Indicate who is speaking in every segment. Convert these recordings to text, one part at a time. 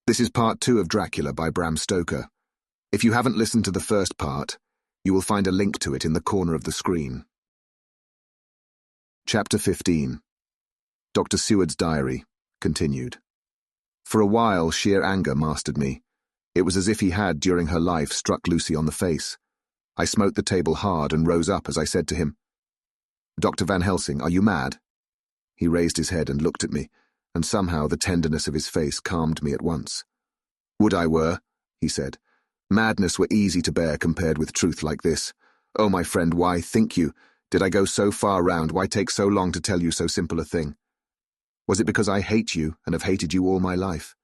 Speaker 1: This is part 2 of Dracula by Bram Stoker. If you haven't listened to the first part, you will find a link to it in the corner of the screen. Chapter 15. Dr. Seward's Diary, continued. For a while, sheer anger mastered me. It was as if he had, during her life, struck Lucy on the face. I smote the table hard and rose up as I said to him, "Dr. Van Helsing, are you mad?" He raised his head and looked at me, and somehow the tenderness of his face calmed me at once. "Would I were," he said. "Madness were easy to bear compared with truth like this. Oh, my friend, why, think you, did I go so far round, why take so long to tell you so simple a thing? Was it because I hate you and have hated you all my life?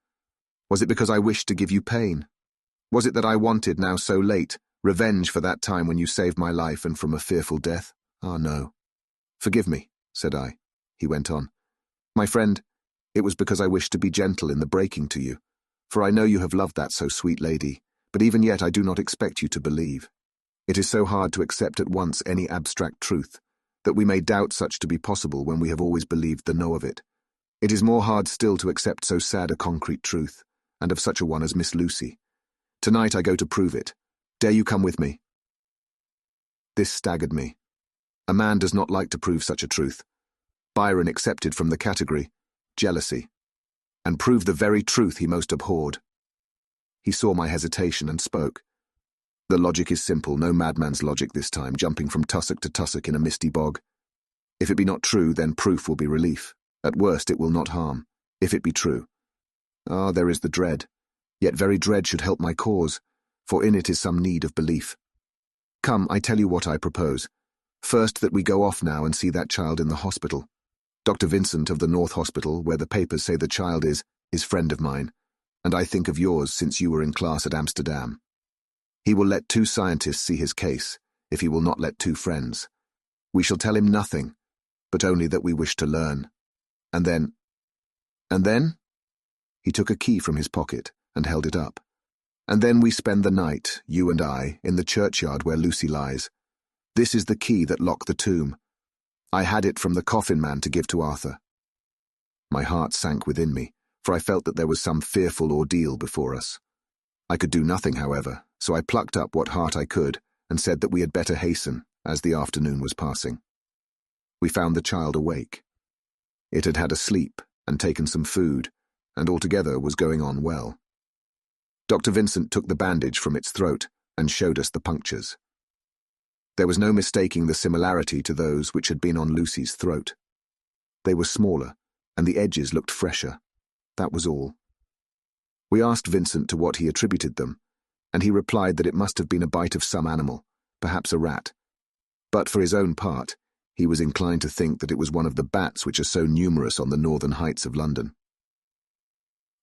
Speaker 1: Was it because I wished to give you pain? Was it that I wanted, now so late, revenge for that time when you saved my life and from a fearful death? Ah, no. Forgive me," said I. He went on. "My friend, it was because I wished to be gentle in the breaking to you, for I know you have loved that so sweet lady, but even yet I do not expect you to believe. It is so hard to accept at once any abstract truth, that we may doubt such to be possible when we have always believed the know of it. It is more hard still to accept so sad a concrete truth, and of such a one as Miss Lucy. Tonight I go to prove it. Dare you come with me?" This staggered me. A man does not like to prove such a truth. Byron accepted from the category, jealousy, and proved the very truth he most abhorred. He saw my hesitation and spoke. "The logic is simple, no madman's logic this time, jumping from tussock to tussock in a misty bog. If it be not true, then proof will be relief. At worst, it will not harm, if it be true. Ah, there is the dread. Yet very dread should help my cause, for in it is some need of belief. Come, I tell you what I propose. First, that we go off now and see that child in the hospital. Dr. Vincent of the North Hospital, where the papers say the child is friend of mine, and I think of yours since you were in class at Amsterdam. He will let 2 scientists see his case, if he will not let 2 friends. We shall tell him nothing, but only that we wish to learn. And then— And then? He took a key from his pocket and held it up. And then we spend the night, you and I, in the churchyard where Lucy lies. This is the key that locked the tomb. I had it from the coffin man to give to Arthur." My heart sank within me, for I felt that there was some fearful ordeal before us. I could do nothing, however, so I plucked up what heart I could and said that we had better hasten, as the afternoon was passing. We found the child awake. It had had a sleep and taken some food, and altogether was going on well. Dr. Vincent took the bandage from its throat and showed us the punctures. There was no mistaking the similarity to those which had been on Lucy's throat. They were smaller, and the edges looked fresher. That was all. We asked Vincent to what he attributed them, and he replied that it must have been a bite of some animal, perhaps a rat. But for his own part, he was inclined to think that it was one of the bats which are so numerous on the northern heights of London.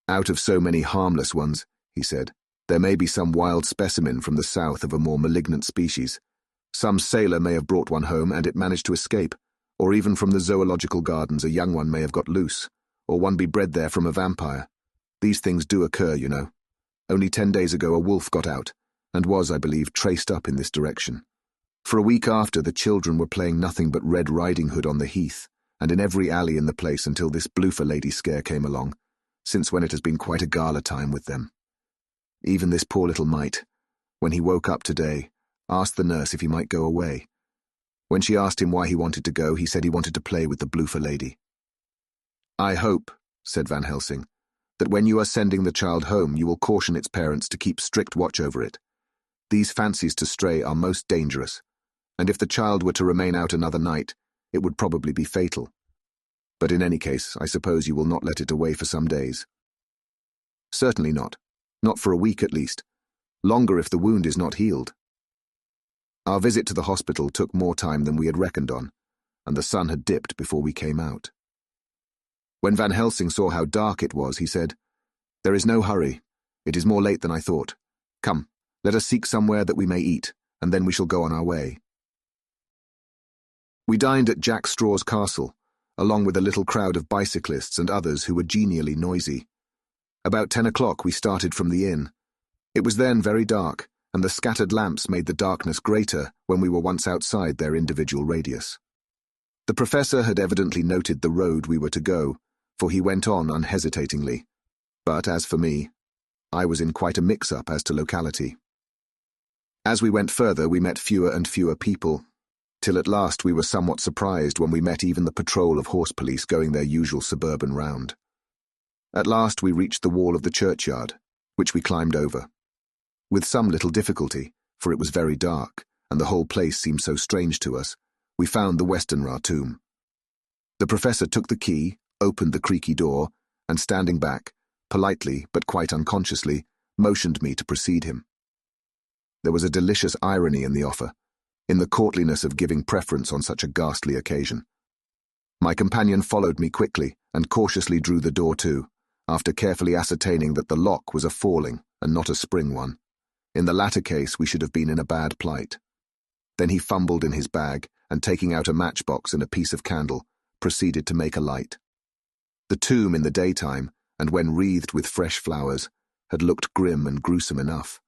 Speaker 1: "Out of so many harmless ones," he said, "there may be some wild specimen from the south of a more malignant species. Some sailor may have brought one home and it managed to escape, or even from the zoological gardens a young one may have got loose, or one be bred there from a vampire. These things do occur, you know. Only 10 days ago a wolf got out, and was, I believe, traced up in this direction. For a week after, the children were playing nothing but Red Riding Hood on the heath, and in every alley in the place until this Bloofer lady scare came along, since when it has been quite a gala time with them. Even this poor little mite, when he woke up today, asked the nurse if he might go away. When she asked him why he wanted to go, he said he wanted to play with the Bloofer lady." "I hope," said Van Helsing, "that when you are sending the child home you will caution its parents to keep strict watch over it. These fancies to stray are most dangerous, and if the child were to remain out another night, it would probably be fatal. But in any case, I suppose you will not let it away for some days." "Certainly not. Not for a week at least. Longer if the wound is not healed." Our visit to the hospital took more time than we had reckoned on, and the sun had dipped before we came out. When Van Helsing saw how dark it was, he said, "There is no hurry. It is more late than I thought. Come, let us seek somewhere that we may eat, and then we shall go on our way." We dined at Jack Straw's castle, along with a little crowd of bicyclists and others who were genially noisy. About 10 o'clock we started from the inn. It was then very dark, and the scattered lamps made the darkness greater when we were once outside their individual radius. The professor had evidently noted the road we were to go, for he went on unhesitatingly. But as for me, I was in quite a mix-up as to locality. As we went further, we met fewer and fewer people, till at last we were somewhat surprised when we met even the patrol of horse police going their usual suburban round. At last we reached the wall of the churchyard, which we climbed over. With some little difficulty, for it was very dark, and the whole place seemed so strange to us, we found the Westenra tomb. The professor took the key, opened the creaky door, and standing back, politely but quite unconsciously, motioned me to precede him. There was a delicious irony in the offer, in the courtliness of giving preference on such a ghastly occasion. My companion followed me quickly and cautiously drew the door to, after carefully ascertaining that the lock was a falling and not a spring one. In the latter case, we should have been in a bad plight. Then he fumbled in his bag and, taking out a matchbox and a piece of candle, proceeded to make a light. The tomb in the daytime, and when wreathed with fresh flowers, had looked grim and gruesome enough.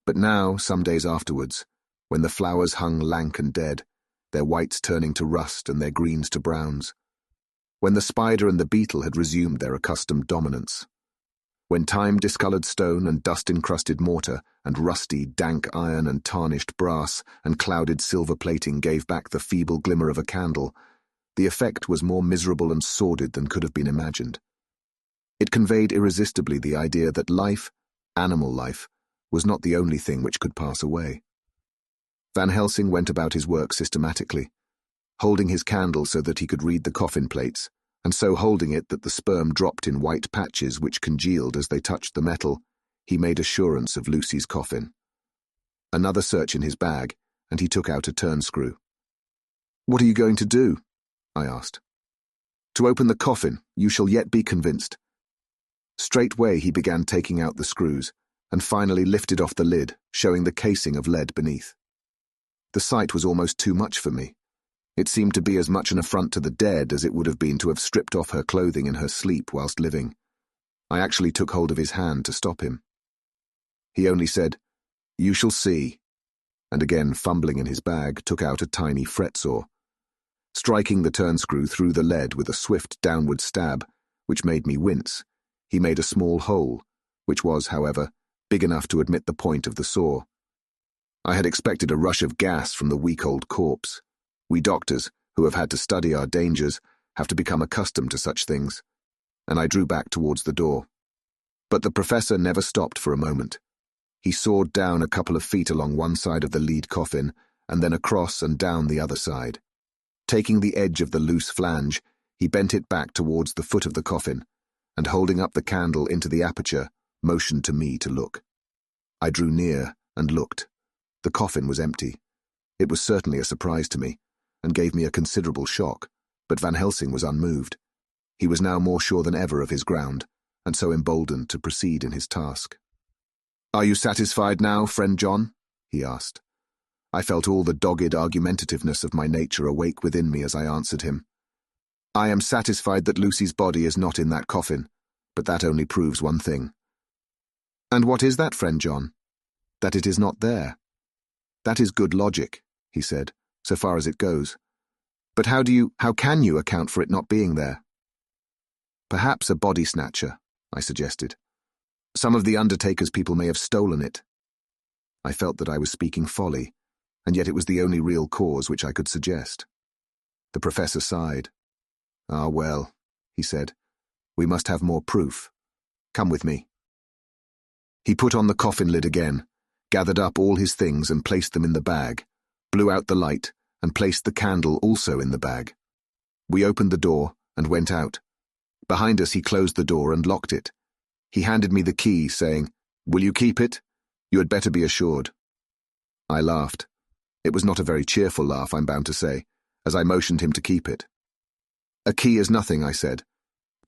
Speaker 1: But now, some days afterwards, when the flowers hung lank and dead, their whites turning to rust and their greens to browns, when the spider and the beetle had resumed their accustomed dominance, when time-discoloured stone and dust-encrusted mortar and rusty, dank iron and tarnished brass and clouded silver plating gave back the feeble glimmer of a candle, the effect was more miserable and sordid than could have been imagined. It conveyed irresistibly the idea that life, animal life, was not the only thing which could pass away. Van Helsing went about his work systematically, holding his candle so that he could read the coffin plates, and so holding it that the sperm dropped in white patches which congealed as they touched the metal. He made assurance of Lucy's coffin. Another search in his bag, and he took out a turnscrew. "What are you going to do?" I asked. "To open the coffin, you shall yet be convinced." Straightway he began taking out the screws, and finally lifted off the lid, showing the casing of lead beneath. The sight was almost too much for me. It seemed to be as much an affront to the dead as it would have been to have stripped off her clothing in her sleep whilst living. I actually took hold of his hand to stop him. He only said, "You shall see," and again fumbling in his bag, took out a tiny fret-saw. Striking the turnscrew through the lead with a swift downward stab, which made me wince, he made a small hole, which was, however, big enough to admit the point of the saw. I had expected a rush of gas from the weak old corpse. We doctors, who have had to study our dangers, have to become accustomed to such things, and I drew back towards the door. But the professor never stopped for a moment. He sawed down a couple of feet along one side of the lead coffin, and then across and down the other side. Taking the edge of the loose flange, he bent it back towards the foot of the coffin, and holding up the candle into the aperture, motioned to me to look. I drew near and looked. The coffin was empty. It was certainly a surprise to me, and gave me a considerable shock, but Van Helsing was unmoved. He was now more sure than ever of his ground, and so emboldened to proceed in his task. "Are you satisfied now, friend John?" he asked. I felt all the dogged argumentativeness of my nature awake within me as I answered him. "I am satisfied that Lucy's body is not in that coffin, but that only proves one thing." "And what is that, friend John?" "That it is not there." "That is good logic," he said, "so far as it goes. But how can you account for it not being there?" "Perhaps a body snatcher," I suggested. "Some of the undertaker's people may have stolen it." I felt that I was speaking folly, and yet it was the only real cause which I could suggest. The professor sighed. "Ah, well," he said, "we must have more proof. Come with me." He put on the coffin lid again, gathered up all his things and placed them in the bag, blew out the light, and placed the candle also in the bag. We opened the door and went out. Behind us he closed the door and locked it. He handed me the key, saying, "Will you keep it? You had better be assured." I laughed. It was not a very cheerful laugh, I'm bound to say, as I motioned him to keep it. "A key is nothing," I said.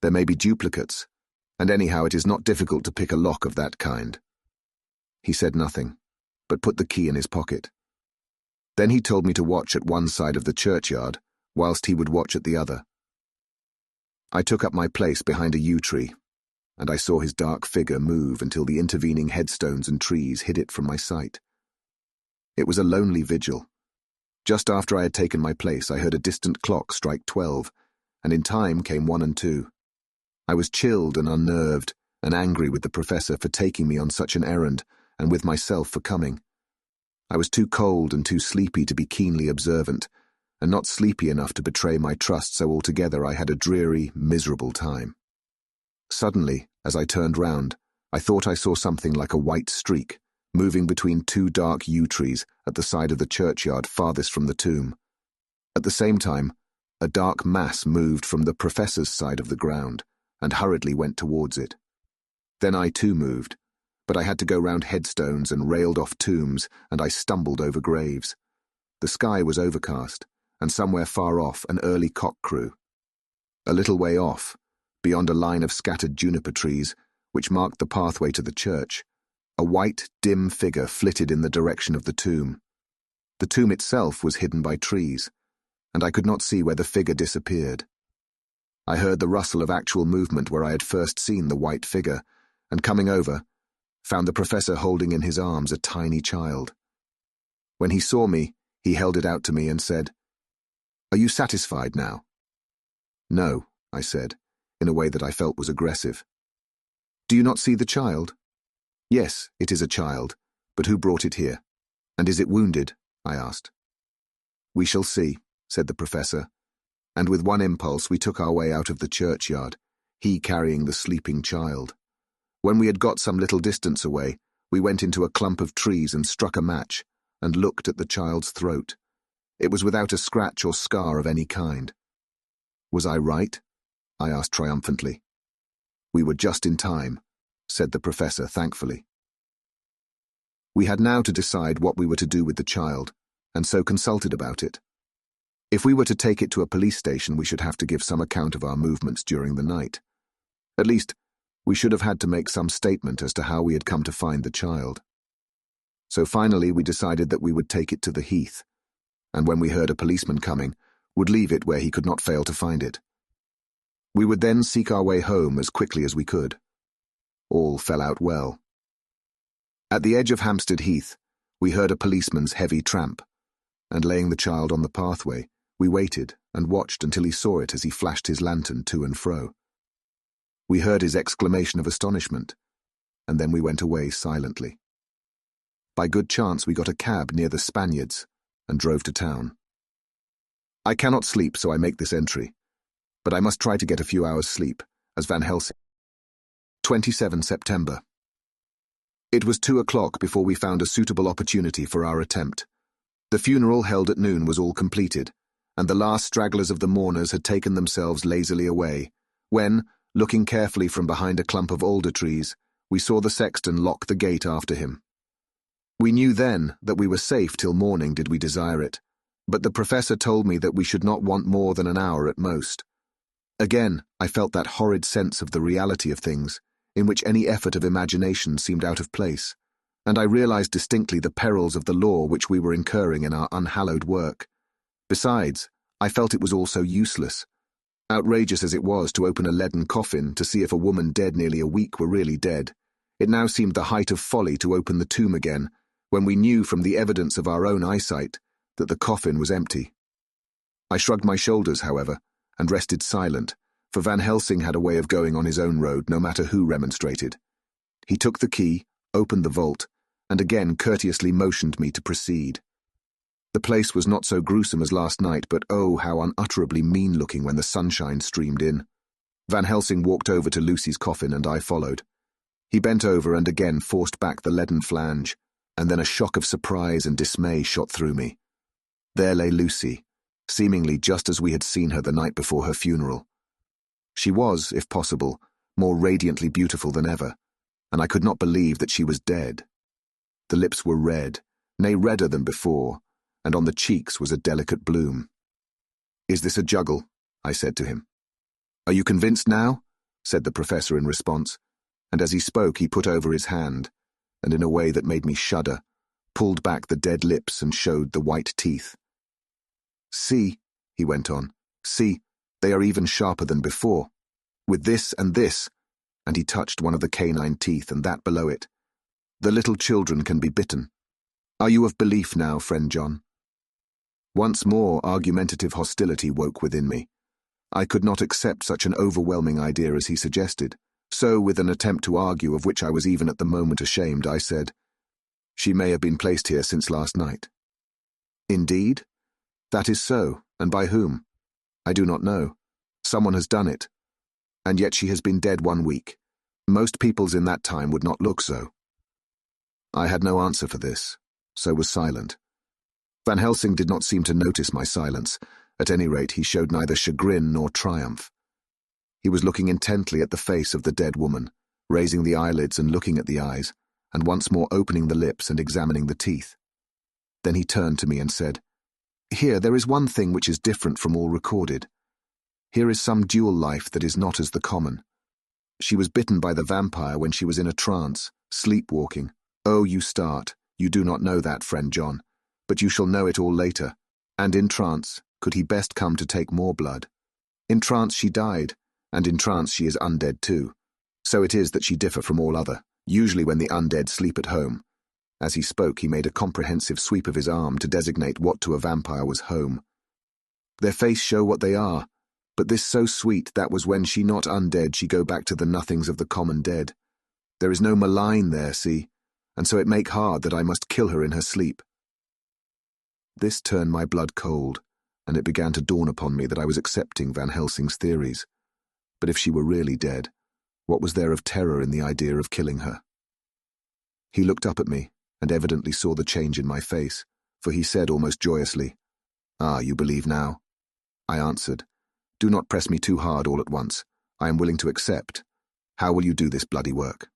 Speaker 1: "There may be duplicates, and anyhow it is not difficult to pick a lock of that kind." He said nothing, but put the key in his pocket. Then he told me to watch at one side of the churchyard, whilst he would watch at the other. I took up my place behind a yew tree, and I saw his dark figure move until the intervening headstones and trees hid it from my sight. It was a lonely vigil. Just after I had taken my place, I heard a distant clock strike 12, and in time came 1 and 2. I was chilled and unnerved, and angry with the professor for taking me on such an errand, and with myself for coming. I was too cold and too sleepy to be keenly observant, and not sleepy enough to betray my trust, so altogether I had a dreary, miserable time. Suddenly, as I turned round, I thought I saw something like a white streak, moving between two dark yew trees at the side of the churchyard farthest from the tomb. At the same time, a dark mass moved from the professor's side of the ground, and hurriedly went towards it. Then I too moved, but I had to go round headstones and railed off tombs, and I stumbled over graves. The sky was overcast, and somewhere far off an early cock crew. A little way off, beyond a line of scattered juniper trees, which marked the pathway to the church, a white, dim figure flitted in the direction of the tomb. The tomb itself was hidden by trees, and I could not see where the figure disappeared. I heard the rustle of actual movement where I had first seen the white figure, and coming over, found the professor holding in his arms a tiny child. When he saw me, he held it out to me and said, "Are you satisfied now?" "No," I said, in a way that I felt was aggressive. "Do you not see the child?" "Yes, it is a child, but who brought it here? And is it wounded?" I asked. "We shall see," said the professor, and with one impulse we took our way out of the churchyard, he carrying the sleeping child. When we had got some little distance away, we went into a clump of trees and struck a match, and looked at the child's throat. It was without a scratch or scar of any kind. "Was I right?" I asked triumphantly. "We were just in time," said the professor thankfully. We had now to decide what we were to do with the child, and so consulted about it. If we were to take it to a police station, we should have to give some account of our movements during the night. At least, we should have had to make some statement as to how we had come to find the child. So finally we decided that we would take it to the heath, and when we heard a policeman coming, would leave it where he could not fail to find it. We would then seek our way home as quickly as we could. All fell out well. At the edge of Hampstead Heath, we heard a policeman's heavy tramp, and laying the child on the pathway, we waited and watched until he saw it as he flashed his lantern to and fro. We heard his exclamation of astonishment, and then we went away silently. By good chance we got a cab near the Spaniards and drove to town. I cannot sleep, so I make this entry, but I must try to get a few hours' sleep, as Van Helsing. 27 September. It was 2 o'clock before we found a suitable opportunity for our attempt. The funeral held at noon was all completed, and the last stragglers of the mourners had taken themselves lazily away, when, looking carefully from behind a clump of alder trees, we saw the sexton lock the gate after him. We knew then that we were safe till morning did we desire it, but the professor told me that we should not want more than an hour at most. Again, I felt that horrid sense of the reality of things, in which any effort of imagination seemed out of place, and I realized distinctly the perils of the law which we were incurring in our unhallowed work. Besides, I felt it was all so useless. Outrageous as it was to open a leaden coffin to see if a woman dead nearly a week were really dead, it now seemed the height of folly to open the tomb again, when we knew from the evidence of our own eyesight that the coffin was empty. I shrugged my shoulders, however, and rested silent, for Van Helsing had a way of going on his own road no matter who remonstrated. He took the key, opened the vault, and again courteously motioned me to proceed. The place was not so gruesome as last night, but oh, how unutterably mean-looking when the sunshine streamed in. Van Helsing walked over to Lucy's coffin, and I followed. He bent over and again forced back the leaden flange, and then a shock of surprise and dismay shot through me. There lay Lucy, seemingly just as we had seen her the night before her funeral. She was, if possible, more radiantly beautiful than ever, and I could not believe that she was dead. The lips were red, nay redder than before, and on the cheeks was a delicate bloom. "Is this a juggle?" I said to him. "Are you convinced now?" said the professor in response, and as he spoke he put over his hand, and in a way that made me shudder, pulled back the dead lips and showed the white teeth. "See," he went on, "see, they are even sharper than before. With this and this," and he touched one of the canine teeth and that below it, "the little children can be bitten. Are you of belief now, friend John?" Once more argumentative hostility woke within me. I could not accept such an overwhelming idea as he suggested, So, with an attempt to argue of which I was even at the moment ashamed, I said, "She may have been placed here since last night." "Indeed? That is so, and by whom?" "I do not know. Someone has done it. And yet she has been dead 1 week. Most peoples in that time would not look so." I had no answer for this, so was silent. Van Helsing did not seem to notice my silence. At any rate, he showed neither chagrin nor triumph. He was looking intently at the face of the dead woman, raising the eyelids and looking at the eyes, and once more opening the lips and examining the teeth. Then he turned to me and said, "Here, there is one thing which is different from all recorded. Here is some dual life that is not as the common. She was bitten by the vampire when she was in a trance, sleepwalking. Oh, you start. You do not know that, friend John, but you shall know it all later. And in trance, could he best come to take more blood? In trance she died, and in trance she is undead too. So it is that she differ from all other, usually when the undead sleep at home." As he spoke, he made a comprehensive sweep of his arm to designate what to a vampire was home. "Their face show what they are, but this so sweet that was when she not undead she go back to the nothings of the common dead. There is no malign there, see, and so it make hard that I must kill her in her sleep." This turned my blood cold, and it began to dawn upon me that I was accepting Van Helsing's theories. But if she were really dead, what was there of terror in the idea of killing her? He looked up at me, and evidently saw the change in my face, for he said almost joyously, "Ah, you believe now?" I answered, "Do not press me too hard all at once. I am willing to accept. How will you do this bloody work?"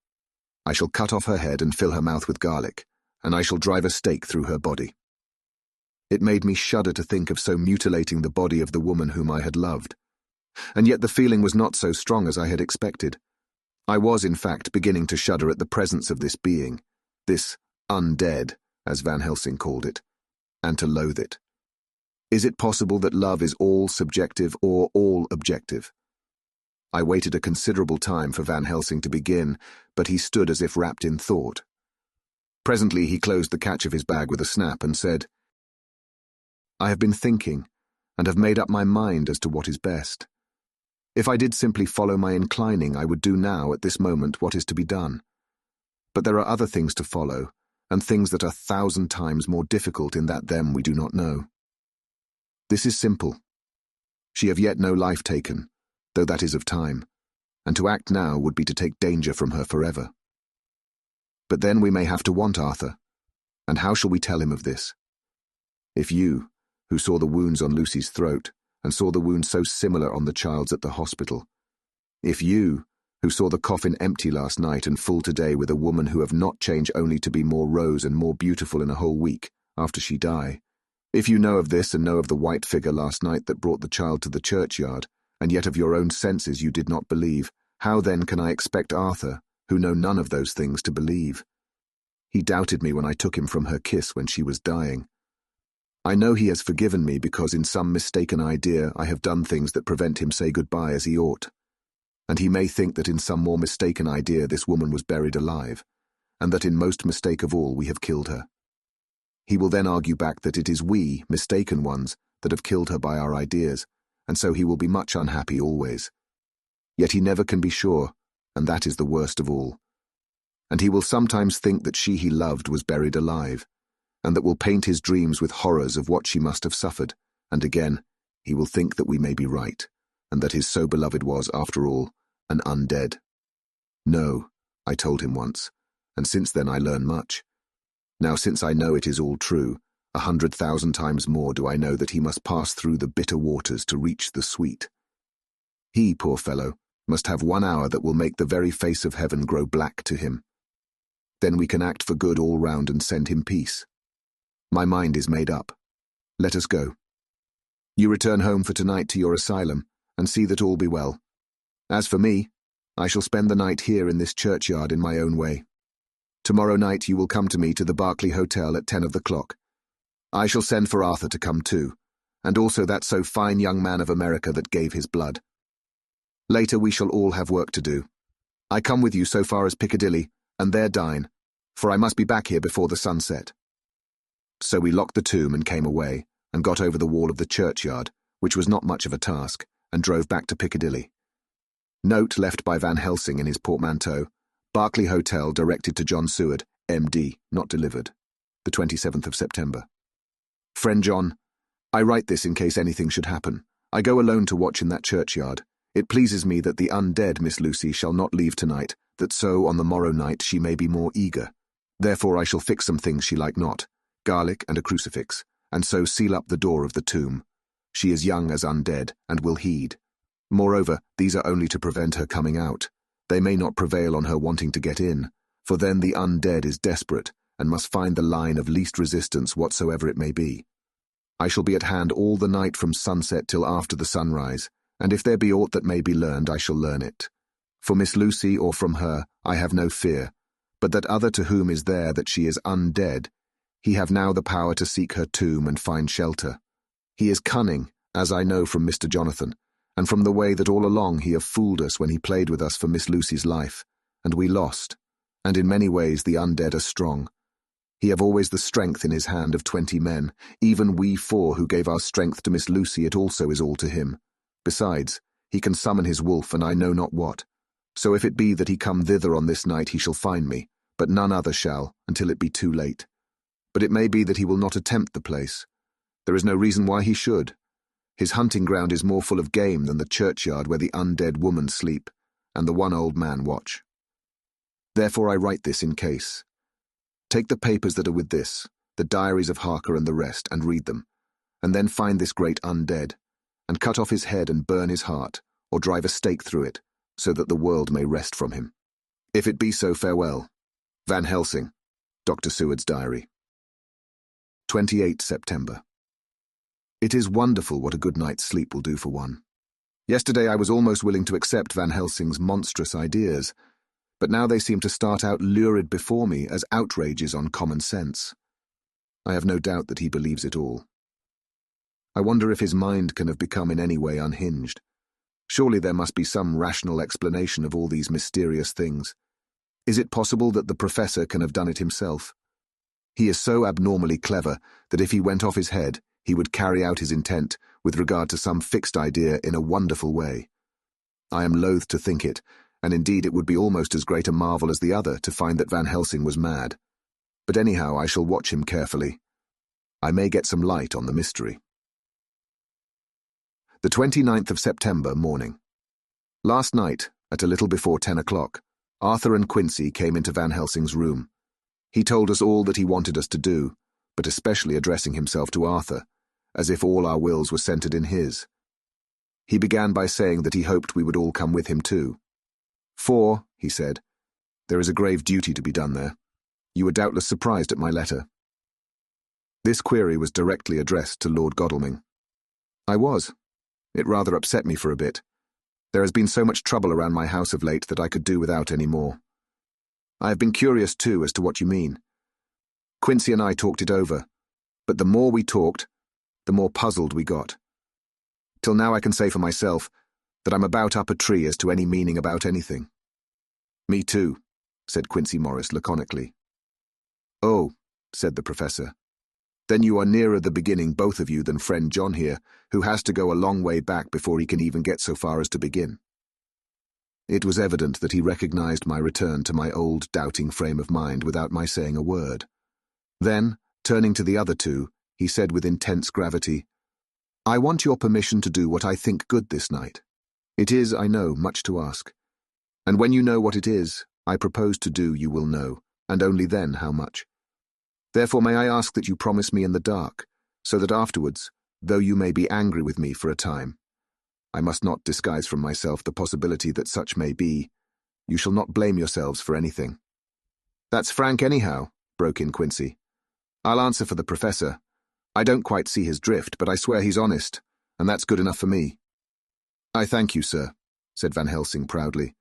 Speaker 1: "I shall cut off her head and fill her mouth with garlic, and I shall drive a stake through her body." It made me shudder to think of so mutilating the body of the woman whom I had loved. And yet the feeling was not so strong as I had expected. I was, in fact, beginning to shudder at the presence of this being, this undead, as Van Helsing called it, and to loathe it. Is it possible that love is all subjective or all objective? I waited a considerable time for Van Helsing to begin, but he stood as if wrapped in thought. Presently he closed the catch of his bag with a snap and said, "I have been thinking, and have made up my mind as to what is best. If I did simply follow my inclining, I would do now, at this moment, what is to be done. But there are other things to follow, and things that are 1,000 times more difficult in that them we do not know. This is simple. She have yet no life taken, though that is of time, and to act now would be to take danger from her forever. But then we may have to want Arthur, and how shall we tell him of this? If you, who saw the wounds on Lucy's throat, and saw the wounds so similar on the child's at the hospital, if you, who saw the coffin empty last night and full today with a woman who have not changed only to be more rose and more beautiful in a whole week after she die, if you know of this and know of the white figure last night that brought the child to the churchyard, and yet of your own senses you did not believe, how then can I expect Arthur, who know none of those things, to believe? He doubted me when I took him from her kiss when she was dying. I know he has forgiven me because in some mistaken idea I have done things that prevent him say goodbye as he ought. And he may think that in some more mistaken idea this woman was buried alive, and that in most mistake of all we have killed her. He will then argue back that it is we, mistaken ones, that have killed her by our ideas, and so he will be much unhappy always. Yet he never can be sure, and that is the worst of all. And he will sometimes think that she he loved was buried alive, and that will paint his dreams with horrors of what she must have suffered, and again, he will think that we may be right, and that his so beloved was, after all, an undead. No, I told him once, and since then I learn much. Now since I know it is all true, 100,000 times more do I know that he must pass through the bitter waters to reach the sweet. He, poor fellow, must have 1 hour that will make the very face of heaven grow black to him. Then we can act for good all round and send him peace. My mind is made up. Let us go. You return home for tonight to your asylum, and see that all be well. As for me, I shall spend the night here in this churchyard in my own way. Tomorrow night you will come to me to the Berkeley Hotel at 10 of the clock. I shall send for Arthur to come too, and also that so fine young man of America that gave his blood. Later we shall all have work to do. I come with you so far as Piccadilly, and there dine, for I must be back here before the sunset. So we locked the tomb and came away, and got over the wall of the churchyard, which was not much of a task, and drove back to Piccadilly. Note left by Van Helsing in his portmanteau. Berkeley Hotel directed to John Seward, M.D., not delivered. The 27th of September. Friend John, I write this in case anything should happen. I go alone to watch in that churchyard. It pleases me that the undead Miss Lucy shall not leave tonight, that so on the morrow night she may be more eager. Therefore I shall fix some things she like not, garlic and a crucifix, and so seal up the door of the tomb. She is young as undead, and will heed. Moreover, these are only to prevent her coming out. They may not prevail on her wanting to get in, for then the undead is desperate, and must find the line of least resistance whatsoever it may be. I shall be at hand all the night from sunset till after the sunrise, and if there be aught that may be learned, I shall learn it. For Miss Lucy or from her, I have no fear, but that other to whom is there that she is undead, he have now the power to seek her tomb and find shelter. He is cunning, as I know from Mr. Jonathan, and from the way that all along he have fooled us when he played with us for Miss Lucy's life, and we lost, and in many ways the undead are strong. He have always the strength in his hand of 20 men, even we 4 who gave our strength to Miss Lucy, it also is all to him. Besides, he can summon his wolf, and I know not what. So if it be that he come thither on this night, he shall find me, but none other shall, until it be too late. But it may be that he will not attempt the place. There is no reason why he should. His hunting ground is more full of game than the churchyard where the undead woman sleep, and the one old man watch. Therefore I write this in case. Take the papers that are with this, the diaries of Harker and the rest, and read them, and then find this great undead, and cut off his head and burn his heart, or drive a stake through it, so that the world may rest from him. If it be so, farewell. Van Helsing, Dr. Seward's Diary. 28 September. It is wonderful what a good night's sleep will do for one. Yesterday I was almost willing to accept Van Helsing's monstrous ideas, but now they seem to start out lurid before me as outrages on common sense. I have no doubt that he believes it all. I wonder if his mind can have become in any way unhinged. Surely there must be some rational explanation of all these mysterious things. Is it possible that the professor can have done it himself? He is so abnormally clever that if he went off his head, he would carry out his intent with regard to some fixed idea in a wonderful way. I am loath to think it, and indeed it would be almost as great a marvel as the other to find that Van Helsing was mad. But anyhow, I shall watch him carefully. I may get some light on the mystery. The 29th of September morning. Last night, at a little before 10 o'clock, Arthur and Quincy came into Van Helsing's room. He told us all that he wanted us to do, but especially addressing himself to Arthur, as if all our wills were centered in his. He began by saying that he hoped we would all come with him too. For, he said, there is a grave duty to be done there. You were doubtless surprised at my letter. This query was directly addressed to Lord Godalming. I was. It rather upset me for a bit. There has been so much trouble around my house of late that I could do without any more. I have been curious too as to what you mean. Quincy and I talked it over, but the more we talked, the more puzzled we got. Till now I can say for myself that I'm about up a tree as to any meaning about anything. Me too, said Quincy Morris laconically. Oh, said the professor. Then you are nearer the beginning, both of you, than friend John here, who has to go a long way back before he can even get so far as to begin. It was evident that he recognized my return to my old doubting frame of mind without my saying a word. Then, turning to the other two, he said with intense gravity, I want your permission to do what I think good this night. It is, I know, much to ask. And when you know what it is, I propose to do, you will know, and only then how much. Therefore may I ask that you promise me in the dark, so that afterwards, though you may be angry with me for a time, I must not disguise from myself the possibility that such may be, you shall not blame yourselves for anything. That's frank anyhow, broke in Quincy. I'll answer for the professor. I don't quite see his drift, but I swear he's honest, and that's good enough for me. I thank you, sir, said Van Helsing proudly.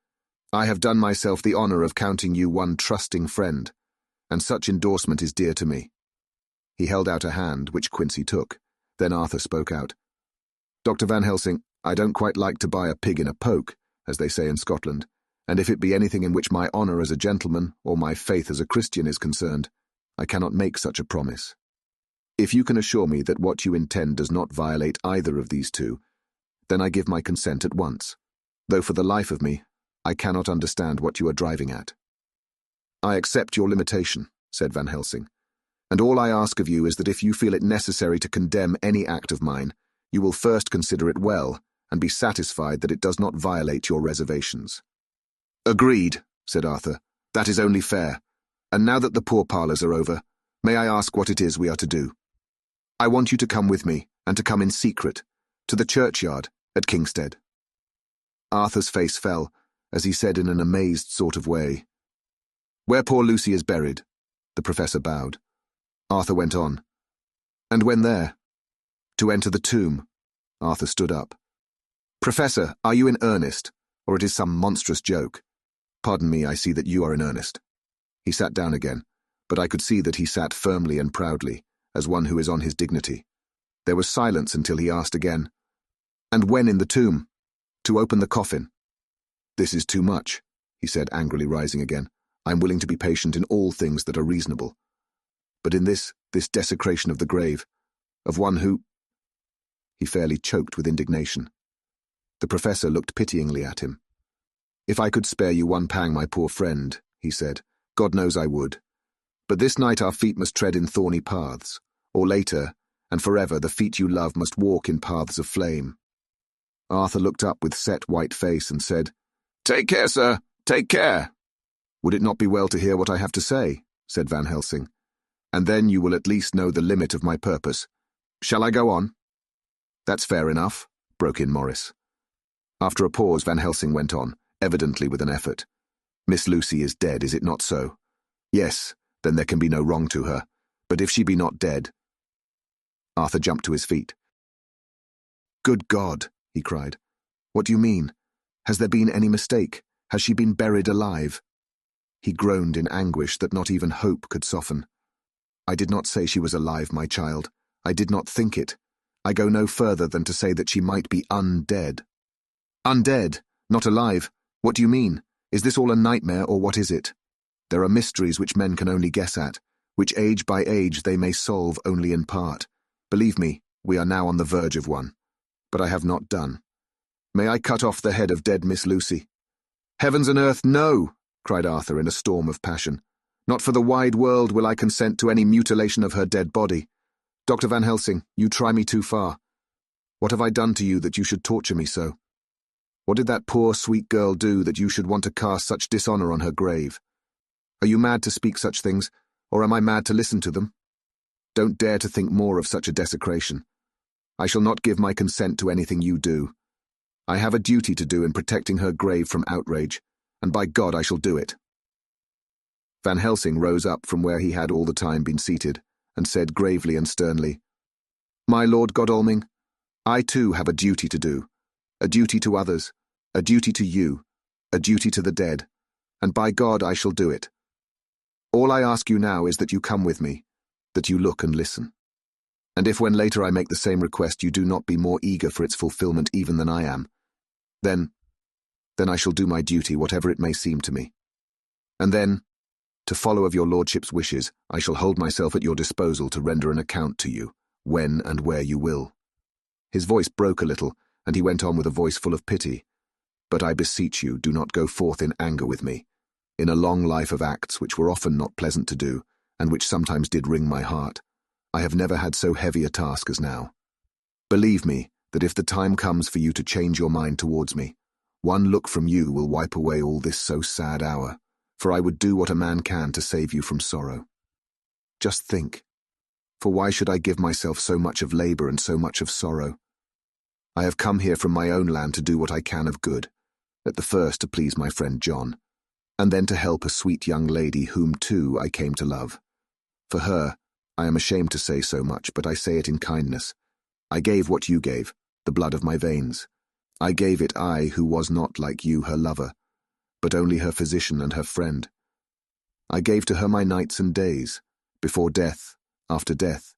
Speaker 1: I have done myself the honour of counting you one trusting friend, and such endorsement is dear to me. He held out a hand, which Quincy took. Then Arthur spoke out. Dr. Van Helsing, I don't quite like to buy a pig in a poke, as they say in Scotland, and if it be anything in which my honour as a gentleman or my faith as a Christian is concerned, I cannot make such a promise. If you can assure me that what you intend does not violate either of these two, then I give my consent at once. though for the life of me, I cannot understand what you are driving at." "I accept your limitation," said Van Helsing, "and all I ask of you is that if you feel it necessary to condemn any act of mine, you will first consider it well and be satisfied that it does not violate your reservations." "Agreed," said Arthur. "That is only fair. And now that the pourparlers are over, may I ask what it is we are to do? I want you to come with me, and to come in secret, to the churchyard at Kingstead." Arthur's face fell, as he said in an amazed sort of way, "Where poor Lucy is buried." The professor bowed. Arthur went on, "And when there?" "To enter the tomb." Arthur stood up. "Professor, are you in earnest, or it is some monstrous joke?" "Pardon me, I see that you are in earnest." He sat down again, but I could see that he sat firmly and proudly, as one who is on his dignity. There was silence until he asked again, "And when in the tomb?" "To open the coffin." "This is too much," he said, angrily rising again. "I am willing to be patient in all things that are reasonable. But in this desecration of the grave, of one who—" He fairly choked with indignation. The professor looked pityingly at him. "If I could spare you one pang, my poor friend," he said, "God knows I would. But this night our feet must tread in thorny paths, or later, and forever, the feet you love must walk in paths of flame." Arthur looked up with set white face and said, "Take care, sir, take care." "Would it not be well to hear what I have to say?" said Van Helsing. "And then you will at least know the limit of my purpose. Shall I go on?" "That's fair enough," broke in Morris. After a pause, Van Helsing went on, evidently with an effort. "Miss Lucy is dead, is it not so?" "Yes, then there can be no wrong to her. But if she be not dead—" Arthur jumped to his feet. "Good God," he cried. "What do you mean? Has there been any mistake? Has she been buried alive?" He groaned in anguish that not even hope could soften. "I did not say she was alive, my child. I did not think it. I go no further than to say that she might be undead." "Undead? Not alive? What do you mean? Is this all a nightmare, or what is it? There are mysteries which men can only guess at, which age by age they may solve only in part. Believe me, we are now on the verge of one. But I have not done. May I cut off the head of dead Miss Lucy?" "Heavens and earth, no!" cried Arthur in a storm of passion. "Not for the wide world will I consent to any mutilation of her dead body. Dr. Van Helsing, you try me too far. What have I done to you that you should torture me so? What did that poor, sweet girl do that you should want to cast such dishonor on her grave? Are you mad to speak such things, or am I mad to listen to them? Don't dare to think more of such a desecration. I shall not give my consent to anything you do. I have a duty to do in protecting her grave from outrage, and by God I shall do it." Van Helsing rose up from where he had all the time been seated, and said gravely and sternly, "My Lord Godalming, I too have a duty to do, a duty to others, a duty to you, a duty to the dead, and by God I shall do it. All I ask you now is that you come with me, that you look and listen. And if when later I make the same request you do not be more eager for its fulfillment even than I am, then I shall do my duty, whatever it may seem to me. And then, to follow of your lordship's wishes, I shall hold myself at your disposal to render an account to you, when and where you will." His voice broke a little, and he went on with a voice full of pity. "But I beseech you, do not go forth in anger with me, in a long life of acts which were often not pleasant to do, and which sometimes did wring my heart. I have never had so heavy a task as now. Believe me, that if the time comes for you to change your mind towards me, one look from you will wipe away all this so sad hour, for I would do what a man can to save you from sorrow. Just think, for why should I give myself so much of labor and so much of sorrow? I have come here from my own land to do what I can of good, at the first to please my friend John, and then to help a sweet young lady whom too I came to love. For her, I am ashamed to say so much, but I say it in kindness. I gave what you gave, the blood of my veins. I gave it, I, who was not, like you, her lover, but only her physician and her friend. I gave to her my nights and days, before death, after death.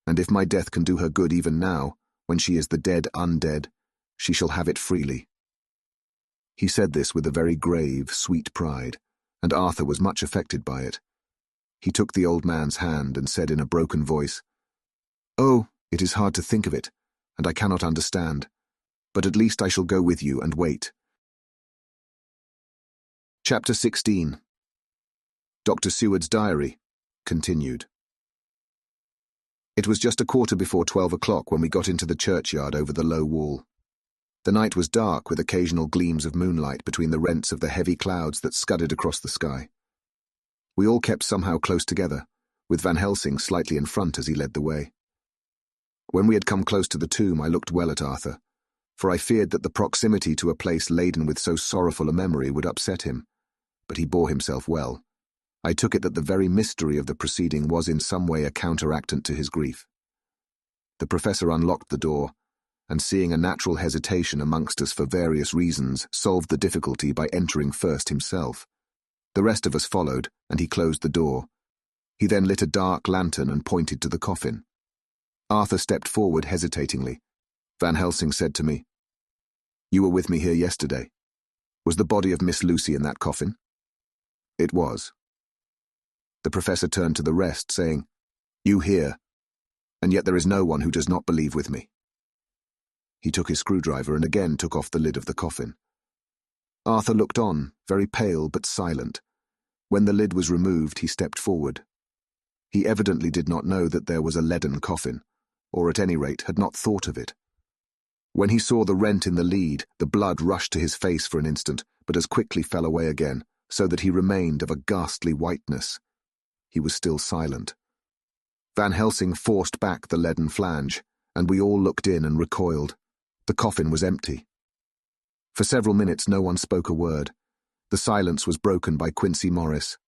Speaker 1: And if my death can do her good even now, when she is the dead undead, she shall have it freely." He said this with a very grave, sweet pride, and Arthur was much affected by it. He took the old man's hand and said in a broken voice, "Oh, it is hard to think of it, and I cannot understand. but at least I shall go with you and wait. Chapter 16. Dr. Seward's Diary, continued. It was just 12:15 o'clock when we got into the churchyard over the low wall. The night was dark with occasional gleams of moonlight between the rents of the heavy clouds that scudded across the sky. We all kept somehow close together, with Van Helsing slightly in front as he led the way. When we had come close to the tomb, I looked well at Arthur, for I feared that the proximity to a place laden with so sorrowful a memory would upset him, but he bore himself well. I took it that the very mystery of the proceeding was in some way a counteractant to his grief. The professor unlocked the door, and seeing a natural hesitation amongst us for various reasons, solved the difficulty by entering first himself. The rest of us followed, and he closed the door. He then lit a dark lantern and pointed to the coffin. Arthur stepped forward hesitatingly. Van Helsing said to me, "You were with me here yesterday. Was the body of Miss Lucy in that coffin?" "It was." The professor turned to the rest, saying, "You hear, and yet there is no one who does not believe with me." He took his screwdriver and again took off the lid of the coffin. Arthur looked on, very pale but silent. When the lid was removed, he stepped forward. He evidently did not know that there was a leaden coffin, or at any rate had not thought of it. When he saw the rent in the lead, the blood rushed to his face for an instant, but as quickly fell away again, so that he remained of a ghastly whiteness. He was still silent. Van Helsing forced back the leaden flange, and we all looked in and recoiled. The coffin was empty. For several minutes no one spoke a word. The silence was broken by Quincy Morris.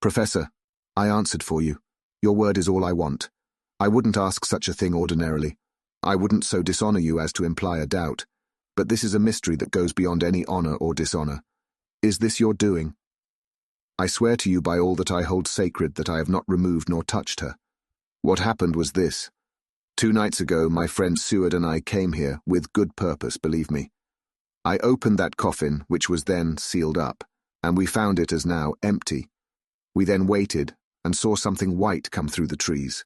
Speaker 1: "Professor, I answered for you. Your word is all I want. I wouldn't ask such a thing ordinarily. I wouldn't so dishonor you as to imply a doubt. But this is a mystery that goes beyond any honor or dishonor. Is this your doing? I swear to you by all that I hold sacred that I have not removed nor touched her. What happened was this. 2 nights ago, my friend Seward and I came here, with good purpose, believe me. I opened that coffin, which was then sealed up, and we found it as now empty. We then waited, and saw something white come through the trees.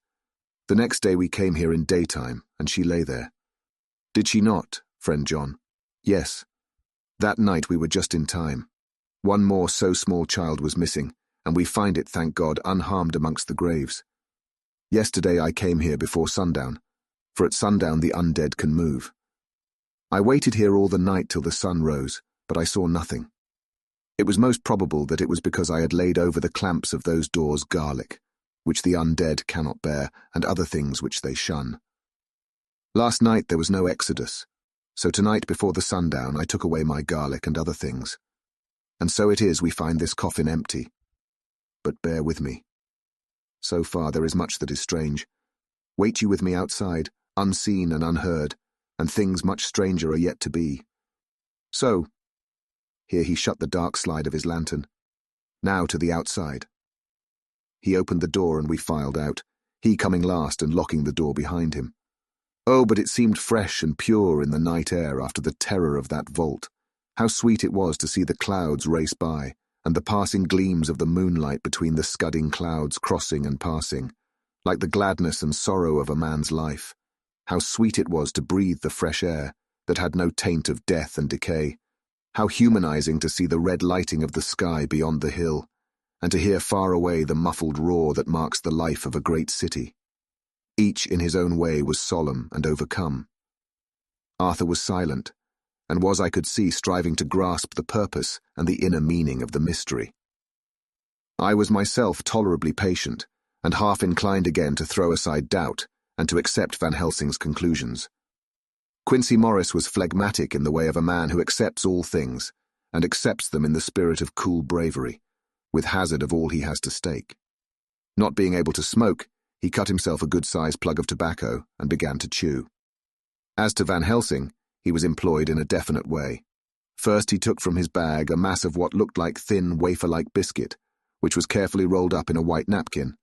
Speaker 1: The next day we came here in daytime, and she lay there. Did she not, friend John? Yes. That night we were just in time. One more so small child was missing, and we find it, thank God, unharmed amongst the graves. Yesterday I came here before sundown, for at sundown the undead can move. I waited here all the night till the sun rose, but I saw nothing. It was most probable that it was because I had laid over the clamps of those doors garlic, which the undead cannot bear, and other things which they shun. Last night there was no exodus, so tonight before the sundown I took away my garlic and other things. And so it is we find this coffin empty. But bear with me. So far there is much that is strange. Wait you with me outside, unseen and unheard, and things much stranger are yet to be. So, here he shut the dark slide of his lantern. Now to the outside. He opened the door and we filed out, he coming last and locking the door behind him. Oh, but it seemed fresh and pure in the night air after the terror of that vault. How sweet it was to see the clouds race by, and the passing gleams of the moonlight between the scudding clouds crossing and passing, like the gladness and sorrow of a man's life. How sweet it was to breathe the fresh air that had no taint of death and decay. How humanizing to see the red lighting of the sky beyond the hill, and to hear far away the muffled roar that marks the life of a great city. Each in his own way was solemn and overcome. Arthur was silent, and was, I could see, striving to grasp the purpose and the inner meaning of the mystery. I was myself tolerably patient, and half inclined again to throw aside doubt, and to accept Van Helsing's conclusions. Quincy Morris was phlegmatic in the way of a man who accepts all things, and accepts them in the spirit of cool bravery, with hazard of all he has to stake. Not being able to smoke, he cut himself a good-sized plug of tobacco and began to chew. As to Van Helsing, he was employed in a definite way. First he took from his bag a mass of what looked like thin, wafer-like biscuit, which was carefully rolled up in a white napkin.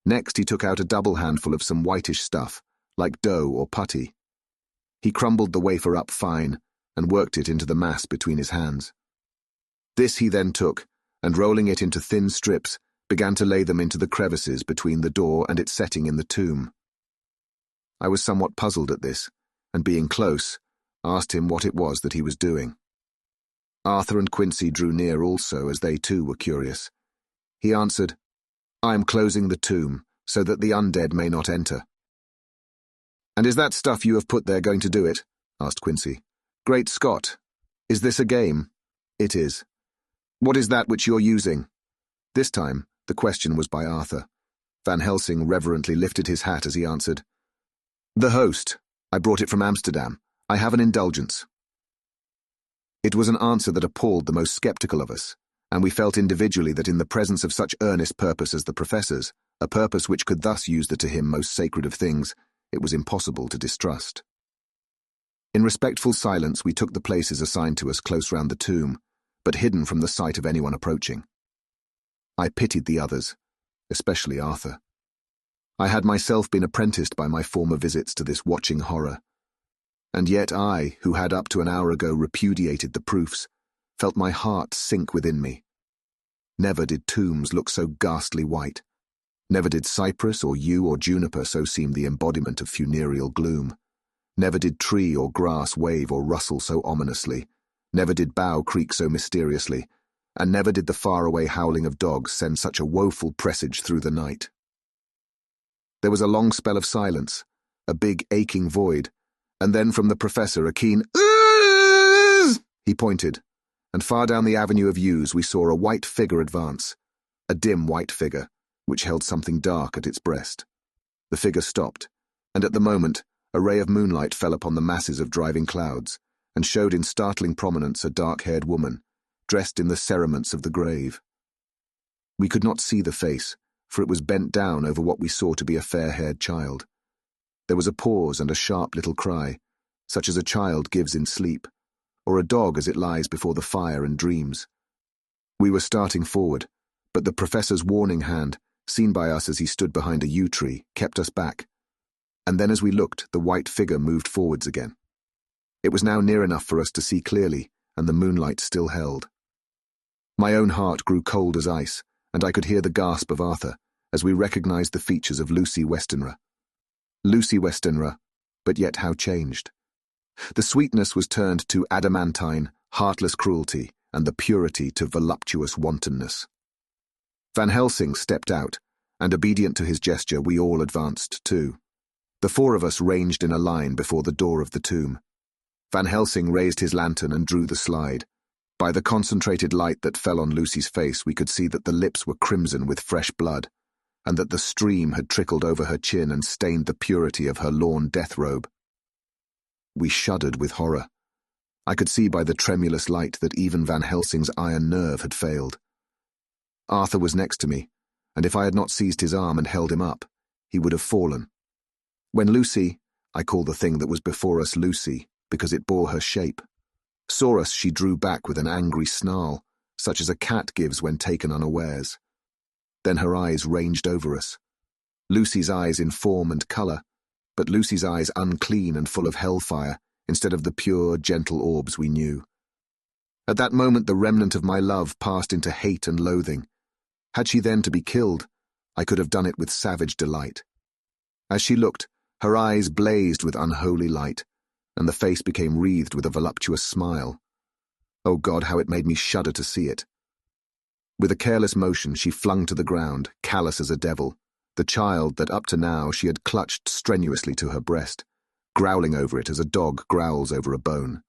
Speaker 1: Next he took out a double handful of some whitish stuff, like dough or putty. He crumbled the wafer up fine, and worked it into the mass between his hands. This he then took, and rolling it into thin strips, began to lay them into the crevices between the door and its setting in the tomb. I was somewhat puzzled at this, and being close, asked him what it was that he was doing. Arthur and Quincy drew near also, as they too were curious. He answered, "I am closing the tomb, so that the undead may not enter." "And is that stuff you have put there going to do it?" asked Quincy. "Great Scott! Is this a game?" "It is." "What is that which you're using?" This time, the question was by Arthur. Van Helsing reverently lifted his hat as he answered, "The host. I brought it from Amsterdam. I have an indulgence." It was an answer that appalled the most sceptical of us, and we felt individually that in the presence of such earnest purpose as the professor's, a purpose which could thus use the to him most sacred of things, it was impossible to distrust. In respectful silence we took the places assigned to us close round the tomb, but hidden from the sight of anyone approaching. I pitied the others, especially Arthur. I had myself been apprenticed by my former visits to this watching horror, and yet I, who had up to an hour ago repudiated the proofs, felt my heart sink within me. Never did tombs look so ghastly white. Never did cypress or yew or juniper so seem the embodiment of funereal gloom. Never did tree or grass wave or rustle so ominously. Never did bough creak so mysteriously. And never did the faraway howling of dogs send such a woeful presage through the night. There was a long spell of silence, a big aching void, and then from the professor a keen "Uhhhhhh!" He pointed, and far down the avenue of yews we saw a white figure advance, a dim white figure, which held something dark at its breast. The figure stopped, and at the moment a ray of moonlight fell upon the masses of driving clouds, and showed in startling prominence a dark-haired woman, dressed in the cerements of the grave. We could not see the face, for it was bent down over what we saw to be a fair-haired child. There was a pause and a sharp little cry, such as a child gives in sleep, or a dog as it lies before the fire and dreams. We were starting forward, but the professor's warning hand, seen by us as he stood behind a yew tree, kept us back, and then as we looked, the white figure moved forwards again. It was now near enough for us to see clearly, and the moonlight still held. My own heart grew cold as ice, and I could hear the gasp of Arthur as we recognized the features of Lucy Westenra. Lucy Westenra, but yet how changed. The sweetness was turned to adamantine, heartless cruelty, and the purity to voluptuous wantonness. Van Helsing stepped out, and obedient to his gesture we all advanced too. The four of us ranged in a line before the door of the tomb. Van Helsing raised his lantern and drew the slide. By the concentrated light that fell on Lucy's face we could see that the lips were crimson with fresh blood, and that the stream had trickled over her chin and stained the purity of her lawn death robe. We shuddered with horror. I could see by the tremulous light that even Van Helsing's iron nerve had failed. Arthur was next to me, and if I had not seized his arm and held him up, he would have fallen. When Lucy, I call the thing that was before us Lucy, because it bore her shape, saw us, she drew back with an angry snarl, such as a cat gives when taken unawares. Then her eyes ranged over us. Lucy's eyes in form and colour, but Lucy's eyes unclean and full of hellfire, instead of the pure, gentle orbs we knew. At that moment the remnant of my love passed into hate and loathing. Had she then to be killed, I could have done it with savage delight. As she looked, her eyes blazed with unholy light, and the face became wreathed with a voluptuous smile. Oh God, how it made me shudder to see it. With a careless motion she flung to the ground, callous as a devil, the child that up to now she had clutched strenuously to her breast, growling over it as a dog growls over a bone.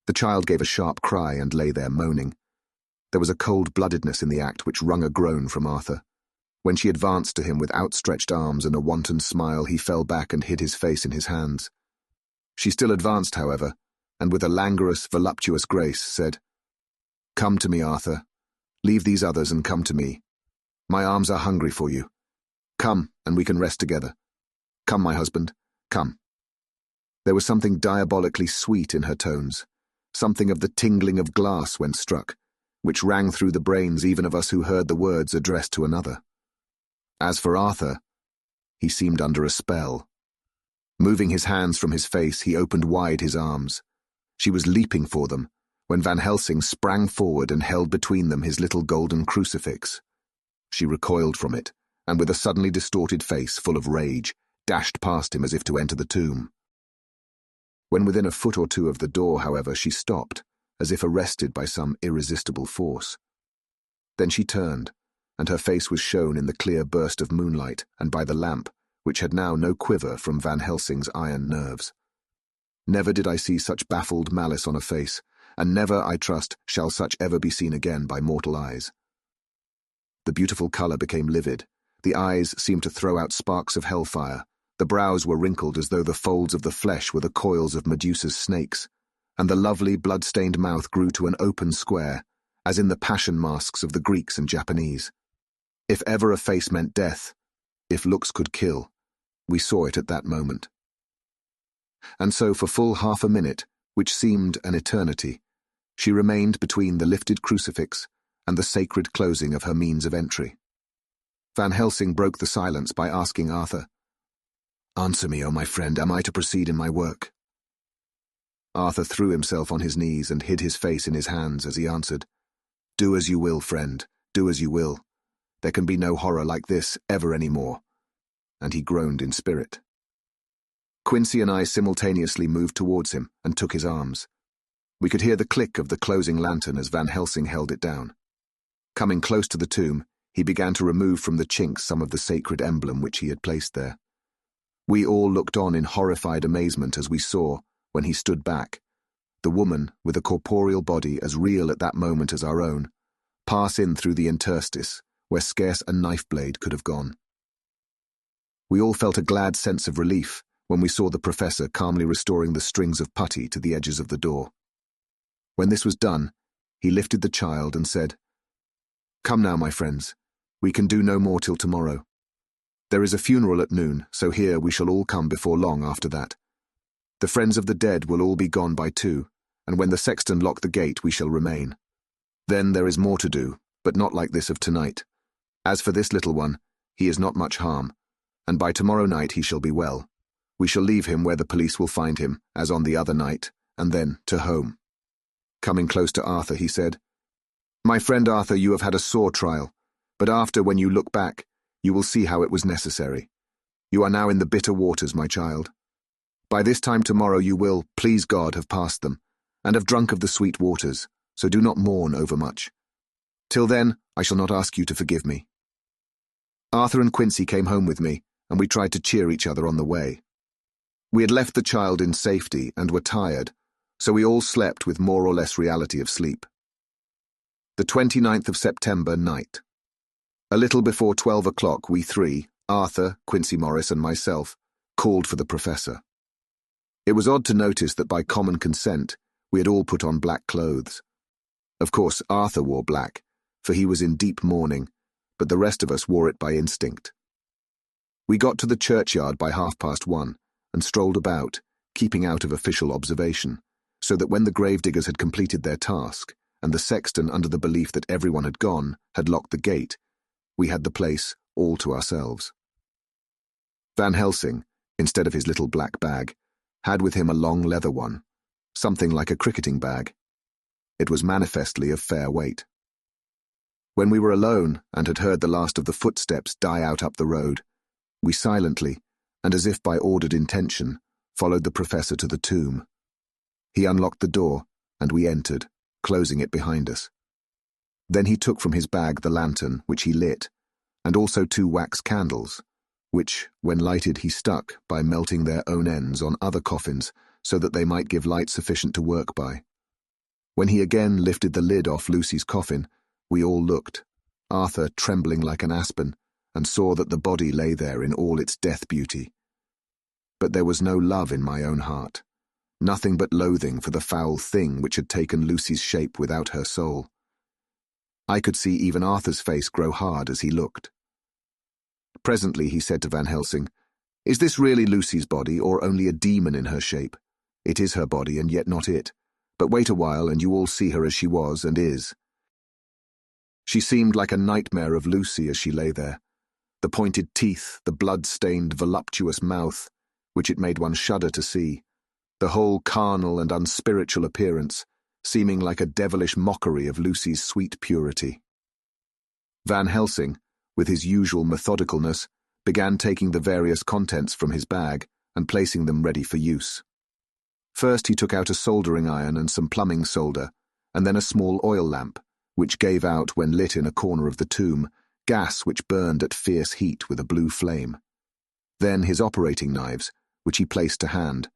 Speaker 1: The child gave a sharp cry and lay there moaning. There was a cold-bloodedness in the act which wrung a groan from Arthur. When she advanced to him with outstretched arms and a wanton smile, he fell back and hid his face in his hands. She still advanced, however, and with a languorous, voluptuous grace said, "Come to me, Arthur. Leave these others and come to me. My arms are hungry for you. Come, and we can rest together. Come, my husband, come." There was something diabolically sweet in her tones, something of the tingling of glass when struck, which rang through the brains even of us who heard the words addressed to another. As for Arthur, he seemed under a spell. Moving his hands from his face, he opened wide his arms. She was leaping for them, when Van Helsing sprang forward and held between them his little golden crucifix. She recoiled from it, and with a suddenly distorted face full of rage, dashed past him as if to enter the tomb. When within a foot or two of the door, however, she stopped, as if arrested by some irresistible force. Then she turned, and her face was shown in the clear burst of moonlight and by the lamp, which had now no quiver from Van Helsing's iron nerves. Never did I see such baffled malice on a face, and never, I trust, shall such ever be seen again by mortal eyes. The beautiful colour became livid, the eyes seemed to throw out sparks of hellfire, the brows were wrinkled as though the folds of the flesh were the coils of Medusa's snakes, and the lovely blood-stained mouth grew to an open square, as in the passion masks of the Greeks and Japanese. If ever a face meant death, if looks could kill, we saw it at that moment. And so for full half a minute, which seemed an eternity, she remained between the lifted crucifix and the sacred closing of her means of entry. Van Helsing broke the silence by asking Arthur, "Answer me, O my friend, am I to proceed in my work?" Arthur threw himself on his knees and hid his face in his hands as he answered, "Do as you will, friend, do as you will. There can be no horror like this ever any more." And he groaned in spirit. Quincy and I simultaneously moved towards him and took his arms. We could hear the click of the closing lantern as Van Helsing held it down. Coming close to the tomb, he began to remove from the chinks some of the sacred emblem which he had placed there. We all looked on in horrified amazement as we saw, when he stood back, the woman, with a corporeal body as real at that moment as our own, pass in through the interstice, where scarce a knife blade could have gone. We all felt a glad sense of relief when we saw the professor calmly restoring the strings of putty to the edges of the door. When this was done, he lifted the child and said, "Come now, my friends, we can do no more till tomorrow. There is a funeral at noon, so here we shall all come before long after that. The friends of the dead will all be gone by 2, and when the sexton lock the gate we shall remain. Then there is more to do, but not like this of tonight. As for this little one, he is not much harm, and by tomorrow night he shall be well. We shall leave him where the police will find him, as on the other night, and then to home." Coming close to Arthur, he said, "My friend Arthur, you have had a sore trial, but after, when you look back, you will see how it was necessary. You are now in the bitter waters, my child. By this time tomorrow you will, please God, have passed them, and have drunk of the sweet waters, so do not mourn overmuch. Till then, I shall not ask you to forgive me." Arthur and Quincy came home with me, and we tried to cheer each other on the way. We had left the child in safety and were tired, so we all slept with more or less reality of sleep. The 29th of September night. A little before 12 o'clock we three, Arthur, Quincy Morris and myself, called for the professor. It was odd to notice that by common consent we had all put on black clothes. Of course Arthur wore black, for he was in deep mourning, but the rest of us wore it by instinct. We got to the churchyard by 1:30 and strolled about, keeping out of official observation, so that when the gravediggers had completed their task, and the sexton, under the belief that everyone had gone, had locked the gate, we had the place all to ourselves. Van Helsing, instead of his little black bag, had with him a long leather one, something like a cricketing bag. It was manifestly of fair weight. When we were alone and had heard the last of the footsteps die out up the road, we silently, and as if by ordered intention, followed the professor to the tomb. He unlocked the door, and we entered, closing it behind us. Then he took from his bag the lantern, which he lit, and also 2 wax candles, which, when lighted, he stuck by melting their own ends on other coffins so that they might give light sufficient to work by. When he again lifted the lid off Lucy's coffin, we all looked, Arthur trembling like an aspen, and saw that the body lay there in all its death beauty. But there was no love in my own heart, nothing but loathing for the foul thing which had taken Lucy's shape without her soul. I could see even Arthur's face grow hard as he looked. Presently he said to Van Helsing, "Is this really Lucy's body, or only a demon in her shape? It is her body, and yet not it. But wait a while, and you all see her as she was and is." She seemed like a nightmare of Lucy as she lay there. The pointed teeth, the blood-stained, voluptuous mouth, which it made one shudder to see, the whole carnal and unspiritual appearance, seeming like a devilish mockery of Lucy's sweet purity. Van Helsing, with his usual methodicalness, began taking the various contents from his bag and placing them ready for use. First he took out a soldering iron and some plumbing solder, and then a small oil lamp, which gave out, when lit in a corner of the tomb, gas which burned at fierce heat with a blue flame. Then his operating knives, which he placed to hand,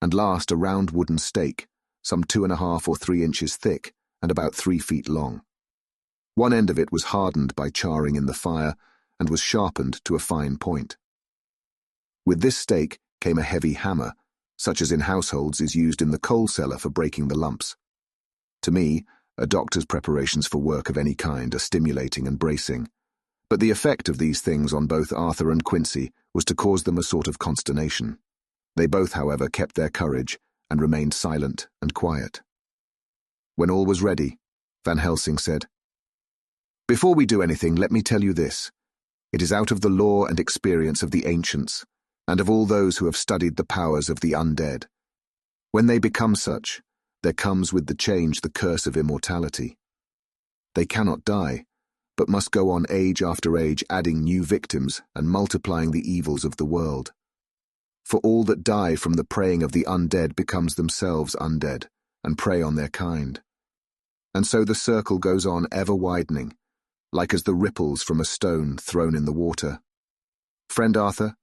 Speaker 1: and last a round wooden stake, some 2.5 or 3 inches thick and about 3 feet long. One end of it was hardened by charring in the fire and was sharpened to a fine point. With this stake came a heavy hammer, such as in households is used in the coal cellar for breaking the lumps. To me, a doctor's preparations for work of any kind are stimulating and bracing, but the effect of these things on both Arthur and Quincy was to cause them a sort of consternation. They both, however, kept their courage and remained silent and quiet. When all was ready, Van Helsing said, "Before we do anything, let me tell you this. It is out of the law and experience of the ancients, and of all those who have studied the powers of the undead. When they become such, there comes with the change the curse of immortality. They cannot die, but must go on age after age adding new victims and multiplying the evils of the world. For all that die from the preying of the undead becomes themselves undead, and prey on their kind. And so the circle goes on ever widening, like as the ripples from a stone thrown in the water. Friend Arthur,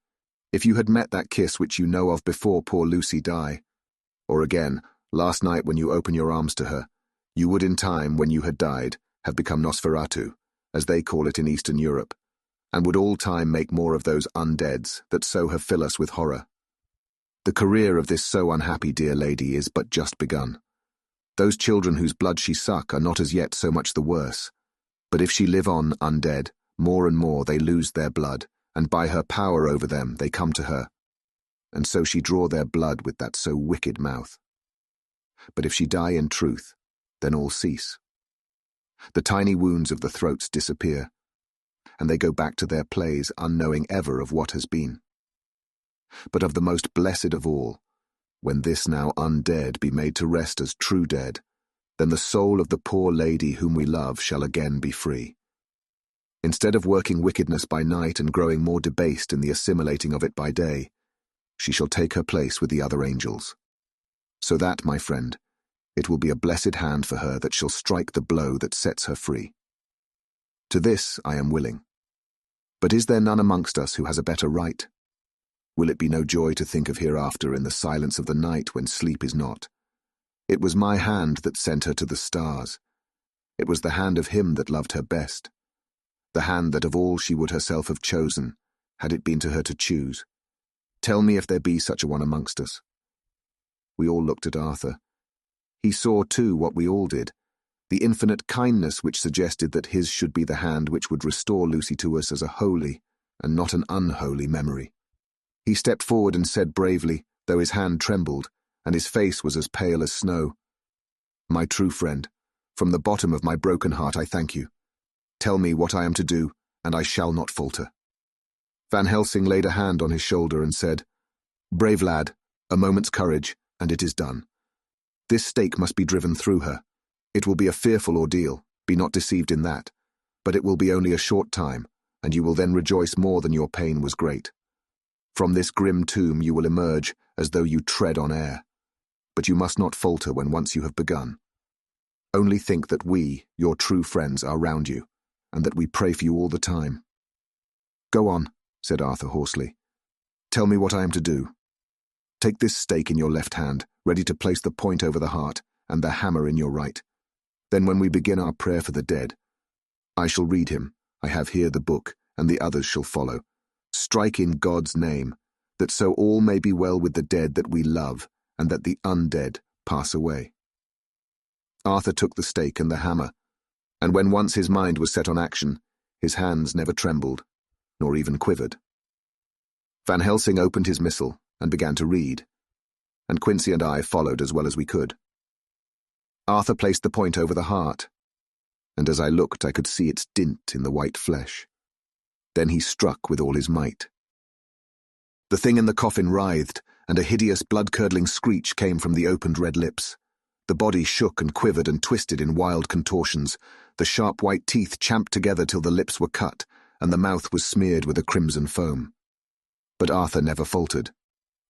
Speaker 1: if you had met that kiss which you know of before poor Lucy die, or again, last night when you open your arms to her, you would in time, when you had died, have become Nosferatu, as they call it in Eastern Europe, and would all time make more of those undeads that so have filled us with horror. The career of this so unhappy dear lady is but just begun. Those children whose blood she suck are not as yet so much the worse, but if she live on undead, more and more they lose their blood, and by her power over them they come to her, and so she draw their blood with that so wicked mouth. But if she die in truth, then all cease. The tiny wounds of the throats disappear, and they go back to their plays unknowing ever of what has been. But of the most blessed of all, when this now undead be made to rest as true dead, then the soul of the poor lady whom we love shall again be free. Instead of working wickedness by night and growing more debased in the assimilating of it by day, she shall take her place with the other angels. So that, my friend, it will be a blessed hand for her that shall strike the blow that sets her free. To this I am willing. But is there none amongst us who has a better right? Will it be no joy to think of hereafter in the silence of the night when sleep is not? It was my hand that sent her to the stars. It was the hand of him that loved her best. The hand that of all she would herself have chosen, had it been to her to choose. Tell me if there be such a one amongst us. We all looked at Arthur. He saw too what we all did, the infinite kindness which suggested that his should be the hand which would restore Lucy to us as a holy and not an unholy memory. He stepped forward and said bravely, though his hand trembled, and his face was as pale as snow, "My true friend, from the bottom of my broken heart I thank you. Tell me what I am to do, and I shall not falter." Van Helsing laid a hand on his shoulder and said, "Brave lad, a moment's courage, and it is done. This stake must be driven through her. It will be a fearful ordeal, be not deceived in that, but it will be only a short time, and you will then rejoice more than your pain was great. From this grim tomb you will emerge as though you tread on air, but you must not falter when once you have begun. Only think that we, your true friends, are round you, and that we pray for you all the time." "Go on," said Arthur hoarsely. "Tell me what I am to do. Take this stake in your left hand, ready to place the point over the heart, and the hammer in your right. Then when we begin our prayer for the dead, I shall read him, I have here the book, and the others shall follow. Strike in God's name, that so all may be well with the dead that we love, and that the undead pass away." Arthur took the stake and the hammer, and when once his mind was set on action, his hands never trembled, nor even quivered. Van Helsing opened his missal and began to read, and Quincy and I followed as well as we could. Arthur placed the point over the heart, and as I looked I could see its dint in the white flesh. Then he struck with all his might. The thing in the coffin writhed, and a hideous blood-curdling screech came from the opened red lips. The body shook and quivered and twisted in wild contortions. The sharp white teeth champed together till the lips were cut, and the mouth was smeared with a crimson foam. But Arthur never faltered.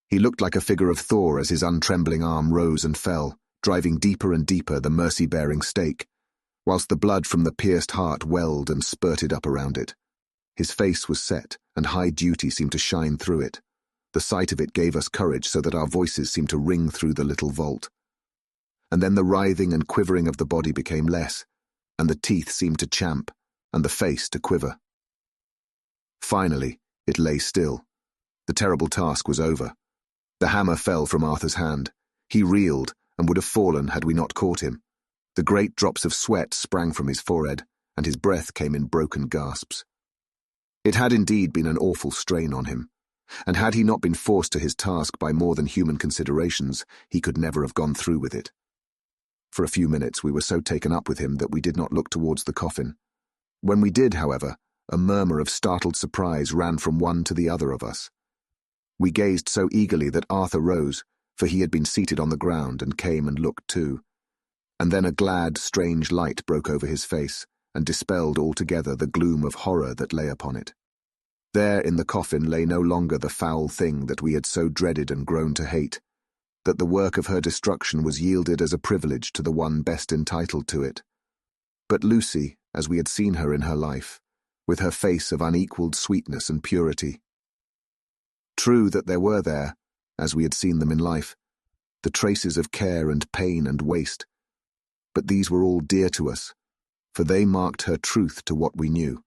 Speaker 1: He looked like a figure of Thor as his untrembling arm rose and fell, driving deeper and deeper the mercy-bearing stake, whilst the blood from the pierced heart welled and spurted up around it. His face was set, and high duty seemed to shine through it. The sight of it gave us courage so that our voices seemed to ring through the little vault. And then the writhing and quivering of the body became less, and the teeth seemed to champ, and the face to quiver. Finally, it lay still. The terrible task was over. The hammer fell from Arthur's hand. He reeled, and would have fallen had we not caught him. The great drops of sweat sprang from his forehead, and his breath came in broken gasps. It had indeed been an awful strain on him, and had he not been forced to his task by more than human considerations, he could never have gone through with it. For a few minutes we were so taken up with him that we did not look towards the coffin. When we did, however, a murmur of startled surprise ran from one to the other of us. We gazed so eagerly that Arthur rose, for he had been seated on the ground and came and looked too. And then a glad, strange light broke over his face, and dispelled altogether the gloom of horror that lay upon it. There in the coffin lay no longer the foul thing that we had so dreaded and grown to hate, that the work of her destruction was yielded as a privilege to the one best entitled to it. But Lucy, as we had seen her in her life, with her face of unequalled sweetness and purity. True that there were there, as we had seen them in life, the traces of care and pain and waste, but these were all dear to us, for they marked her truth to what we knew.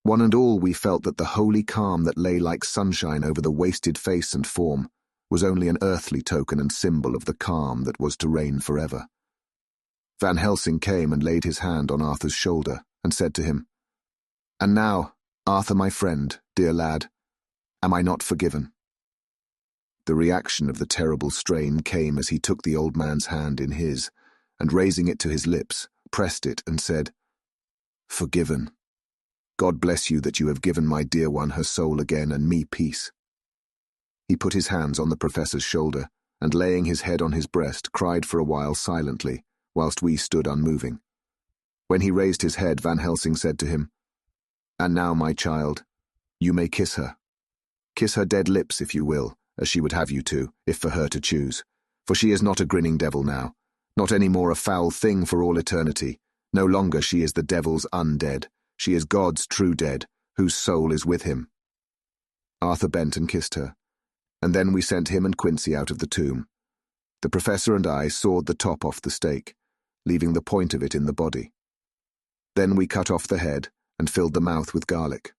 Speaker 1: One and all we felt that the holy calm that lay like sunshine over the wasted face and form was only an earthly token and symbol of the calm that was to reign forever. Van Helsing came and laid his hand on Arthur's shoulder and said to him, "And now, Arthur, my friend, dear lad, am I not forgiven?" The reaction of the terrible strain came as he took the old man's hand in his, and raising it to his lips, pressed it and said, "Forgiven. God bless you that you have given my dear one her soul again and me peace." He put his hands on the professor's shoulder, and laying his head on his breast, cried for a while silently, whilst we stood unmoving. When he raised his head, Van Helsing said to him, "And now, my child, you may kiss her. Kiss her dead lips, if you will, as she would have you to, if for her to choose, for she is not a grinning devil now, not any more a foul thing for all eternity. No longer she is the devil's undead. She is God's true dead, whose soul is with him." Arthur bent and kissed her, and then we sent him and Quincy out of the tomb. The professor and I sawed the top off the stake, leaving the point of it in the body. Then we cut off the head and filled the mouth with garlic.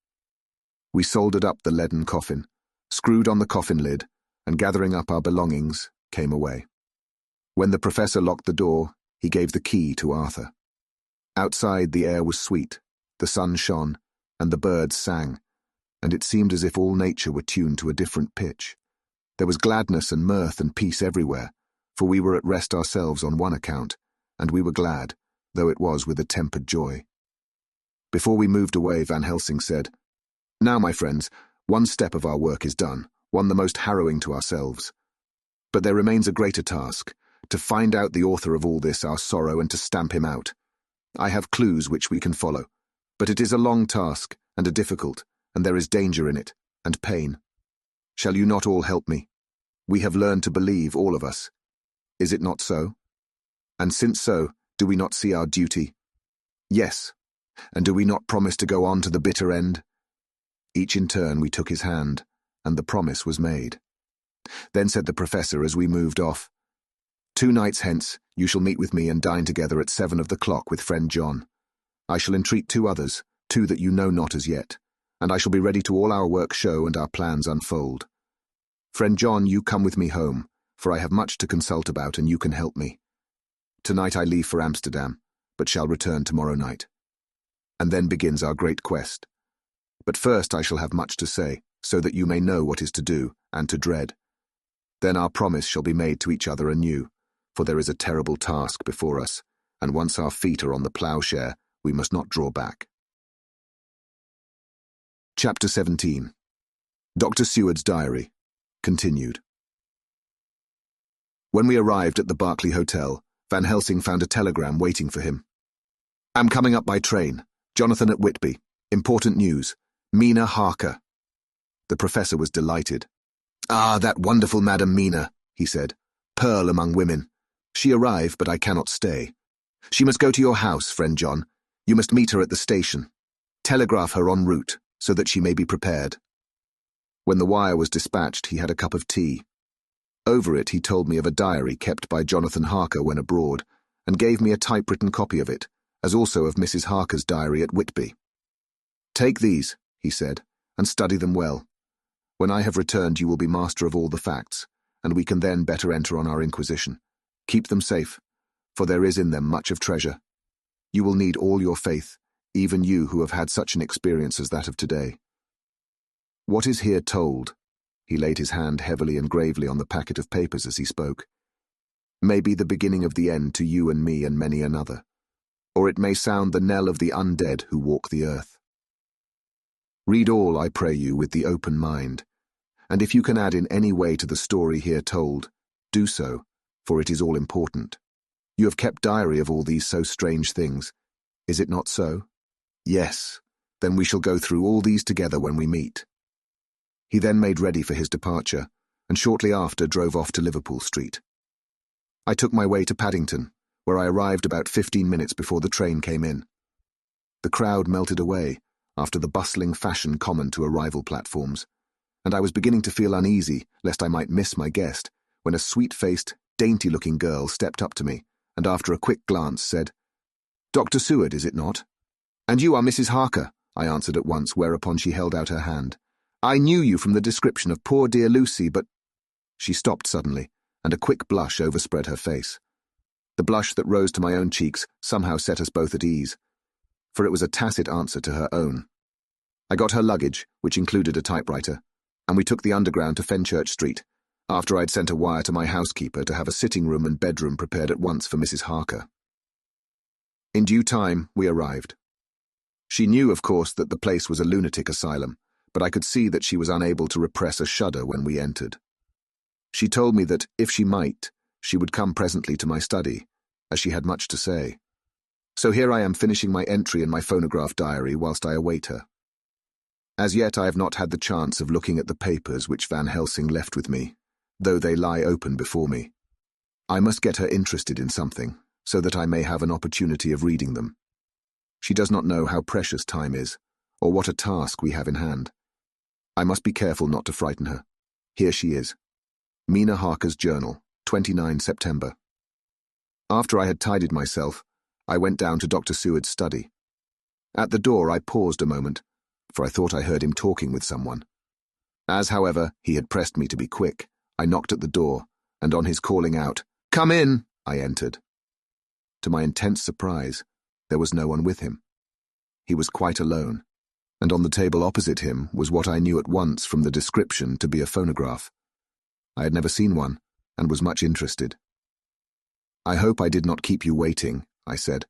Speaker 1: We soldered up the leaden coffin, screwed on the coffin lid, and gathering up our belongings, came away. When the professor locked the door, he gave the key to Arthur. Outside the air was sweet, the sun shone, and the birds sang, and it seemed as if all nature were tuned to a different pitch. There was gladness and mirth and peace everywhere, for we were at rest ourselves on one account, and we were glad, though it was with a tempered joy. Before we moved away, Van Helsing said, "Now, my friends, one step of our work is done, one the most harrowing to ourselves. But there remains a greater task, to find out the author of all this, our sorrow, and to stamp him out. I have clues which we can follow, but it is a long task, and a difficult, and there is danger in it, and pain. Shall you not all help me? We have learned to believe, all of us. Is it not so? And since so, do we not see our duty? Yes. And do we not promise to go on to the bitter end?" Each in turn we took his hand, and the promise was made. Then said the professor as we moved off, "2 nights hence you shall meet with me and dine together at 7 of the clock with friend John. I shall entreat 2 others, 2 that you know not as yet, and I shall be ready to all our work show and our plans unfold. Friend John, you come with me home, for I have much to consult about and you can help me. Tonight I leave for Amsterdam, but shall return tomorrow night. And then begins our great quest. But first I shall have much to say, so that you may know what is to do and to dread. Then our promise shall be made to each other anew, for there is a terrible task before us, and once our feet are on the ploughshare, we must not draw back." Chapter 17. Dr. Seward's Diary. Continued. When we arrived at the Berkeley Hotel, Van Helsing found a telegram waiting for him. "Am coming up by train. Jonathan at Whitby. Important news. Mina Harker." The professor was delighted. "Ah, that wonderful Madam Mina," he said. "Pearl among women. She arrived, but I cannot stay. She must go to your house, friend John. You must meet her at the station. Telegraph her en route, so that she may be prepared." When the wire was dispatched, he had a cup of tea. Over it he told me of a diary kept by Jonathan Harker when abroad, and gave me a typewritten copy of it, as also of Mrs. Harker's diary at Whitby. "Take these," he said, "and study them well. When I have returned you will be master of all the facts, and we can then better enter on our inquisition. Keep them safe, for there is in them much of treasure. You will need all your faith, even you who have had such an experience as that of today. What is here told," he laid his hand heavily and gravely on the packet of papers as he spoke, "may be the beginning of the end to you and me and many another, or it may sound the knell of the undead who walk the earth. Read all, I pray you, with the open mind, and if you can add in any way to the story here told, do so, for it is all important. You have kept diary of all these so strange things. Is it not so? Yes, then we shall go through all these together when we meet." He then made ready for his departure, and shortly after drove off to Liverpool Street. I took my way to Paddington, where I arrived about 15 minutes before the train came in. The crowd melted away, after the bustling fashion common to arrival platforms, and I was beginning to feel uneasy lest I might miss my guest, when a sweet-faced, dainty-looking girl stepped up to me, and after a quick glance said, "Dr. Seward, is it not?" "And you are Mrs. Harker," I answered at once, whereupon she held out her hand. "I knew you from the description of poor dear Lucy, but—" She stopped suddenly, and a quick blush overspread her face. The blush that rose to my own cheeks somehow set us both at ease, for it was a tacit answer to her own. I got her luggage, which included a typewriter, and we took the Underground to Fenchurch Street, after I'd sent a wire to my housekeeper to have a sitting room and bedroom prepared at once for Mrs. Harker. In due time, we arrived. She knew, of course, that the place was a lunatic asylum, but I could see that she was unable to repress a shudder when we entered. She told me that, if she might, she would come presently to my study, as she had much to say. So here I am finishing my entry in my phonograph diary whilst I await her. As yet I have not had the chance of looking at the papers which Van Helsing left with me, though they lie open before me. I must get her interested in something, so that I may have an opportunity of reading them. She does not know how precious time is, or what a task we have in hand. I must be careful not to frighten her. Here she is. Mina Harker's Journal, 29 September. After I had tidied myself, I went down to Dr. Seward's study. At the door I paused a moment, for I thought I heard him talking with someone. As, however, he had pressed me to be quick, I knocked at the door, and on his calling out, "Come in," I entered. To my intense surprise, there was no one with him. He was quite alone, and on the table opposite him was what I knew at once from the description to be a phonograph. I had never seen one, and was much interested. "I hope I did not keep you waiting," I said,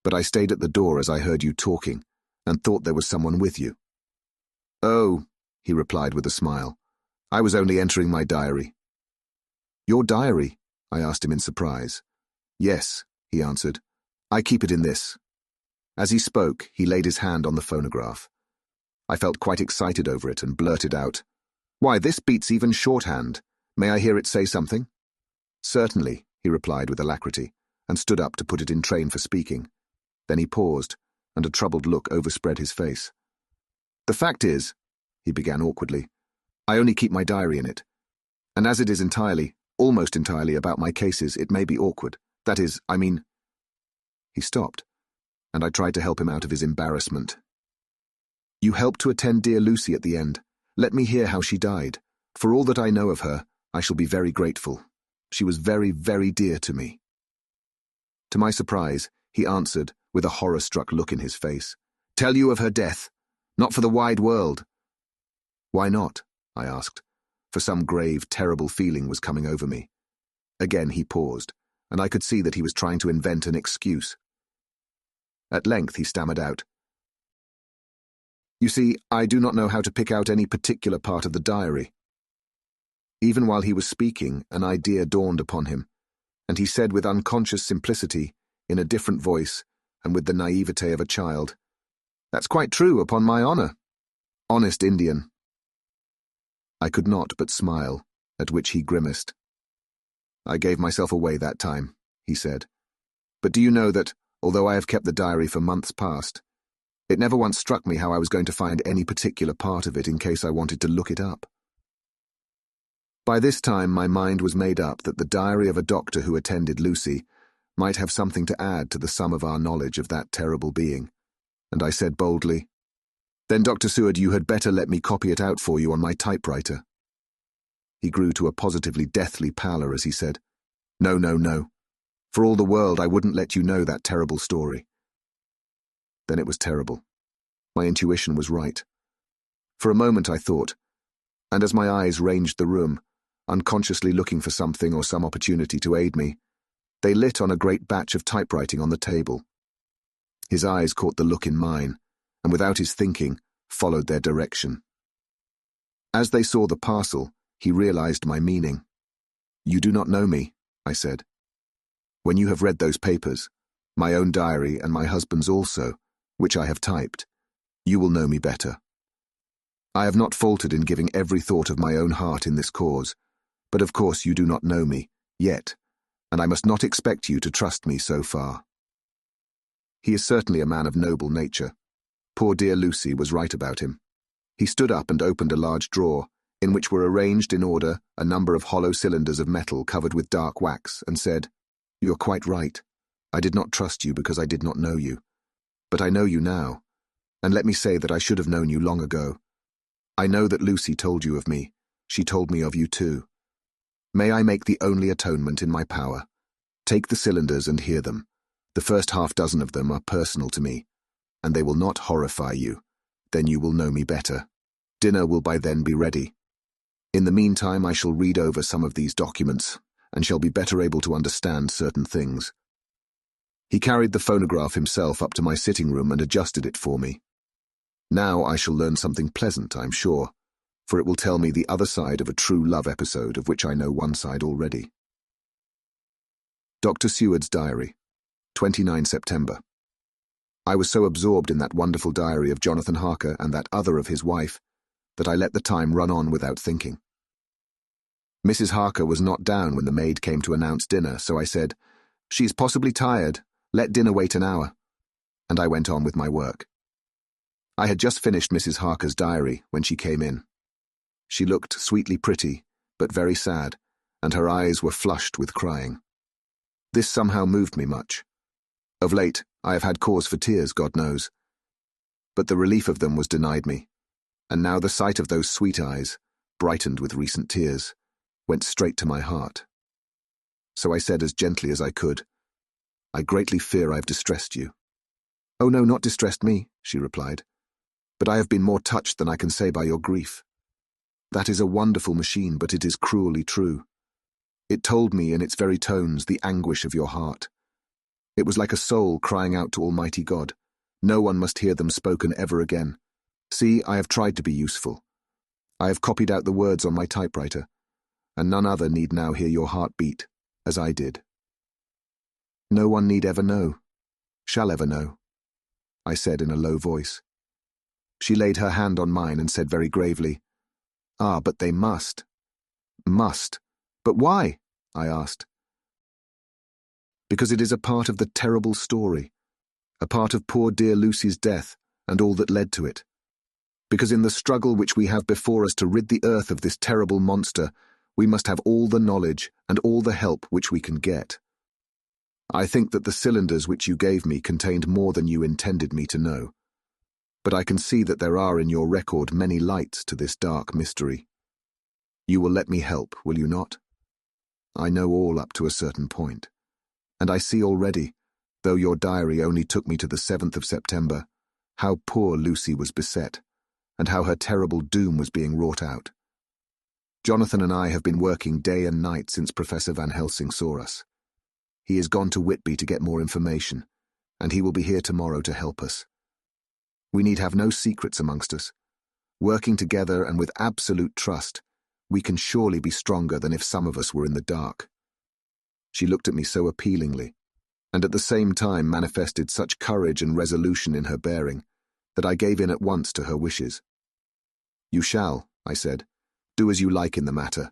Speaker 1: "but I stayed at the door as I heard you talking, and thought there was someone with you." "Oh," he replied with a smile, "I was only entering my diary." "Your diary?" I asked him in surprise. "Yes," he answered. "I keep it in this." As he spoke, he laid his hand on the phonograph. I felt quite excited over it and blurted out, "Why, this beats even shorthand. May I hear it say something?" "Certainly," he replied with alacrity, and stood up to put it in train for speaking. Then he paused, and a troubled look overspread his face. "The fact is," he began awkwardly, "I only keep my diary in it. And as it is entirely, almost entirely about my cases, it may be awkward. That is, I mean—" He stopped, and I tried to help him out of his embarrassment. "You helped to attend dear Lucy at the end. Let me hear how she died. For all that I know of her, I shall be very grateful. She was very, very dear to me." To my surprise, he answered, with a horror-struck look in his face, "Tell you of her death? Not for the wide world." "Why not?" I asked, for some grave, terrible feeling was coming over me. Again he paused, and I could see that he was trying to invent an excuse. At length he stammered out, "You see, I do not know how to pick out any particular part of the diary." Even while he was speaking, an idea dawned upon him, and he said with unconscious simplicity, in a different voice, and with the naivete of a child, "That's quite true, upon my honor. Honest Indian." I could not but smile, at which he grimaced. "I gave myself away that time," he said. "But do you know that, although I have kept the diary for months past, it never once struck me how I was going to find any particular part of it in case I wanted to look it up?" By this time my mind was made up that the diary of a doctor who attended Lucy might have something to add to the sum of our knowledge of that terrible being, and I said boldly, "Then, Dr. Seward, you had better let me copy it out for you on my typewriter." He grew to a positively deathly pallor as he said, "No, no, no. For all the world I wouldn't let you know that terrible story." Then it was terrible. My intuition was right. For a moment I thought, and as my eyes ranged the room, unconsciously looking for something or some opportunity to aid me, they lit on a great batch of typewriting on the table. His eyes caught the look in mine, and without his thinking, followed their direction. As they saw the parcel, he realized my meaning. "You do not know me," I said. "When you have read those papers, my own diary and my husband's also, which I have typed, you will know me better. I have not faltered in giving every thought of my own heart in this cause, but of course you do not know me, yet, and I must not expect you to trust me so far." He is certainly a man of noble nature. Poor dear Lucy was right about him. He stood up and opened a large drawer, in which were arranged in order a number of hollow cylinders of metal covered with dark wax, and said, "You are quite right. I did not trust you because I did not know you. But I know you now, and let me say that I should have known you long ago. I know that Lucy told you of me. She told me of you too. May I make the only atonement in my power? Take the cylinders and hear them. The first half-dozen of them are personal to me, and they will not horrify you. Then you will know me better. Dinner will by then be ready. In the meantime I shall read over some of these documents, and shall be better able to understand certain things." He carried the phonograph himself up to my sitting room and adjusted it for me. Now I shall learn something pleasant, I'm sure, for it will tell me the other side of a true love episode of which I know one side already. Dr. Seward's Diary, 29 September. I was so absorbed in that wonderful diary of Jonathan Harker and that other of his wife that I let the time run on without thinking. Mrs. Harker was not down when the maid came to announce dinner, so I said, "She's possibly tired. Let dinner wait an hour." And I went on with my work. I had just finished Mrs. Harker's diary when she came in. She looked sweetly pretty, but very sad, and her eyes were flushed with crying. This somehow moved me much. Of late, I have had cause for tears, God knows. But the relief of them was denied me, and now the sight of those sweet eyes, brightened with recent tears, went straight to my heart. So I said as gently as I could, "I greatly fear I've distressed you." "Oh no, not distressed me," she replied. "But I have been more touched than I can say by your grief. That is a wonderful machine, but it is cruelly true. It told me in its very tones the anguish of your heart. It was like a soul crying out to Almighty God. No one must hear them spoken ever again. See, I have tried to be useful. I have copied out the words on my typewriter, and none other need now hear your heart beat, as I did. No one need ever know, shall ever know," I said in a low voice. She laid her hand on mine and said very gravely, "Ah, but they must." "Must? But why?" I asked. "Because it is a part of the terrible story, a part of poor dear Lucy's death and all that led to it. Because in the struggle which we have before us to rid the earth of this terrible monster, we must have all the knowledge and all the help which we can get. I think that the cylinders which you gave me contained more than you intended me to know. But I can see that there are in your record many lights to this dark mystery. You will let me help, will you not? I know all up to a certain point, and I see already, though your diary only took me to the 7th of September, how poor Lucy was beset, and how her terrible doom was being wrought out. Jonathan and I have been working day and night since Professor Van Helsing saw us. He has gone to Whitby to get more information, and he will be here tomorrow to help us. We need have no secrets amongst us. Working together and with absolute trust, we can surely be stronger than if some of us were in the dark." She looked at me so appealingly, and at the same time manifested such courage and resolution in her bearing, that I gave in at once to her wishes. "You shall," I said, Do as you like in the matter.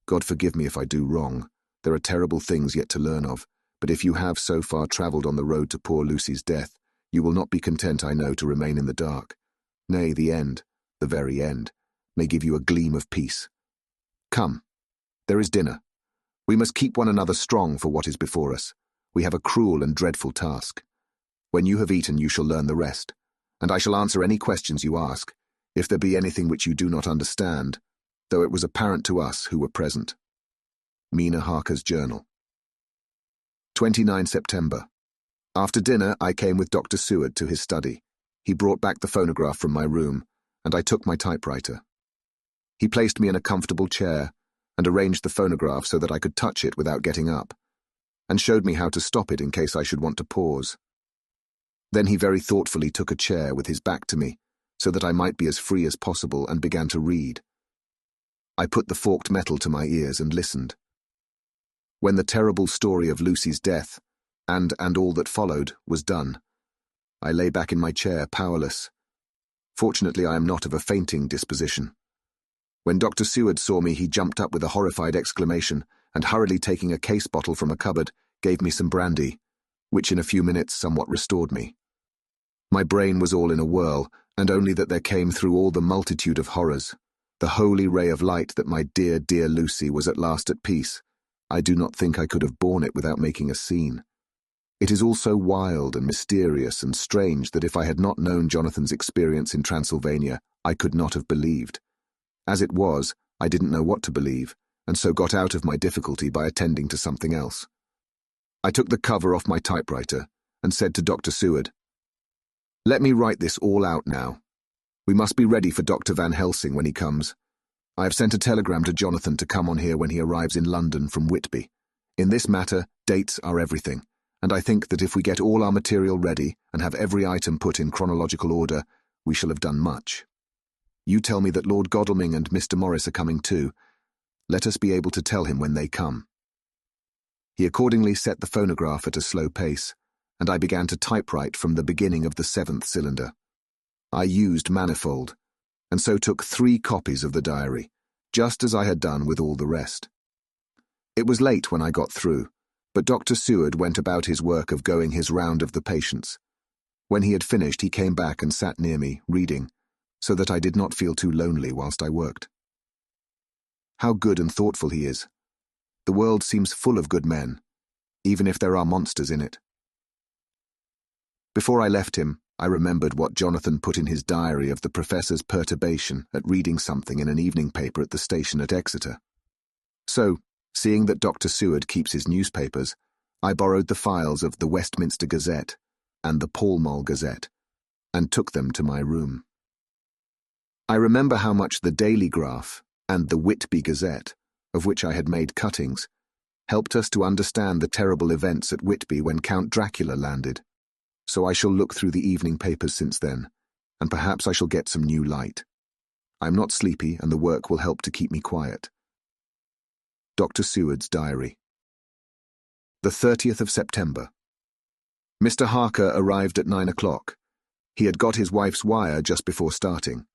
Speaker 1: God forgive me if I do wrong. There are terrible things yet to learn of, but if you have so far travelled on the road to poor Lucy's death, you will not be content, I know, to remain in the dark. Nay, the end, the very end, may give you a gleam of peace. Come, there is dinner. We must keep one another strong for what is before us. We have a cruel and dreadful task. When you have eaten, you shall learn the rest, and I shall answer any questions you ask, if there be anything which you do not understand, though it was apparent to us who were present. Mina Harker's Journal. 29 September. After dinner, I came with Dr. Seward to his study. He brought back the phonograph from my room, and I took my typewriter. He placed me in a comfortable chair and arranged the phonograph so that I could touch it without getting up, and showed me how to stop it in case I should want to pause. Then he very thoughtfully took a chair with his back to me, so that I might be as free as possible, and began to read. I put the forked metal to my ears and listened. When the terrible story of Lucy's death, and all that followed, was done, I lay back in my chair, powerless. Fortunately, I am not of a fainting disposition. When Dr. Seward saw me, he jumped up with a horrified exclamation, and hurriedly taking a case bottle from a cupboard, gave me some brandy, which in a few minutes somewhat restored me. My brain was all in a whirl, and only that there came through all the multitude of horrors, the holy ray of light that my dear, dear Lucy was at last at peace. I do not think I could have borne it without making a scene. It is all so wild and mysterious and strange that if I had not known Jonathan's experience in Transylvania, I could not have believed. As it was, I didn't know what to believe, and so got out of my difficulty by attending to something else. I took the cover off my typewriter and said to Dr. Seward, "Let me write this all out now. We must be ready for Dr. Van Helsing when he comes. I have sent a telegram to Jonathan to come on here when he arrives in London from Whitby. In this matter, dates are everything, and I think that if we get all our material ready and have every item put in chronological order, we shall have done much. You tell me that Lord Godalming and Mr. Morris are coming too. Let us be able to tell him when they come." He accordingly set the phonograph at a slow pace, and I began to typewrite from the beginning of the 7th cylinder. I used manifold, and so took 3 copies of the diary, just as I had done with all the rest. It was late when I got through, but Dr. Seward went about his work of going his round of the patients. When he had finished, he came back and sat near me, reading, so that I did not feel too lonely whilst I worked. How good and thoughtful he is. The world seems full of good men, even if there are monsters in it. Before I left him, I remembered what Jonathan put in his diary of the professor's perturbation at reading something in an evening paper at the station at Exeter. So, seeing that Dr. Seward keeps his newspapers, I borrowed the files of the Westminster Gazette and the Pall Mall Gazette, and took them to my room. I remember how much the Daily Graph and the Whitby Gazette, of which I had made cuttings, helped us to understand the terrible events at Whitby when Count Dracula landed. So I shall look through the evening papers since then, and perhaps I shall get some new light. I am not sleepy, and the work will help to keep me quiet. Dr. Seward's Diary. The 30th of September. Mr. Harker arrived at 9 o'clock. He had got his wife's wire just before starting.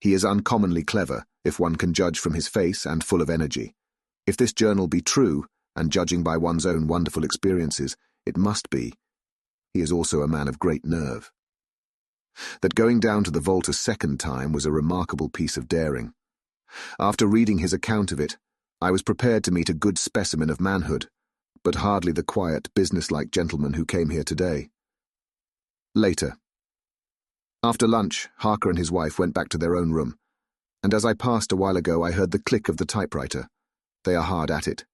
Speaker 1: He is uncommonly clever, if one can judge from his face, and full of energy. If this journal be true, and judging by one's own wonderful experiences, it must be. He is also a man of great nerve. That going down to the vault a second time was a remarkable piece of daring. After reading his account of it, I was prepared to meet a good specimen of manhood, but hardly the quiet, businesslike gentleman who came here today. Later. After lunch, Harker and his wife went back to their own room, and as I passed a while ago I heard the click of the typewriter. They are hard at it.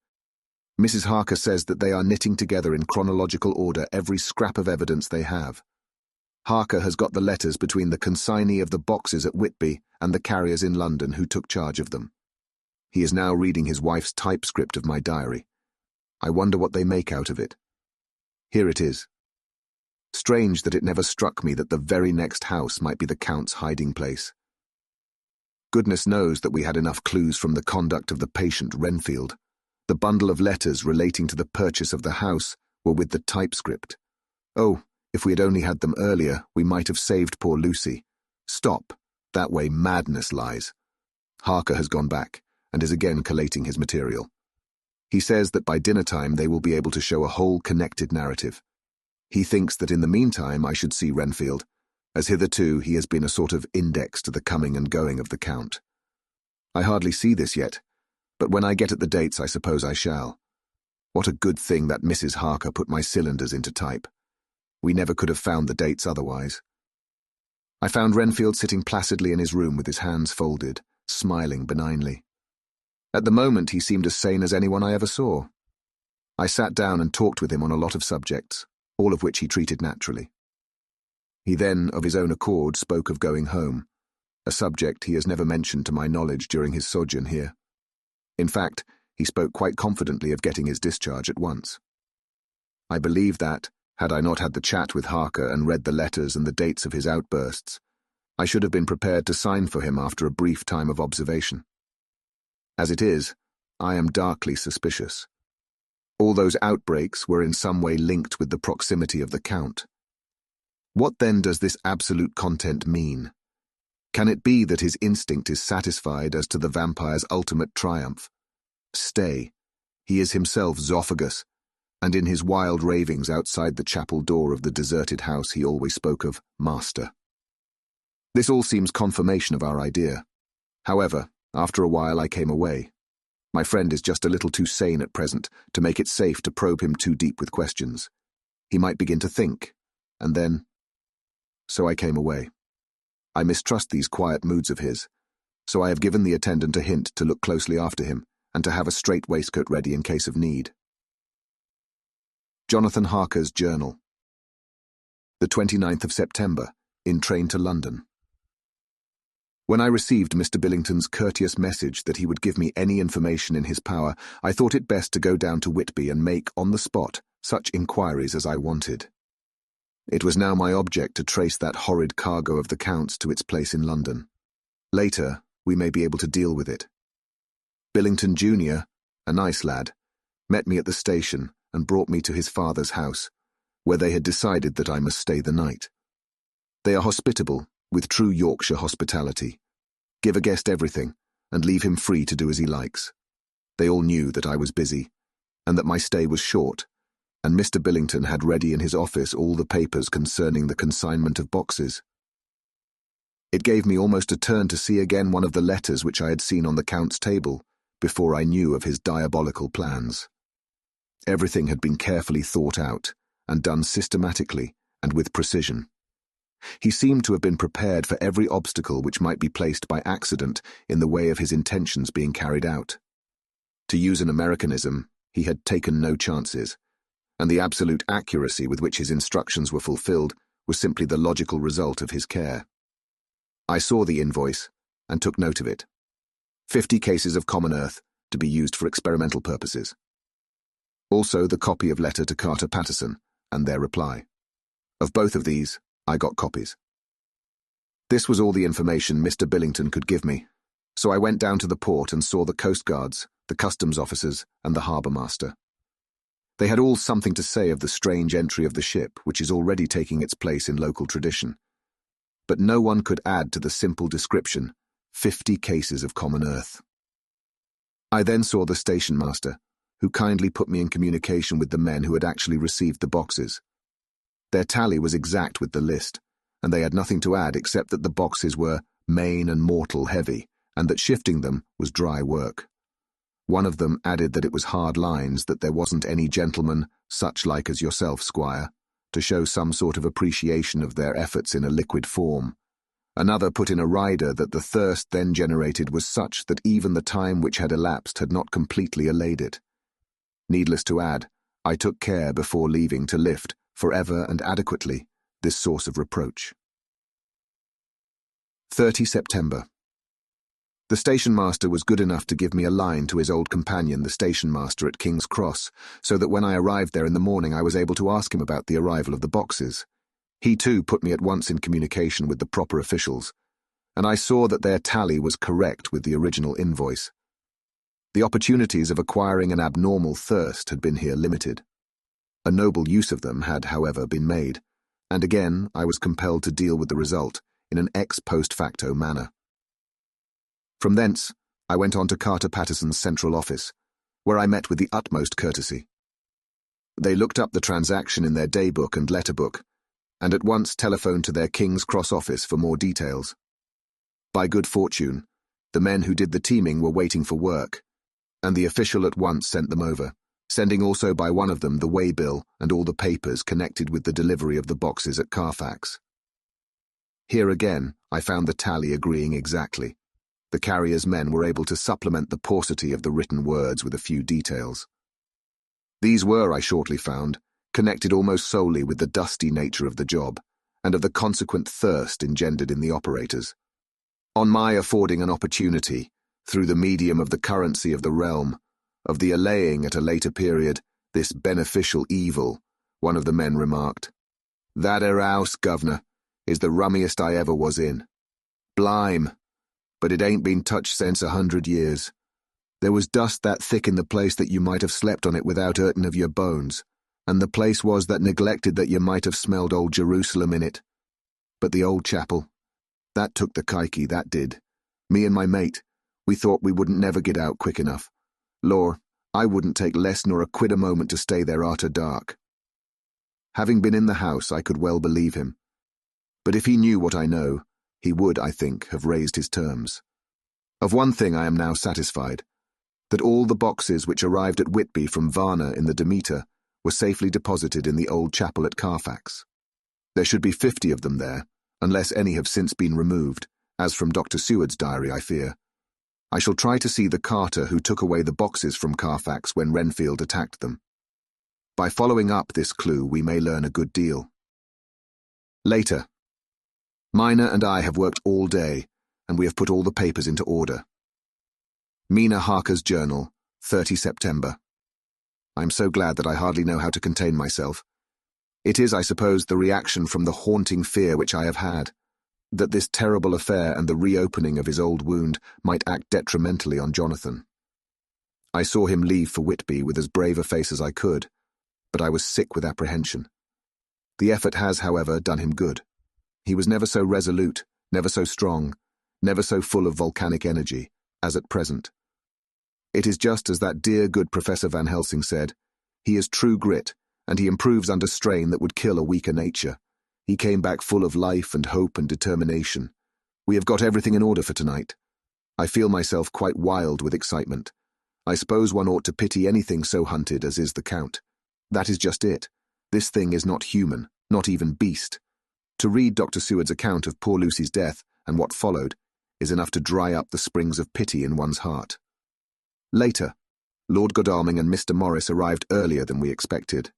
Speaker 1: Mrs. Harker says that they are knitting together in chronological order every scrap of evidence they have. Harker has got the letters between the consignee of the boxes at Whitby and the carriers in London who took charge of them. He is now reading his wife's typescript of my diary. I wonder what they make out of it. Here it is. Strange that it never struck me that the very next house might be the Count's hiding place. Goodness knows that we had enough clues from the conduct of the patient Renfield. The bundle of letters relating to the purchase of the house were with the typescript. Oh, if we had only had them earlier, we might have saved poor Lucy. Stop. That way madness lies. Harker has gone back, and is again collating his material. He says that by dinner time they will be able to show a whole connected narrative. He thinks that in the meantime I should see Renfield, as hitherto he has been a sort of index to the coming and going of the Count. I hardly see this yet, but when I get at the dates I suppose I shall. What a good thing that Mrs. Harker put my cylinders into type. We never could have found the dates otherwise. I found Renfield sitting placidly in his room with his hands folded, smiling benignly. At the moment he seemed as sane as anyone I ever saw. I sat down and talked with him on a lot of subjects, all of which he treated naturally. He then, of his own accord, spoke of going home, a subject he has never mentioned to my knowledge during his sojourn here. In fact, he spoke quite confidently of getting his discharge at once. I believe that, had I not had the chat with Harker and read the letters and the dates of his outbursts, I should have been prepared to sign for him after a brief time of observation. As it is, I am darkly suspicious. All those outbreaks were in some way linked with the proximity of the Count. What then does this absolute content mean? Can it be that his instinct is satisfied as to the vampire's ultimate triumph? Stay, he is himself Zophagus, and in his wild ravings outside the chapel door of the deserted house he always spoke of Master. This all seems confirmation of our idea. However, after a while I came away. My friend is just a little too sane at present to make it safe to probe him too deep with questions. He might begin to think, and then... So I came away. I mistrust these quiet moods of his, so I have given the attendant a hint to look closely after him and to have a straight waistcoat ready in case of need. Jonathan Harker's Journal. The 29th of September, in train to London. When I received Mr. Billington's courteous message that he would give me any information in his power, I thought it best to go down to Whitby and make, on the spot, such inquiries as I wanted. It was now my object to trace that horrid cargo of the Count's to its place in London. Later, we may be able to deal with it. Billington Jr., a nice lad, met me at the station and brought me to his father's house, where they had decided that I must stay the night. They are hospitable, with true Yorkshire hospitality. Give a guest everything, and leave him free to do as he likes. They all knew that I was busy, and that my stay was short, and Mr. Billington had ready in his office all the papers concerning the consignment of boxes. It gave me almost a turn to see again one of the letters which I had seen on the Count's table, before I knew of his diabolical plans. Everything had been carefully thought out, and done systematically and with precision. He seemed to have been prepared for every obstacle which might be placed by accident in the way of his intentions being carried out. To use an Americanism, he had taken no chances, and the absolute accuracy with which his instructions were fulfilled was simply the logical result of his care. I saw the invoice and took note of it. 50 cases of common earth to be used for experimental purposes. Also the copy of letter to Carter Patterson and their reply. Of both of these, I got copies. This was all the information Mr. Billington could give me, so I went down to the port and saw the coast guards, the customs officers, and the harbour master. They had all something to say of the strange entry of the ship, which is already taking its place in local tradition. But no one could add to the simple description, 50 cases of common earth. I then saw the station master, who kindly put me in communication with the men who had actually received the boxes. Their tally was exact with the list, and they had nothing to add except that the boxes were main and mortal heavy, and that shifting them was dry work. One of them added that it was hard lines, that there wasn't any gentleman, such like as yourself, squire, to show some sort of appreciation of their efforts in a liquid form. Another put in a rider that the thirst then generated was such that even the time which had elapsed had not completely allayed it. Needless to add, I took care before leaving to lift, forever and adequately, this source of reproach. 30 September. The station master was good enough to give me a line to his old companion, the station master at King's Cross, so that when I arrived there in the morning I was able to ask him about the arrival of the boxes. He too put me at once in communication with the proper officials, and I saw that their tally was correct with the original invoice. The opportunities of acquiring an abnormal thirst had been here limited. A noble use of them had, however, been made, and again I was compelled to deal with the result in an ex post facto manner. From thence, I went on to Carter Patterson's central office, where I met with the utmost courtesy. They looked up the transaction in their daybook and letterbook, and at once telephoned to their King's Cross office for more details. By good fortune, the men who did the teaming were waiting for work, and the official at once sent them over, sending also by one of them the waybill and all the papers connected with the delivery of the boxes at Carfax. Here again, I found the tally agreeing exactly. The carrier's men were able to supplement the paucity of the written words with a few details. These were, I shortly found, connected almost solely with the dusty nature of the job, and of the consequent thirst engendered in the operators. On my affording an opportunity, through the medium of the currency of the realm, of the allaying at a later period this beneficial evil, one of the men remarked, "That 'ere house, governor, is the rummiest I ever was in. Blime, but it ain't been touched since 100 years. There was dust that thick in the place that you might have slept on it without hurtin' of your bones, and the place was that neglected that you might have smelled old Jerusalem in it. But the old chapel, that took the kikey, that did. Me and my mate, we thought we wouldn't never get out quick enough. Lor, I wouldn't take less nor a quid a moment to stay there arter dark." Having been in the house, I could well believe him. But if he knew what I know, he would, I think, have raised his terms. Of one thing I am now satisfied, that all the boxes which arrived at Whitby from Varna in the Demeter were safely deposited in the old chapel at Carfax. There should be 50 of them there, unless any have since been removed, as from Dr. Seward's diary, I fear. I shall try to see the carter who took away the boxes from Carfax when Renfield attacked them. By following up this clue, we may learn a good deal. Later. Mina and I have worked all day, and we have put all the papers into order. Mina Harker's journal, 30 September. I am so glad that I hardly know how to contain myself. It is, I suppose, the reaction from the haunting fear which I have had, that this terrible affair and the reopening of his old wound might act detrimentally on Jonathan. I saw him leave for Whitby with as brave a face as I could, but I was sick with apprehension. The effort has, however, done him good. He was never so resolute, never so strong, never so full of volcanic energy, as at present. It is just as that dear good Professor Van Helsing said, he is true grit, and he improves under strain that would kill a weaker nature. He came back full of life and hope and determination. We have got everything in order for tonight. I feel myself quite wild with excitement. I suppose one ought to pity anything so hunted as is the Count. That is just it. This thing is not human, not even beast. To read Dr. Seward's account of poor Lucy's death and what followed is enough to dry up the springs of pity in one's heart. Later, Lord Godalming and Mr. Morris arrived earlier than we expected.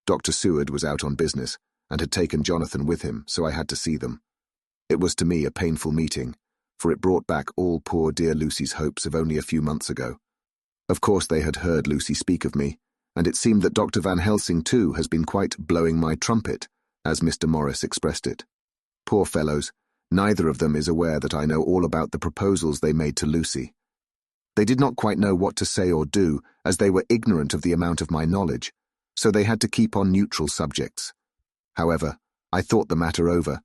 Speaker 1: Dr. Seward was out on business and had taken Jonathan with him, so I had to see them. It was to me a painful meeting, for it brought back all poor dear Lucy's hopes of only a few months ago. Of course they had heard Lucy speak of me, and it seemed that Dr. Van Helsing too has been quite blowing my trumpet, as Mr. Morris expressed it. Poor fellows, neither of them is aware that I know all about the proposals they made to Lucy. They did not quite know what to say or do, as they were ignorant of the amount of my knowledge, so they had to keep on neutral subjects. However, I thought the matter over,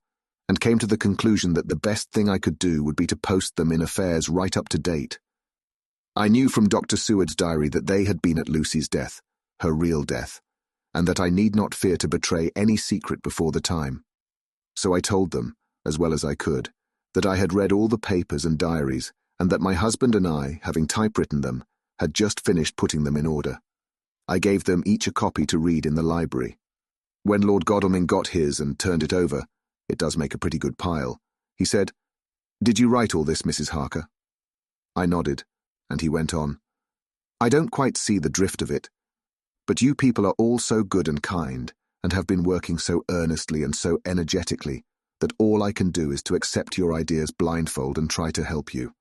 Speaker 1: and came to the conclusion that the best thing I could do would be to post them in affairs right up to date. I knew from Dr. Seward's diary that they had been at Lucy's death, her real death, and that I need not fear to betray any secret before the time. So I told them, as well as I could, that I had read all the papers and diaries, and that my husband and I, having typewritten them, had just finished putting them in order. I gave them each a copy to read in the library. When Lord Godalming got his and turned it over, it does make a pretty good pile, he said, "Did you write all this, Mrs. Harker?" I nodded, and he went on, "I don't quite see the drift of it, but you people are all so good and kind, and have been working so earnestly and so energetically, that all I can do is to accept your ideas blindfold and try to help you.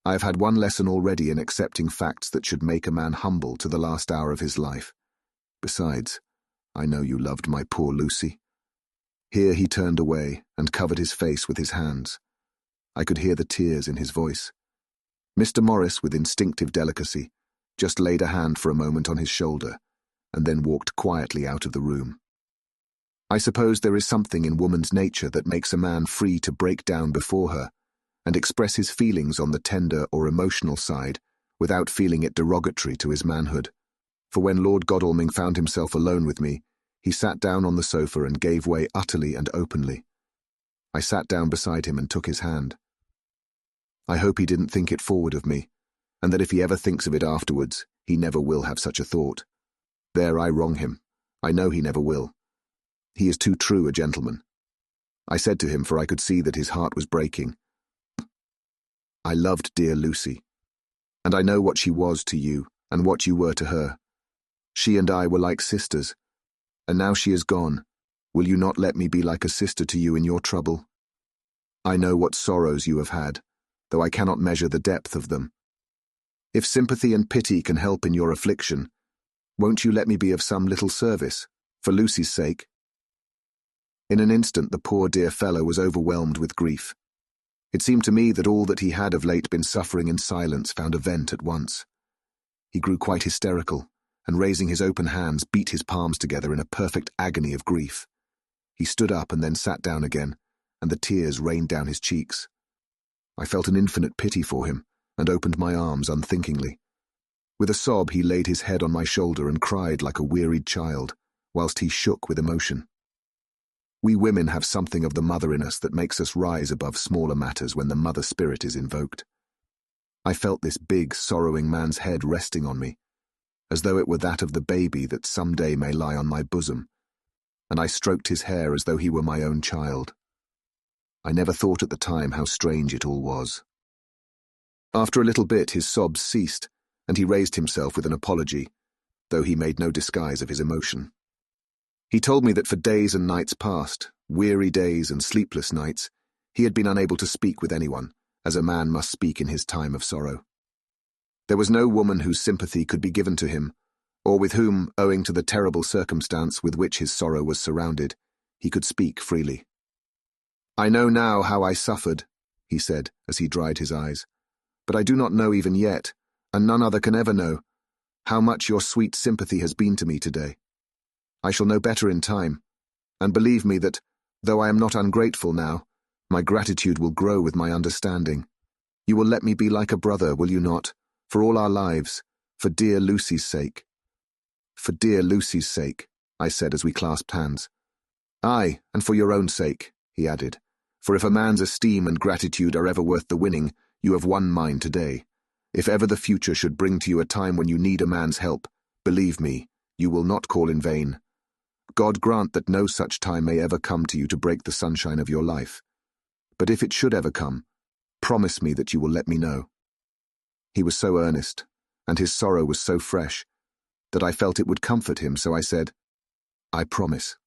Speaker 1: I have had one lesson already in accepting facts that should make a man humble to the last hour of his life. Besides, I know you loved my poor Lucy." Here he turned away and covered his face with his hands. I could hear the tears in his voice. Mr. Morris, with instinctive delicacy, just laid a hand for a moment on his shoulder, and then walked quietly out of the room. I suppose there is something in woman's nature that makes a man free to break down before her, and express his feelings on the tender or emotional side without feeling it derogatory to his manhood. For when Lord Godalming found himself alone with me, he sat down on the sofa and gave way utterly and openly. I sat down beside him and took his hand. I hope he didn't think it forward of me, and that if he ever thinks of it afterwards, he never will have such a thought. There I wrong him. I know he never will. He is too true a gentleman. I said to him, for I could see that his heart was breaking, I loved dear Lucy, and I know what she was to you and what you were to her. She and I were like sisters, and now she is gone. Will you not let me be like a sister to you in your trouble? I know what sorrows you have had, though I cannot measure the depth of them. If sympathy and pity can help in your affliction, won't you let me be of some little service, for Lucy's sake? In an instant the poor dear fellow was overwhelmed with grief. It seemed to me that all that he had of late been suffering in silence found a vent at once. He grew quite hysterical, and raising his open hands, beat his palms together in a perfect agony of grief. He stood up and then sat down again, and the tears rained down his cheeks. I felt an infinite pity for him, and opened my arms unthinkingly. With a sob he laid his head on my shoulder and cried like a wearied child, whilst he shook with emotion. We women have something of the mother in us that makes us rise above smaller matters when the mother spirit is invoked. I felt this big, sorrowing man's head resting on me, as though it were that of the baby that some day may lie on my bosom, and I stroked his hair as though he were my own child. I never thought at the time how strange it all was. After a little bit his sobs ceased, and he raised himself with an apology, though he made no disguise of his emotion. He told me that for days and nights past, weary days and sleepless nights, he had been unable to speak with anyone, as a man must speak in his time of sorrow. There was no woman whose sympathy could be given to him, or with whom, owing to the terrible circumstance with which his sorrow was surrounded, he could speak freely. I know now how I suffered, he said, as he dried his eyes, but I do not know even yet, and none other can ever know, how much your sweet sympathy has been to me today. I shall know better in time, and believe me that, though I am not ungrateful now, my gratitude will grow with my understanding. You will let me be like a brother, will you not, for all our lives, for dear Lucy's sake? For dear Lucy's sake, I said as we clasped hands. Aye, and for your own sake, he added, for if a man's esteem and gratitude are ever worth the winning, you have won mine today. If ever the future should bring to you a time when you need a man's help, believe me, you will not call in vain. God grant that no such time may ever come to you to break the sunshine of your life. But if it should ever come, promise me that you will let me know. He was so earnest, and his sorrow was so fresh, that I felt it would comfort him, so I said, I promise.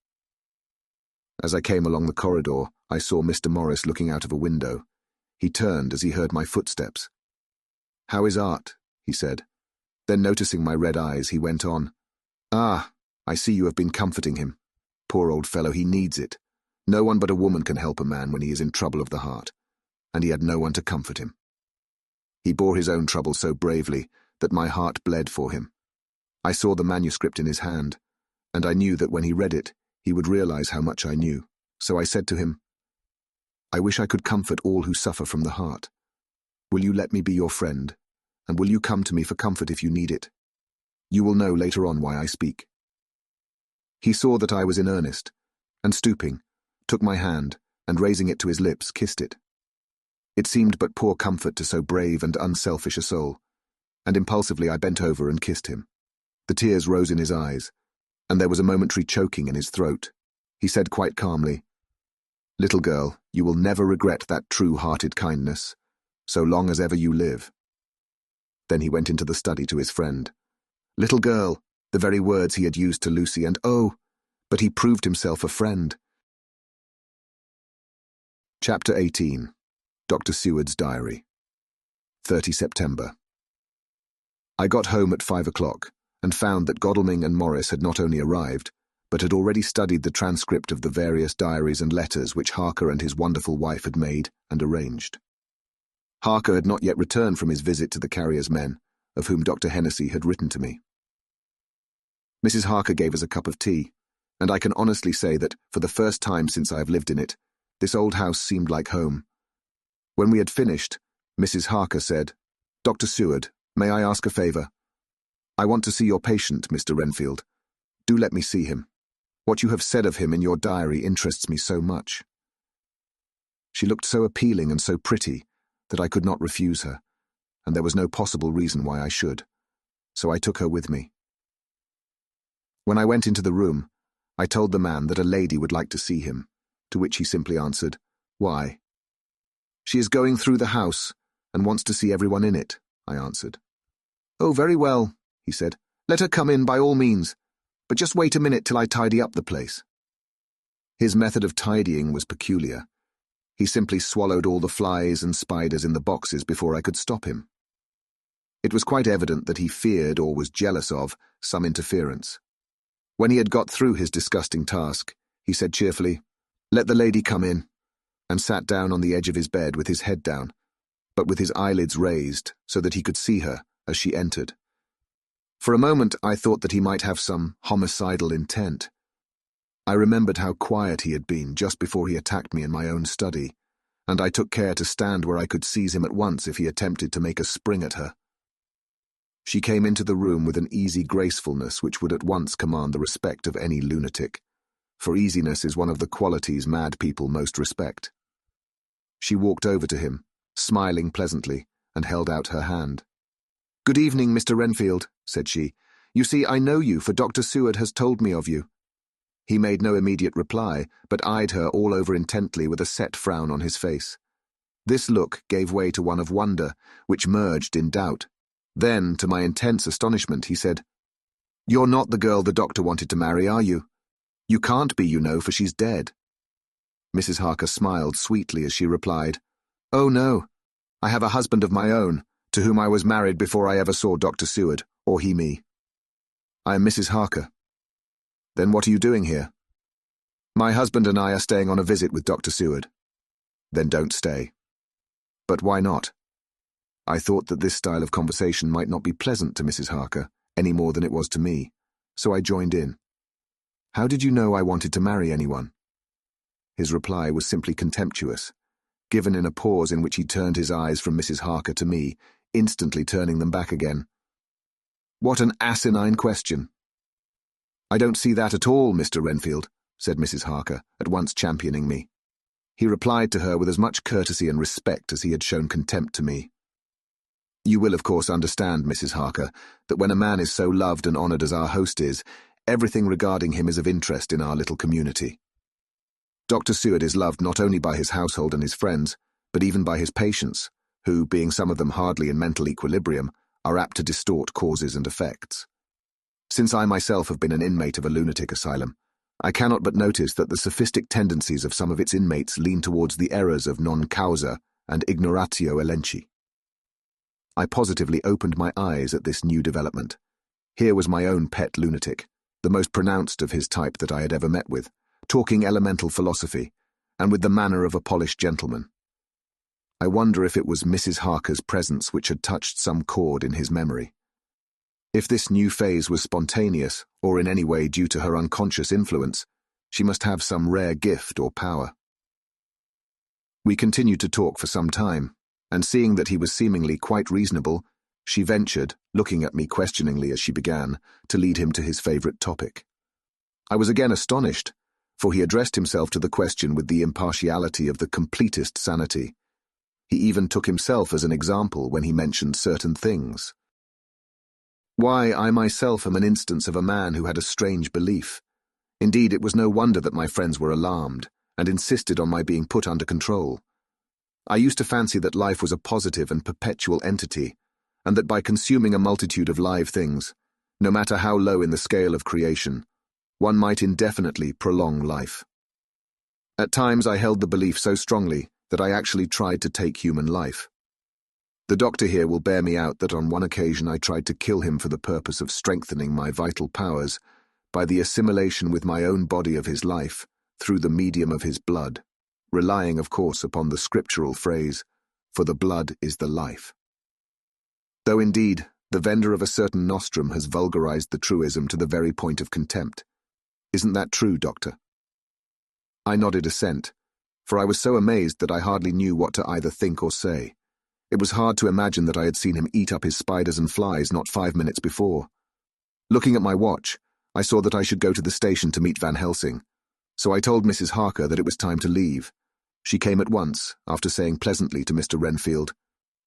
Speaker 1: As I came along the corridor, I saw Mr. Morris looking out of a window. He turned as he heard my footsteps. How is Art? He said. Then noticing my red eyes, he went on. Ah, I see you have been comforting him. Poor old fellow, he needs it. No one but a woman can help a man when he is in trouble of the heart, and he had no one to comfort him. He bore his own trouble so bravely that my heart bled for him. I saw the manuscript in his hand, and I knew that when he read it, he would realize how much I knew. So I said to him, I wish I could comfort all who suffer from the heart. Will you let me be your friend, and will you come to me for comfort if you need it? You will know later on why I speak. He saw that I was in earnest, and stooping, took my hand, and raising it to his lips, kissed it. It seemed but poor comfort to so brave and unselfish a soul, and impulsively I bent over and kissed him. The tears rose in his eyes, and there was a momentary choking in his throat. He said quite calmly, Little girl, you will never regret that true-hearted kindness, so long as ever you live. Then he went into the study to his friend. Little girl, the very words he had used to Lucy, and oh, but he proved himself a friend. Chapter 18. Dr. Seward's Diary. 30 September. I got home at 5 o'clock, and found that Godalming and Morris had not only arrived, but had already studied the transcript of the various diaries and letters which Harker and his wonderful wife had made and arranged. Harker had not yet returned from his visit to the carrier's men, of whom Dr. Hennessy had written to me. Mrs. Harker gave us a cup of tea, and I can honestly say that, for the first time since I have lived in it, this old house seemed like home. When we had finished, Mrs. Harker said, "Dr. Seward, may I ask a favour? I want to see your patient, Mr. Renfield. Do let me see him. What you have said of him in your diary interests me so much." She looked so appealing and so pretty that I could not refuse her, and there was no possible reason why I should, so I took her with me. When I went into the room, I told the man that a lady would like to see him, to which he simply answered, "Why?" "She is going through the house and wants to see everyone in it," I answered. "Oh, very well," he said. "Let her come in by all means, but just wait a minute till I tidy up the place." His method of tidying was peculiar. He simply swallowed all the flies and spiders in the boxes before I could stop him. It was quite evident that he feared or was jealous of some interference. When he had got through his disgusting task, he said cheerfully, "Let the lady come in," and sat down on the edge of his bed with his head down, but with his eyelids raised so that he could see her as she entered. For a moment I thought that he might have some homicidal intent. I remembered how quiet he had been just before he attacked me in my own study, and I took care to stand where I could seize him at once if he attempted to make a spring at her. She came into the room with an easy gracefulness which would at once command the respect of any lunatic, for easiness is one of the qualities mad people most respect. She walked over to him, smiling pleasantly, and held out her hand. "Good evening, Mr. Renfield," said she. "You see, I know you, for Dr. Seward has told me of you." He made no immediate reply, but eyed her all over intently with a set frown on his face. This look gave way to one of wonder, which merged in doubt. Then, to my intense astonishment, he said, "You're not the girl the doctor wanted to marry, are you? You can't be, you know, for she's dead." Mrs. Harker smiled sweetly as she replied, "Oh, no. I have a husband of my own, to whom I was married before I ever saw Dr. Seward, or he me." "I am Mrs. Harker." "Then what are you doing here?" "My husband and I are staying on a visit with Dr. Seward." "Then don't stay." "But why not?" I thought that this style of conversation might not be pleasant to Mrs. Harker, any more than it was to me, so I joined in. "How did you know I wanted to marry anyone?" His reply was simply contemptuous, given in a pause in which he turned his eyes from Mrs. Harker to me, instantly turning them back again. "What an asinine question!" "I don't see that at all, Mr. Renfield," said Mrs. Harker, at once championing me. He replied to her with as much courtesy and respect as he had shown contempt to me. "You will, of course, understand, Mrs. Harker, that when a man is so loved and honoured as our host is, everything regarding him is of interest in our little community. Dr. Seward is loved not only by his household and his friends, but even by his patients, who, being some of them hardly in mental equilibrium, are apt to distort causes and effects. Since I myself have been an inmate of a lunatic asylum, I cannot but notice that the sophistic tendencies of some of its inmates lean towards the errors of non causa and ignoratio elenchi. I positively opened my eyes at this new development. Here was my own pet lunatic, the most pronounced of his type that I had ever met with, talking elemental philosophy, and with the manner of a polished gentleman. I wonder if it was Mrs. Harker's presence which had touched some chord in his memory. If this new phase was spontaneous, or in any way due to her unconscious influence, she must have some rare gift or power. We continued to talk for some time, and seeing that he was seemingly quite reasonable, she ventured, looking at me questioningly as she began, to lead him to his favourite topic. I was again astonished, for he addressed himself to the question with the impartiality of the completest sanity. He even took himself as an example when he mentioned certain things. Why, I myself am an instance of a man who had a strange belief. Indeed, it was no wonder that my friends were alarmed, and insisted on my being put under control. I used to fancy that life was a positive and perpetual entity, and that by consuming a multitude of live things, no matter how low in the scale of creation, one might indefinitely prolong life. At times I held the belief so strongly that I actually tried to take human life. The doctor here will bear me out that on one occasion I tried to kill him for the purpose of strengthening my vital powers by the assimilation with my own body of his life through the medium of his blood, relying, of course, upon the scriptural phrase, "For the blood is the life." Though indeed, the vendor of a certain nostrum has vulgarized the truism to the very point of contempt. Isn't that true, Doctor? I nodded assent, for I was so amazed that I hardly knew what to either think or say. It was hard to imagine that I had seen him eat up his spiders and flies not 5 minutes before. Looking at my watch, I saw that I should go to the station to meet Van Helsing, so I told Mrs. Harker that it was time to leave. She came at once, after saying pleasantly to Mr. Renfield,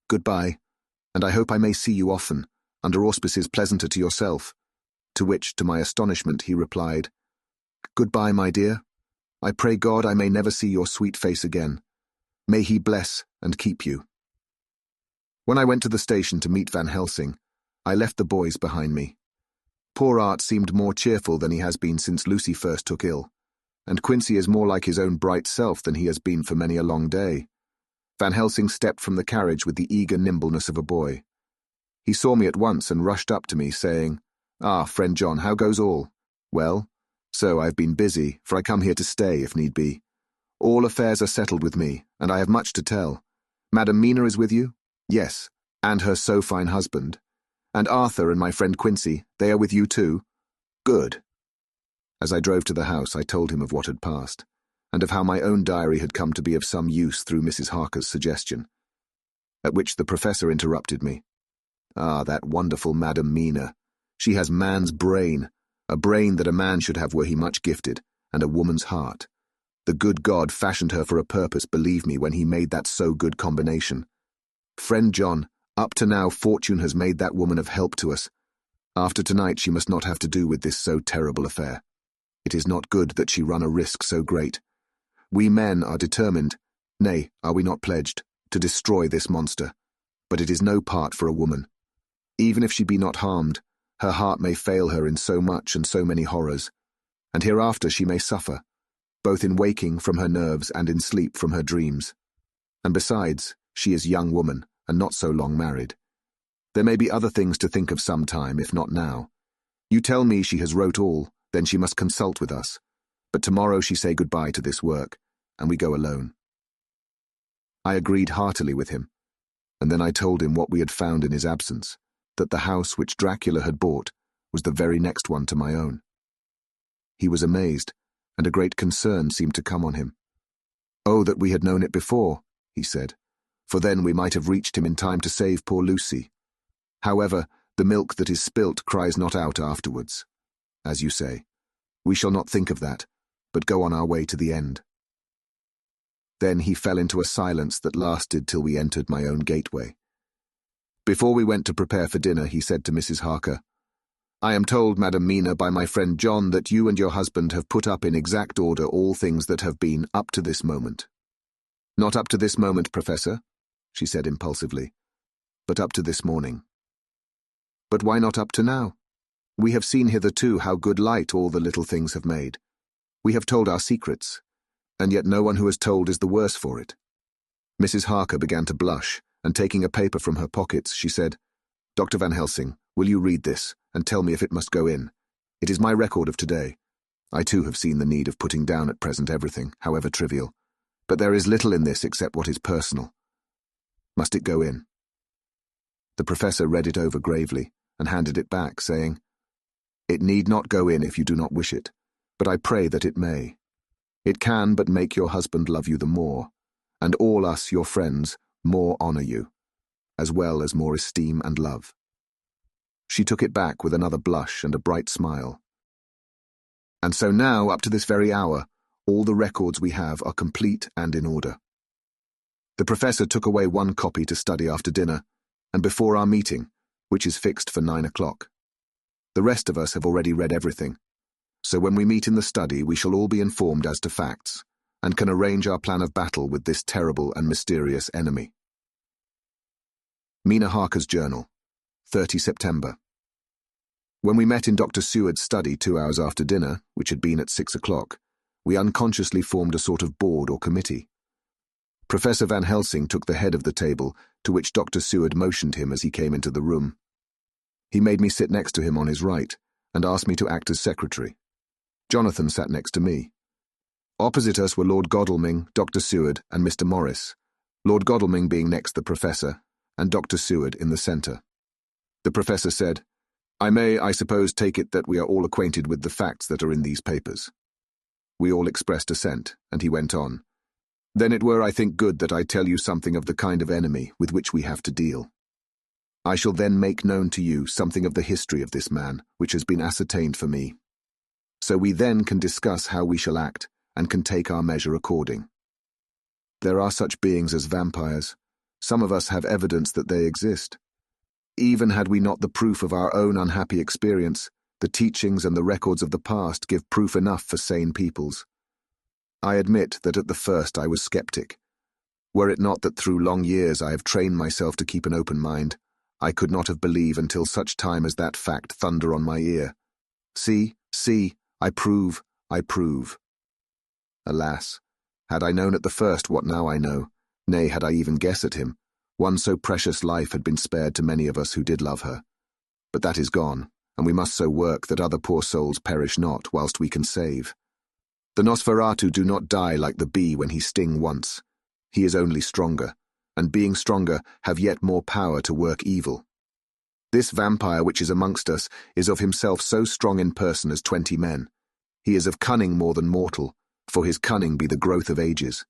Speaker 1: "Goodbye, and I hope I may see you often, under auspices pleasanter to yourself," to which, to my astonishment, he replied, "Goodbye, my dear. I pray God I may never see your sweet face again. May he bless and keep you." When I went to the station to meet Van Helsing, I left the boys behind me. Poor Art seemed more cheerful than he has been since Lucy first took ill, and Quincy is more like his own bright self than he has been for many a long day. Van Helsing stepped from the carriage with the eager nimbleness of a boy. He saw me at once and rushed up to me, saying, "Ah, friend John, how goes all?" "Well, so I've been busy, for I come here to stay, if need be. All affairs are settled with me, and I have much to tell. Madam Mina is with you?" "Yes, and her so fine husband. And Arthur and my friend Quincy, they are with you too?" "Good." As I drove to the house, I told him of what had passed, and of how my own diary had come to be of some use through Mrs. Harker's suggestion. At which the professor interrupted me. "Ah, that wonderful Madam Mina. She has man's brain, a brain that a man should have were he much gifted, and a woman's heart. The good God fashioned her for a purpose, believe me, when he made that so good combination. Friend John, up to now fortune has made that woman of help to us. After tonight she must not have to do with this so terrible affair. It is not good that she run a risk so great. We men are determined, nay, are we not pledged, to destroy this monster, but it is no part for a woman. Even if she be not harmed, her heart may fail her in so much and so many horrors, and hereafter she may suffer, both in waking from her nerves and in sleep from her dreams. And besides, she is a young woman, and not so long married. There may be other things to think of some time, if not now. You tell me she has wrote all, then she must consult with us. But tomorrow she say goodbye to this work, and we go alone." I agreed heartily with him, and then I told him what we had found in his absence, that the house which Dracula had bought was the very next one to my own. He was amazed, and a great concern seemed to come on him. "Oh, that we had known it before," he said, "for then we might have reached him in time to save poor Lucy. However, the milk that is spilt cries not out afterwards. As you say, we shall not think of that, but go on our way to the end." Then he fell into a silence that lasted till we entered my own gateway. Before we went to prepare for dinner, he said to Mrs. Harker, "I am told, Madam Mina, by my friend John, that you and your husband have put up in exact order all things that have been up to this moment." "Not up to this moment, Professor," she said impulsively, "but up to this morning." "But why not up to now? We have seen hitherto how good light all the little things have made. We have told our secrets, and yet no one who has told is the worse for it." Mrs. Harker began to blush, and taking a paper from her pockets, she said, "Dr. Van Helsing, will you read this, and tell me if it must go in? It is my record of today. I too have seen the need of putting down at present everything, however trivial, but there is little in this except what is personal. Must it go in?" The professor read it over gravely, and handed it back, saying, "It need not go in if you do not wish it, but I pray that it may. It can but make your husband love you the more, and all us, your friends, more honour you, as well as more esteem and love." She took it back with another blush and a bright smile. "And so now, up to this very hour, all the records we have are complete and in order." The professor took away one copy to study after dinner, and before our meeting, which is fixed for 9 o'clock. The rest of us have already read everything, so when we meet in the study we shall all be informed as to facts, and can arrange our plan of battle with this terrible and mysterious enemy. Mina Harker's Journal, 30 September. When we met in Dr. Seward's study 2 hours after dinner, which had been at 6 o'clock, we unconsciously formed a sort of board or committee. Professor Van Helsing took the head of the table, to which Dr. Seward motioned him as he came into the room. He made me sit next to him on his right, and asked me to act as secretary. Jonathan sat next to me. Opposite us were Lord Godalming, Dr. Seward, and Mr. Morris, Lord Godalming being next the professor, and Dr. Seward in the centre. The professor said, "I may, I suppose, take it that we are all acquainted with the facts that are in these papers." We all expressed assent, and he went on. Then it were, I think, good that I tell you something of the kind of enemy with which we have to deal. I shall then make known to you something of the history of this man, which has been ascertained for me. So we then can discuss how we shall act, and can take our measure according. There are such beings as vampires. Some of us have evidence that they exist. Even had we not the proof of our own unhappy experience, the teachings and the records of the past give proof enough for sane peoples. I admit that at the first I was skeptic. Were it not that through long years I have trained myself to keep an open mind, I could not have believed until such time as that fact thunder on my ear. See, I prove. Alas, had I known at the first what now I know, nay, had I even guessed at him, one so precious life had been spared to many of us who did love her. But that is gone, and we must so work that other poor souls perish not whilst we can save. The Nosferatu do not die like the bee when he sting once. He is only stronger, and being stronger have yet more power to work evil. This vampire which is amongst us is of himself so strong in person as 20 men. He is of cunning more than mortal, for his cunning be the growth of ages.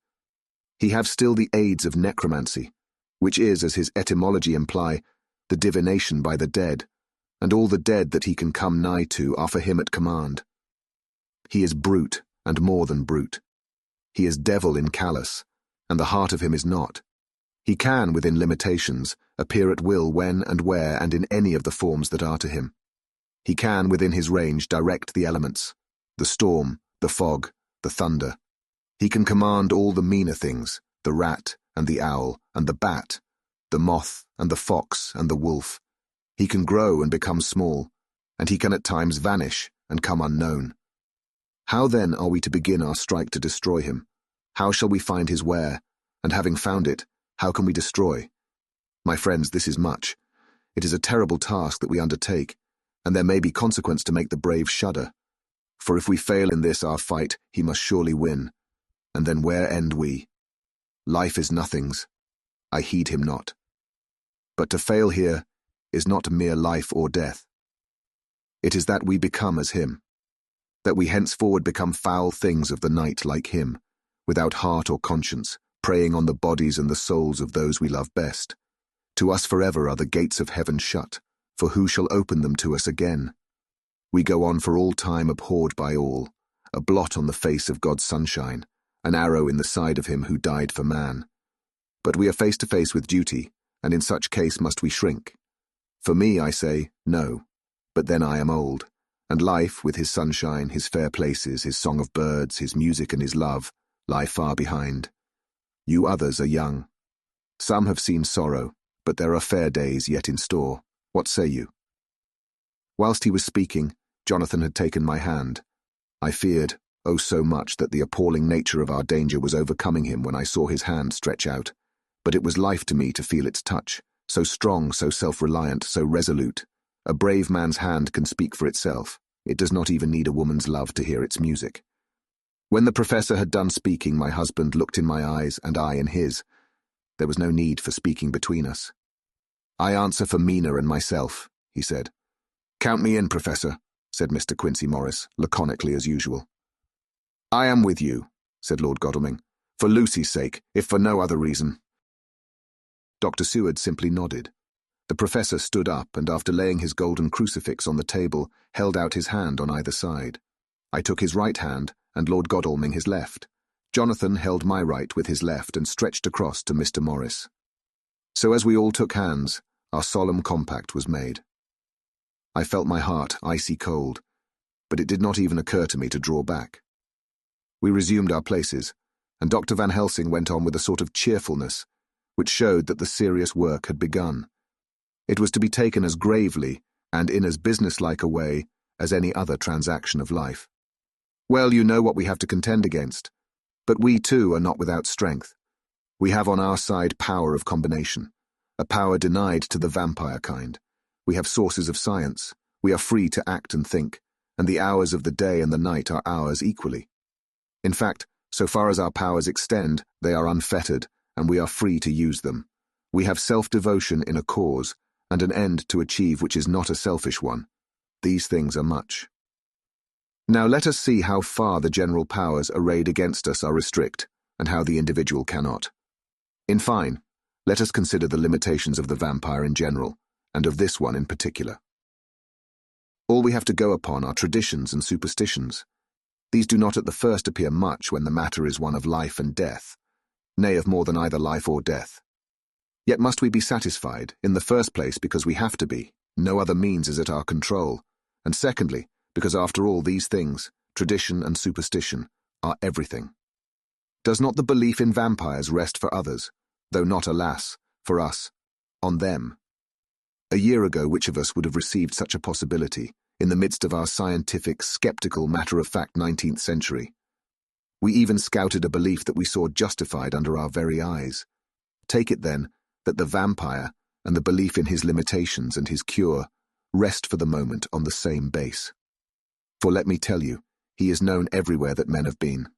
Speaker 1: He have still the aids of necromancy, which is, as his etymology imply, the divination by the dead, and all the dead that he can come nigh to are for him at command. He is brute, and more than brute. He is devil in callous, and the heart of him is not. He can, within limitations, appear at will when and where and in any of the forms that are to him. He can, within his range, direct the elements, the storm, the fog, the thunder. He can command all the meaner things, the rat and the owl and the bat, the moth and the fox and the wolf. He can grow and become small, and he can at times vanish and come unknown. How then are we to begin our strike to destroy him? How shall we find his where? And having found it, how can we destroy? My friends, this is much. It is a terrible task that we undertake, and there may be consequence to make the brave shudder. For if we fail in this our fight, he must surely win. And then where end we? Life is nothing's. I heed him not. But to fail here is not mere life or death. It is that we become as him, that we henceforward become foul things of the night like him, without heart or conscience, preying on the bodies and the souls of those we love best. To us forever are the gates of heaven shut, for who shall open them to us again? We go on for all time abhorred by all, a blot on the face of God's sunshine, an arrow in the side of him who died for man. But we are face to face with duty, and in such case must we shrink. For me, I say, no, but then I am old, and life, with his sunshine, his fair places, his song of birds, his music and his love, lie far behind. You others are young. Some have seen sorrow, but there are fair days yet in store. What say you? Whilst he was speaking, Jonathan had taken my hand. I feared, oh so much, that the appalling nature of our danger was overcoming him when I saw his hand stretch out, but it was life to me to feel its touch, so strong, so self-reliant, so resolute. A brave man's hand can speak for itself. It does not even need a woman's love to hear its music. When the professor had done speaking, my husband looked in my eyes and I in his. There was no need for speaking between us. I answer for Mina and myself, he said. Count me in, Professor, said Mr. Quincy Morris, laconically as usual. I am with you, said Lord Godalming, for Lucy's sake, if for no other reason. Dr. Seward simply nodded. The professor stood up and, after laying his golden crucifix on the table, held out his hand on either side. I took his right hand, and Lord Godalming his left. Jonathan held my right with his left and stretched across to Mr. Morris. So as we all took hands, our solemn compact was made. I felt my heart icy cold, but it did not even occur to me to draw back. We resumed our places, and Dr. Van Helsing went on with a sort of cheerfulness, which showed that the serious work had begun. It was to be taken as gravely and in as businesslike a way as any other transaction of life. Well, you know what we have to contend against, but we too are not without strength. We have on our side power of combination, a power denied to the vampire kind. We have sources of science, we are free to act and think, and the hours of the day and the night are ours equally. In fact, so far as our powers extend, they are unfettered, and we are free to use them. We have self-devotion in a cause, and an end to achieve which is not a selfish one. These things are much. Now let us see how far the general powers arrayed against us are restrict, and how the individual cannot. In fine, let us consider the limitations of the vampire in general, and of this one in particular. All we have to go upon are traditions and superstitions. These do not at the first appear much when the matter is one of life and death, nay, of more than either life or death. Yet must we be satisfied, in the first place because we have to be, no other means is at our control, and secondly, because after all these things, tradition and superstition, are everything. Does not the belief in vampires rest for others, though not, alas, for us, on them? A year ago, which of us would have received such a possibility, in the midst of our scientific, skeptical, matter-of-fact 19th century? We even scouted a belief that we saw justified under our very eyes. Take it, then, that the vampire and the belief in his limitations and his cure rest for the moment on the same base. For let me tell you, he is known everywhere that men have been.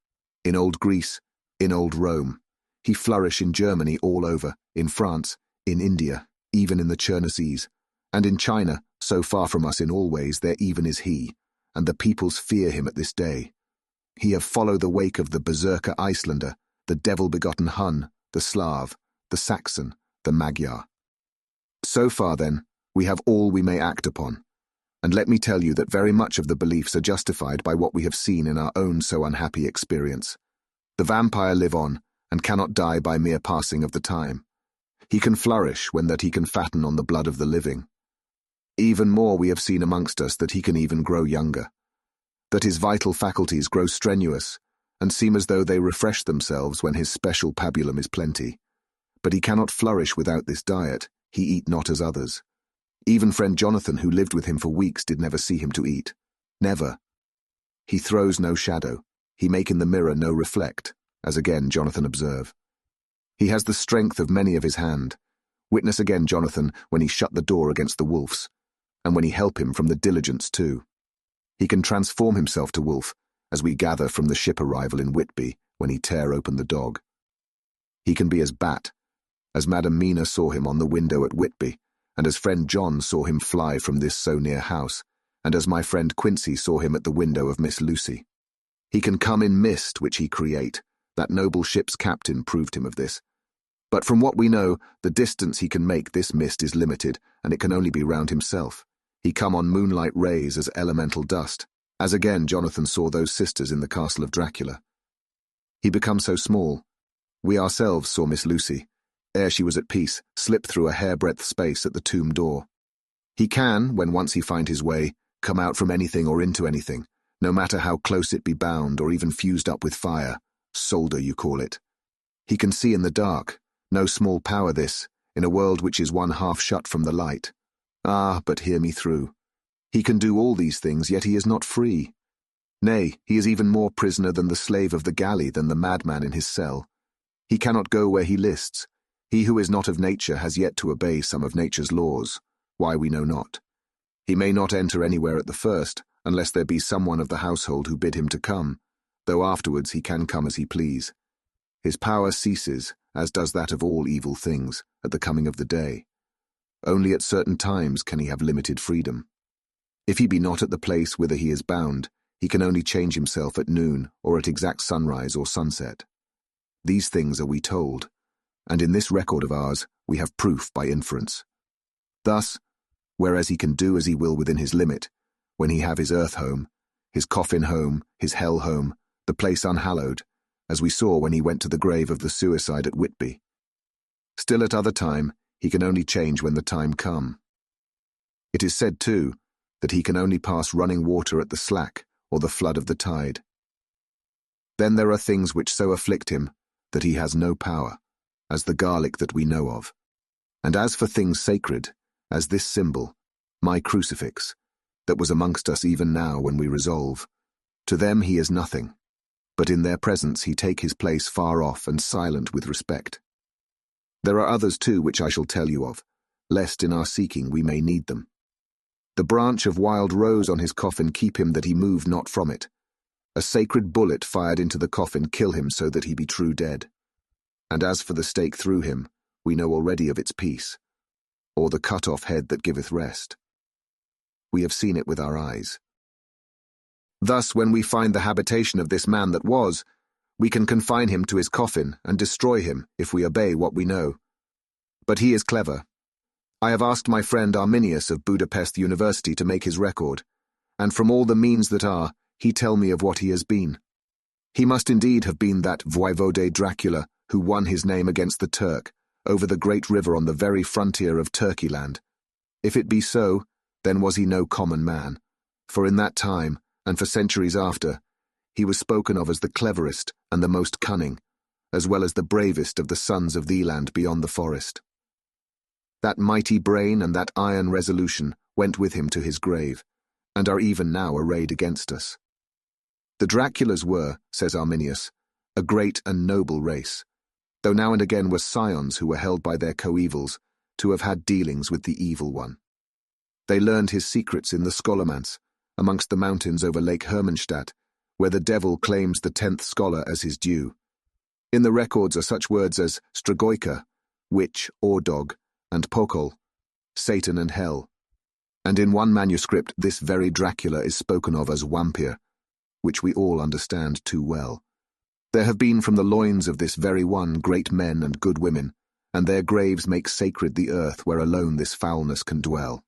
Speaker 1: In old Greece, in old Rome. He flourished in Germany all over, in France, in India, even in the Chernonese, and in China, so far from us in all ways, there even is he, and the peoples fear him at this day. He have followed the wake of the berserker Icelander, the devil-begotten Hun, the Slav, the Saxon, the Magyar. So far, then, we have all we may act upon, and let me tell you that very much of the beliefs are justified by what we have seen in our own so unhappy experience. The vampire live on, and cannot die by mere passing of the time. He can flourish when that he can fatten on the blood of the living. Even more we have seen amongst us that he can even grow younger, that his vital faculties grow strenuous, and seem as though they refresh themselves when his special pabulum is plenty. But he cannot flourish without this diet, he eat not as others. Even friend Jonathan, who lived with him for weeks, did never see him to eat. Never. He throws no shadow, he make in the mirror no reflect, as again Jonathan observe. He has the strength of many of his hand. Witness again Jonathan when he shut the door against the wolves, and when he help him from the diligence too. He can transform himself to wolf, as we gather from the ship arrival in Whitby when he tear open the dog. He can be as bat, as Madam Mina saw him on the window at Whitby, and as friend John saw him fly from this so near house, and as my friend Quincy saw him at the window of Miss Lucy. He can come in mist which he create, that noble ship's captain proved him of this. But from what we know, the distance he can make this mist is limited, and it can only be round himself. He come on moonlight rays as elemental dust, as again Jonathan saw those sisters in the castle of Dracula. He becomes so small. We ourselves saw Miss Lucy, ere she was at peace, slip through a hairbreadth space at the tomb door. He can, when once he find his way, come out from anything or into anything, no matter how close it be bound or even fused up with fire, solder you call it. He can see in the dark, no small power this, in a world which is one half shut from the light. Ah, but hear me through. He can do all these things, yet he is not free. Nay, he is even more prisoner than the slave of the galley, than the madman in his cell. He cannot go where he lists. He who is not of nature has yet to obey some of nature's laws, why we know not. He may not enter anywhere at the first, unless there be someone of the household who bid him to come, though afterwards he can come as he please. His power ceases, as does that of all evil things, at the coming of the day. Only at certain times can he have limited freedom. If he be not at the place whither he is bound, he can only change himself at noon or at exact sunrise or sunset. These things are we told, and in this record of ours we have proof by inference. Thus, whereas he can do as he will within his limit, when he have his earth home, his coffin home, his hell home, the place unhallowed, as we saw when he went to the grave of the suicide at Whitby. Still at other time, he can only change when the time come. It is said, too, that he can only pass running water at the slack or the flood of the tide. Then there are things which so afflict him that he has no power, as the garlic that we know of. And as for things sacred, as this symbol, my crucifix, that was amongst us even now when we resolve, to them he is nothing, but in their presence he take his place far off and silent with respect. There are others too which I shall tell you of, lest in our seeking we may need them. The branch of wild rose on his coffin keep him that he move not from it. A sacred bullet fired into the coffin kill him so that he be true dead. And as for the stake through him, we know already of its peace, or the cut-off head that giveth rest. We have seen it with our eyes. Thus, when we find the habitation of this man that was, We can confine him to his coffin and destroy him if we obey what we know. But he is clever. I have asked my friend Arminius of Budapest University to make his record, and from all the means that are, he tell me of what he has been. He must indeed have been that voivode Dracula who won his name against the Turk, over the great river on the very frontier of Turkeyland. If it be so, then was he no common man, for in that time, and for centuries after, he was spoken of as the cleverest and the most cunning, as well as the bravest of the sons of the land beyond the forest. That mighty brain and that iron resolution went with him to his grave, and are even now arrayed against us. The Draculas were, says Arminius, a great and noble race, though now and again were scions who were held by their coevals to have had dealings with the evil one. They learned his secrets in the Scholomance, amongst the mountains over Lake Hermannstadt, where the devil claims the 10th scholar as his due. In the records are such words as Stragoika, witch or dog, and Pokol, Satan and hell. And in one manuscript this very Dracula is spoken of as Wampir, which we all understand too well. There have been from the loins of this very one great men and good women, and their graves make sacred the earth where alone this foulness can dwell.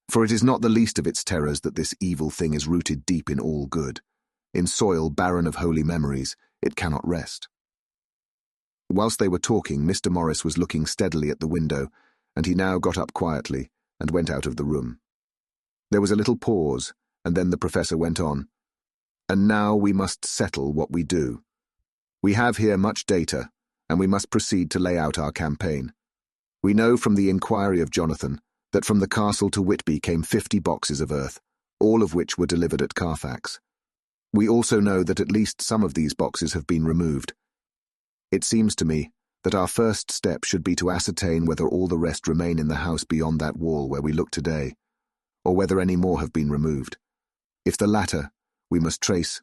Speaker 1: For it is not the least of its terrors that this evil thing is rooted deep in all good. In soil barren of holy memories, it cannot rest. Whilst they were talking, Mr. Morris was looking steadily at the window, and he now got up quietly and went out of the room. There was a little pause, and then the professor went on. And now we must settle what we do. We have here much data, and we must proceed to lay out our campaign. We know from the inquiry of Jonathan that from the castle to Whitby came 50 boxes of earth, all of which were delivered at Carfax. We also know that at least some of these boxes have been removed. It seems to me that our first step should be to ascertain whether all the rest remain in the house beyond that wall where we look today, or whether any more have been removed. If the latter, we must trace.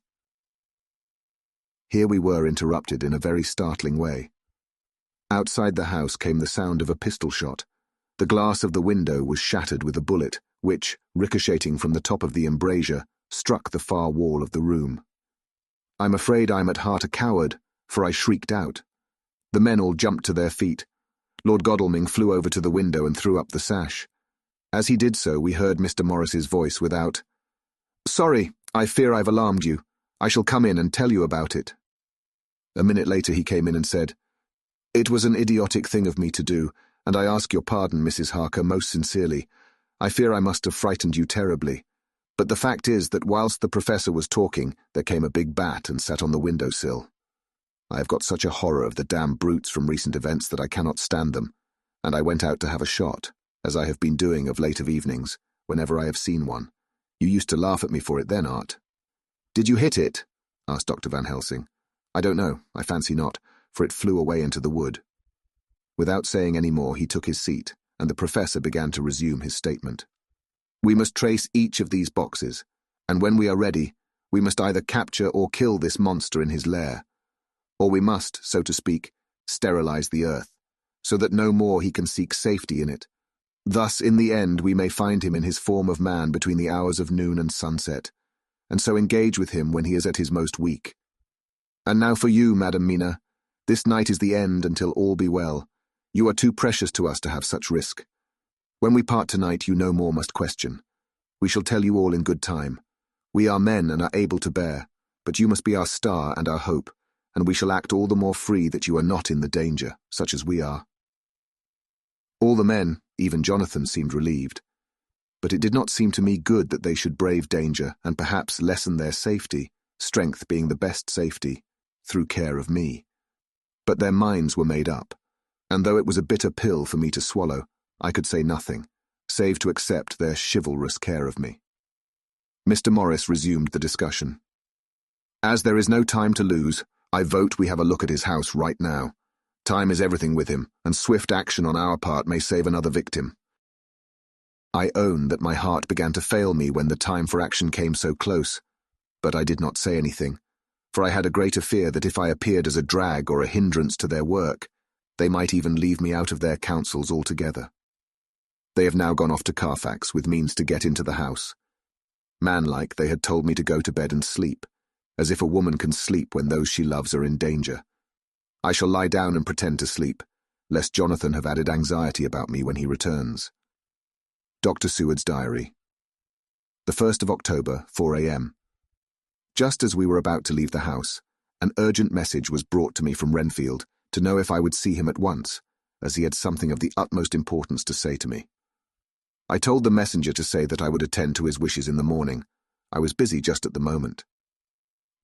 Speaker 1: Here we were interrupted in a very startling way. Outside the house came the sound of a pistol shot. The glass of the window was shattered with a bullet, which, ricocheting from the top of the embrasure, struck the far wall of the room. I'm afraid I'm at heart a coward, for I shrieked out. The men all jumped to their feet. Lord Godalming flew over to the window and threw up the sash. As he did so, we heard Mr. Morris's voice without. "Sorry, I fear I've alarmed you. I shall come in and tell you about it." A minute later he came in and said, "It was an idiotic thing of me to do, and I ask your pardon, Mrs. Harker, most sincerely. I fear I must have frightened you terribly. But the fact is that whilst the professor was talking, there came a big bat and sat on the window-sill. I have got such a horror of the damned brutes from recent events that I cannot stand them, and I went out to have a shot, as I have been doing of late of evenings, whenever I have seen one. You used to laugh at me for it then, Art." "Did you hit it?" asked Dr. Van Helsing. "I don't know, I fancy not, for it flew away into the wood." Without saying any more, he took his seat, and the professor began to resume his statement. "We must trace each of these boxes, and when we are ready, we must either capture or kill this monster in his lair, or we must, so to speak, sterilize the earth, so that no more he can seek safety in it. Thus, in the end, we may find him in his form of man between the hours of noon and sunset, and so engage with him when he is at his most weak. And now for you, Madam Mina. This night is the end until all be well. You are too precious to us to have such risk. When we part tonight, you no more must question. We shall tell you all in good time. We are men and are able to bear, but you must be our star and our hope, and we shall act all the more free that you are not in the danger, such as we are." All the men, even Jonathan, seemed relieved. But it did not seem to me good that they should brave danger and perhaps lessen their safety, strength being the best safety, through care of me. But their minds were made up, and though it was a bitter pill for me to swallow, I could say nothing, save to accept their chivalrous care of me. Mr. Morris resumed the discussion. "As there is no time to lose, I vote we have a look at his house right now. Time is everything with him, and swift action on our part may save another victim." I own that my heart began to fail me when the time for action came so close, but I did not say anything, for I had a greater fear that if I appeared as a drag or a hindrance to their work, they might even leave me out of their counsels altogether. They have now gone off to Carfax with means to get into the house. Manlike, they had told me to go to bed and sleep, as if a woman can sleep when those she loves are in danger. I shall lie down and pretend to sleep, lest Jonathan have added anxiety about me when he returns. Dr. Seward's diary. The 1st of October, 4 a.m. Just as we were about to leave the house, an urgent message was brought to me from Renfield to know if I would see him at once, as he had something of the utmost importance to say to me. I told the messenger to say that I would attend to his wishes in the morning. I was busy just at the moment.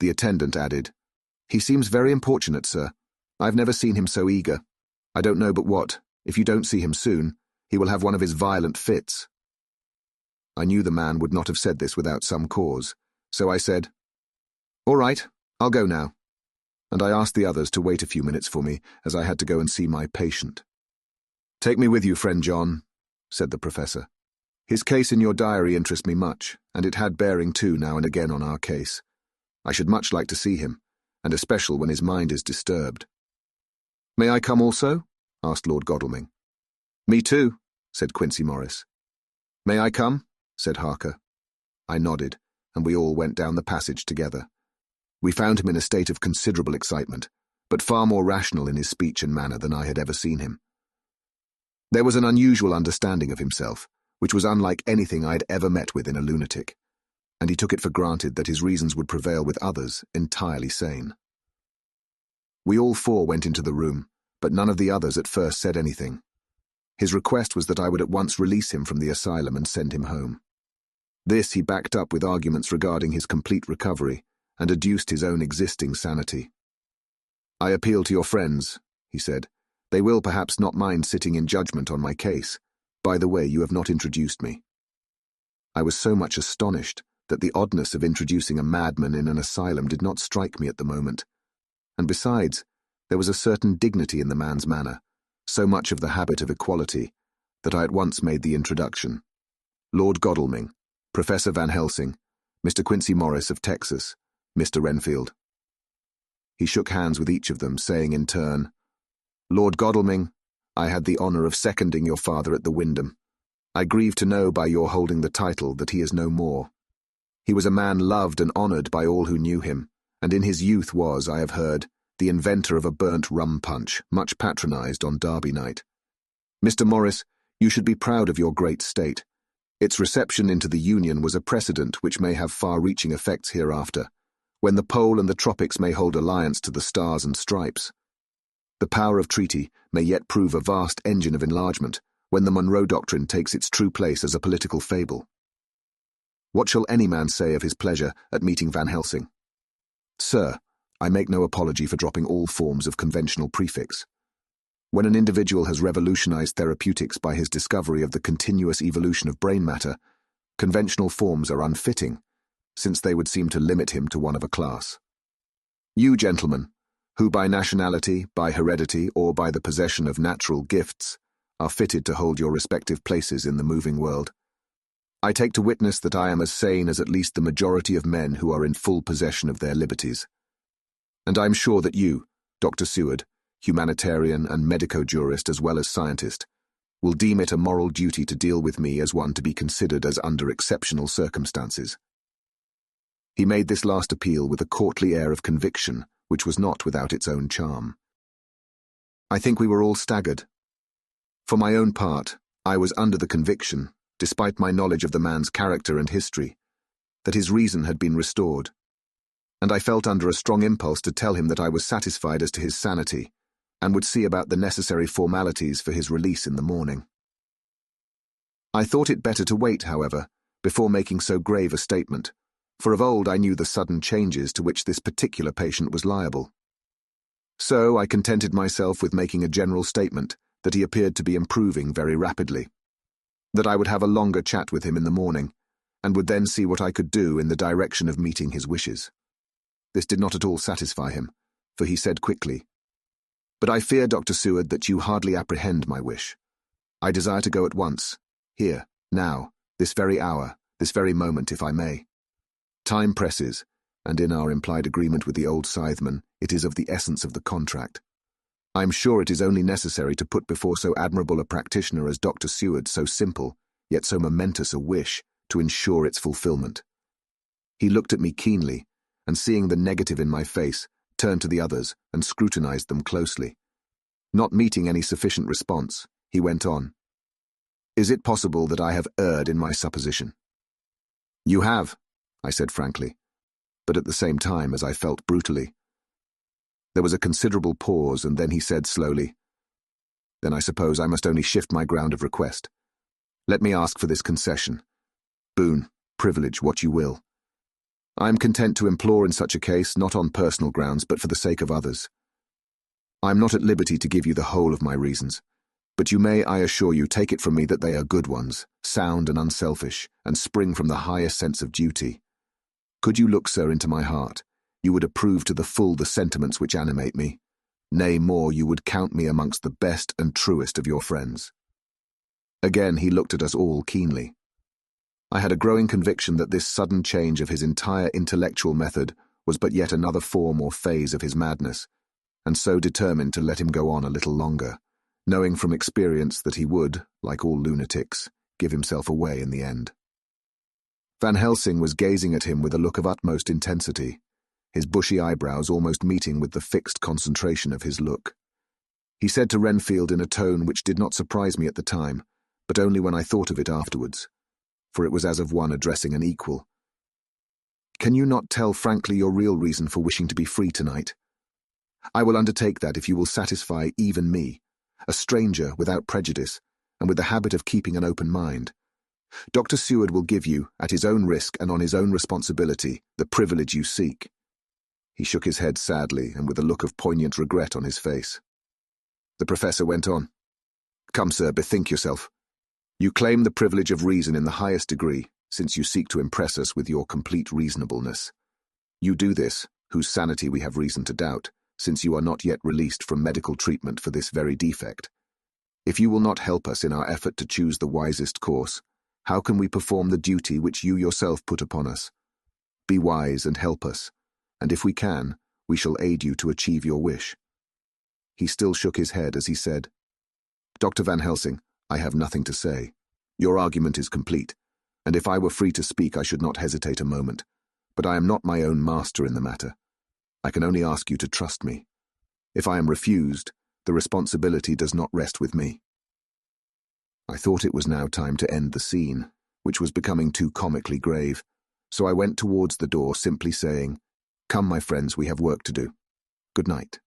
Speaker 1: The attendant added, "He seems very importunate, sir. I've never seen him so eager. I don't know but what, if you don't see him soon, he will have one of his violent fits." I knew the man would not have said this without some cause, so I said, "All right, I'll go now." And I asked the others to wait a few minutes for me, as I had to go and see my patient. "Take me with you, friend John," said the professor. "His case in your diary interests me much, and it had bearing too now and again on our case. I should much like to see him, and especially when his mind is disturbed." "May I come also?" asked Lord Godalming. "Me too," said Quincey Morris. "May I come?" said Harker. I nodded, and we all went down the passage together. We found him in a state of considerable excitement, but far more rational in his speech and manner than I had ever seen him. There was an unusual understanding of himself, which was unlike anything I had ever met with in a lunatic, and he took it for granted that his reasons would prevail with others entirely sane. We all four went into the room, but none of the others at first said anything. His request was that I would at once release him from the asylum and send him home. This he backed up with arguments regarding his complete recovery, and adduced his own existing sanity. "I appeal to your friends," he said. "They will perhaps not mind sitting in judgment on my case. By the way, you have not introduced me." I was so much astonished that the oddness of introducing a madman in an asylum did not strike me at the moment. And besides, there was a certain dignity in the man's manner, so much of the habit of equality, that I at once made the introduction. Lord Godalming, Professor Van Helsing, Mr. Quincey Morris of Texas, Mr. Renfield. He shook hands with each of them, saying in turn, "Lord Godalming, I had the honour of seconding your father at the Wyndham. I grieve to know by your holding the title that he is no more. He was a man loved and honoured by all who knew him, and in his youth was, I have heard, the inventor of a burnt rum punch, much patronised on Derby night. Mr. Morris, you should be proud of your great state. Its reception into the Union was a precedent which may have far-reaching effects hereafter, when the pole and the tropics may hold alliance to the stars and stripes. The power of treaty may yet prove a vast engine of enlargement when the Monroe Doctrine takes its true place as a political fable. What shall any man say of his pleasure at meeting Van Helsing? Sir, I make no apology for dropping all forms of conventional prefix. When an individual has revolutionized therapeutics by his discovery of the continuous evolution of brain matter, conventional forms are unfitting, since they would seem to limit him to one of a class. You, gentlemen, who by nationality, by heredity, or by the possession of natural gifts, are fitted to hold your respective places in the moving world, I take to witness that I am as sane as at least the majority of men who are in full possession of their liberties. And I am sure that you, Dr. Seward, humanitarian and medico-jurist as well as scientist, will deem it a moral duty to deal with me as one to be considered as under exceptional circumstances. He made this last appeal with a courtly air of conviction, which was not without its own charm. I think we were all staggered. For my own part, I was under the conviction, despite my knowledge of the man's character and history, that his reason had been restored, and I felt under a strong impulse to tell him that I was satisfied as to his sanity, and would see about the necessary formalities for his release in the morning. I thought it better to wait, however, before making so grave a statement, for of old I knew the sudden changes to which this particular patient was liable. So I contented myself with making a general statement that he appeared to be improving very rapidly, that I would have a longer chat with him in the morning, and would then see what I could do in the direction of meeting his wishes. This did not at all satisfy him, for he said quickly, "But I fear, Dr. Seward, that you hardly apprehend my wish. I desire to go at once, here, now, this very hour, this very moment, if I may. Time presses, and in our implied agreement with the old scytheman, it is of the essence of the contract. I am sure it is only necessary to put before so admirable a practitioner as Dr. Seward so simple, yet so momentous a wish, to ensure its fulfilment." He looked at me keenly, and seeing the negative in my face, turned to the others and scrutinized them closely. Not meeting any sufficient response, he went on. Is it possible that I have erred in my supposition? You have, I said frankly, but at the same time as I felt brutally. There was a considerable pause, and then he said slowly, Then I suppose I must only shift my ground of request. Let me ask for this concession. Boon, privilege, what you will. I am content to implore in such a case, not on personal grounds, but for the sake of others. I am not at liberty to give you the whole of my reasons, but you may, I assure you, take it from me that they are good ones, sound and unselfish, and spring from the highest sense of duty. Could you look, sir, into my heart, you would approve to the full the sentiments which animate me. Nay, more, you would count me amongst the best and truest of your friends. Again he looked at us all keenly. I had a growing conviction that this sudden change of his entire intellectual method was but yet another form or phase of his madness, and so determined to let him go on a little longer, knowing from experience that he would, like all lunatics, give himself away in the end. Van Helsing was gazing at him with a look of utmost intensity, his bushy eyebrows almost meeting with the fixed concentration of his look. He said to Renfield in a tone which did not surprise me at the time, but only when I thought of it afterwards, for it was as of one addressing an equal. Can you not tell frankly your real reason for wishing to be free tonight? I will undertake that if you will satisfy even me, a stranger without prejudice, and with the habit of keeping an open mind. Dr. Seward will give you, at his own risk and on his own responsibility, the privilege you seek. He shook his head sadly and with a look of poignant regret on his face. The professor went on. Come, sir, bethink yourself. You claim the privilege of reason in the highest degree, since you seek to impress us with your complete reasonableness. You do this, whose sanity we have reason to doubt, since you are not yet released from medical treatment for this very defect. If you will not help us in our effort to choose the wisest course, how can we perform the duty which you yourself put upon us? Be wise and help us, and if we can, we shall aid you to achieve your wish. He still shook his head as he said, Dr. Van Helsing, I have nothing to say. Your argument is complete, and if I were free to speak I should not hesitate a moment, but I am not my own master in the matter. I can only ask you to trust me. If I am refused, the responsibility does not rest with me. I thought it was now time to end the scene, which was becoming too comically grave, so I went towards the door simply saying, Come, my friends, we have work to do. Good night.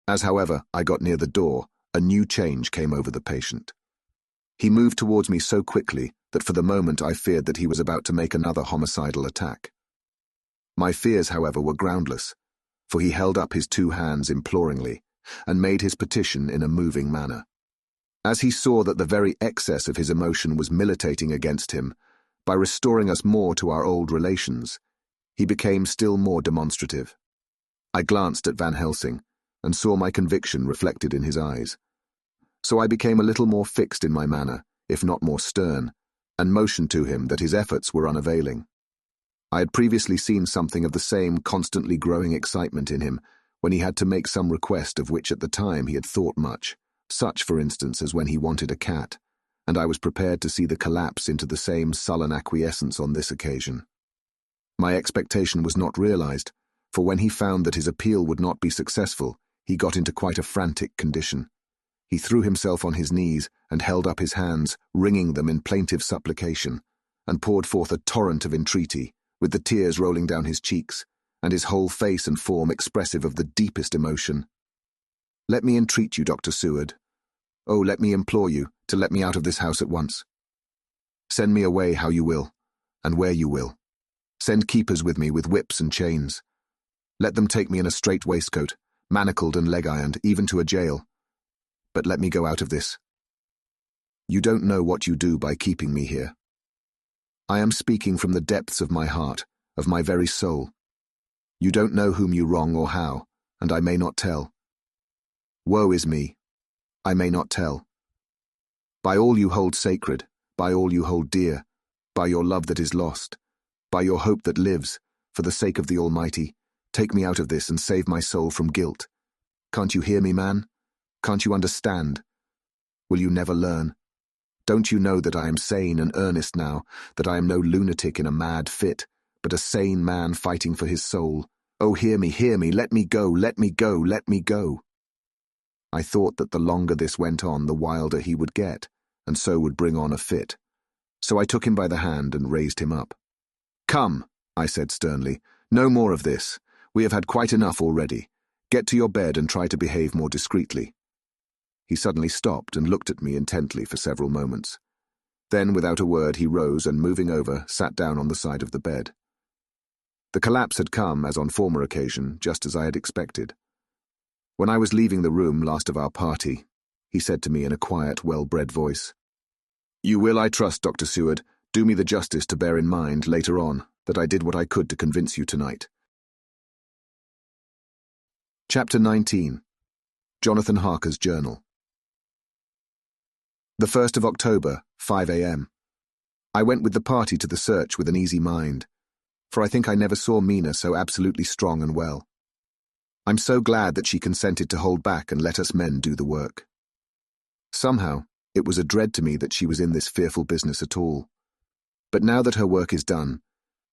Speaker 1: As, however, I got near the door, a new change came over the patient. He moved towards me so quickly that for the moment I feared that he was about to make another homicidal attack. My fears, however, were groundless, for he held up his two hands imploringly and made his petition in a moving manner. As he saw that the very excess of his emotion was militating against him, by restoring us more to our old relations, he became still more demonstrative. I glanced at Van Helsing and saw my conviction reflected in his eyes. So I became a little more fixed in my manner, if not more stern, and motioned to him that his efforts were unavailing. I had previously seen something of the same constantly growing excitement in him when he had to make some request of which at the time he had thought much, such, for instance, as when he wanted a cat, and I was prepared to see the collapse into the same sullen acquiescence on this occasion. My expectation was not realized, for when he found that his appeal would not be successful, he got into quite a frantic condition. He threw himself on his knees and held up his hands, wringing them in plaintive supplication, and poured forth a torrent of entreaty, with the tears rolling down his cheeks, and his whole face and form expressive of the deepest emotion. Let me entreat you, Dr. Seward. Oh, let me implore you to let me out of this house at once. Send me away how you will, and where you will. Send keepers with me with whips and chains. Let them take me in a strait waistcoat, manacled and leg-ironed, even to a jail. But let me go out of this. You don't know what you do by keeping me here. I am speaking from the depths of my heart, of my very soul. You don't know whom you wrong or how, and I may not tell. Woe is me. I may not tell. By all you hold sacred, by all you hold dear, by your love that is lost, by your hope that lives, for the sake of the Almighty, take me out of this and save my soul from guilt. Can't you hear me, man? Can't you understand? Will you never learn? Don't you know that I am sane and earnest now, that I am no lunatic in a mad fit, but a sane man fighting for his soul. Oh, hear me, let me go, let me go, let me go. I thought that the longer this went on, the wilder he would get, and so would bring on a fit. So I took him by the hand and raised him up. Come, I said sternly, no more of this. We have had quite enough already. Get to your bed and try to behave more discreetly. He suddenly stopped and looked at me intently for several moments. Then, without a word, he rose and, moving over, sat down on the side of the bed. The collapse had come, as on former occasion, just as I had expected. When I was leaving the room, last of our party, he said to me in a quiet, well-bred voice, "You will, I trust, Dr. Seward, do me the justice to bear in mind, later on, that I did what I could to convince you tonight." Chapter 19. Jonathan Harker's Journal. The 1st of October, 5 a.m. I went with the party to the search with an easy mind, for I think I never saw Mina so absolutely strong and well. I'm so glad that she consented to hold back and let us men do the work. Somehow, it was a dread to me that she was in this fearful business at all. But now that her work is done,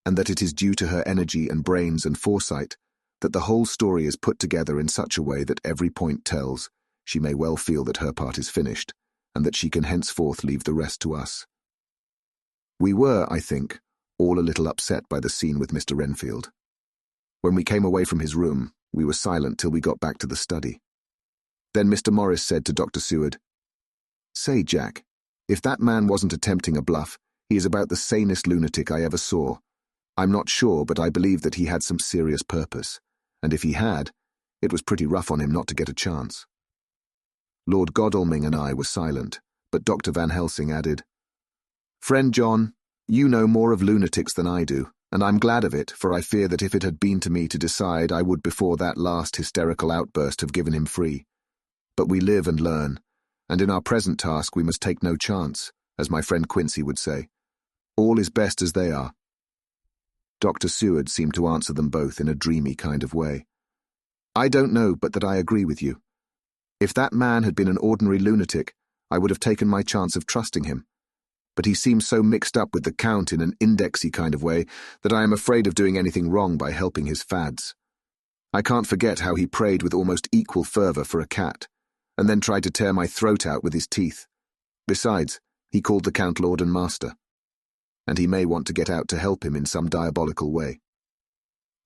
Speaker 1: and that it is due to her energy and brains and foresight, that the whole story is put together in such a way that every point tells, she may well feel that her part is finished, and that she can henceforth leave the rest to us. We were, I think, all a little upset by the scene with Mr. Renfield. When we came away from his room, we were silent till we got back to the study. Then Mr. Morris said to Dr. Seward, "Say, Jack, if that man wasn't attempting a bluff, he is about the sanest lunatic I ever saw. I'm not sure, but I believe that he had some serious purpose, and if he had, it was pretty rough on him not to get a chance." Lord Godalming and I were silent, but Dr. Van Helsing added, "Friend John, you know more of lunatics than I do, and I'm glad of it, for I fear that if it had been to me to decide, I would before that last hysterical outburst have given him free. But we live and learn, and in our present task we must take no chance, as my friend Quincy would say. All is best as they are." Dr. Seward seemed to answer them both in a dreamy kind of way. "I don't know but that I agree with you. If that man had been an ordinary lunatic, I would have taken my chance of trusting him. But he seems so mixed up with the Count in an indexy kind of way that I am afraid of doing anything wrong by helping his fads. I can't forget how he prayed with almost equal fervour for a cat, and then tried to tear my throat out with his teeth. Besides, he called the Count Lord and Master, and he may want to get out to help him in some diabolical way.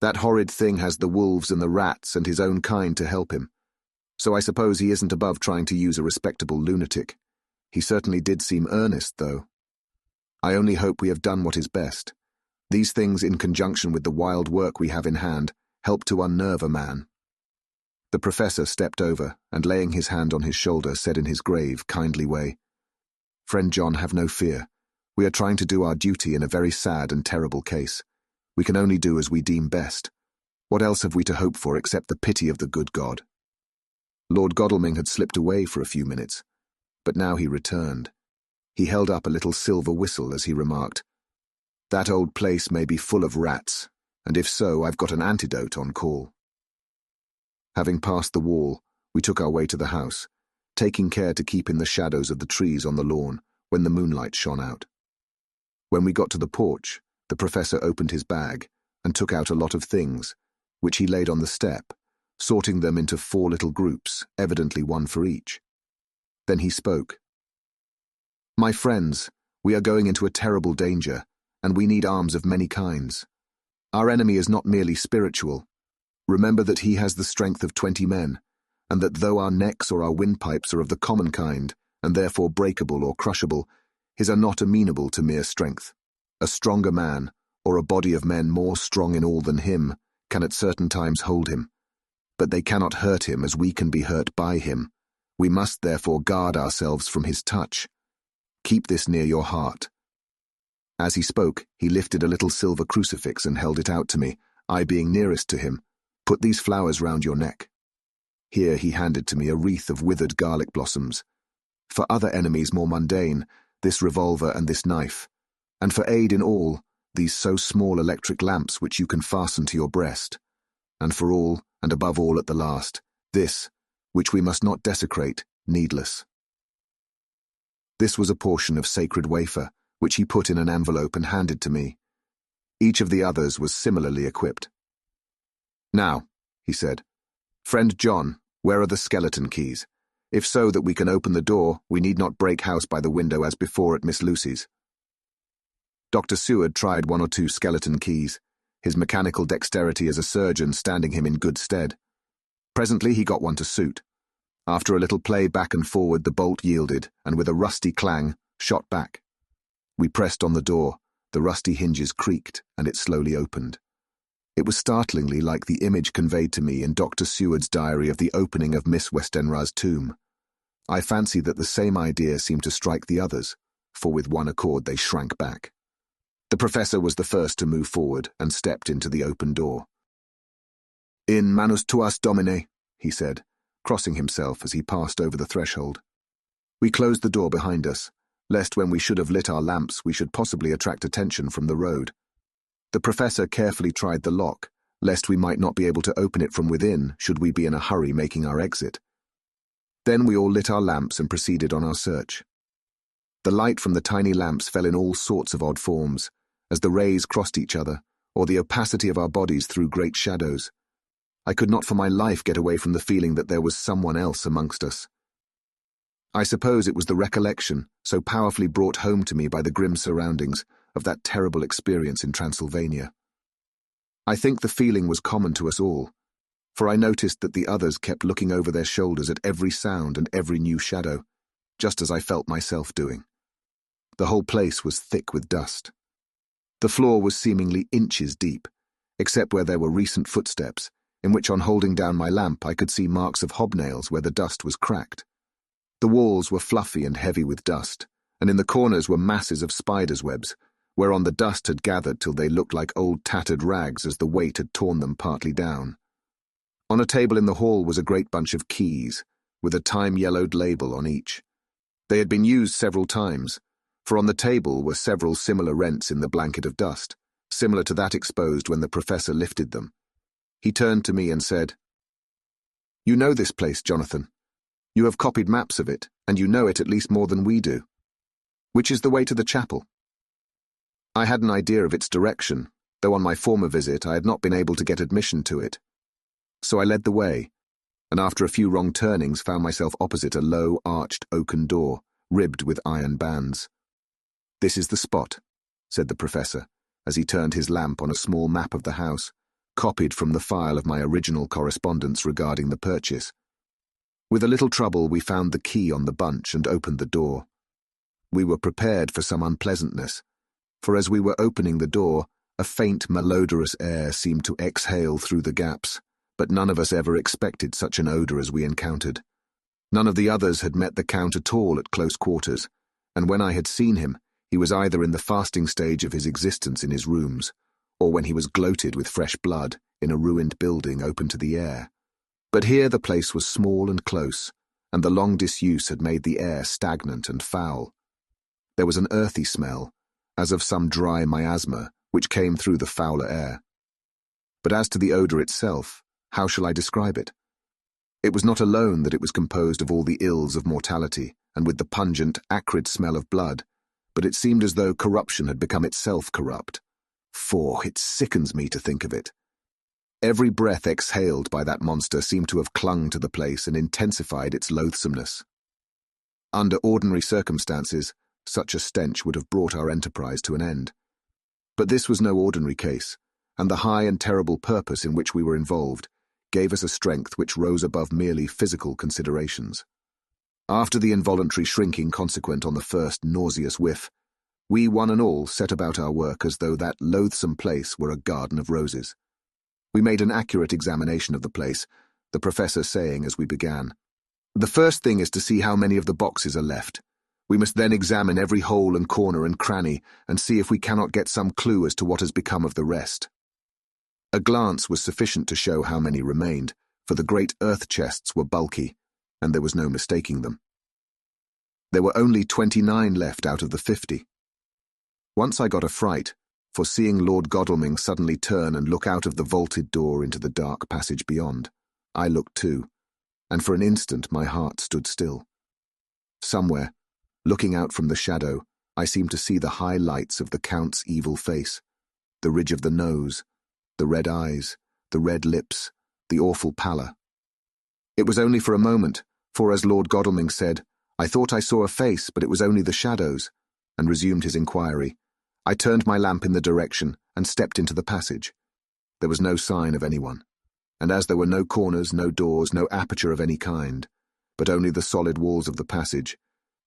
Speaker 1: That horrid thing has the wolves and the rats and his own kind to help him, so I suppose he isn't above trying to use a respectable lunatic. He certainly did seem earnest, though. I only hope we have done what is best. These things, in conjunction with the wild work we have in hand, help to unnerve a man." The professor stepped over, and laying his hand on his shoulder, said in his grave, kindly way, "Friend John, have no fear. We are trying to do our duty in a very sad and terrible case. We can only do as we deem best. What else have we to hope for except the pity of the good God?" Lord Godalming had slipped away for a few minutes, but now he returned. He held up a little silver whistle as he remarked, "That old place may be full of rats, and if so, I've got an antidote on call." Having passed the wall, we took our way to the house, taking care to keep in the shadows of the trees on the lawn when the moonlight shone out. When we got to the porch, the professor opened his bag and took out a lot of things, which he laid on the step, sorting them into 4 little groups, evidently one for each. Then he spoke. "My friends, we are going into a terrible danger, and we need arms of many kinds. Our enemy is not merely spiritual. Remember that he has the strength of 20 men, and that though our necks or our windpipes are of the common kind, and therefore breakable or crushable, his are not amenable to mere strength. A stronger man, or a body of men more strong in all than him, can at certain times hold him. But they cannot hurt him as we can be hurt by him. We must therefore guard ourselves from his touch. Keep this near your heart." As he spoke, he lifted a little silver crucifix and held it out to me, I being nearest to him. "Put these flowers round your neck." Here he handed to me a wreath of withered garlic blossoms. For other enemies more mundane, this revolver and this knife, and for aid in all, these so small electric lamps which you can fasten to your breast, and for all, and above all at the last, this, which we must not desecrate, needless. This was a portion of sacred wafer, which he put in an envelope and handed to me. Each of the others was similarly equipped. "Now," he said, "Friend John, where are the skeleton keys? If so that we can open the door, we need not break house by the window as before at Miss Lucy's." Dr. Seward tried 1 or 2 skeleton keys, his mechanical dexterity as a surgeon standing him in good stead. Presently he got one to suit. After a little play back and forward, the bolt yielded, and with a rusty clang, shot back. We pressed on the door, the rusty hinges creaked, and it slowly opened. It was startlingly like the image conveyed to me in Dr. Seward's diary of the opening of Miss Westenra's tomb. I fancy that the same idea seemed to strike the others, for with one accord they shrank back. The professor was the first to move forward and stepped into the open door. "In manus tuas, Domine," he said, crossing himself as he passed over the threshold. We closed the door behind us, lest when we should have lit our lamps we should possibly attract attention from the road. The professor carefully tried the lock, lest we might not be able to open it from within should we be in a hurry making our exit. Then we all lit our lamps and proceeded on our search. The light from the tiny lamps fell in all sorts of odd forms, as the rays crossed each other, or the opacity of our bodies threw great shadows. I could not for my life get away from the feeling that there was someone else amongst us. I suppose it was the recollection, so powerfully brought home to me by the grim surroundings, of that terrible experience in Transylvania. I think the feeling was common to us all, for I noticed that the others kept looking over their shoulders at every sound and every new shadow, just as I felt myself doing. The whole place was thick with dust. The floor was seemingly inches deep, except where there were recent footsteps, in which on holding down my lamp I could see marks of hobnails where the dust was cracked. The walls were fluffy and heavy with dust, and in the corners were masses of spiders' webs, whereon the dust had gathered till they looked like old tattered rags as the weight had torn them partly down. On a table in the hall was a great bunch of keys, with a time-yellowed label on each. They had been used several times, for on the table were several similar rents in the blanket of dust, similar to that exposed when the professor lifted them. He turned to me and said, "You know this place, Jonathan. You have copied maps of it, and you know it at least more than we do. Which is the way to the chapel?" I had an idea of its direction, though on my former visit I had not been able to get admission to it. So I led the way, and after a few wrong turnings found myself opposite a low, arched oaken door, ribbed with iron bands. "This is the spot," said the professor, as he turned his lamp on a small map of the house, copied from the file of my original correspondence regarding the purchase. With a little trouble we found the key on the bunch and opened the door. We were prepared for some unpleasantness, for as we were opening the door, a faint malodorous air seemed to exhale through the gaps, but none of us ever expected such an odour as we encountered. None of the others had met the Count at all at close quarters, and when I had seen him, he was either in the fasting stage of his existence in his rooms, or when he was gloated with fresh blood in a ruined building open to the air. But here the place was small and close, and the long disuse had made the air stagnant and foul. There was an earthy smell, as of some dry miasma, which came through the fouler air. But as to the odour itself, how shall I describe it? It was not alone that it was composed of all the ills of mortality, and with the pungent, acrid smell of blood, but it seemed as though corruption had become itself corrupt. For it sickens me to think of it. Every breath exhaled by that monster seemed to have clung to the place and intensified its loathsomeness. Under ordinary circumstances, such a stench would have brought our enterprise to an end. But this was no ordinary case, and the high and terrible purpose in which we were involved gave us a strength which rose above merely physical considerations. After the involuntary shrinking consequent on the first nauseous whiff, we one and all set about our work as though that loathsome place were a garden of roses. We made an accurate examination of the place, the professor saying as we began, "The first thing is to see how many of the boxes are left. We must then examine every hole and corner and cranny and see if we cannot get some clue as to what has become of the rest." A glance was sufficient to show how many remained, for the great earth chests were bulky, and there was no mistaking them. There were only 29 left out of the 50. Once I got a fright, for seeing Lord Godalming suddenly turn and look out of the vaulted door into the dark passage beyond, I looked too, and for an instant my heart stood still. Somewhere, looking out from the shadow, I seemed to see the high lights of the Count's evil face. the ridge of the nose, the red eyes, the red lips, the awful pallor. It was only for a moment, for as Lord Godalming said, "I thought I saw a face, but it was only the shadows," and resumed his inquiry. I turned my lamp in the direction and stepped into the passage. There was no sign of anyone, and as there were no corners, no doors, no aperture of any kind, but only the solid walls of the passage,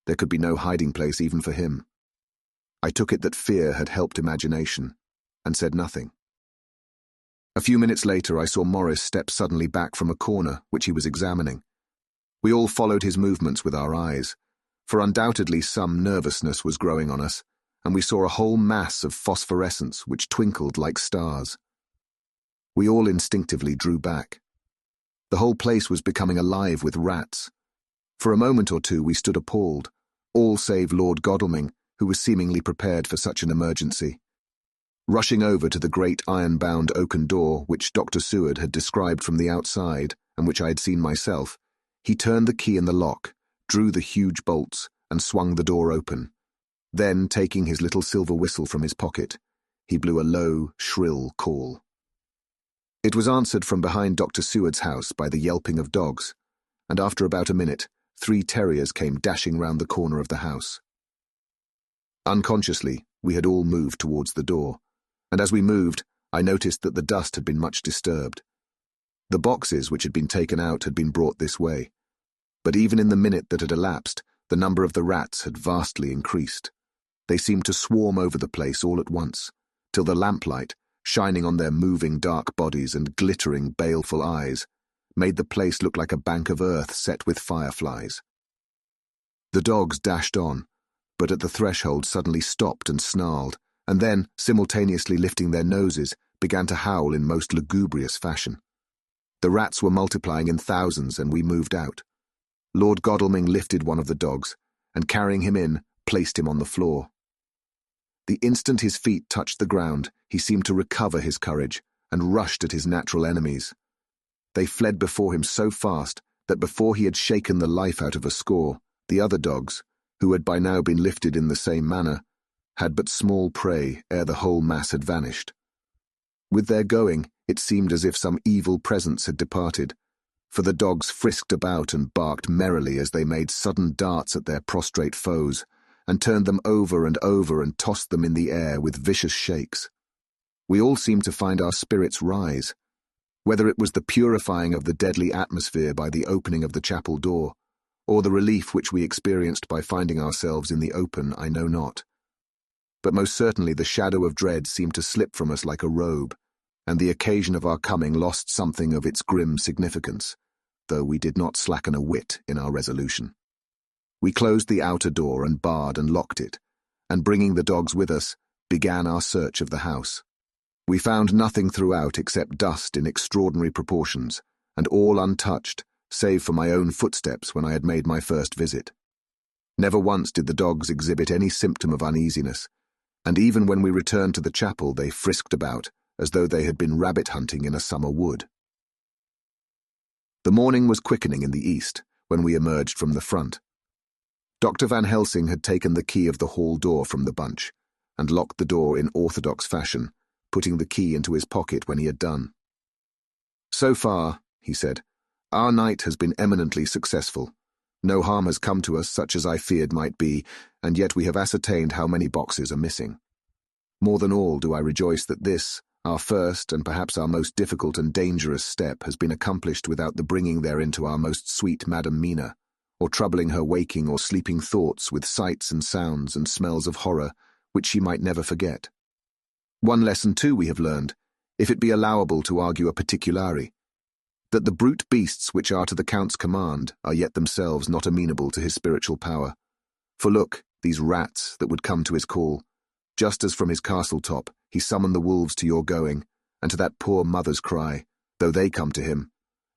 Speaker 1: there could be no hiding place even for him. I took it that fear had helped imagination, and said nothing. A few minutes later I saw Morris step suddenly back from a corner which he was examining. We all followed his movements with our eyes, for undoubtedly some nervousness was growing on us, and we saw a whole mass of phosphorescence which twinkled like stars. We all instinctively drew back. The whole place was becoming alive with rats. For a moment or two we stood appalled, all save Lord Godalming, who was seemingly prepared for such an emergency. Rushing over to the great iron-bound oaken door which Dr. Seward had described from the outside, and which I had seen myself, he turned the key in the lock, drew the huge bolts, and swung the door open. Then, taking his little silver whistle from his pocket, he blew a low, shrill call. It was answered from behind Dr. Seward's house by the yelping of dogs, and after about a minute, 3 terriers came dashing round the corner of the house. Unconsciously, we had all moved towards the door, and as we moved, I noticed that the dust had been much disturbed. The boxes which had been taken out had been brought this way, but even in the minute that had elapsed, the number of the rats had vastly increased. They seemed to swarm over the place all at once, till the lamplight, shining on their moving dark bodies and glittering baleful eyes, made the place look like a bank of earth set with fireflies. The dogs dashed on, but at the threshold suddenly stopped and snarled, and then, simultaneously lifting their noses, began to howl in most lugubrious fashion. The rats were multiplying in thousands, and we moved out. Lord Godalming lifted one of the dogs, and carrying him in, placed him on the floor. The instant his feet touched the ground, he seemed to recover his courage, and rushed at his natural enemies. They fled before him so fast that before he had shaken the life out of a score, the other dogs, who had by now been lifted in the same manner, had but small prey ere the whole mass had vanished. With their going, it seemed as if some evil presence had departed, for the dogs frisked about and barked merrily as they made sudden darts at their prostrate foes, and turned them over and tossed them in the air with vicious shakes. We all seemed to find our spirits rise. Whether it was the purifying of the deadly atmosphere by the opening of the chapel door, or the relief which we experienced by finding ourselves in the open, I know not. But most certainly the shadow of dread seemed to slip from us like a robe, and the occasion of our coming lost something of its grim significance, though we did not slacken a whit in our resolution. We closed the outer door and barred and locked it, and bringing the dogs with us, began our search of the house. We found nothing throughout except dust in extraordinary proportions, and all untouched, save for my own footsteps when I had made my first visit. Never once did the dogs exhibit any symptom of uneasiness, and even when we returned to the chapel they frisked about, as though they had been rabbit hunting in a summer wood. The morning was quickening in the east, when we emerged from the front. Dr. Van Helsing had taken the key of the hall door from the bunch, and locked the door in orthodox fashion, putting the key into his pocket when he had done. "So far," he said, "our night has been eminently successful. No harm has come to us such as I feared might be, and yet we have ascertained how many boxes are missing. More than all do I rejoice that this, our first and perhaps our most difficult and dangerous step, has been accomplished without the bringing thereinto our most sweet Madam Mina, or troubling her waking or sleeping thoughts with sights and sounds and smells of horror which she might never forget. One lesson too we have learned, if it be allowable to argue a particulari, that the brute beasts which are to the Count's command are yet themselves not amenable to his spiritual power. For look, these rats that would come to his call, just as from his castle top he summoned the wolves to your going, and to that poor mother's cry, though they come to him,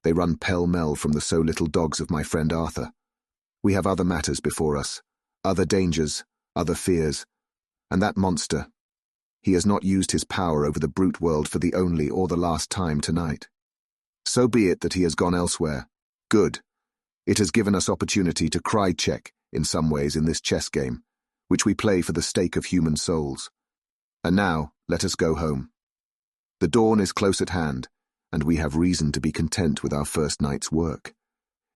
Speaker 1: they run pell-mell from the so little dogs of my friend Arthur. We have other matters before us, other dangers, other fears, and that monster, he has not used his power over the brute world for the only or the last time tonight. So be it that he has gone elsewhere. Good. It has given us opportunity to cry check, in some ways, in this chess game, which we play for the stake of human souls. And now, let us go home. The dawn is close at hand, and we have reason to be content with our first night's work.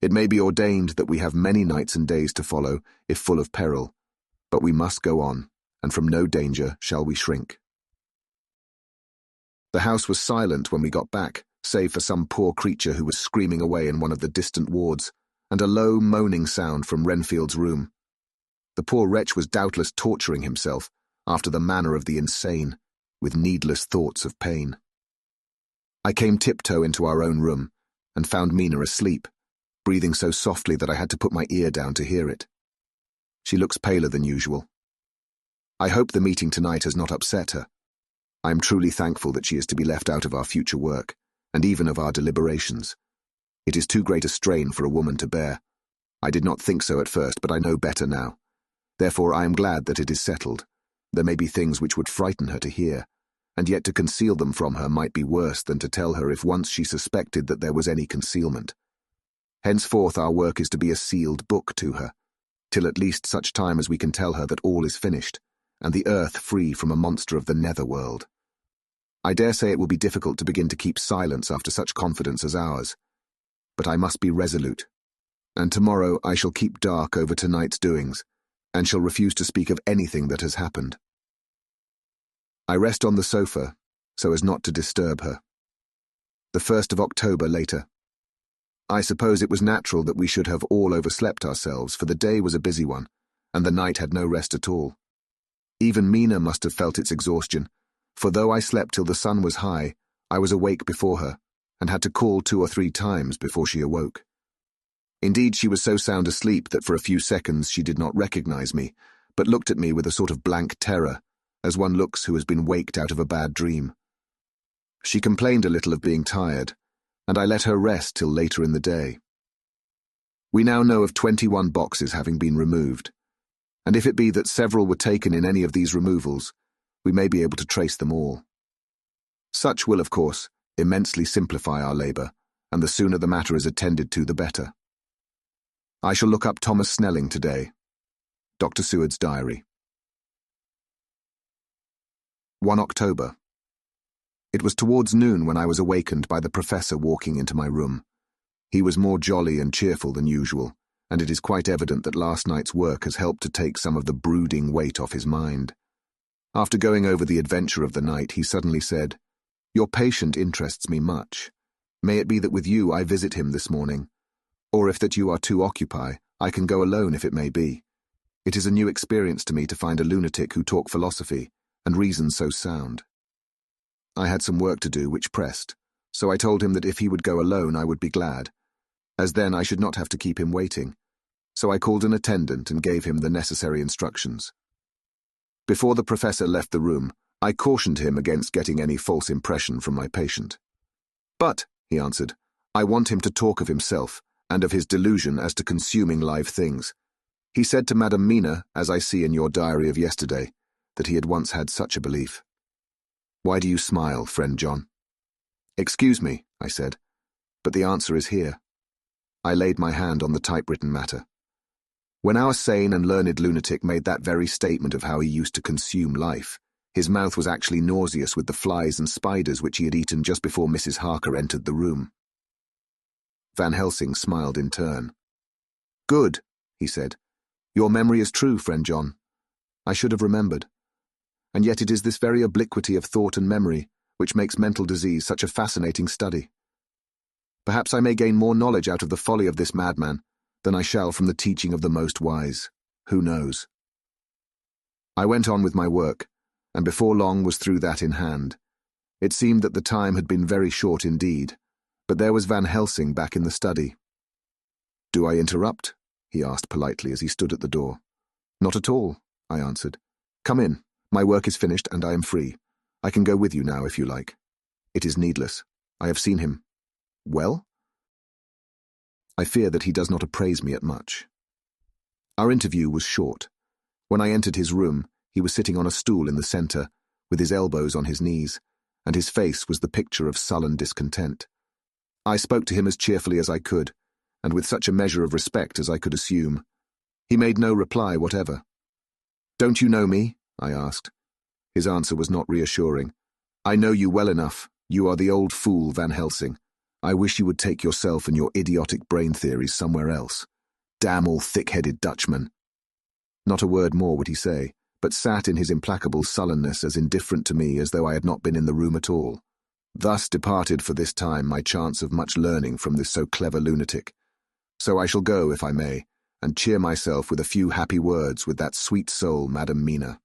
Speaker 1: It may be ordained that we have many nights and days to follow, if full of peril, but we must go on, and from no danger shall we shrink. The house was silent when we got back, save for some poor creature who was screaming away in one of the distant wards, and a low moaning sound from Renfield's room. The poor wretch was doubtless torturing himself, after the manner of the insane, with needless thoughts of pain. I came tiptoe into our own room, and found Mina asleep, breathing so softly that I had to put my ear down to hear it. She looks paler than usual. I hope the meeting tonight has not upset her. I am truly thankful that she is to be left out of our future work, and even of our deliberations. It is too great a strain for a woman to bear. I did not think so at first, but I know better now. Therefore I am glad that it is settled. There may be things which would frighten her to hear, and yet to conceal them from her might be worse than to tell her if once she suspected that there was any concealment. Henceforth our work is to be a sealed book to her, till at least such time as we can tell her that all is finished, and the earth free from a monster of the nether-world. I dare say it will be difficult to begin to keep silence after such confidence as ours, but I must be resolute, and tomorrow I shall keep dark over tonight's doings, and shall refuse to speak of anything that has happened. I rest on the sofa, so as not to disturb her. The 1st of October later. I suppose it was natural that we should have all overslept ourselves, for the day was a busy one, and the night had no rest at all. Even Mina must have felt its exhaustion, for though I slept till the sun was high, I was awake before her, and had to call 2 or 3 times before she awoke. Indeed, she was so sound asleep that for a few seconds she did not recognize me, but looked at me with a sort of blank terror, as one looks who has been waked out of a bad dream. She complained a little of being tired, and I let her rest till later in the day. We now know of 21 boxes having been removed, and if it be that several were taken in any of these removals, we may be able to trace them all. Such will, of course, immensely simplify our labour, and the sooner the matter is attended to, the better. I shall look up Thomas Snelling today. Dr. Seward's diary. 1 October. It was towards noon when I was awakened by the professor walking into my room. He was more jolly and cheerful than usual, and it is quite evident that last night's work has helped to take some of the brooding weight off his mind. After going over the adventure of the night, he suddenly said, "Your patient interests me much. May it be that with you I visit him this morning, or if that you are too occupied, I can go alone if it may be. It is a new experience to me to find a lunatic who talk philosophy, and reason so sound." I had some work to do which pressed, so I told him that if he would go alone I would be glad, as then I should not have to keep him waiting, so I called an attendant and gave him the necessary instructions. Before the professor left the room, I cautioned him against getting any false impression from my patient. "But," he answered, "I want him to talk of himself, and of his delusion as to consuming live things. He said to Madame Mina, as I see in your diary of yesterday, that he had once had such a belief." "Why do you smile, friend John?" "Excuse me," I said, "but the answer is here." I laid my hand on the typewritten matter. When our sane and learned lunatic made that very statement of how he used to consume life, his mouth was actually nauseous with the flies and spiders which he had eaten just before Mrs. Harker entered the room. Van Helsing smiled in turn. "Good," he said. "Your memory is true, friend John. I should have remembered. And yet it is this very obliquity of thought and memory which makes mental disease such a fascinating study. Perhaps I may gain more knowledge out of the folly of this madman than I shall from the teaching of the most wise. Who knows?" I went on with my work, and before long was through that in hand. It seemed that the time had been very short indeed, but there was Van Helsing back in the study. "Do I interrupt?" he asked politely as he stood at the door. "Not at all," I answered. "Come in. My work is finished, and I am free. I can go with you now, if you like." "It is needless. I have seen him." "Well?" "I fear that he does not appraise me at much." Our interview was short. When I entered his room, he was sitting on a stool in the centre, with his elbows on his knees, and his face was the picture of sullen discontent. I spoke to him as cheerfully as I could, and with such a measure of respect as I could assume. He made no reply whatever. "Don't you know me?" I asked. His answer was not reassuring. "I know you well enough. You are the old fool, Van Helsing. I wish you would take yourself and your idiotic brain theories somewhere else. Damn all thick-headed Dutchmen." Not a word more would he say, but sat in his implacable sullenness as indifferent to me as though I had not been in the room at all. Thus departed for this time my chance of much learning from this so clever lunatic. So I shall go, if I may, and cheer myself with a few happy words with that sweet soul, Madam Mina.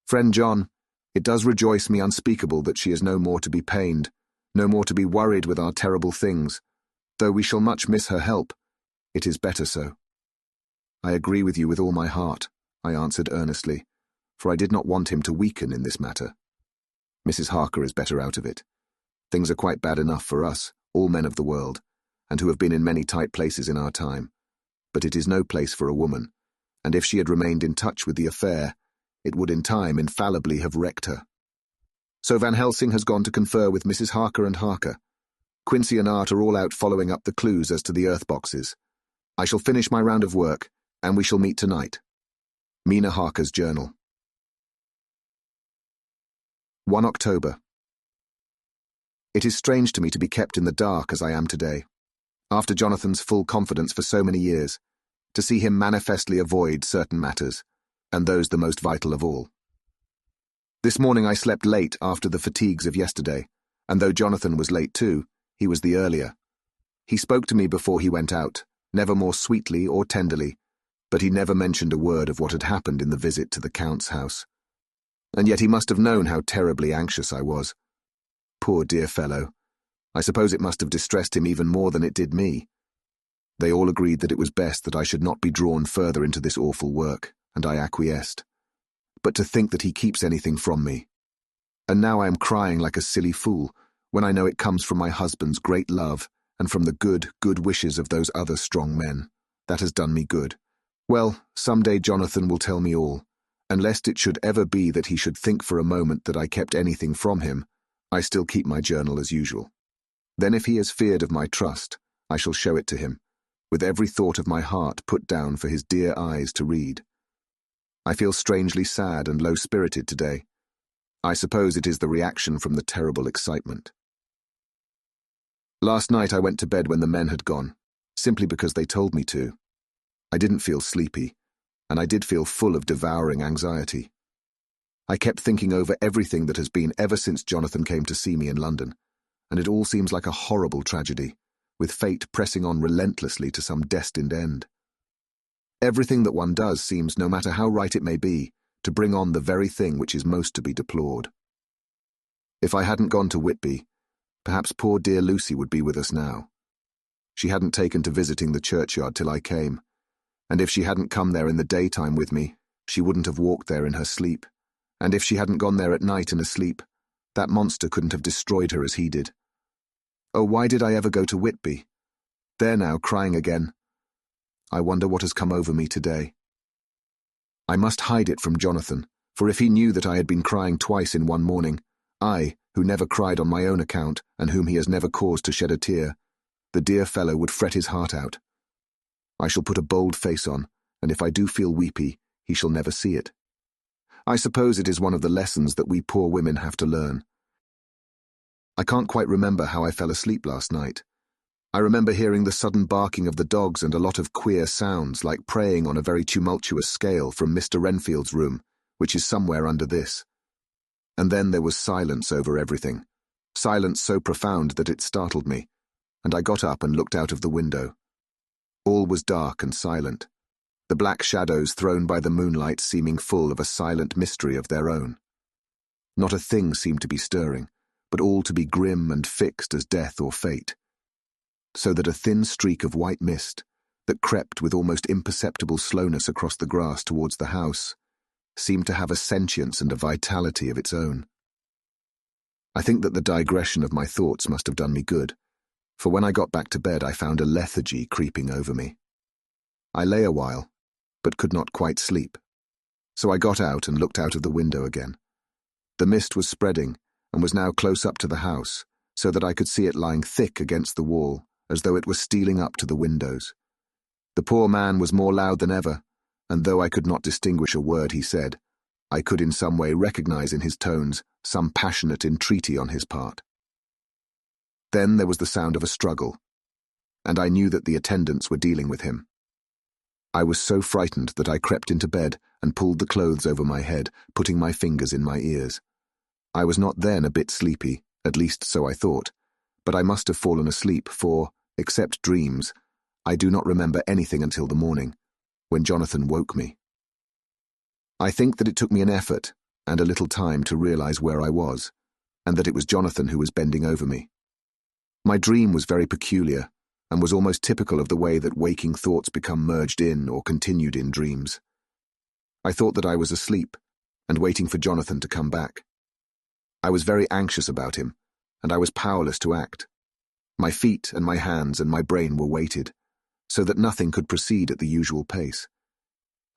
Speaker 1: Friend John, it does rejoice me unspeakable that she is no more to be pained, no more to be worried with our terrible things. Though we shall much miss her help, it is better so. I agree with you with all my heart, I answered earnestly, for I did not want him to weaken in this matter. Mrs. Harker is better out of it. Things are quite bad enough for us, all men of the world, and who have been in many tight places in our time. But it is no place for a woman, and if she had remained in touch with the affair, it would in time infallibly have wrecked her. So Van Helsing has gone to confer with Mrs. Harker and Harker. Quincy and Art are all out following up the clues as to the earth boxes. I shall finish my round of work, and we shall meet tonight. Mina Harker's Journal. 1 October. It is strange to me to be kept in the dark as I am today. After Jonathan's full confidence for so many years, to see him manifestly avoid certain matters, and those the most vital of all. This morning I slept late after the fatigues of yesterday, and though Jonathan was late too, he was the earlier. He spoke to me before he went out, never more sweetly or tenderly, but he never mentioned a word of what had happened in the visit to the Count's house. And yet he must have known how terribly anxious I was. Poor dear fellow. I suppose it must have distressed him even more than it did me. They all agreed that it was best that I should not be drawn further into this awful work, and I acquiesced. But to think that he keeps anything from me. And now I am crying like a silly fool, when I know it comes from my husband's great love, and from the good wishes of those other strong men. That has done me good. Well, some day Jonathan will tell me all, and lest it should ever be that he should think for a moment that I kept anything from him, I still keep my journal as usual. Then if he has feared of my trust, I shall show it to him, with every thought of my heart put down for his dear eyes to read. I feel strangely sad and low-spirited today. I suppose it is the reaction from the terrible excitement. Last night I went to bed when the men had gone, simply because they told me to. I didn't feel sleepy, and I did feel full of devouring anxiety. I kept thinking over everything that has been ever since Jonathan came to see me in London, and it all seems like a horrible tragedy, with fate pressing on relentlessly to some destined end. Everything that one does seems, no matter how right it may be, to bring on the very thing which is most to be deplored. If I hadn't gone to Whitby, perhaps poor dear Lucy would be with us now. She hadn't taken to visiting the churchyard till I came, and if she hadn't come there in the daytime with me, she wouldn't have walked there in her sleep, and if she hadn't gone there at night in a sleep, that monster couldn't have destroyed her as he did. Oh, why did I ever go to Whitby? There now, crying again. I wonder what has come over me today. I must hide it from Jonathan, for if he knew that I had been crying twice in one morning, I, who never cried on my own account, and whom he has never caused to shed a tear, the dear fellow would fret his heart out. I shall put a bold face on, and if I do feel weepy, he shall never see it. I suppose it is one of the lessons that we poor women have to learn. I can't quite remember how I fell asleep last night. I remember hearing the sudden barking of the dogs and a lot of queer sounds like praying on a very tumultuous scale from Mr. Renfield's room, which is somewhere under this. And then there was silence over everything, silence so profound that it startled me, and I got up and looked out of the window. All was dark and silent, the black shadows thrown by the moonlight seeming full of a silent mystery of their own. Not a thing seemed to be stirring, but all to be grim and fixed as death or fate, so that a thin streak of white mist, that crept with almost imperceptible slowness across the grass towards the house, seemed to have a sentience and a vitality of its own. I think that the digression of my thoughts must have done me good, for when I got back to bed I found a lethargy creeping over me. I lay a while, but could not quite sleep, so I got out and looked out of the window again. The mist was spreading, and was now close up to the house, so that I could see it lying thick against the wall, as though it were stealing up to the windows. The poor man was more loud than ever, and though I could not distinguish a word he said, I could in some way recognize in his tones some passionate entreaty on his part. Then there was the sound of a struggle, and I knew that the attendants were dealing with him. I was so frightened that I crept into bed and pulled the clothes over my head, putting my fingers in my ears. I was not then a bit sleepy, at least so I thought, but I must have fallen asleep, for, except dreams, I do not remember anything until the morning, when Jonathan woke me. I think that it took me an effort and a little time to realize where I was, and that it was Jonathan who was bending over me. My dream was very peculiar, and was almost typical of the way that waking thoughts become merged in or continued in dreams. I thought that I was asleep, and waiting for Jonathan to come back. I was very anxious about him, and I was powerless to act. My feet and my hands and my brain were weighted, so that nothing could proceed at the usual pace.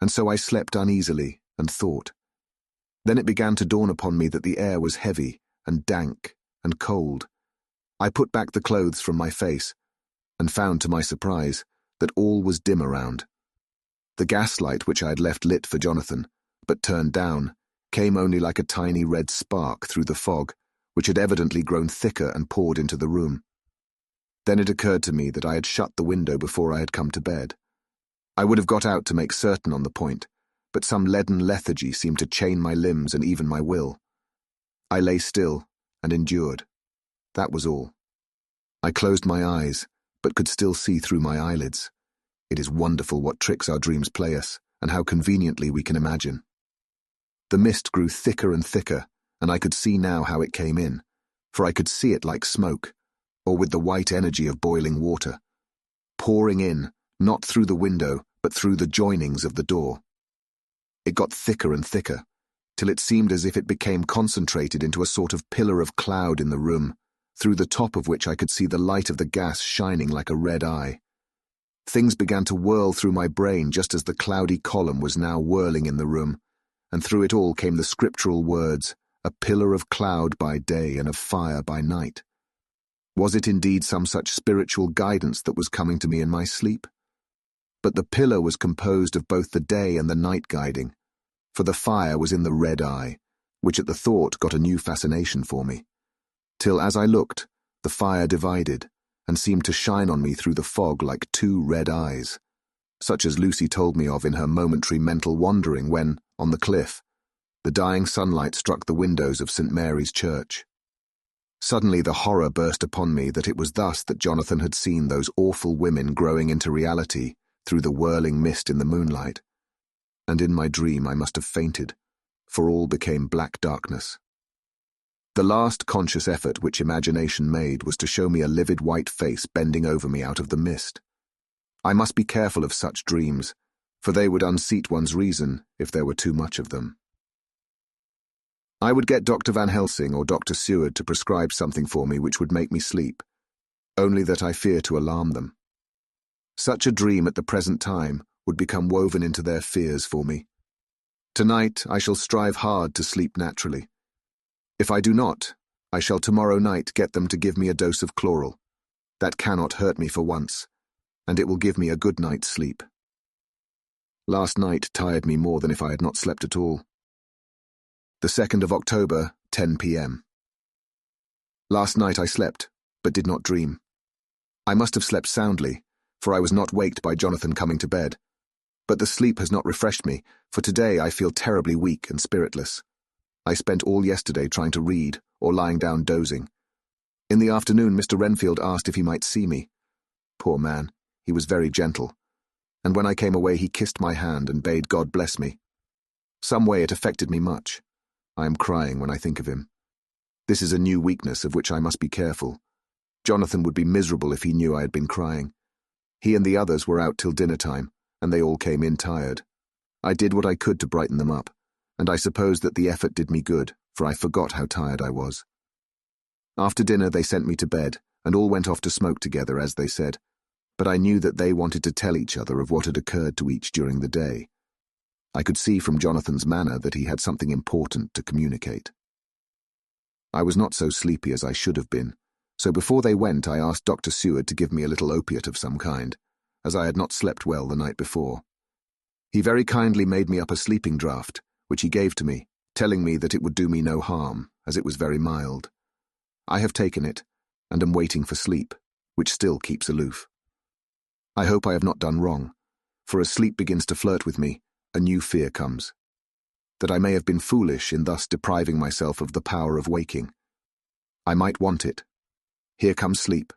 Speaker 1: And so I slept uneasily and thought. Then it began to dawn upon me that the air was heavy and dank and cold. I put back the clothes from my face, and found to my surprise that all was dim around. The gaslight which I had left lit for Jonathan, but turned down, came only like a tiny red spark through the fog, which had evidently grown thicker and poured into the room. Then it occurred to me that I had shut the window before I had come to bed. I would have got out to make certain on the point, but some leaden lethargy seemed to chain my limbs and even my will. I lay still and endured. That was all. I closed my eyes, but could still see through my eyelids. It is wonderful what tricks our dreams play us, and how conveniently we can imagine. The mist grew thicker and thicker, and I could see now how it came in, for I could see it like smoke, or with the white energy of boiling water, pouring in, not through the window, but through the joinings of the door. It got thicker and thicker, till it seemed as if it became concentrated into a sort of pillar of cloud in the room, through the top of which I could see the light of the gas shining like a red eye. Things began to whirl through my brain just as the cloudy column was now whirling in the room, and through it all came the scriptural words, "A pillar of cloud by day and of fire by night." Was it indeed some such spiritual guidance that was coming to me in my sleep? But the pillar was composed of both the day and the night guiding, for the fire was in the red eye, which at the thought got a new fascination for me, till as I looked, the fire divided, and seemed to shine on me through the fog like two red eyes, such as Lucy told me of in her momentary mental wandering when, on the cliff, the dying sunlight struck the windows of St. Mary's Church. Suddenly the horror burst upon me that it was thus that Jonathan had seen those awful women growing into reality through the whirling mist in the moonlight, and in my dream I must have fainted, for all became black darkness. The last conscious effort which imagination made was to show me a livid white face bending over me out of the mist. I must be careful of such dreams, for they would unseat one's reason if there were too much of them. I would get Dr. Van Helsing or Dr. Seward to prescribe something for me which would make me sleep, only that I fear to alarm them. Such a dream at the present time would become woven into their fears for me. Tonight I shall strive hard to sleep naturally. If I do not, I shall tomorrow night get them to give me a dose of chloral. That cannot hurt me for once, and it will give me a good night's sleep. Last night tired me more than if I had not slept at all. The 2nd of October, 10 p.m. Last night I slept, but did not dream. I must have slept soundly, for I was not waked by Jonathan coming to bed. But the sleep has not refreshed me, for today I feel terribly weak and spiritless. I spent all yesterday trying to read, or lying down dozing. In the afternoon Mr. Renfield asked if he might see me. Poor man, he was very gentle, and when I came away he kissed my hand and bade God bless me. Some way it affected me much. I am crying when I think of him. This is a new weakness of which I must be careful. Jonathan would be miserable if he knew I had been crying. He and the others were out till dinner time, and they all came in tired. I did what I could to brighten them up, and I suppose that the effort did me good, for I forgot how tired I was. After dinner they sent me to bed, and all went off to smoke together, as they said, but I knew that they wanted to tell each other of what had occurred to each during the day. I could see from Jonathan's manner that he had something important to communicate. I was not so sleepy as I should have been, so before they went I asked Dr. Seward to give me a little opiate of some kind, as I had not slept well the night before. He very kindly made me up a sleeping draught, which he gave to me, telling me that it would do me no harm, as it was very mild. I have taken it, and am waiting for sleep, which still keeps aloof. I hope I have not done wrong, for as sleep begins to flirt with me, a new fear comes. That I may have been foolish in thus depriving myself of the power of waking. I might want it. Here comes sleep.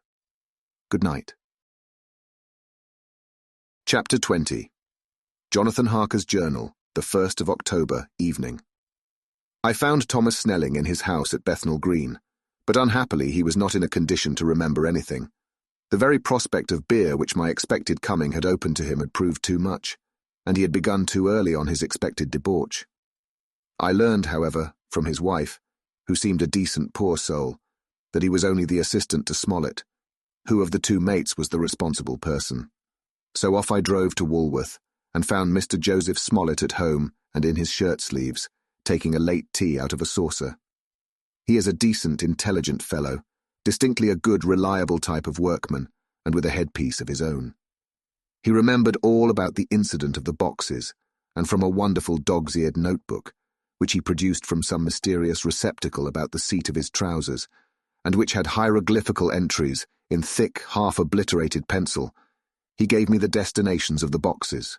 Speaker 1: Good night. Chapter 20. Jonathan Harker's Journal, the 1st of October, evening. I found Thomas Snelling in his house at Bethnal Green, but unhappily he was not in a condition to remember anything. The very prospect of beer which my expected coming had opened to him had proved too much, and he had begun too early on his expected debauch. I learned, however, from his wife, who seemed a decent poor soul, that he was only the assistant to Smollett, who of the two mates was the responsible person. So off I drove to Walworth, and found Mr. Joseph Smollett at home and in his shirt-sleeves, taking a late tea out of a saucer. He is a decent, intelligent fellow, distinctly a good, reliable type of workman, and with a headpiece of his own. He remembered all about the incident of the boxes, and from a wonderful dog's-eared notebook, which he produced from some mysterious receptacle about the seat of his trousers, and which had hieroglyphical entries in thick, half-obliterated pencil, he gave me the destinations of the boxes.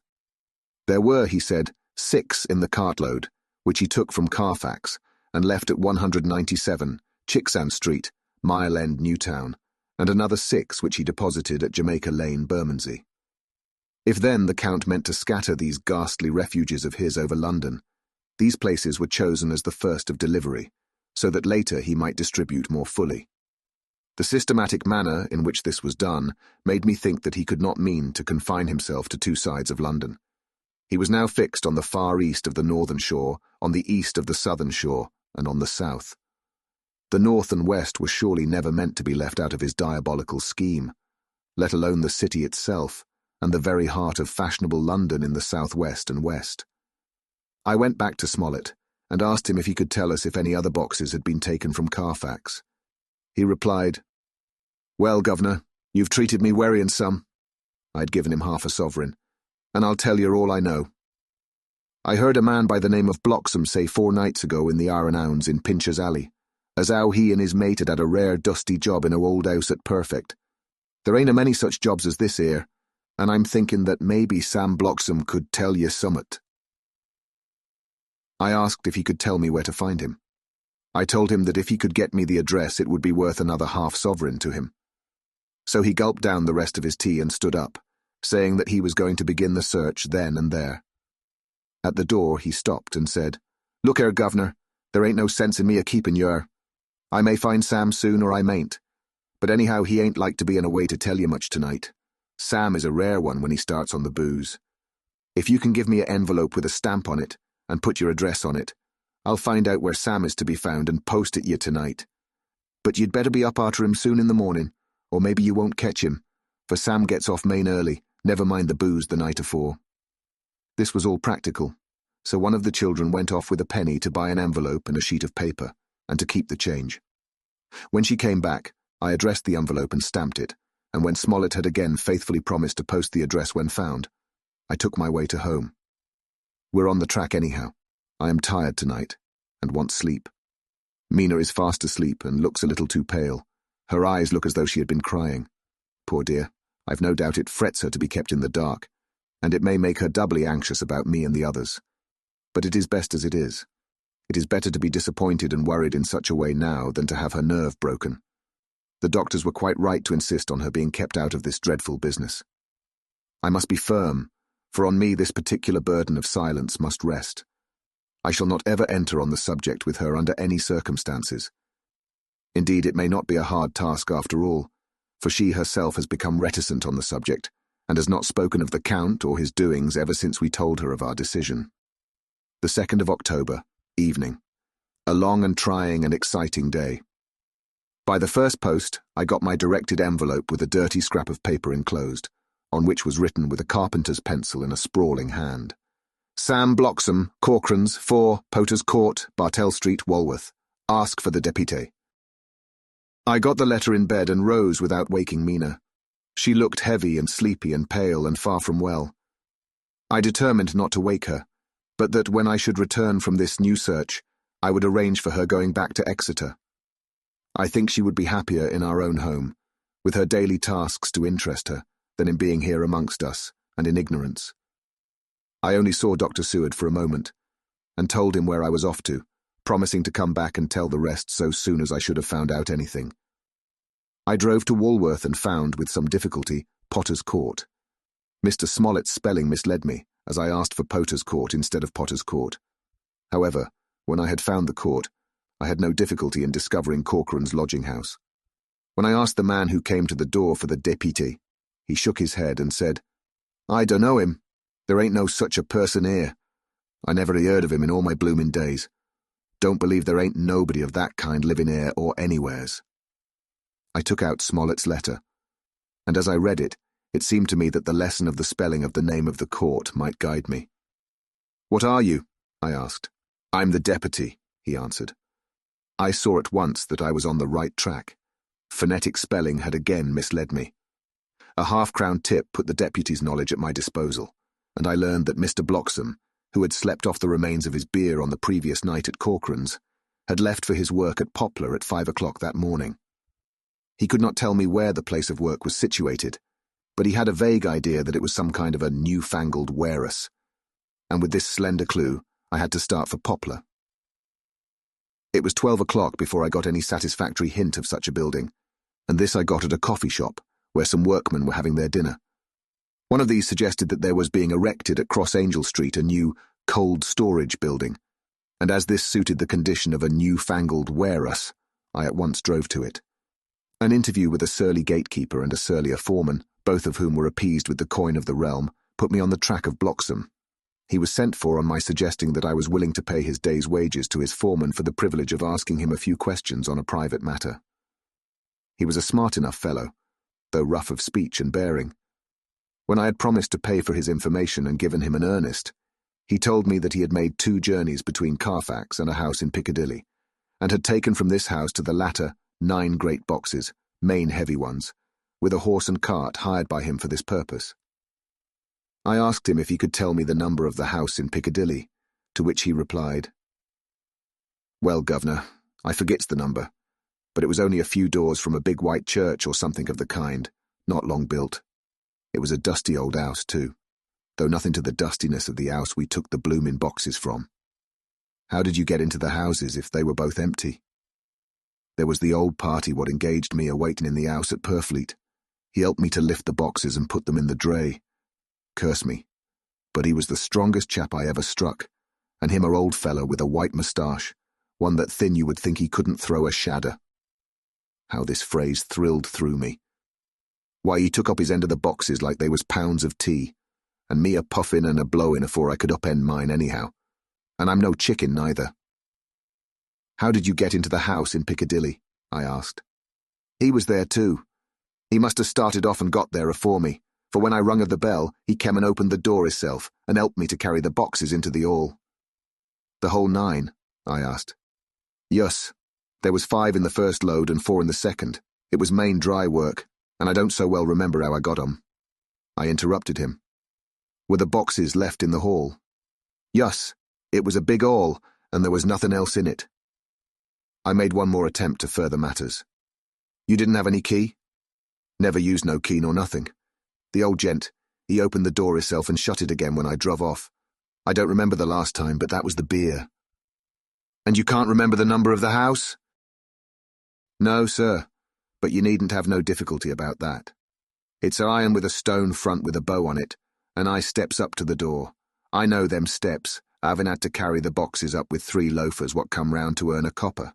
Speaker 1: There were, he said, 6 in the cartload, which he took from Carfax, and left at 197, Chicksand Street, Mile End, Newtown, and another 6 which he deposited at Jamaica Lane, Bermondsey. If then the Count meant to scatter these ghastly refuges of his over London, these places were chosen as the first of delivery, so that later he might distribute more fully. The systematic manner in which this was done made me think that he could not mean to confine himself to 2 sides of London. He was now fixed on the far east of the northern shore, on the east of the southern shore, and on the south. The north and west were surely never meant to be left out of his diabolical scheme, let alone the city itself, and the very heart of fashionable London in the southwest and west. I went back to Smollett, and asked him if he could tell us if any other boxes had been taken from Carfax. He replied, "Well, Governor, you've treated me werry and some." I'd given him half a sovereign, "and I'll tell you all I know. I heard a man by the name of Bloxham say 4 nights ago in the Iron Hounds in Pincher's Alley, as how he and his mate had a rare dusty job in a old house at Perfect. There ain't a many such jobs as this here, and I'm thinking that maybe Sam Bloxham could tell you summat." I asked if he could tell me where to find him. I told him that if he could get me the address it would be worth another half sovereign to him. So he gulped down the rest of his tea and stood up, saying that he was going to begin the search then and there. At the door he stopped and said, "Look here, Governor, there ain't no sense in me a-keeping yer. I may find Sam soon or I mayn't, but anyhow he ain't like to be in a way to tell you much tonight. Sam is a rare one when he starts on the booze. If you can give me an envelope with a stamp on it, and put your address on it, I'll find out where Sam is to be found and post it you tonight. But you'd better be up arter him soon in the morning, or maybe you won't catch him, for Sam gets off main early, never mind the booze the night afore." This was all practical, so one of the children went off with a penny to buy an envelope and a sheet of paper, and to keep the change. When she came back, I addressed the envelope and stamped it, and when Smollett had again faithfully promised to post the address when found, I took my way to home. We're on the track anyhow. I am tired tonight, and want sleep. Mina is fast asleep and looks a little too pale. Her eyes look as though she had been crying. Poor dear, I've no doubt it frets her to be kept in the dark, and it may make her doubly anxious about me and the others. But it is best as it is. It is better to be disappointed and worried in such a way now than to have her nerve broken. The doctors were quite right to insist on her being kept out of this dreadful business. I must be firm, for on me this particular burden of silence must rest. I shall not ever enter on the subject with her under any circumstances. Indeed, it may not be a hard task after all, for she herself has become reticent on the subject, and has not spoken of the Count or his doings ever since we told her of our decision. The 2nd of October, evening. A long and trying and exciting day. By the first post, I got my directed envelope with a dirty scrap of paper enclosed, on which was written with a carpenter's pencil in a sprawling hand, "Sam Bloxham, Corcoran's, 4, Poter's Court, Bartell Street, Walworth. Ask for the deputé." I got the letter in bed and rose without waking Mina. She looked heavy and sleepy and pale and far from well. I determined not to wake her, but that when I should return from this new search, I would arrange for her going back to Exeter. I think she would be happier in our own home, with her daily tasks to interest her, than in being here amongst us, and in ignorance. I only saw Dr. Seward for a moment, and told him where I was off to, promising to come back and tell the rest so soon as I should have found out anything. I drove to Walworth and found, with some difficulty, Potter's Court. Mr. Smollett's spelling misled me, as I asked for Potter's Court instead of Potter's Court. However, when I had found the court, I had no difficulty in discovering Corcoran's lodging-house. When I asked the man who came to the door for the deputy, he shook his head and said, "I dunno him. There ain't no such a person here. I never heard of him in all my bloomin' days. Don't believe there ain't nobody of that kind living here or anywheres." I took out Smollett's letter, and as I read it, it seemed to me that the lesson of the spelling of the name of the court might guide me. "What are you?" I asked. "I'm the deputy," he answered. I saw at once that I was on the right track. Phonetic spelling had again misled me. A half-crown tip put the deputy's knowledge at my disposal, and I learned that Mr. Bloxham, who had slept off the remains of his beer on the previous night at Corcoran's, had left for his work at Poplar at 5 o'clock that morning. He could not tell me where the place of work was situated, but he had a vague idea that it was some kind of a newfangled warehouse, and with this slender clue, I had to start for Poplar. It was 12 o'clock before I got any satisfactory hint of such a building, and this I got at a coffee shop, where some workmen were having their dinner. One of these suggested that there was being erected at Cross Angel Street a new cold storage building, and as this suited the condition of a newfangled warehouse, I at once drove to it. An interview with a surly gatekeeper and a surlier foreman, both of whom were appeased with the coin of the realm, put me on the track of Bloxham. He was sent for on my suggesting that I was willing to pay his day's wages to his foreman for the privilege of asking him a few questions on a private matter. He was a smart enough fellow, though rough of speech and bearing. When I had promised to pay for his information and given him an earnest, he told me that he had made 2 journeys between Carfax and a house in Piccadilly, and had taken from this house to the latter 9 great boxes, main heavy ones, with a horse and cart hired by him for this purpose. I asked him if he could tell me the number of the house in Piccadilly, to which he replied, "Well, governor, I forgets the number, but it was only a few doors from a big white church or something of the kind, not long built. It was a dusty old house, too, though nothing to the dustiness of the house we took the bloomin' boxes from. How did you get into the houses if they were both empty?" "There was the old party what engaged me a-waiting in the house at Purfleet. He helped me to lift the boxes and put them in the dray. Curse me, but he was the strongest chap I ever struck, and him a old fellow with a white moustache, one that thin you would think he couldn't throw a shadder." How this phrase thrilled through me. Why, he took up his end of the boxes like they was pounds of tea, and me a puffin' and a blowin' afore I could upend mine anyhow, and I'm no chicken neither. "How did you get into the house in Piccadilly?" I asked. "He was there too. He must have started off and got there afore me, for when I rung of the bell, he came and opened the door hisself and helped me to carry the boxes into the hall." "The whole 9? I asked. "Yus. There was 5 in the first load and 4 in the second. It was main dry work, and I don't so well remember how I got 'em." I interrupted him. "Were the boxes left in the hall?" "Yus. It was a big hall, and there was nothing else in it." I made one more attempt to further matters. "You didn't have any key?" "Never used no key nor nothing. The old gent, he opened the door hisself and shut it again when I druv off. I don't remember the last time, but that was the beer." "And you can't remember the number of the house?" "No, sir, but you needn't have no difficulty about that. It's iron with a stone front with a bow on it, and I steps up to the door. I know them steps, having had to carry the boxes up with 3 loafers what come round to earn a copper.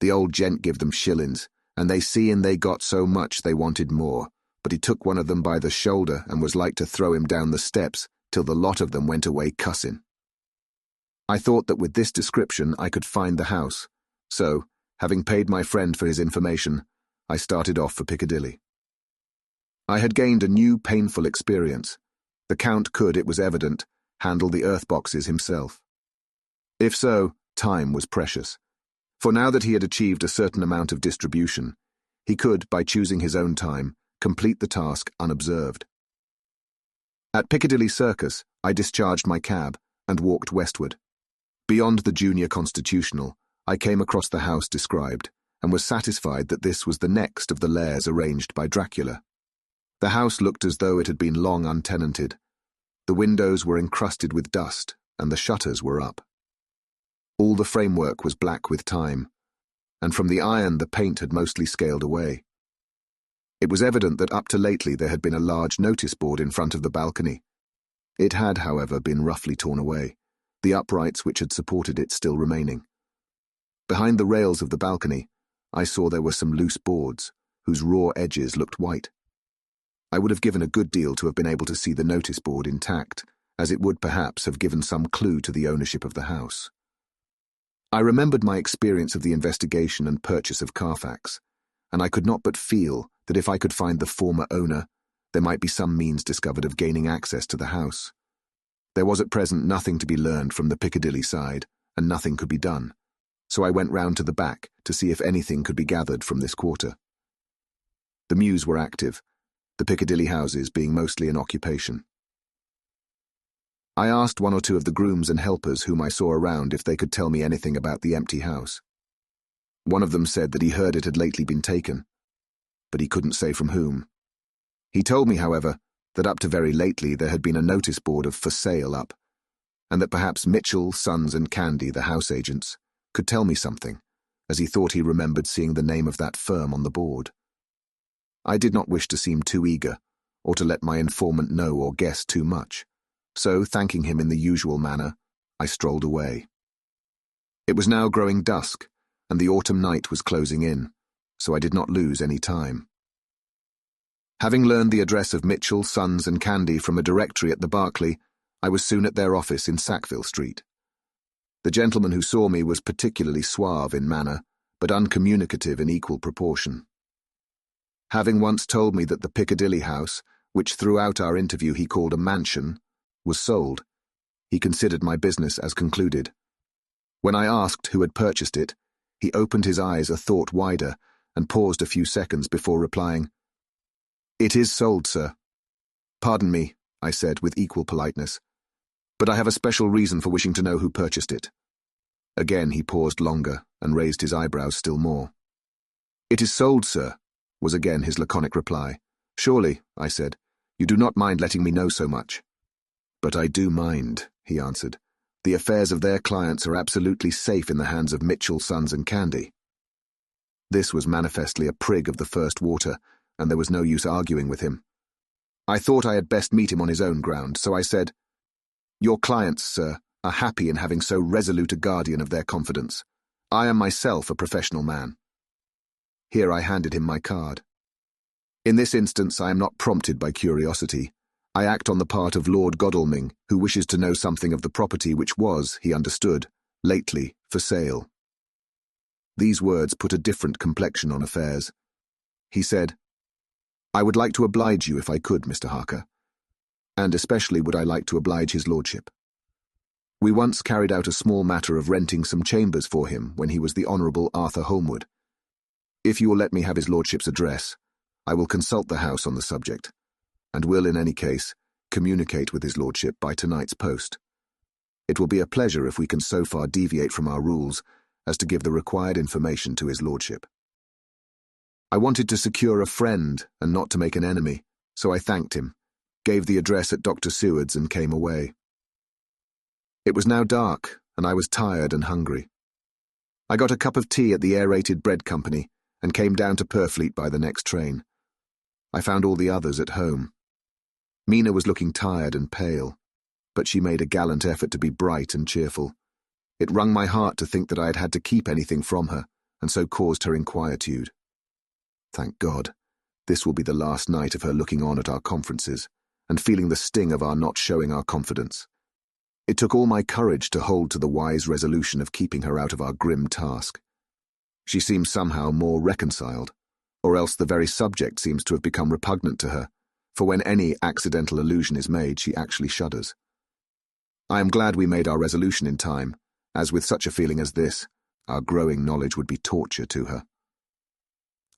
Speaker 1: The old gent give them shillings, and they seein' they got so much they wanted more, but he took one of them by the shoulder and was like to throw him down the steps till the lot of them went away cussin'. I thought that with this description I could find the house, so, having paid my friend for his information, I started off for Piccadilly. I had gained a new painful experience. The Count could, it was evident, handle the earth boxes himself. If so, time was precious, for now that he had achieved a certain amount of distribution, he could, by choosing his own time, complete the task unobserved. At Piccadilly Circus, I discharged my cab, and walked westward. Beyond the junior constitutional, I came across the house described, and was satisfied that this was the next of the lairs arranged by Dracula. The house looked as though it had been long untenanted. The windows were encrusted with dust, and the shutters were up. All the framework was black with time, and from the iron the paint had mostly scaled away. It was evident that up to lately there had been a large notice board in front of the balcony. It had, however, been roughly torn away, the uprights which had supported it still remaining. Behind the rails of the balcony, I saw there were some loose boards, whose raw edges looked white. I would have given a good deal to have been able to see the notice board intact, as it would perhaps have given some clue to the ownership of the house. I remembered my experience of the investigation and purchase of Carfax, and I could not but feel that if I could find the former owner, there might be some means discovered of gaining access to the house. There was at present nothing to be learned from the Piccadilly side, and nothing could be done, so I went round to the back to see if anything could be gathered from this quarter. The mews were active, the Piccadilly houses being mostly in occupation. I asked one or two of the grooms and helpers whom I saw around if they could tell me anything about the empty house. One of them said that he heard it had lately been taken, but he couldn't say from whom. He told me, however, that up to very lately there had been a notice board of "for sale" up, and that perhaps Mitchell, Sons and Candy, the house agents, could tell me something, as he thought he remembered seeing the name of that firm on the board. I did not wish to seem too eager, or to let my informant know or guess too much, so, thanking him in the usual manner, I strolled away. It was now growing dusk, and the autumn night was closing in, so I did not lose any time. Having learned the address of Mitchell, Sons and Candy from a directory at the Berkeley, I was soon at their office in Sackville Street. The gentleman who saw me was particularly suave in manner, but uncommunicative in equal proportion. Having once told me that the Piccadilly house, which throughout our interview he called a mansion, was sold, he considered my business as concluded. When I asked who had purchased it, he opened his eyes a thought wider and paused a few seconds before replying, "It is sold, sir." "Pardon me," I said with equal politeness, "but I have a special reason for wishing to know who purchased it." Again he paused longer and raised his eyebrows still more. "It is sold, sir," was again his laconic reply. "Surely," I said, "you do not mind letting me know so much." "But I do mind," he answered. "The affairs of their clients are absolutely safe in the hands of Mitchell, Sons and Candy." This was manifestly a prig of the first water, and there was no use arguing with him. I thought I had best meet him on his own ground, so I said, "Your clients, sir, are happy in having so resolute a guardian of their confidence. I am myself a professional man." Here I handed him my card. In this instance I am not prompted by curiosity. I act on the part of Lord Godalming, who wishes to know something of the property which was, he understood, lately for sale. These words put a different complexion on affairs. He said, "I would like to oblige you if I could, Mr. Harker, and especially would I like to oblige his lordship. We once carried out a small matter of renting some chambers for him when he was the Honourable Arthur Holmwood. If you will let me have his lordship's address, I will consult the house on the subject, and will, in any case, communicate with his lordship by tonight's post. It will be a pleasure if we can so far deviate from our rules as to give the required information to his lordship." I wanted to secure a friend and not to make an enemy, so I thanked him, gave the address at Dr. Seward's and came away. It was now dark, and I was tired and hungry. I got a cup of tea at the Aerated Bread Company and came down to Purfleet by the next train. I found all the others at home. Mina was looking tired and pale, but she made a gallant effort to be bright and cheerful. It wrung my heart to think that I had had to keep anything from her, and so caused her inquietude. Thank God, this will be the last night of her looking on at our conferences, and feeling the sting of our not showing our confidence. It took all my courage to hold to the wise resolution of keeping her out of our grim task. She seems somehow more reconciled, or else the very subject seems to have become repugnant to her, for when any accidental allusion is made, she actually shudders. I am glad we made our resolution in time, as with such a feeling as this, our growing knowledge would be torture to her.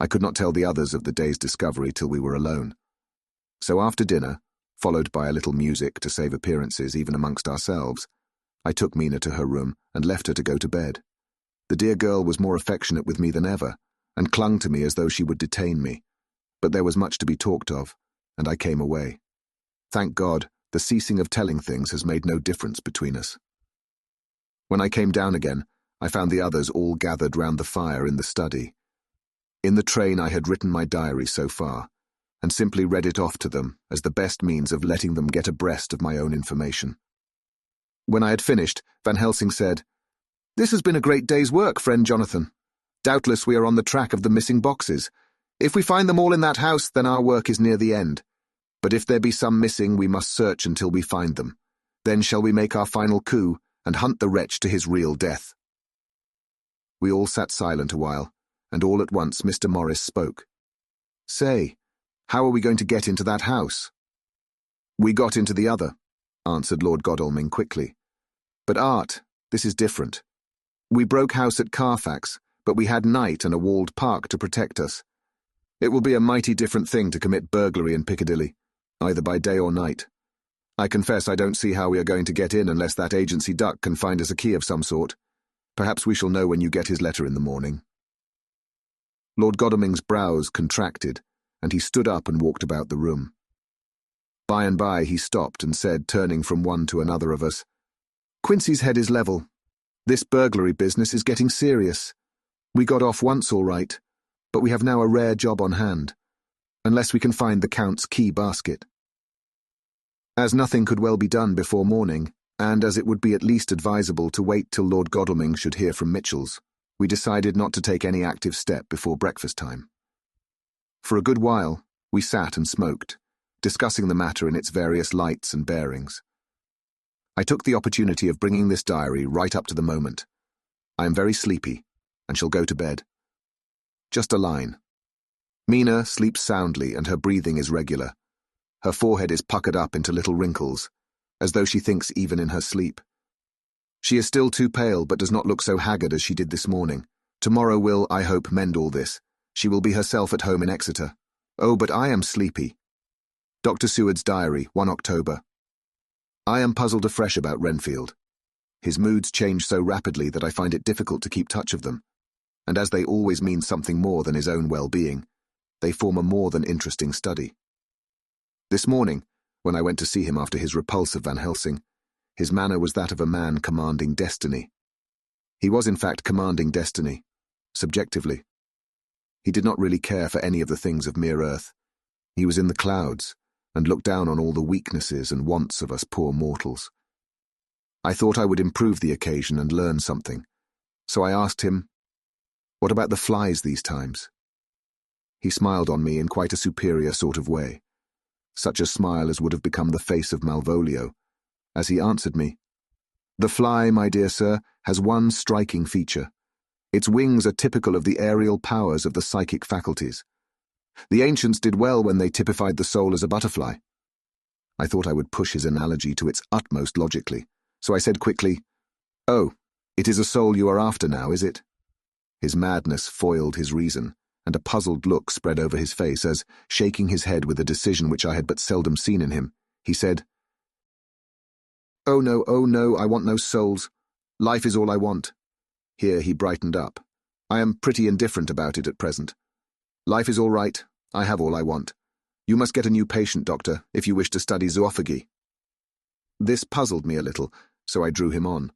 Speaker 1: I could not tell the others of the day's discovery till we were alone. So after dinner, followed by a little music to save appearances even amongst ourselves, I took Mina to her room and left her to go to bed. The dear girl was more affectionate with me than ever, and clung to me as though she would detain me. But there was much to be talked of, and I came away. Thank God, the ceasing of telling things has made no difference between us. When I came down again, I found the others all gathered round the fire in the study. In the train I had written my diary so far, and simply read it off to them as the best means of letting them get abreast of my own information. When I had finished, Van Helsing said, "This has been a great day's work, friend Jonathan. Doubtless we are on the track of the missing boxes. If we find them all in that house, then our work is near the end. But if there be some missing, we must search until we find them. Then shall we make our final coup and hunt the wretch to his real death." We all sat silent a while, and all at once Mr. Morris spoke. "Say, how are we going to get into that house?" "We got into the other," answered Lord Godalming quickly. "But Art, this is different. We broke house at Carfax, but we had night and a walled park to protect us. It will be a mighty different thing to commit burglary in Piccadilly, either by day or night. I confess I don't see how we are going to get in unless that agency duck can find us a key of some sort. Perhaps we shall know when you get his letter in the morning." Lord Godalming's brows contracted, and he stood up and walked about the room. By and by he stopped and said, turning from one to another of us, "Quincy's head is level. This burglary business is getting serious. We got off once all right, but we have now a rare job on hand, unless we can find the Count's key basket." As nothing could well be done before morning, and as it would be at least advisable to wait till Lord Godalming should hear from Mitchell's, we decided not to take any active step before breakfast time. For a good while, we sat and smoked, discussing the matter in its various lights and bearings. I took the opportunity of bringing this diary right up to the moment. I am very sleepy, and shall go to bed. Just a line. Mina sleeps soundly, and her breathing is regular. Her forehead is puckered up into little wrinkles, as though she thinks even in her sleep. She is still too pale, but does not look so haggard as she did this morning. Tomorrow will, I hope, mend all this. She will be herself at home in Exeter. Oh, but I am sleepy. Dr. Seward's diary, 1 October. I am puzzled afresh about Renfield. His moods change so rapidly that I find it difficult to keep touch of them, and as they always mean something more than his own well-being, they form a more than interesting study. This morning, when I went to see him after his repulse of Van Helsing, his manner was that of a man commanding destiny. He was in fact commanding destiny, subjectively. He did not really care for any of the things of mere earth. He was in the clouds, and looked down on all the weaknesses and wants of us poor mortals. I thought I would improve the occasion and learn something, so I asked him, "What about the flies these times?" He smiled on me in quite a superior sort of way, such a smile as would have become the face of Malvolio, as he answered me, "The fly, my dear sir, has one striking feature. Its wings are typical of the aerial powers of the psychic faculties. The ancients did well when they typified the soul as a butterfly." I thought I would push his analogy to its utmost logically, so I said quickly, "Oh, it is a soul you are after now, is it?" His madness foiled his reason, and a puzzled look spread over his face as, shaking his head with a decision which I had but seldom seen in him, he said, oh no, I want no souls. Life is all I want." Here he brightened up. "I am pretty indifferent about it at present. Life is all right. I have all I want. You must get a new patient, doctor, if you wish to study zoophagy." This puzzled me a little, so I drew him on.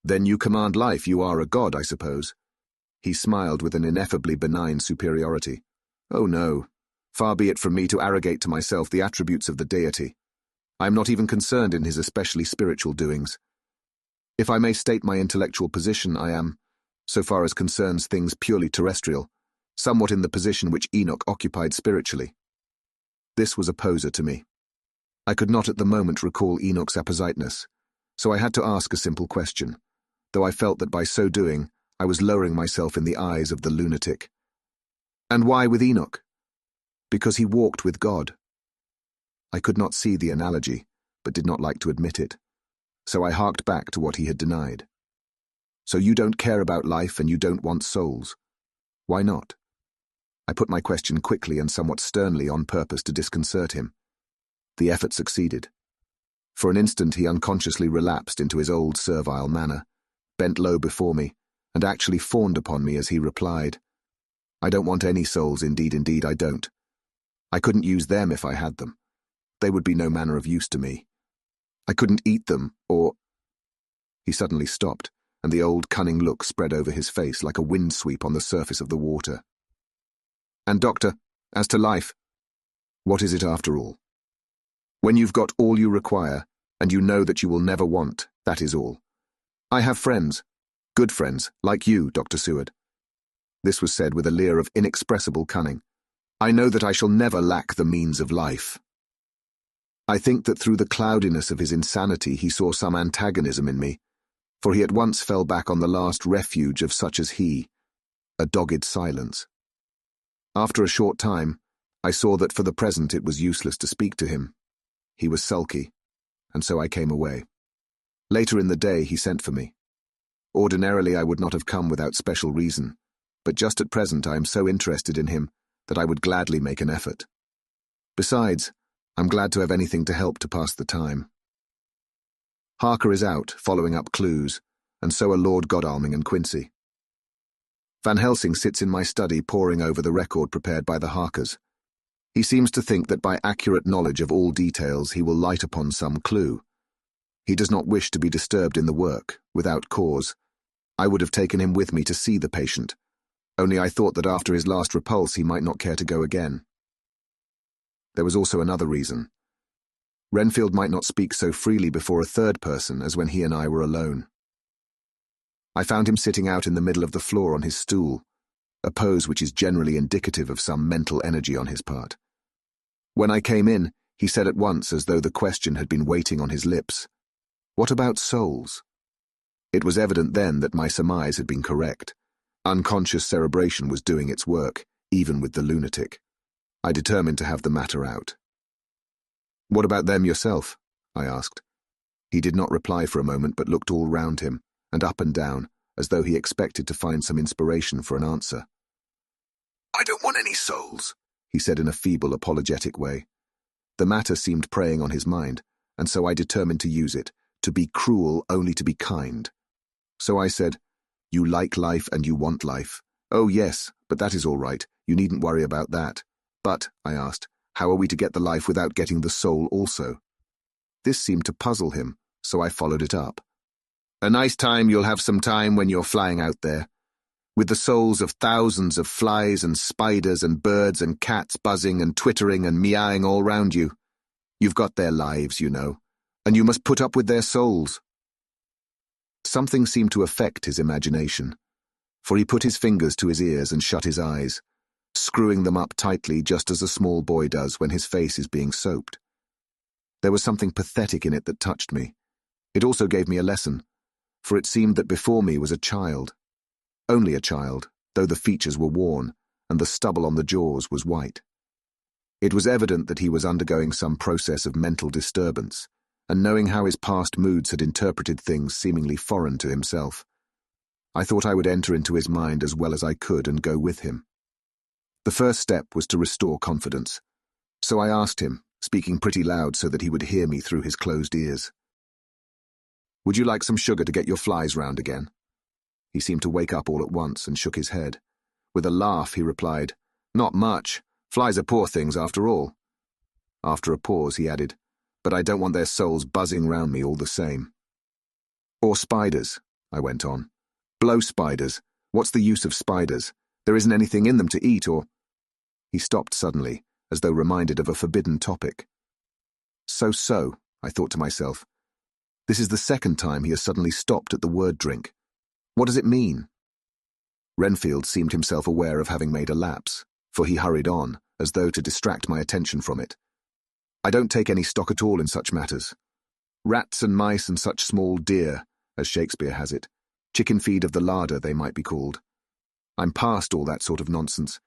Speaker 1: "Then you command life, you are a god, I suppose." He smiled with an ineffably benign superiority. "Oh no, far be it from me to arrogate to myself the attributes of the deity. I am not even concerned in his especially spiritual doings. If I may state my intellectual position, I am, so far as concerns things purely terrestrial, somewhat in the position which Enoch occupied spiritually." This was a poser to me. I could not at the moment recall Enoch's appositeness, so I had to ask a simple question, though I felt that by so doing I was lowering myself in the eyes of the lunatic. "And why with Enoch?" "Because he walked with God." I could not see the analogy, but did not like to admit it, so I harked back to what he had denied. "So you don't care about life and you don't want souls. Why not?" I put my question quickly and somewhat sternly on purpose to disconcert him. The effort succeeded. For an instant he unconsciously relapsed into his old servile manner, bent low before me, and actually fawned upon me as he replied, "I don't want any souls, indeed I don't. I couldn't use them if I had them. They would be no manner of use to me. I couldn't eat them, or—" He suddenly stopped, and the old cunning look spread over his face like a windsweep on the surface of the water. "And doctor, as to life, what is it after all? When you've got all you require, and you know that you will never want, that is all. I have friends, good friends, like you, Dr. Seward." This was said with a leer of inexpressible cunning. "I know that I shall never lack the means of life." I think that through the cloudiness of his insanity he saw some antagonism in me, for he at once fell back on the last refuge of such as he, a dogged silence. After a short time, I saw that for the present it was useless to speak to him. He was sulky, and so I came away. Later in the day he sent for me. Ordinarily I would not have come without special reason, but just at present I am so interested in him that I would gladly make an effort. Besides, I'm glad to have anything to help to pass the time. Harker is out, following up clues, and so are Lord Godalming and Quincy. Van Helsing sits in my study poring over the record prepared by the Harkers. He seems to think that by accurate knowledge of all details he will light upon some clue. He does not wish to be disturbed in the work, without cause. I would have taken him with me to see the patient, only I thought that after his last repulse he might not care to go again. There was also another reason. Renfield might not speak so freely before a third person as when he and I were alone. I found him sitting out in the middle of the floor on his stool, a pose which is generally indicative of some mental energy on his part. When I came in, he said at once, as though the question had been waiting on his lips, "What about souls?" It was evident then that my surmise had been correct. Unconscious cerebration was doing its work, even with the lunatic. I determined to have the matter out. "What about them yourself?" I asked. He did not reply for a moment, but looked all round him, and up and down, as though he expected to find some inspiration for an answer. "I don't want any souls," he said in a feeble, apologetic way. The matter seemed preying on his mind, and so I determined to use it, to be cruel only to be kind. So I said, "You like life and you want life. Oh yes, but that is all right, you needn't worry about that. But," I asked, "how are we to get the life without getting the soul also?" This seemed to puzzle him, so I followed it up. "A nice time you'll have some time when you're flying out there, with the souls of thousands of flies and spiders and birds and cats buzzing and twittering and meowing all round you. You've got their lives, you know, and you must put up with their souls." Something seemed to affect his imagination, for he put his fingers to his ears and shut his eyes, screwing them up tightly just as a small boy does when his face is being soaped. There was something pathetic in it that touched me. It also gave me a lesson, for it seemed that before me was a child. Only a child, though the features were worn, and the stubble on the jaws was white. It was evident that he was undergoing some process of mental disturbance, and knowing how his past moods had interpreted things seemingly foreign to himself, I thought I would enter into his mind as well as I could and go with him. The first step was to restore confidence, so I asked him, speaking pretty loud so that he would hear me through his closed ears, "Would you like some sugar to get your flies round again?" He seemed to wake up all at once and shook his head. With a laugh he replied, "Not much. Flies are poor things after all." After a pause he added, "But I don't want their souls buzzing round me all the same." "Or spiders," I went on. "Blow spiders. What's the use of spiders? There isn't anything in them to eat or—" He stopped suddenly, as though reminded of a forbidden topic. So, I thought to myself. This is the second time he has suddenly stopped at the word drink. What does it mean? Renfield seemed himself aware of having made a lapse, for he hurried on, as though to distract my attention from it. "I don't take any stock at all in such matters. Rats and mice and such small deer, as Shakespeare has it. Chicken feed of the larder, they might be called. I'm past all that sort of nonsense.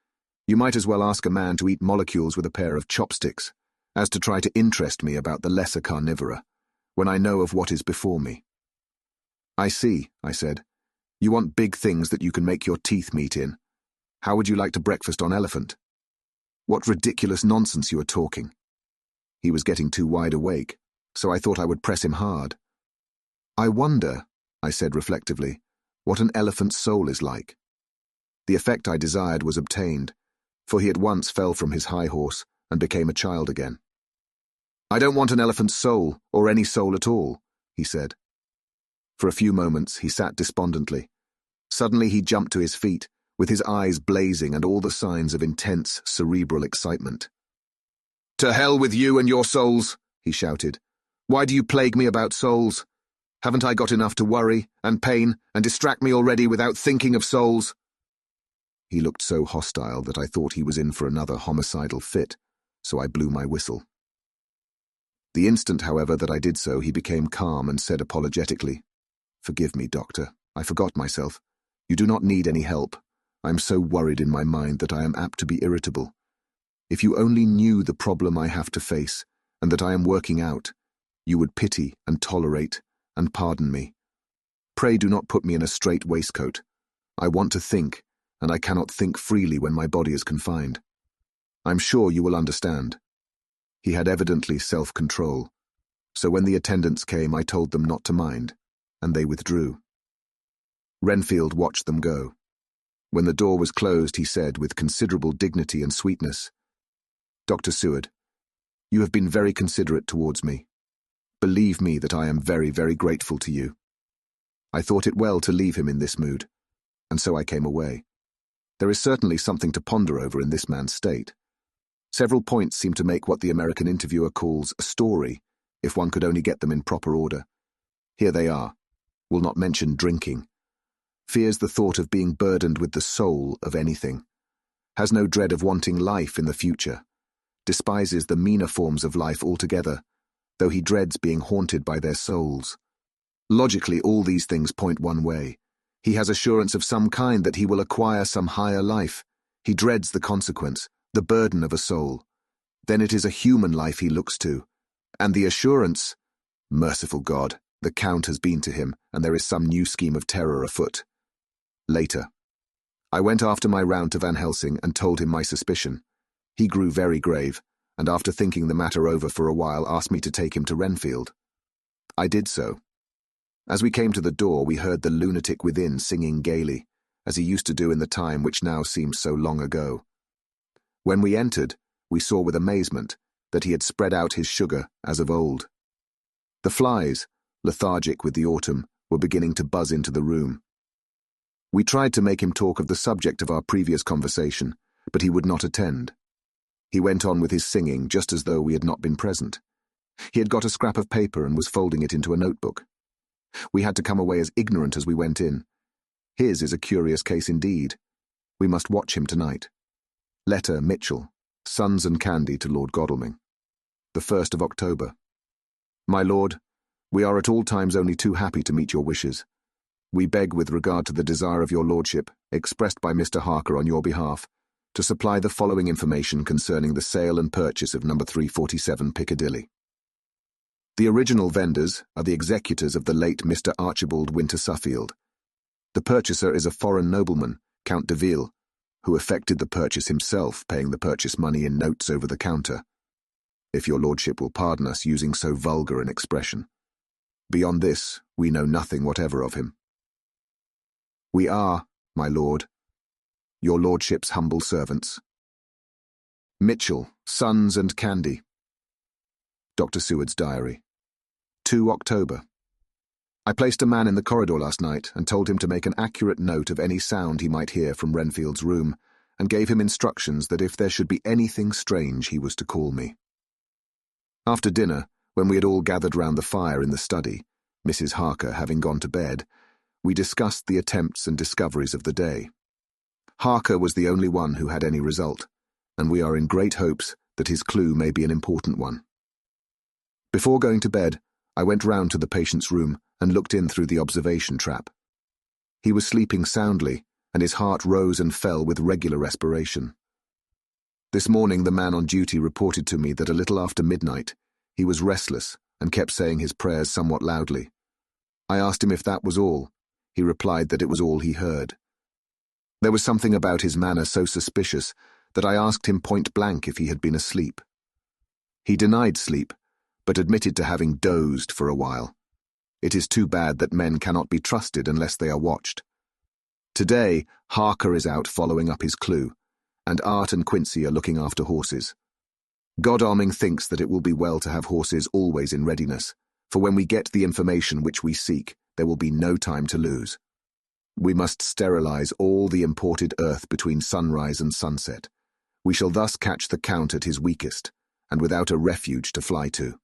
Speaker 1: You might as well ask a man to eat molecules with a pair of chopsticks, as to try to interest me about the lesser carnivora, when I know of what is before me." "I see," I said. "You want big things that you can make your teeth meet in. How would you like to breakfast on elephant?" "What ridiculous nonsense you are talking." He was getting too wide awake, so I thought I would press him hard. "I wonder," I said reflectively, "what an elephant's soul is like." The effect I desired was obtained, for he at once fell from his high horse and became a child again. "I don't want an elephant's soul, or any soul at all," he said. For a few moments he sat despondently. Suddenly he jumped to his feet, with his eyes blazing and all the signs of intense cerebral excitement. "To hell with you and your souls," he shouted. "Why do you plague me about souls? Haven't I got enough to worry and pain and distract me already without thinking of souls?" He looked so hostile that I thought he was in for another homicidal fit, so I blew my whistle. The instant, however, that I did so, he became calm and said apologetically, "Forgive me, Doctor. I forgot myself. You do not need any help. I am so worried in my mind that I am apt to be irritable. If you only knew the problem I have to face, and that I am working out, you would pity and tolerate and pardon me. Pray do not put me in a strait waistcoat. I want to think, and I cannot think freely when my body is confined. I'm sure you will understand." He had evidently self-control, so when the attendants came I told them not to mind, and they withdrew. Renfield watched them go. When the door was closed, he said with considerable dignity and sweetness, "Dr. Seward, you have been very considerate towards me. Believe me that I am very, very grateful to you." I thought it well to leave him in this mood, and so I came away. There is certainly something to ponder over in this man's state. Several points seem to make what the American interviewer calls a story, if one could only get them in proper order. Here they are. Will not mention drinking. Fears the thought of being burdened with the soul of anything. Has no dread of wanting life in the future. Despises the meaner forms of life altogether, though he dreads being haunted by their souls. Logically, all these things point one way. He has assurance of some kind that he will acquire some higher life. He dreads the consequence, the burden of a soul. Then it is a human life he looks to. And the assurance, merciful God, the Count has been to him, and there is some new scheme of terror afoot. Later. I went after my round to Van Helsing and told him my suspicion. He grew very grave, and after thinking the matter over for a while asked me to take him to Renfield. I did so. As we came to the door, we heard the lunatic within singing gaily, as he used to do in the time which now seems so long ago. When we entered, we saw with amazement that he had spread out his sugar as of old. The flies, lethargic with the autumn, were beginning to buzz into the room. We tried to make him talk of the subject of our previous conversation, but he would not attend. He went on with his singing just as though we had not been present. He had got a scrap of paper and was folding it into a notebook. We had to come away as ignorant as we went in. His is a curious case indeed. We must watch him tonight. Letter Mitchell, Sons and Candy to Lord Godalming. The 1st of October. My lord, we are at all times only too happy to meet your wishes. We beg with regard to the desire of your lordship, expressed by Mr. Harker on your behalf, to supply the following information concerning the sale and purchase of number 347 Piccadilly. The original vendors are the executors of the late Mr. Archibald Winter Suffield. The purchaser is a foreign nobleman, Count de Ville, who effected the purchase himself, paying the purchase money in notes over the counter, if your lordship will pardon us using so vulgar an expression. Beyond this, we know nothing whatever of him. We are, my lord, your lordship's humble servants. Mitchell, Sons and Candy. Dr. Seward's diary. 2 October. I placed a man in the corridor last night and told him to make an accurate note of any sound he might hear from Renfield's room, and gave him instructions that if there should be anything strange he was to call me. After dinner, when we had all gathered round the fire in the study, Mrs. Harker having gone to bed, we discussed the attempts and discoveries of the day. Harker was the only one who had any result, and we are in great hopes that his clue may be an important one. Before going to bed, I went round to the patient's room and looked in through the observation trap. He was sleeping soundly, and his heart rose and fell with regular respiration. This morning the man on duty reported to me that a little after midnight he was restless and kept saying his prayers somewhat loudly. I asked him if that was all. He replied that it was all he heard. There was something about his manner so suspicious that I asked him point blank if he had been asleep. He denied sleep, but admitted to having dozed for a while. It is too bad that men cannot be trusted unless they are watched. Today, Harker is out following up his clue, and Art and Quincy are looking after horses. Godalming thinks that it will be well to have horses always in readiness, for when we get the information which we seek, there will be no time to lose. We must sterilize all the imported earth between sunrise and sunset. We shall thus catch the Count at his weakest, and without a refuge to fly to.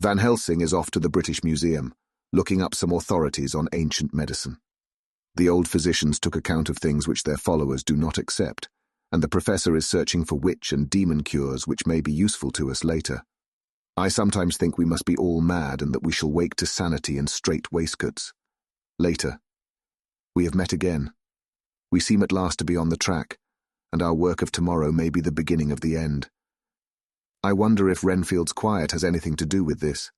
Speaker 1: Van Helsing is off to the British Museum, looking up some authorities on ancient medicine. The old physicians took account of things which their followers do not accept, and the professor is searching for witch and demon cures which may be useful to us later. I sometimes think we must be all mad and that we shall wake to sanity in strait waistcoats. Later. We have met again. We seem at last to be on the track, and our work of tomorrow may be the beginning of the end. I wonder if Renfield's quiet has anything to do with this.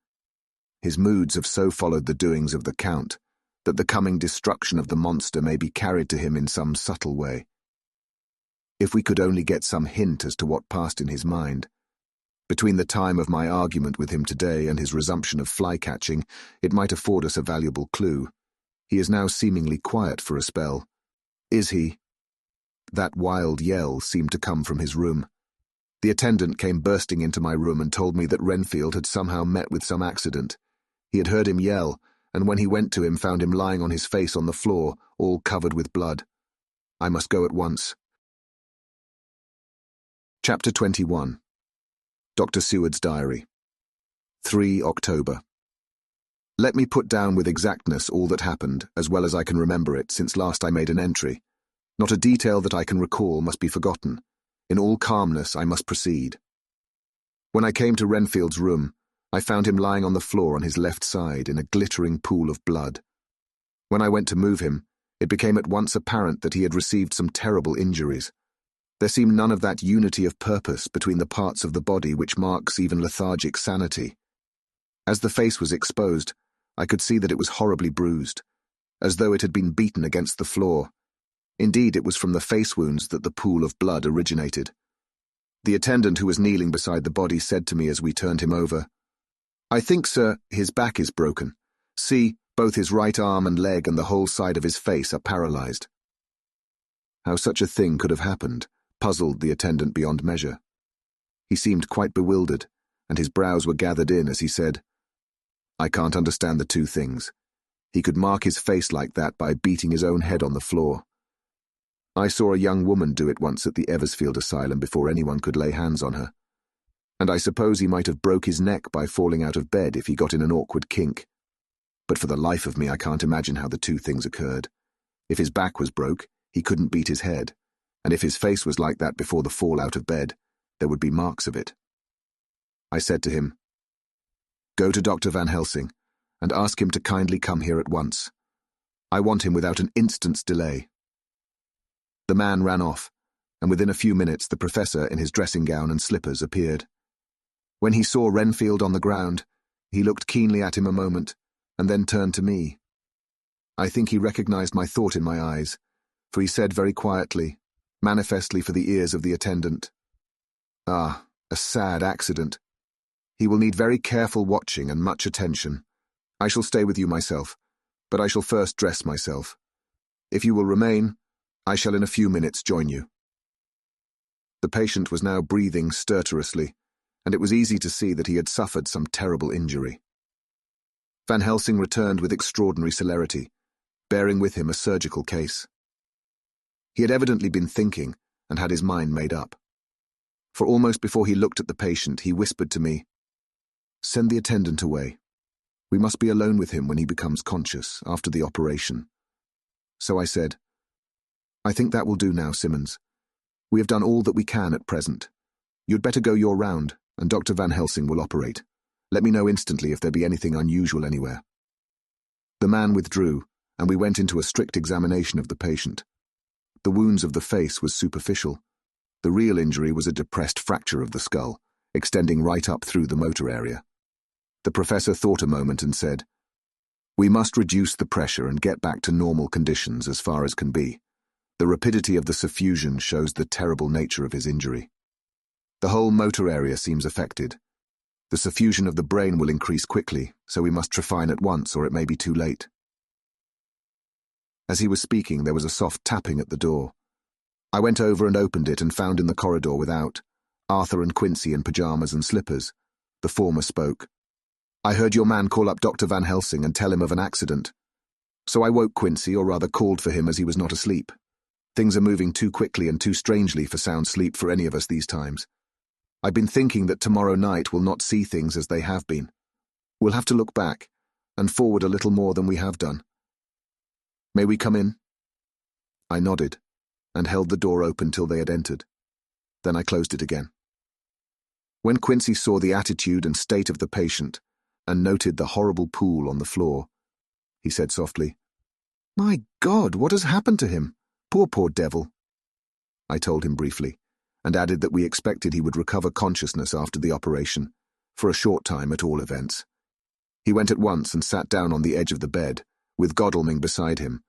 Speaker 1: His moods have so followed the doings of the Count that the coming destruction of the monster may be carried to him in some subtle way. If we could only get some hint as to what passed in his mind. Between the time of my argument with him today and his resumption of fly-catching, it might afford us a valuable clue. He is now seemingly quiet for a spell. Is he? That wild yell seemed to come from his room. The attendant came bursting into my room and told me that Renfield had somehow met with some accident. He had heard him yell, and when he went to him found him lying on his face on the floor, all covered with blood. I must go at once. Chapter 21. Dr. Seward's Diary. 3 October. Let me put down with exactness all that happened, as well as I can remember it, since last I made an entry. Not a detail that I can recall must be forgotten. In all calmness I must proceed. When I came to Renfield's room, I found him lying on the floor on his left side in a glittering pool of blood. When I went to move him, it became at once apparent that he had received some terrible injuries. There seemed none of that unity of purpose between the parts of the body which marks even lethargic sanity. As the face was exposed, I could see that it was horribly bruised, as though it had been beaten against the floor. Indeed, it was from the face wounds that the pool of blood originated. The attendant who was kneeling beside the body said to me as we turned him over, "I think, sir, his back is broken. See, both his right arm and leg and the whole side of his face are paralyzed." How such a thing could have happened puzzled the attendant beyond measure. He seemed quite bewildered, and his brows were gathered in as he said, "I can't understand the two things. He could mark his face like that by beating his own head on the floor. I saw a young woman do it once at the Eversfield Asylum before anyone could lay hands on her. And I suppose he might have broke his neck by falling out of bed if he got in an awkward kink. But for the life of me I can't imagine how the two things occurred. If his back was broke, he couldn't beat his head, and if his face was like that before the fall out of bed, there would be marks of it." I said to him, "Go to Dr. Van Helsing, and ask him to kindly come here at once. I want him without an instant's delay." The man ran off, and within a few minutes the professor in his dressing gown and slippers appeared. When he saw Renfield on the ground, he looked keenly at him a moment, and then turned to me. I think he recognized my thought in my eyes, for he said very quietly, manifestly for the ears of the attendant, "Ah, a sad accident. He will need very careful watching and much attention. I shall stay with you myself, but I shall first dress myself. If you will remain, I shall in a few minutes join you." The patient was now breathing stertorously, and it was easy to see that he had suffered some terrible injury. Van Helsing returned with extraordinary celerity, bearing with him a surgical case. He had evidently been thinking and had his mind made up. For almost before he looked at the patient, he whispered to me, "Send the attendant away. We must be alone with him when he becomes conscious, after the operation." So I said, "I think that will do now, Simmons. We have done all that we can at present. You'd better go your round, and Dr. Van Helsing will operate. Let me know instantly if there be anything unusual anywhere." The man withdrew, and we went into a strict examination of the patient. The wounds of the face was superficial. The real injury was a depressed fracture of the skull, extending right up through the motor area. The professor thought a moment and said, "We must reduce the pressure and get back to normal conditions as far as can be. The rapidity of the suffusion shows the terrible nature of his injury. The whole motor area seems affected. The suffusion of the brain will increase quickly, so we must trephine at once or it may be too late. As he was speaking, there was a soft tapping at the door. I went over and opened it and found in the corridor without Arthur and Quincy in pyjamas and slippers. The former spoke. "I heard your man call up Dr. Van Helsing and tell him of an accident. So I woke Quincy, or rather called for him as he was not asleep. Things are moving too quickly and too strangely for sound sleep for any of us these times. I've been thinking that tomorrow night we'll not see things as they have been. We'll have to look back and forward a little more than we have done. May we come in?" I nodded and held the door open till they had entered. Then I closed it again. When Quincy saw the attitude and state of the patient and noted the horrible pool on the floor, he said softly, "My God, what has happened to him? Poor devil." I told him briefly, and added that we expected he would recover consciousness after the operation, for a short time at all events. He went at once and sat down on the edge of the bed, with Godalming beside him.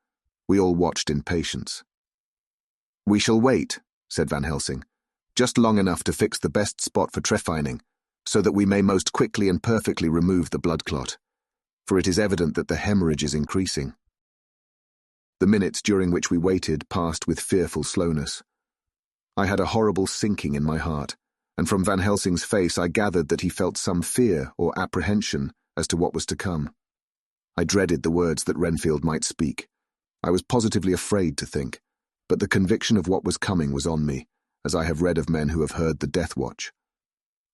Speaker 1: We all watched in patience. "We shall wait," said Van Helsing, "just long enough to fix the best spot for trephining, so that we may most quickly and perfectly remove the blood clot, for it is evident that the hemorrhage is increasing." The minutes during which we waited passed with fearful slowness. I had a horrible sinking in my heart, and from Van Helsing's face I gathered that he felt some fear or apprehension as to what was to come. I dreaded the words that Renfield might speak. I was positively afraid to think, but the conviction of what was coming was on me, as I have read of men who have heard the death watch.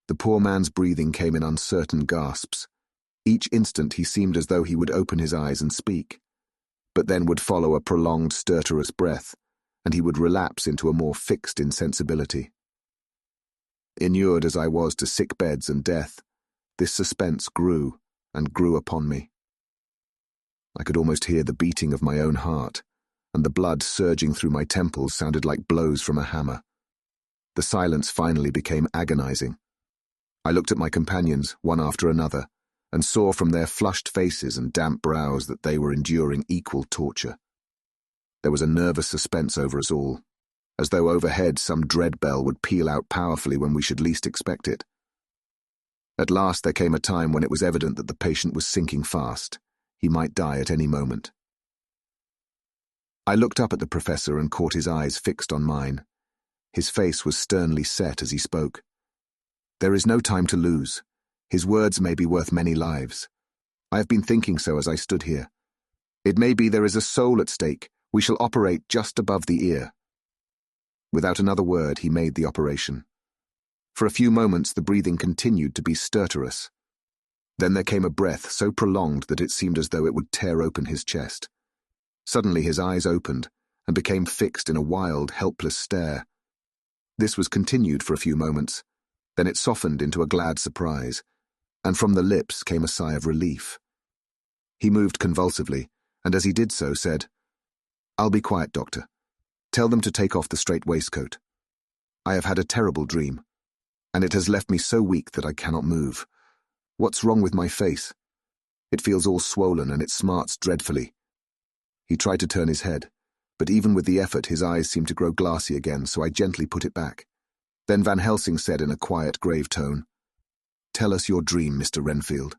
Speaker 1: The poor man's breathing came in uncertain gasps. Each instant he seemed as though he would open his eyes and speak, but then would follow a prolonged stertorous breath, and he would relapse into a more fixed insensibility. Inured as I was to sick beds and death, this suspense grew and grew upon me. I could almost hear the beating of my own heart, and the blood surging through my temples sounded like blows from a hammer. The silence finally became agonizing. I looked at my companions, one after another, and saw from their flushed faces and damp brows that they were enduring equal torture. There was a nervous suspense over us all, as though overhead some dread bell would peal out powerfully when we should least expect it. At last there came a time when it was evident that the patient was sinking fast. He might die at any moment. I looked up at the professor and caught his eyes fixed on mine. His face was sternly set as he spoke. "There is no time to lose. His words may be worth many lives. I have been thinking so as I stood here. It may be there is a soul at stake. We shall operate just above the ear." Without another word, he made the operation. For a few moments the breathing continued to be stertorous. Then there came a breath so prolonged that it seemed as though it would tear open his chest. Suddenly his eyes opened and became fixed in a wild, helpless stare. This was continued for a few moments, then it softened into a glad surprise, and from the lips came a sigh of relief. He moved convulsively, and as he did so said, "I'll be quiet, Doctor. Tell them to take off the straight waistcoat. I have had a terrible dream, and it has left me so weak that I cannot move. What's wrong with my face? It feels all swollen and it smarts dreadfully." He tried to turn his head, but even with the effort his eyes seemed to grow glassy again, so I gently put it back. Then Van Helsing said in a quiet, grave tone, "Tell us your dream, Mr. Renfield."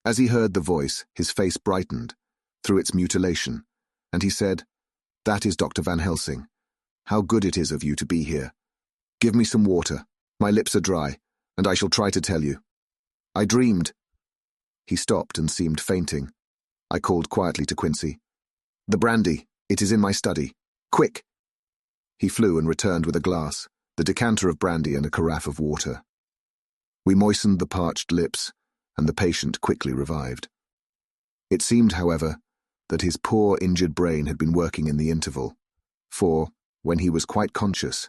Speaker 1: As he heard the voice, his face brightened, through its mutilation, and he said, "That is Dr. Van Helsing. How good it is of you to be here. Give me some water. My lips are dry, and I shall try to tell you. I dreamed." He stopped and seemed fainting. I called quietly to Quincy, "The brandy, it is in my study. Quick!" He flew and returned with a glass, the decanter of brandy and a carafe of water. We moistened the parched lips, and the patient quickly revived. It seemed, however, that his poor injured brain had been working in the interval, for, when he was quite conscious,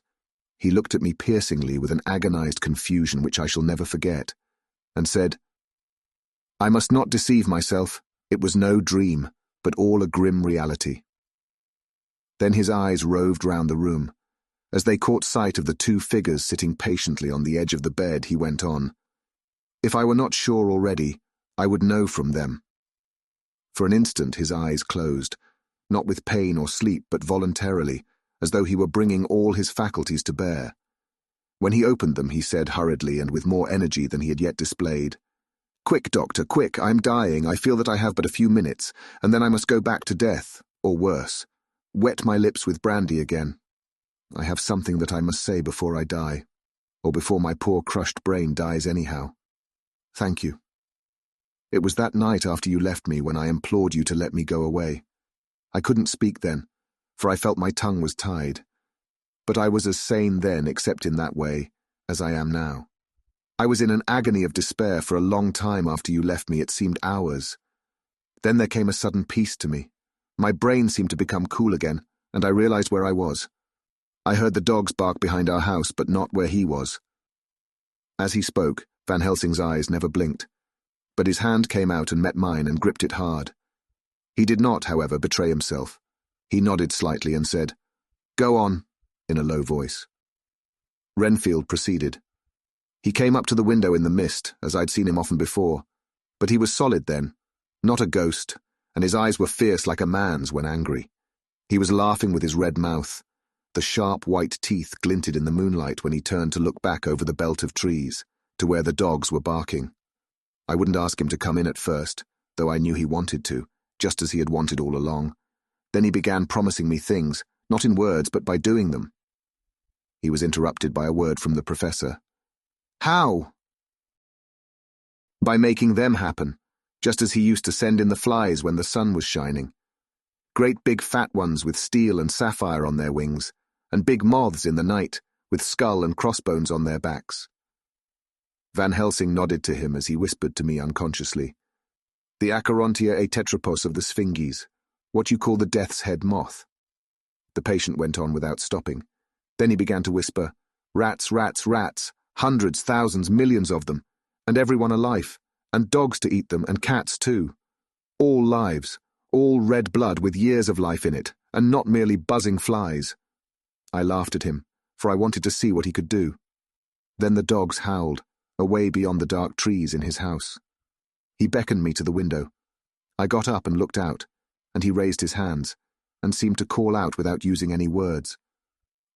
Speaker 1: he looked at me piercingly with an agonized confusion which I shall never forget, and said, "I must not deceive myself. It was no dream, but all a grim reality." Then his eyes roved round the room. As they caught sight of the two figures sitting patiently on the edge of the bed, he went on, "If I were not sure already, I would know from them." For an instant his eyes closed, not with pain or sleep, but voluntarily, as though he were bringing all his faculties to bear. When he opened them, he said hurriedly and with more energy than he had yet displayed, "Quick, doctor, quick, I am dying. I feel that I have but a few minutes, and then I must go back to death, or worse, wet my lips with brandy again. I have something that I must say before I die, or before my poor crushed brain dies anyhow. Thank you. It was that night after you left me when I implored you to let me go away. I couldn't speak then, for I felt my tongue was tied. But I was as sane then, except in that way, as I am now. I was in an agony of despair for a long time after you left me. It seemed hours. Then there came a sudden peace to me. My brain seemed to become cool again, and I realized where I was. I heard the dogs bark behind our house, but not where he was." As he spoke, Van Helsing's eyes never blinked, but his hand came out and met mine and gripped it hard. He did not, however, betray himself. He nodded slightly and said, "Go on," in a low voice. Renfield proceeded. He came up to the window in the mist, as I'd seen him often before, but he was solid then, not a ghost, and his eyes were fierce like a man's when angry. He was laughing with his red mouth. The sharp white teeth glinted in the moonlight when he turned to look back over the belt of trees, to where the dogs were barking. I wouldn't ask him to come in at first, though I knew he wanted to, just as he had wanted all along. Then he began promising me things, not in words, but by doing them. He was interrupted by a word from the professor. "How?" "By making them happen, just as he used to send in the flies when the sun was shining. Great big fat ones with steel and sapphire on their wings, and big moths in the night, with skull and crossbones on their backs." Van Helsing nodded to him as he whispered to me unconsciously. "The Acherontia atetropos of the Sphinges, what you call the death's head moth." The patient went on without stopping. Then he began to whisper, "Rats, rats, rats, hundreds, thousands, millions of them, and everyone alive, and dogs to eat them, and cats too. All lives, all red blood with years of life in it, and not merely buzzing flies." I laughed at him, for I wanted to see what he could do. Then the dogs howled, away beyond the dark trees in his house. He beckoned me to the window. I got up and looked out, and he raised his hands, and seemed to call out without using any words.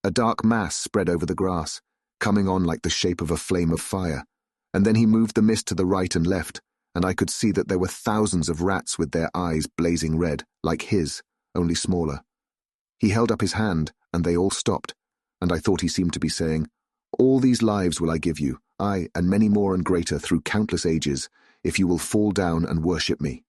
Speaker 1: A dark mass spread over the grass, coming on like the shape of a flame of fire, and then he moved the mist to the right and left, and I could see that there were thousands of rats with their eyes blazing red, like his, only smaller. He held up his hand, and they all stopped, and I thought he seemed to be saying, "All these lives will I give you, I, and many more and greater through countless ages, if you will fall down and worship me."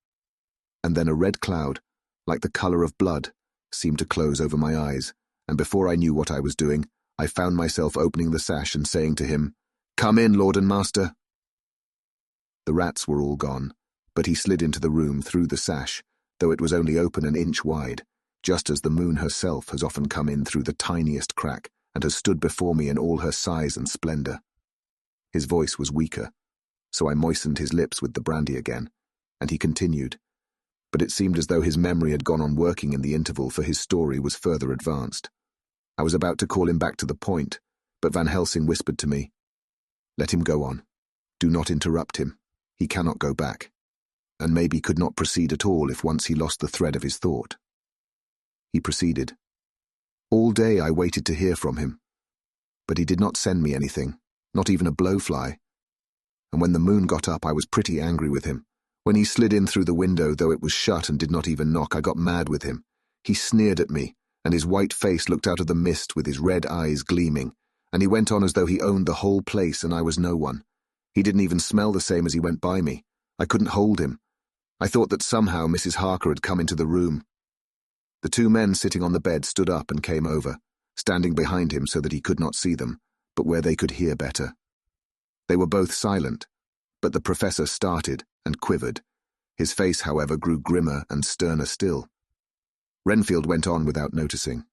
Speaker 1: And then a red cloud, like the color of blood, seemed to close over my eyes, and before I knew what I was doing, I found myself opening the sash and saying to him, "Come in, Lord and Master." The rats were all gone, but he slid into the room through the sash, though it was only open an inch wide, just as the moon herself has often come in through the tiniest crack and has stood before me in all her size and splendor. His voice was weaker, so I moistened his lips with the brandy again, and he continued, but it seemed as though his memory had gone on working in the interval, for his story was further advanced. I was about to call him back to the point, but Van Helsing whispered to me, "Let him go on. Do not interrupt him. He cannot go back, and maybe could not proceed at all if once he lost the thread of his thought." He proceeded. "All day I waited to hear from him, but he did not send me anything, not even a blowfly. And when the moon got up, I was pretty angry with him. When he slid in through the window, though it was shut and did not even knock, I got mad with him. He sneered at me, and his white face looked out of the mist with his red eyes gleaming, and he went on as though he owned the whole place and I was no one. He didn't even smell the same as he went by me. I couldn't hold him. I thought that somehow Mrs. Harker had come into the room. The two men sitting on the bed stood up and came over, standing behind him so that he could not see them, but where they could hear better. They were both silent, but the professor started and quivered. His face, however, grew grimmer and sterner still. Renfield went on without noticing.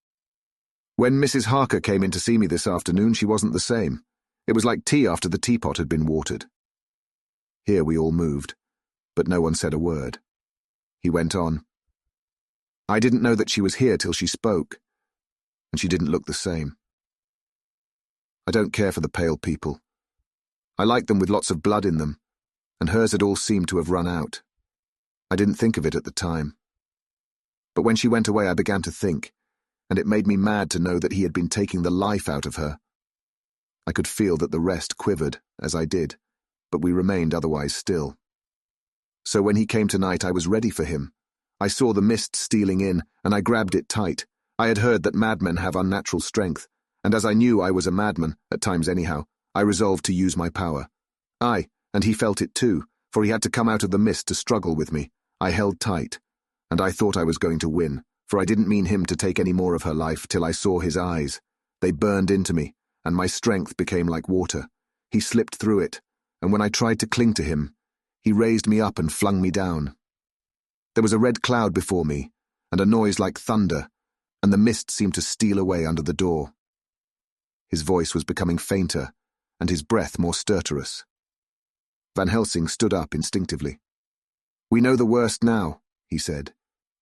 Speaker 1: "When Mrs. Harker came in to see me this afternoon, she wasn't the same. It was like tea after the teapot had been watered." Here we all moved, but no one said a word. He went on. "I didn't know that she was here till she spoke, and she didn't look the same. I don't care for the pale people. I like them with lots of blood in them, and hers had all seemed to have run out. I didn't think of it at the time. But when she went away, I began to think, and it made me mad to know that he had been taking the life out of her. I could feel that the rest quivered, as I did, but we remained otherwise still. So when he came tonight, I was ready for him. I saw the mist stealing in, and I grabbed it tight. I had heard that madmen have unnatural strength, and as I knew I was a madman, at times anyhow, I resolved to use my power. Aye, and he felt it too, for he had to come out of the mist to struggle with me. I held tight, and I thought I was going to win, for I didn't mean him to take any more of her life till I saw his eyes. They burned into me, and my strength became like water. He slipped through it, and when I tried to cling to him, he raised me up and flung me down. There was a red cloud before me, and a noise like thunder, and the mist seemed to steal away under the door. His voice was becoming fainter, and his breath more stertorous. Van Helsing stood up instinctively. "We know the worst now," he said.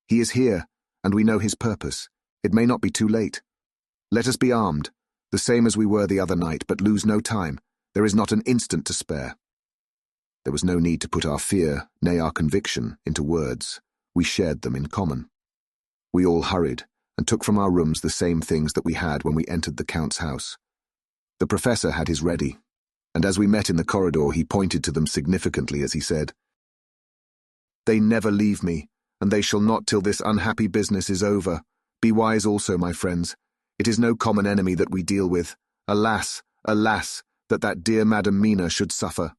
Speaker 1: "He is here, and we know his purpose. It may not be too late. Let us be armed, the same as we were the other night, but lose no time. There is not an instant to spare." There was no need to put our fear, nay our conviction, into words. We shared them in common. We all hurried, and took from our rooms the same things that we had when we entered the Count's house. The professor had his ready, and as we met in the corridor he pointed to them significantly as he said, "They never leave me, and they shall not till this unhappy business is over. Be wise also, my friends. It is no common enemy that we deal with. Alas, alas, that dear Madam Mina should suffer."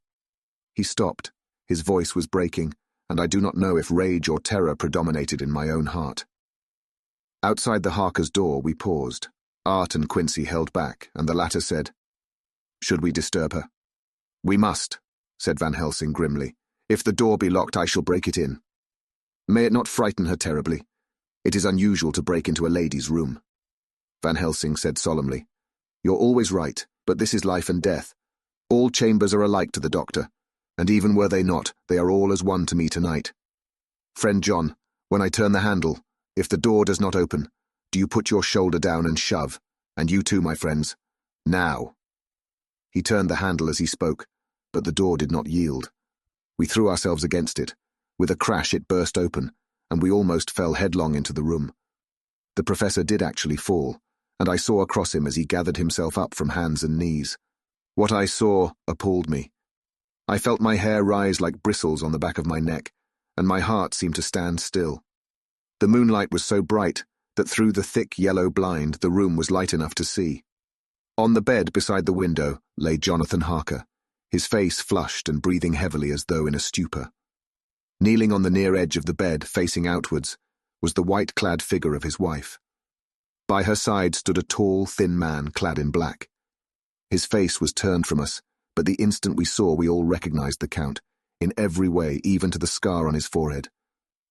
Speaker 1: He stopped. His voice was breaking, and I do not know if rage or terror predominated in my own heart. Outside the Harker's door we paused. Art and Quincy held back, and the latter said, "Should we disturb her?" "We must," said Van Helsing grimly. "If the door be locked, I shall break it in. May it not frighten her terribly. It is unusual to break into a lady's room." Van Helsing said solemnly, "You're always right, but this is life and death. All chambers are alike to the doctor, and even were they not, they are all as one to me tonight. Friend John, when I turn the handle, if the door does not open, do you put your shoulder down and shove, and you too, my friends. Now." He turned the handle as he spoke, but the door did not yield. We threw ourselves against it. With a crash it burst open, and we almost fell headlong into the room. The professor did actually fall, and I saw across him as he gathered himself up from hands and knees. What I saw appalled me. I felt my hair rise like bristles on the back of my neck, and my heart seemed to stand still. The moonlight was so bright that through the thick yellow blind the room was light enough to see. On the bed beside the window lay Jonathan Harker, his face flushed and breathing heavily as though in a stupor. Kneeling on the near edge of the bed, facing outwards, was the white-clad figure of his wife. By her side stood a tall, thin man clad in black. His face was turned from us, but the instant we saw we all recognized the Count, in every way, even to the scar on his forehead.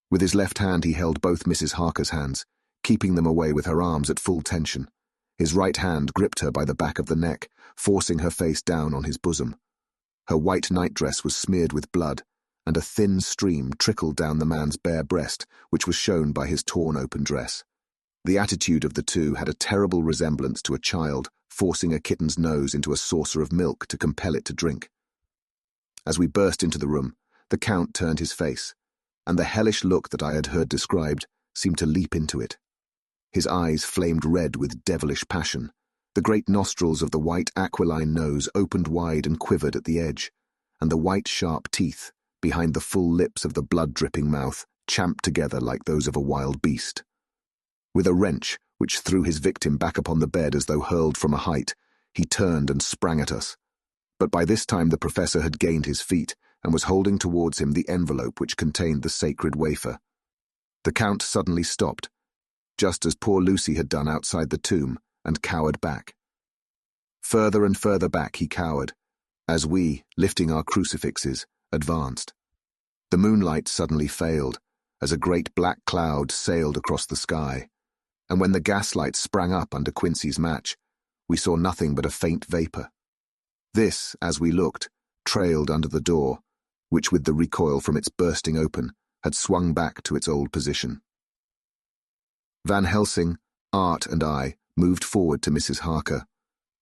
Speaker 1: With his left hand he held both Mrs. Harker's hands, keeping them away with her arms at full tension. His right hand gripped her by the back of the neck, forcing her face down on his bosom. Her white nightdress was smeared with blood, and a thin stream trickled down the man's bare breast, which was shown by his torn-open dress. The attitude of the two had a terrible resemblance to a child forcing a kitten's nose into a saucer of milk to compel it to drink. As we burst into the room, the Count turned his face, and the hellish look that I had heard described seemed to leap into it. His eyes flamed red with devilish passion. The great nostrils of the white aquiline nose opened wide and quivered at the edge, and the white sharp teeth, behind the full lips of the blood-dripping mouth, champed together like those of a wild beast. With a wrench, which threw his victim back upon the bed as though hurled from a height, he turned and sprang at us. But by this time the professor had gained his feet and was holding towards him the envelope which contained the sacred wafer. The Count suddenly stopped, just as poor Lucy had done outside the tomb, and cowered back. Further and further back he cowered, as we, lifting our crucifixes, advanced. The moonlight suddenly failed, as a great black cloud sailed across the sky, and when the gaslight sprang up under Quincy's match, we saw nothing but a faint vapour. This, as we looked, trailed under the door, which with the recoil from its bursting open, had swung back to its old position. Van Helsing, Art, and I moved forward to Mrs. Harker,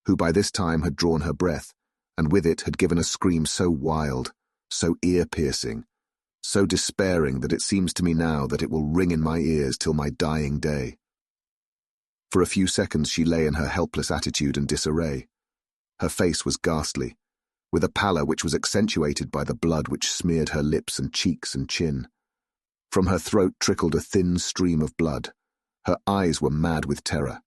Speaker 1: who by this time had drawn her breath, and with it had given a scream so wild, so ear-piercing, so despairing that it seems to me now that it will ring in my ears till my dying day. For a few seconds she lay in her helpless attitude and disarray. Her face was ghastly, with a pallor which was accentuated by the blood which smeared her lips and cheeks and chin. From her throat trickled a thin stream of blood. Her eyes were mad with terror.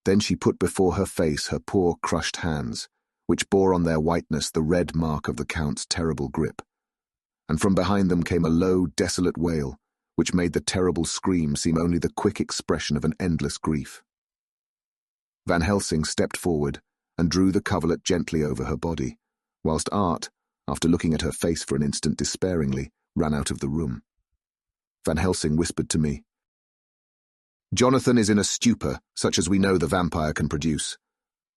Speaker 1: Then she put before her face her poor crushed hands, which bore on their whiteness the red mark of the Count's terrible grip. And from behind them came a low, desolate wail, which made the terrible scream seem only the quick expression of an endless grief. Van Helsing stepped forward and drew the coverlet gently over her body, whilst Art, after looking at her face for an instant despairingly, ran out of the room. Van Helsing whispered to me, "Jonathan is in a stupor, such as we know the vampire can produce.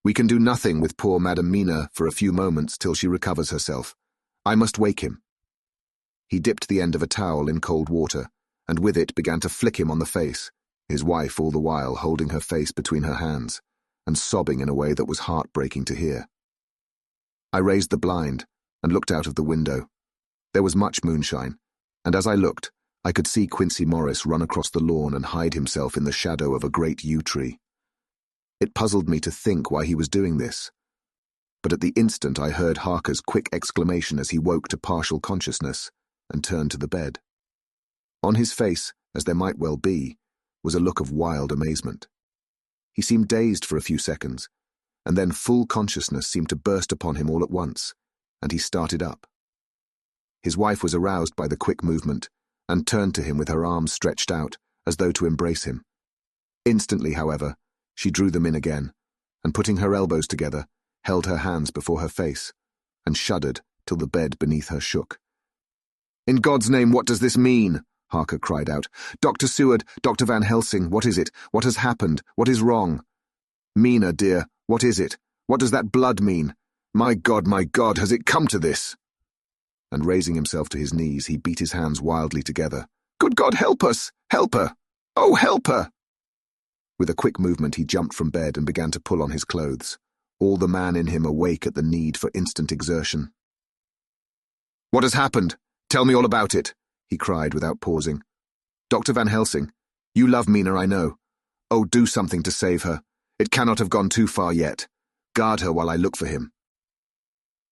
Speaker 1: We can do nothing with poor Madame Mina for a few moments till she recovers herself. I must wake him." He dipped the end of a towel in cold water, and with it began to flick him on the face, his wife all the while holding her face between her hands, and sobbing in a way that was heartbreaking to hear. I raised the blind and looked out of the window. There was much moonshine, and as I looked, I could see Quincy Morris run across the lawn and hide himself in the shadow of a great yew tree. It puzzled me to think why he was doing this, but at the instant I heard Harker's quick exclamation as he woke to partial consciousness and turned to the bed. On his face, as there might well be, was a look of wild amazement. He seemed dazed for a few seconds, and then full consciousness seemed to burst upon him all at once, and he started up. His wife was aroused by the quick movement, and turned to him with her arms stretched out, as though to embrace him. Instantly, however, she drew them in again, and putting her elbows together, held her hands before her face, and shuddered till the bed beneath her shook. "In God's name, what does this mean?" Harker cried out. "Dr. Seward, Dr. Van Helsing, what is it? What has happened? What is wrong? Mina, dear, what is it? What does that blood mean? My God, has it come to this?" And raising himself to his knees, he beat his hands wildly together. "Good God, help us! Help her! Oh, help her!" With a quick movement, he jumped from bed and began to pull on his clothes, all the man in him awake at the need for instant exertion. "What has happened? Tell me all about it," he cried without pausing. "Dr. Van Helsing, you love Mina, I know. Oh, do something to save her. It cannot have gone too far yet. Guard her while I look for him."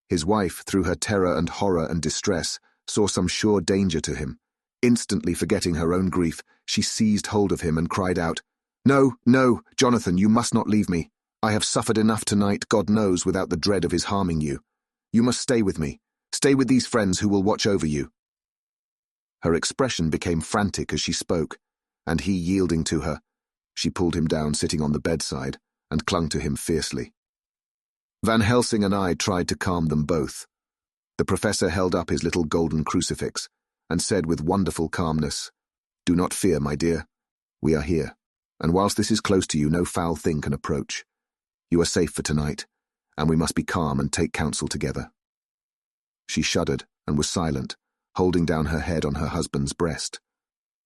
Speaker 1: His wife, through her terror and horror and distress, saw some sure danger to him. Instantly forgetting her own grief, she seized hold of him and cried out, "No, no, Jonathan, you must not leave me. I have suffered enough tonight, God knows, without the dread of his harming you. You must stay with me. Stay with these friends who will watch over you." Her expression became frantic as she spoke, and he yielding to her, she pulled him down sitting on the bedside and clung to him fiercely. Van Helsing and I tried to calm them both. The professor held up his little golden crucifix and said with wonderful calmness, "Do not fear, my dear. We are here, and whilst this is close to you, no foul thing can approach. You are safe for tonight, and we must be calm and take counsel together." She shuddered and was silent, holding down her head on her husband's breast.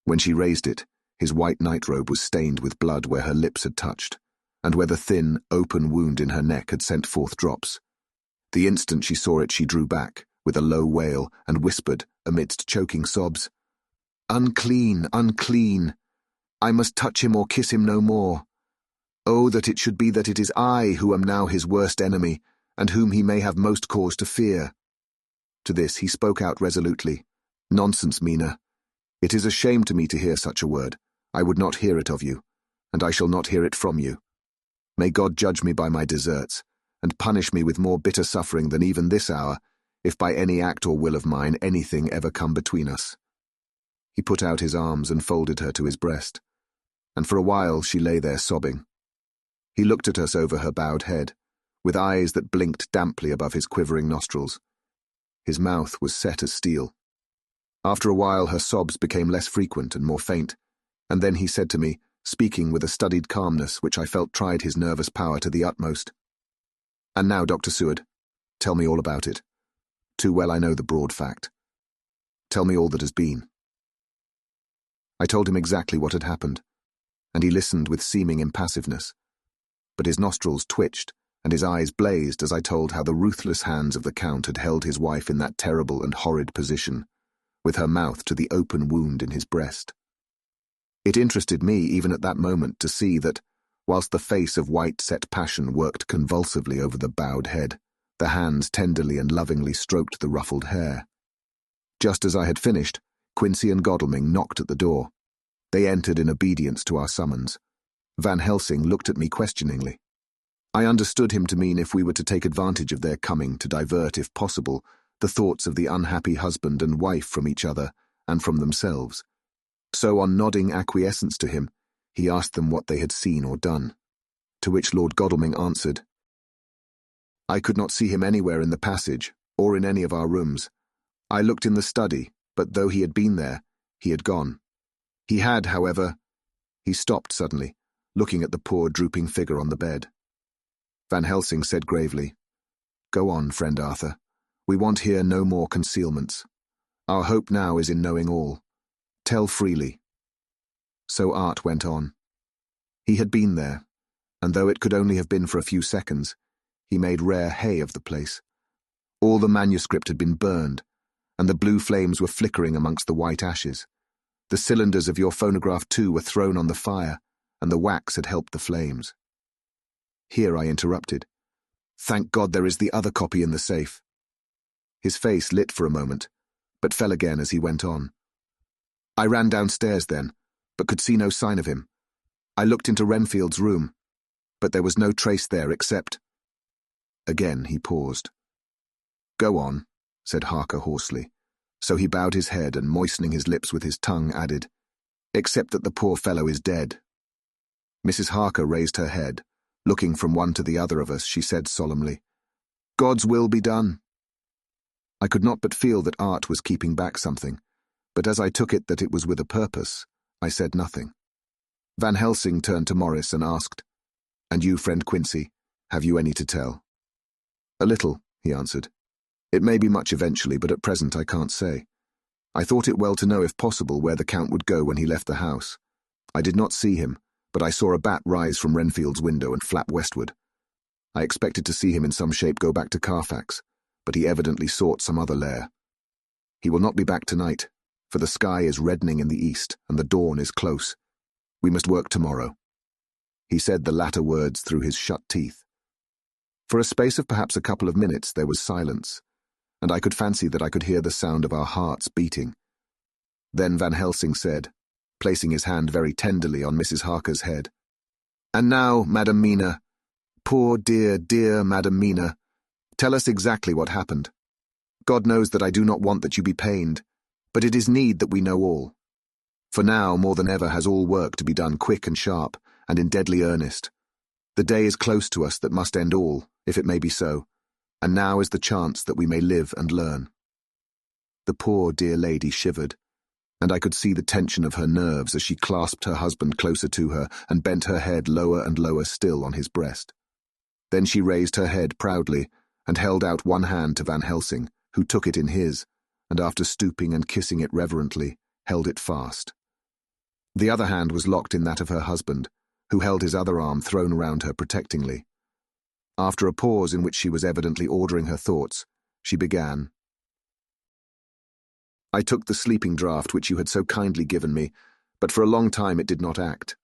Speaker 1: When she raised it, his white nightrobe was stained with blood where her lips had touched, and where the thin, open wound in her neck had sent forth drops. The instant she saw it, she drew back, with a low wail, and whispered, amidst choking sobs, "Unclean, unclean! I must touch him or kiss him no more. Oh, that it should be that it is I who am now his worst enemy, and whom he may have most cause to fear." To this he spoke out resolutely, "Nonsense, Mina. It is a shame to me to hear such a word. I would not hear it of you, and I shall not hear it from you. May God judge me by my deserts, and punish me with more bitter suffering than even this hour, if by any act or will of mine anything ever come between us." He put out his arms and folded her to his breast, and for a while she lay there sobbing. He looked at us over her bowed head, with eyes that blinked damply above his quivering nostrils. His mouth was set as steel. After a while her sobs became less frequent and more faint, and then he said to me, speaking with a studied calmness which I felt tried his nervous power to the utmost, "And now, Dr. Seward, tell me all about it. Too well I know the broad fact. Tell me all that has been." I told him exactly what had happened, and he listened with seeming impassiveness, but his nostrils twitched and his eyes blazed as I told how the ruthless hands of the Count had held his wife in that terrible and horrid position, with her mouth to the open wound in his breast. It interested me even at that moment to see that, whilst the face of white-set passion worked convulsively over the bowed head. The hands tenderly and lovingly stroked the ruffled hair. Just as I had finished, Quincy and Godalming knocked at the door. They entered in obedience to our summons. Van Helsing looked at me questioningly. I understood him to mean if we were to take advantage of their coming to divert, if possible, the thoughts of the unhappy husband and wife from each other and from themselves. So, on nodding acquiescence to him, he asked them what they had seen or done, to which Lord Godalming answered, "I could not see him anywhere in the passage, or in any of our rooms. I looked in the study, but though he had been there, he had gone. He had, however—" He stopped suddenly, looking at the poor drooping figure on the bed. Van Helsing said gravely, "Go on, friend Arthur. We want here no more concealments. Our hope now is in knowing all. Tell freely." So Art went on. He had been there, and though it could only have been for a few seconds, he made rare hay of the place. All the manuscript had been burned, and the blue flames were flickering amongst the white ashes. The cylinders of your phonograph too were thrown on the fire, and the wax had helped the flames. Here I interrupted. "Thank God there is the other copy in the safe." His face lit for a moment, but fell again as he went on. "I ran downstairs then, but could see no sign of him. I looked into Renfield's room, but there was no trace there except—" Again he paused. "Go on," said Harker hoarsely. So he bowed his head and, moistening his lips with his tongue, added, "Except that the poor fellow is dead." Mrs. Harker raised her head. Looking from one to the other of us, she said solemnly, "God's will be done." I could not but feel that Art was keeping back something, but as I took it that it was with a purpose, I said nothing. Van Helsing turned to Morris and asked, "And you, friend Quincy, have you any to tell?" "A little," he answered. "It may be much eventually, but at present I can't say. I thought it well to know, if possible, where the Count would go when he left the house. I did not see him, but I saw a bat rise from Renfield's window and flap westward. I expected to see him in some shape go back to Carfax, but he evidently sought some other lair. He will not be back tonight, for the sky is reddening in the east and the dawn is close. We must work tomorrow." He said the latter words through his shut teeth. For a space of perhaps a couple of minutes there was silence, and I could fancy that I could hear the sound of our hearts beating. Then Van Helsing said, placing his hand very tenderly on Mrs. Harker's head, "And now, Madam Mina, poor dear, dear Madam Mina, tell us exactly what happened. God knows that I do not want that you be pained, but it is need that we know all. For now, more than ever, has all work to be done quick and sharp, and in deadly earnest. The day is close to us that must end all, if it may be so, and now is the chance that we may live and learn." The poor dear lady shivered, and I could see the tension of her nerves as she clasped her husband closer to her and bent her head lower and lower still on his breast. Then she raised her head proudly and held out one hand to Van Helsing, who took it in his, and after stooping and kissing it reverently, held it fast. The other hand was locked in that of her husband, who held his other arm thrown round her protectingly. After a pause in which she was evidently ordering her thoughts, she began. "I took the sleeping draught which you had so kindly given me, but for a long time it did not act.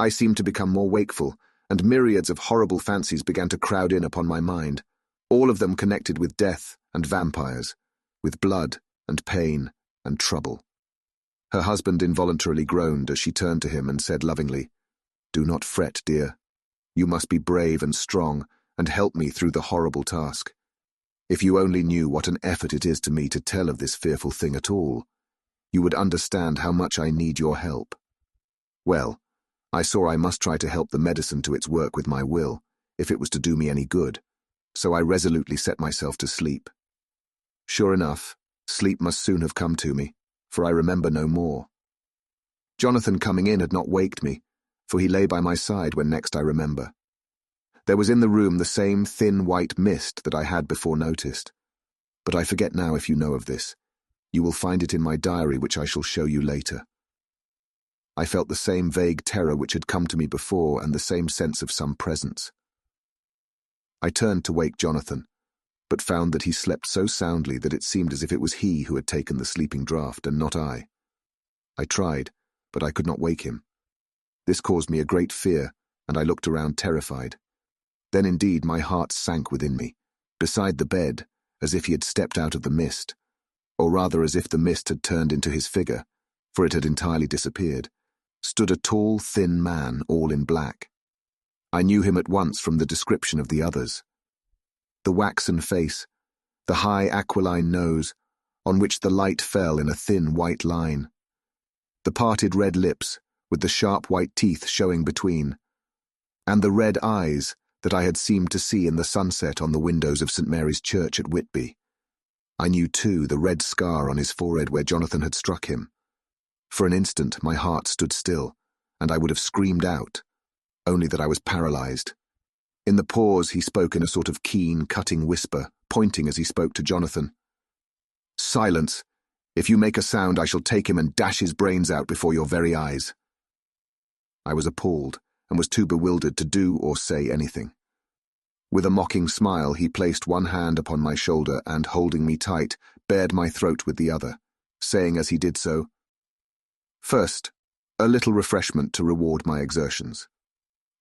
Speaker 1: I seemed to become more wakeful, and myriads of horrible fancies began to crowd in upon my mind, all of them connected with death and vampires, with blood and pain and trouble." Her husband involuntarily groaned as she turned to him and said lovingly, "Do not fret, dear. You must be brave and strong, and help me through the horrible task. If you only knew what an effort it is to me to tell of this fearful thing at all, you would understand how much I need your help." Well, I saw I must try to help the medicine to its work with my will, if it was to do me any good, so I resolutely set myself to sleep. Sure enough, sleep must soon have come to me, for I remember no more. Jonathan coming in had not waked me, for he lay by my side when next I remember. There was in the room the same thin white mist that I had before noticed, but I forget now if you know of this. You will find it in my diary, which I shall show you later. I felt the same vague terror which had come to me before and the same sense of some presence. I turned to wake Jonathan, but found that he slept so soundly that it seemed as if it was he who had taken the sleeping draught and not I. I tried, but I could not wake him. This caused me a great fear, and I looked around terrified. Then indeed my heart sank within me. Beside the bed, as if he had stepped out of the mist, or rather as if the mist had turned into his figure, for it had entirely disappeared, stood a tall, thin man, all in black. I knew him at once from the description of the others. The waxen face, the high aquiline nose, on which the light fell in a thin white line, the parted red lips, with the sharp white teeth showing between, and the red eyes that I had seemed to see in the sunset on the windows of St. Mary's Church at Whitby. I knew, too, the red scar on his forehead where Jonathan had struck him. For an instant my heart stood still, and I would have screamed out, only that I was paralyzed. In the pause he spoke in a sort of keen, cutting whisper, pointing as he spoke to Jonathan. "Silence! If you make a sound, I shall take him and dash his brains out before your very eyes." I was appalled, and was too bewildered to do or say anything. With a mocking smile, he placed one hand upon my shoulder and, holding me tight, bared my throat with the other, saying as he did so, "First, a little refreshment to reward my exertions.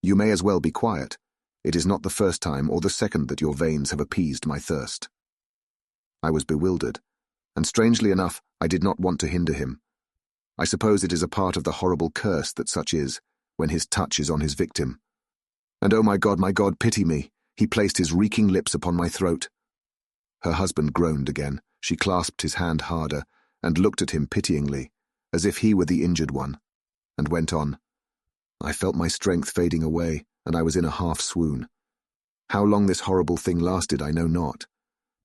Speaker 1: You may as well be quiet. It is not the first time or the second that your veins have appeased my thirst." I was bewildered, and strangely enough, I did not want to hinder him. I suppose it is a part of the horrible curse that such is, when his touch is on his victim. And oh my God, pity me! He placed his reeking lips upon my throat. Her husband groaned again. She clasped his hand harder, and looked at him pityingly, as if he were the injured one, and went on. I felt my strength fading away, and I was in a half-swoon. How long this horrible thing lasted I know not,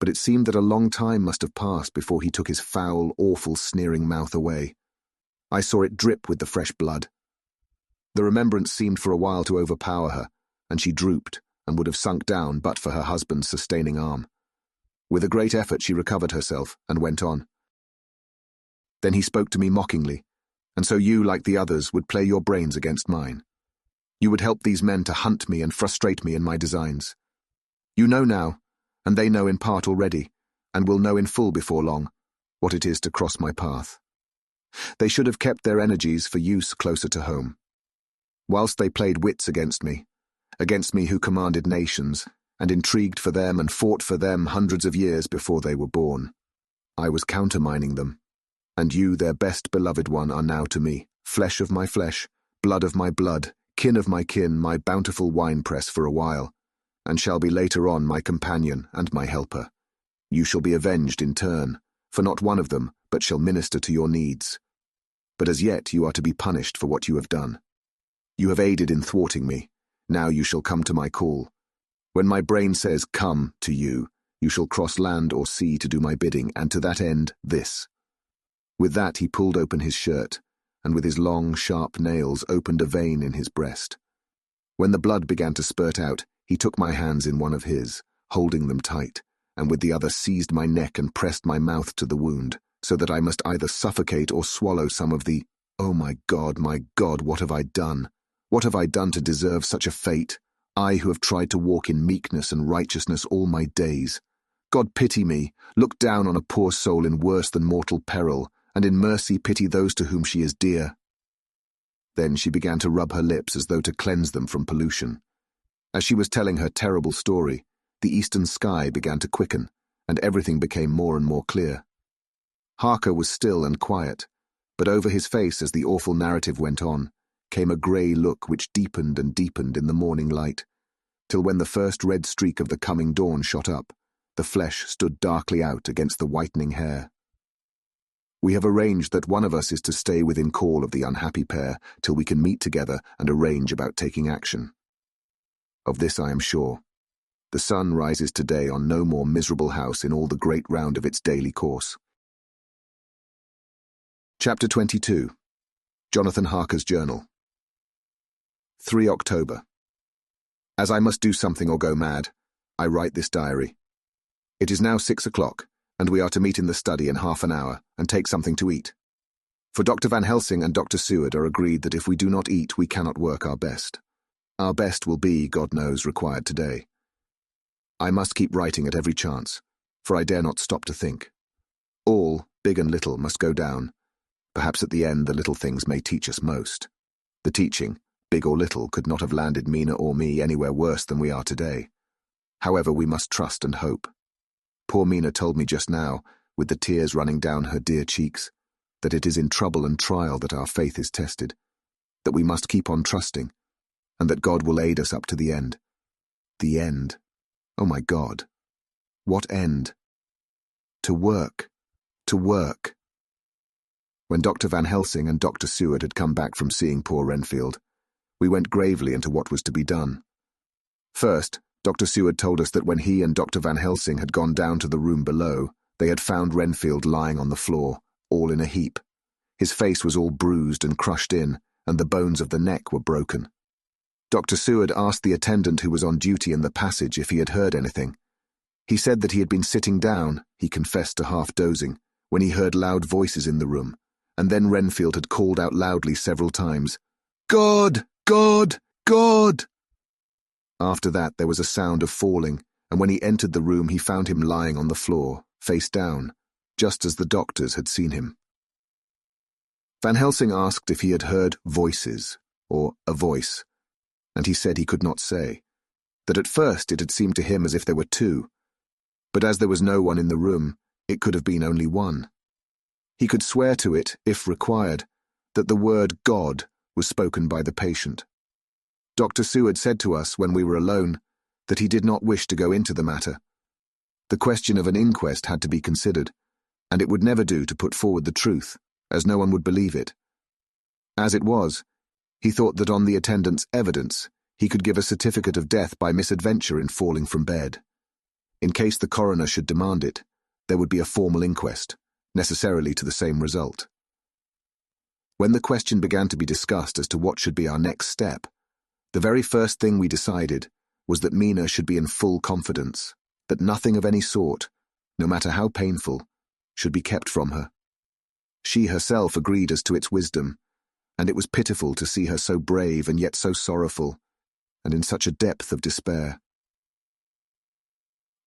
Speaker 1: but it seemed that a long time must have passed before he took his foul, awful, sneering mouth away. I saw it drip with the fresh blood. The remembrance seemed for a while to overpower her, and she drooped, and would have sunk down but for her husband's sustaining arm. With a great effort she recovered herself, and went on. Then he spoke to me mockingly, and so you, like the others, would play your brains against mine. You would help these men to hunt me and frustrate me in my designs. You know now, and they know in part already, and will know in full before long, what it is to cross my path. They should have kept their energies for use closer to home. Whilst they played wits against me who commanded nations, and intrigued for them and fought for them hundreds of years before they were born, I was countermining them, and you, their best beloved one, are now to me, flesh of my flesh, blood of my blood, kin of my kin, my bountiful winepress for a while, and shall be later on my companion and my helper. You shall be avenged in turn, for not one of them but shall minister to your needs. But as yet you are to be punished for what you have done. You have aided in thwarting me. Now you shall come to my call. When my brain says, come, to you, you shall cross land or sea to do my bidding, and to that end, this. With that he pulled open his shirt, and with his long, sharp nails opened a vein in his breast. When the blood began to spurt out, he took my hands in one of his, holding them tight, and with the other seized my neck and pressed my mouth to the wound, so that I must either suffocate or swallow some of the, oh my God, what have I done? What have I done to deserve such a fate? I who have tried to walk in meekness and righteousness all my days. God pity me, look down on a poor soul in worse than mortal peril, and in mercy pity those to whom she is dear. Then she began to rub her lips as though to cleanse them from pollution. As she was telling her terrible story, the eastern sky began to quicken, and everything became more and more clear. Harker was still and quiet, but over his face as the awful narrative went on, came a grey look which deepened and deepened in the morning light, till when the first red streak of the coming dawn shot up, the flesh stood darkly out against the whitening hair. We have arranged that one of us is to stay within call of the unhappy pair till we can meet together and arrange about taking action. Of this I am sure. The sun rises today on no more miserable house in all the great round of its daily course. Chapter 22. Jonathan Harker's Journal. 3 October. As I must do something or go mad, I write this diary. It is now 6 o'clock, and we are to meet in the study in half an hour and take something to eat. For Dr. Van Helsing and Dr. Seward are agreed that if we do not eat, we cannot work our best. Our best will be, God knows, required today. I must keep writing at every chance, for I dare not stop to think. All, big and little, must go down. Perhaps at the end the little things may teach us most. The teaching, big or little, could not have landed Mina or me anywhere worse than we are today. However, we must trust and hope. Poor Mina told me just now, with the tears running down her dear cheeks, that it is in trouble and trial that our faith is tested, that we must keep on trusting, and that God will aid us up to the end. The end. Oh my God. What end? To work. To work. When Dr. Van Helsing and Dr. Seward had come back from seeing poor Renfield, we went gravely into what was to be done. First, Dr. Seward told us that when he and Dr. Van Helsing had gone down to the room below, they had found Renfield lying on the floor, all in a heap. His face was all bruised and crushed in, and the bones of the neck were broken. Dr. Seward asked the attendant who was on duty in the passage if he had heard anything. He said that he had been sitting down, he confessed to half dozing, when he heard loud voices in the room, and then Renfield had called out loudly several times, "God! God! God!" After that there was a sound of falling, and when he entered the room he found him lying on the floor, face down, just as the doctors had seen him. Van Helsing asked if he had heard voices, or a voice, and he said he could not say, that at first it had seemed to him as if there were two, but as there was no one in the room, it could have been only one. He could swear to it, if required, that the word God was spoken by the patient. Dr. Seward said to us when we were alone that he did not wish to go into the matter. The question of an inquest had to be considered, and it would never do to put forward the truth, as no one would believe it. As it was, he thought that on the attendant's evidence he could give a certificate of death by misadventure in falling from bed. In case the coroner should demand it, there would be a formal inquest, necessarily to the same result. When the question began to be discussed as to what should be our next step, the very first thing we decided was that Mina should be in full confidence, that nothing of any sort, no matter how painful, should be kept from her. She herself agreed as to its wisdom, and it was pitiful to see her so brave and yet so sorrowful, and in such a depth of despair.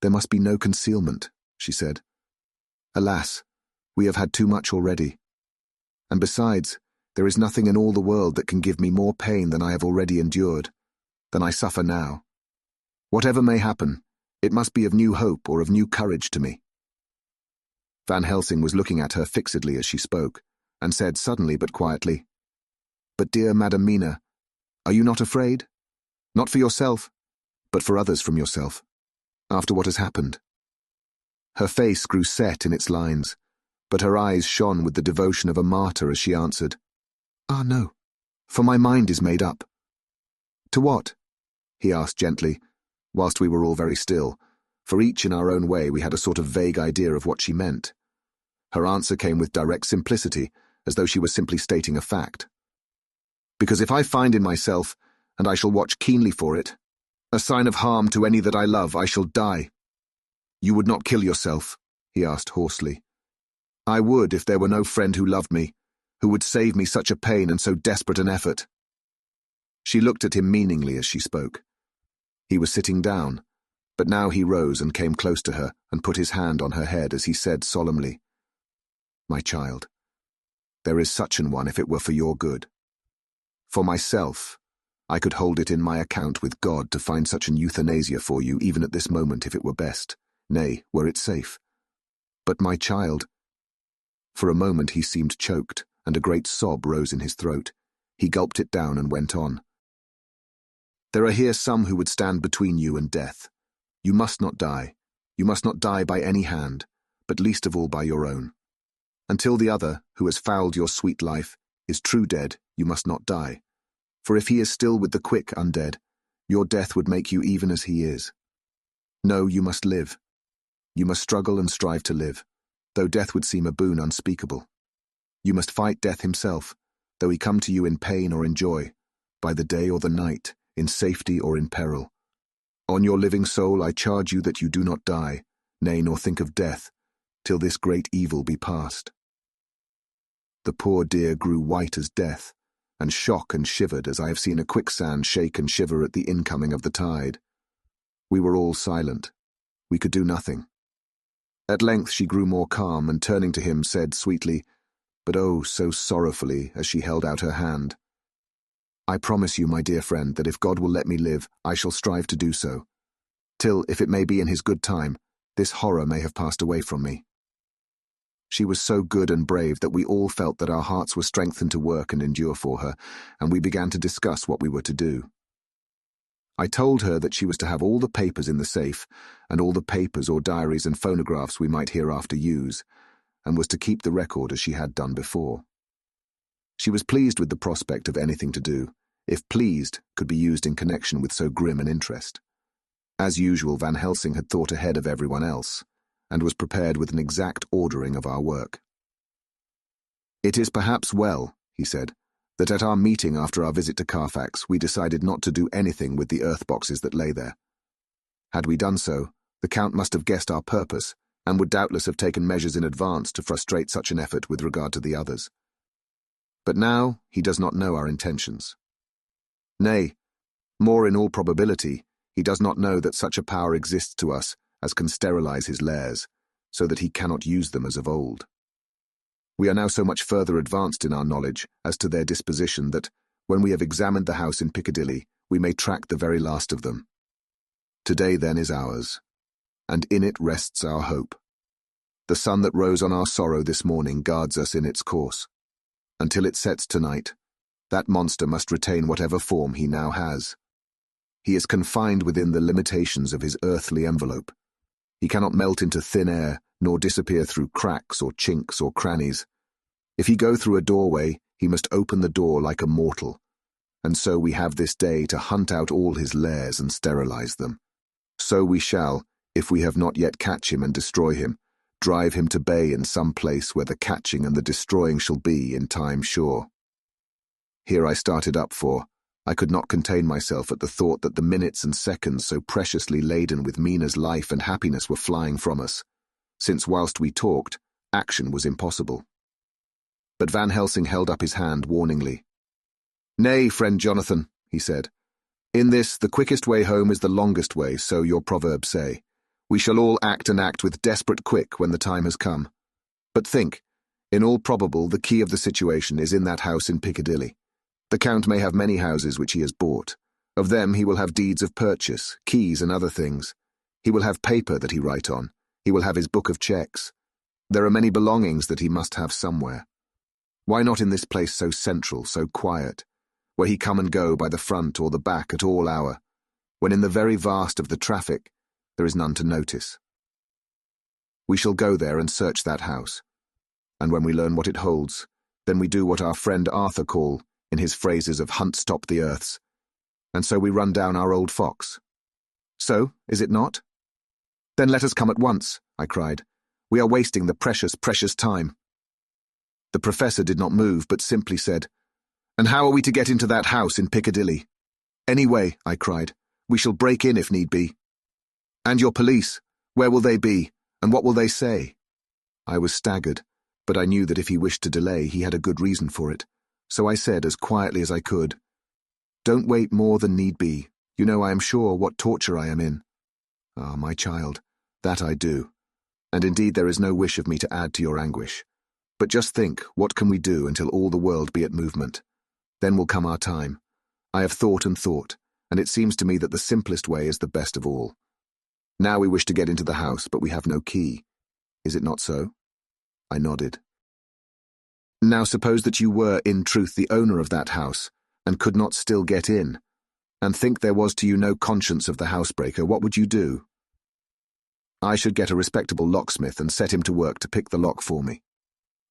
Speaker 1: "There must be no concealment," she said. "Alas, we have had too much already. And besides, there is nothing in all the world that can give me more pain than I have already endured, than I suffer now. Whatever may happen, it must be of new hope or of new courage to me." Van Helsing was looking at her fixedly as she spoke, and said suddenly but quietly, "But dear Madam Mina, are you not afraid? Not for yourself, but for others from yourself, after what has happened?" Her face grew set in its lines, but her eyes shone with the devotion of a martyr as she answered, "Ah, no, for my mind is made up." "To what?" he asked gently, whilst we were all very still, for each in our own way we had a sort of vague idea of what she meant. Her answer came with direct simplicity, as though she were simply stating a fact. "Because if I find in myself, and I shall watch keenly for it, a sign of harm to any that I love, I shall die." "You would not kill yourself?" he asked hoarsely. "I would if there were no friend who loved me, who would save me such a pain and so desperate an effort." She looked at him meaningly as she spoke. He was sitting down, but now he rose and came close to her and put his hand on her head as he said solemnly, "My child, there is such an one if it were for your good. For myself, I could hold it in my account with God to find such an euthanasia for you even at this moment if it were best, nay, were it safe. But my child—" For a moment he seemed choked, and a great sob rose in his throat. He gulped it down and went on. "There are here some who would stand between you and death. You must not die. You must not die by any hand, but least of all by your own. Until the other, who has fouled your sweet life, is true dead, you must not die. For if he is still with the quick undead, your death would make you even as he is. No, you must live. You must struggle and strive to live, though death would seem a boon unspeakable. You must fight death himself, though he come to you in pain or in joy, by the day or the night, in safety or in peril. On your living soul I charge you that you do not die, nay, nor think of death, till this great evil be past." The poor dear grew white as death, and shook and shivered as I have seen a quicksand shake and shiver at the incoming of the tide. We were all silent. We could do nothing. At length she grew more calm, and turning to him said sweetly, but oh, so sorrowfully, as she held out her hand, I promise you, my dear friend, that if God will let me live, I shall strive to do so. Till, if it may be in his good time, this horror may have passed away from me. She was so good and brave that we all felt that our hearts were strengthened to work and endure for her, and we began to discuss what we were to do. I told her that she was to have all the papers in the safe, and all the papers or diaries and phonographs we might hereafter use, and was to keep the record as she had done before. She was pleased with the prospect of anything to do, if pleased could be used in connection with so grim an interest. As usual, Van Helsing had thought ahead of everyone else, and was prepared with an exact ordering of our work. "It is perhaps well," he said, "that at our meeting after our visit to Carfax we decided not to do anything with the earth boxes that lay there. Had we done so, the Count must have guessed our purpose, and would doubtless have taken measures in advance to frustrate such an effort with regard to the others. But now he does not know our intentions. Nay, more in all probability, he does not know that such a power exists to us as can sterilize his lairs, so that he cannot use them as of old. We are now so much further advanced in our knowledge as to their disposition that, when we have examined the house in Piccadilly, we may track the very last of them. Today, then, is ours, and in it rests our hope. The sun that rose on our sorrow this morning guards us in its course. Until it sets tonight, that monster must retain whatever form he now has. He is confined within the limitations of his earthly envelope. He cannot melt into thin air, nor disappear through cracks or chinks or crannies. If he go through a doorway, he must open the door like a mortal, and so we have this day to hunt out all his lairs and sterilize them. So we shall, if we have not yet catch him and destroy him, drive him to bay in some place where the catching and the destroying shall be in time sure." Here I started up, for I could not contain myself at the thought that the minutes and seconds so preciously laden with Mina's life and happiness were flying from us, since whilst we talked, action was impossible. But Van Helsing held up his hand warningly. "Nay, friend Jonathan," he said. "In this, the quickest way home is the longest way, so your proverbs say. We shall all act and act with desperate quick when the time has come. But think, in all probable the key of the situation is in that house in Piccadilly. The Count may have many houses which he has bought. Of them he will have deeds of purchase, keys and other things. He will have paper that he write on. He will have his book of cheques. There are many belongings that he must have somewhere. Why not in this place so central, so quiet, where he come and go by the front or the back at all hour, when in the very vast of the traffic there is none to notice? We shall go there and search that house, and when we learn what it holds, then we do what our friend Arthur call, in his phrases of hunt stop the earths, and so we run down our old fox. So, is it not? Then let us come at once, I cried. We are wasting the precious, precious time. The professor did not move, but simply said, "And how are we to get into that house in Piccadilly?" "Any way," I cried. "We shall break in if need be." "And your police, where will they be, and what will they say?" I was staggered, but I knew that if he wished to delay, he had a good reason for it. So I said as quietly as I could, "Don't wait more than need be. You know, I am sure, what torture I am in." "Ah, my child, that I do. And indeed there is no wish of me to add to your anguish. But just think, what can we do until all the world be at movement? Then will come our time. I have thought and thought, and it seems to me that the simplest way is the best of all. Now we wish to get into the house, but we have no key. Is it not so?" I nodded. "Now suppose that you were, in truth, the owner of that house, and could not still get in, and think there was to you no conscience of the housebreaker, what would you do?" "I should get a respectable locksmith and set him to work to pick the lock for me."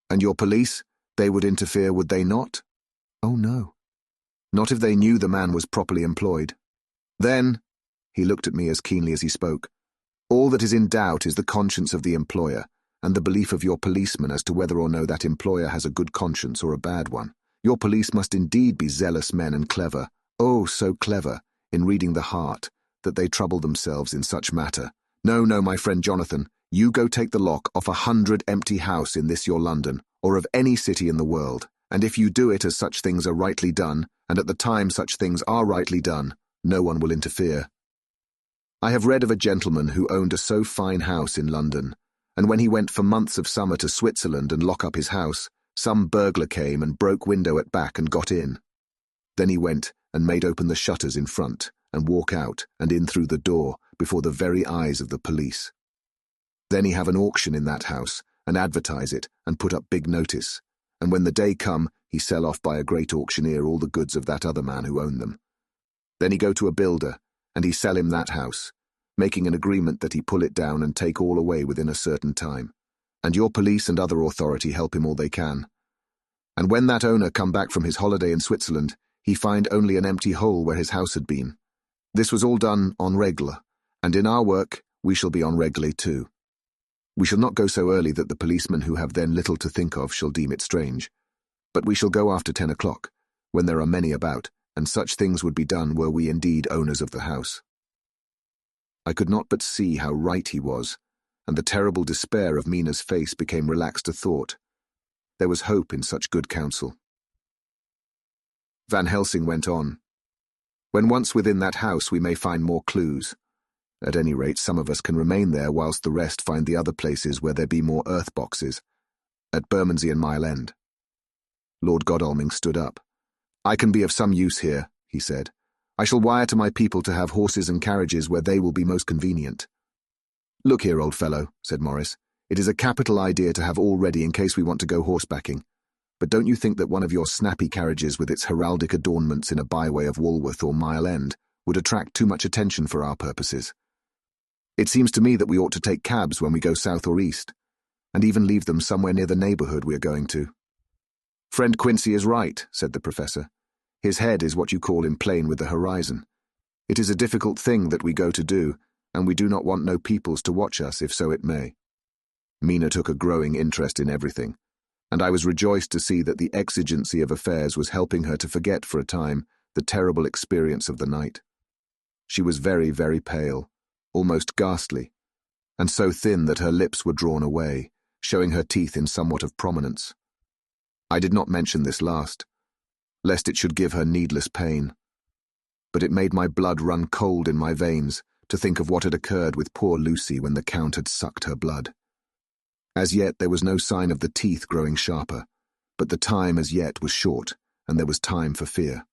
Speaker 1: "And your police? They would interfere, would they not?" "Oh, no. Not if they knew the man was properly employed." "Then," he looked at me as keenly as he spoke, "all that is in doubt is the conscience of the employer, and the belief of your policeman as to whether or no that employer has a good conscience or a bad one. Your police must indeed be zealous men and clever, oh, so clever, in reading the heart, that they trouble themselves in such matter. No, no, my friend Jonathan, you go take the lock off 100 empty house in this your London, or of any city in the world, and if you do it as such things are rightly done, and at the time such things are rightly done, no one will interfere. I have read of a gentleman who owned a so fine house in London, and when he went for months of summer to Switzerland and lock up his house, some burglar came and broke window at back and got in. Then he went and made open the shutters in front and walk out and in through the door before the very eyes of the police. Then he have an auction in that house and advertise it and put up big notice, and when the day come, he sell off by a great auctioneer all the goods of that other man who owned them. Then he go to a builder, and he sell him that house, making an agreement that he pull it down and take all away within a certain time, and your police and other authority help him all they can. And when that owner come back from his holiday in Switzerland, he find only an empty hole where his house had been. This was all done en règle, and in our work we shall be en règle too. We shall not go so early that the policemen who have then little to think of shall deem it strange, but we shall go after 10 o'clock, when there are many about, and such things would be done were we indeed owners of the house. I could not but see how right he was, and the terrible despair of Mina's face became relaxed to thought. There was hope in such good counsel. Van Helsing went on. When once within that house we may find more clues. At any rate, some of us can remain there whilst the rest find the other places where there be more earth boxes, at Bermondsey and Mile End. Lord Godalming stood up. I can be of some use here, he said. I shall wire to my people to have horses and carriages where they will be most convenient. Look here, old fellow, said Morris. It is a capital idea to have all ready in case we want to go horsebacking. But don't you think that one of your snappy carriages with its heraldic adornments in a byway of Walworth or Mile End would attract too much attention for our purposes? It seems to me that we ought to take cabs when we go south or east, and even leave them somewhere near the neighbourhood we are going to. Friend Quincy is right, said the professor. His head is what you call in plane with the horizon. It is a difficult thing that we go to do, and we do not want no peoples to watch us, if so it may. Mina took a growing interest in everything, and I was rejoiced to see that the exigency of affairs was helping her to forget for a time the terrible experience of the night. She was very, very pale, almost ghastly, and so thin that her lips were drawn away, showing her teeth in somewhat of prominence. I did not mention this last, lest it should give her needless pain, but it made my blood run cold in my veins to think of what had occurred with poor Lucy when the Count had sucked her blood. As yet there was no sign of the teeth growing sharper, but the time as yet was short, and there was time for fear.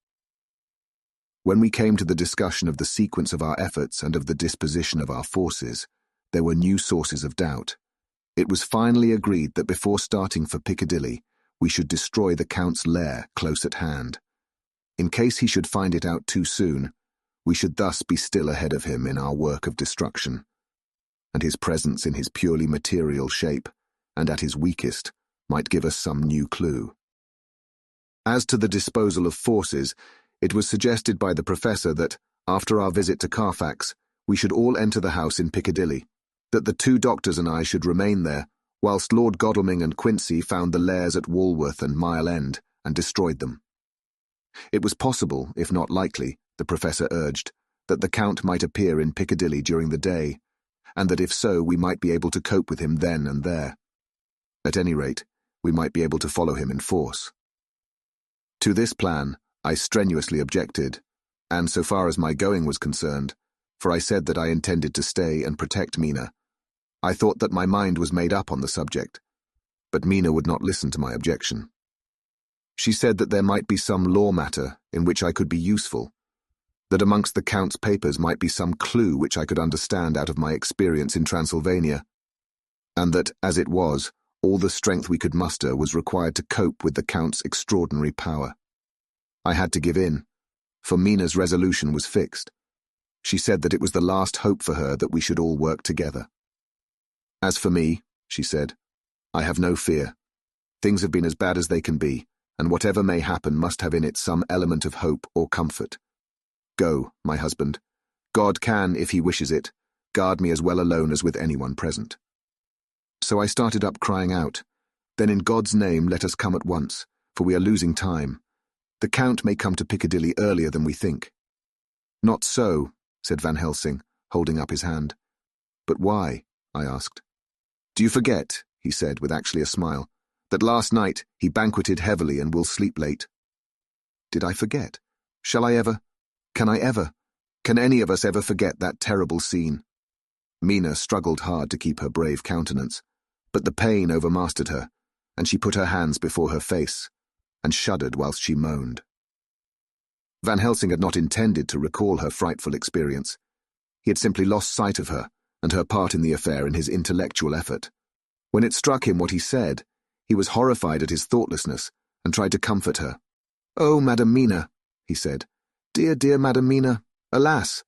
Speaker 1: When we came to the discussion of the sequence of our efforts and of the disposition of our forces, there were new sources of doubt. It was finally agreed that before starting for Piccadilly, we should destroy the Count's lair close at hand. In case he should find it out too soon, we should thus be still ahead of him in our work of destruction, and his presence in his purely material shape, and at his weakest, might give us some new clue. As to the disposal of forces, it was suggested by the professor that, after our visit to Carfax, we should all enter the house in Piccadilly, that the 2 doctors and I should remain there, whilst Lord Godalming and Quincy found the lairs at Walworth and Mile End and destroyed them. It was possible, if not likely, the professor urged, that the Count might appear in Piccadilly during the day, and that if so we might be able to cope with him then and there. At any rate, we might be able to follow him in force. To this plan I strenuously objected, and so far as my going was concerned, for I said that I intended to stay and protect Mina, I thought that my mind was made up on the subject, but Mina would not listen to my objection. She said that there might be some law matter in which I could be useful, that amongst the Count's papers might be some clue which I could understand out of my experience in Transylvania, and that, as it was, all the strength we could muster was required to cope with the Count's extraordinary power. I had to give in, for Mina's resolution was fixed. She said that it was the last hope for her that we should all work together. As for me, she said, I have no fear. Things have been as bad as they can be, and whatever may happen must have in it some element of hope or comfort. Go, my husband. God can, if he wishes it, guard me as well alone as with anyone present. So I started up crying out, Then in God's name let us come at once, for we are losing time. The Count may come to Piccadilly earlier than we think. Not so, said Van Helsing, holding up his hand. But why? I asked. Do you forget, he said with actually a smile, that last night he banqueted heavily and will sleep late? Did I forget? Shall I ever? Can I ever? Can any of us ever forget that terrible scene? Mina struggled hard to keep her brave countenance, but the pain overmastered her, and she put her hands before her face, and shuddered whilst she moaned. Van Helsing had not intended to recall her frightful experience. He had simply lost sight of her and her part in the affair in his intellectual effort. When it struck him what he said, he was horrified at his thoughtlessness and tried to comfort her. "Oh, Madam Mina," he said. "Dear, dear Madam Mina, alas,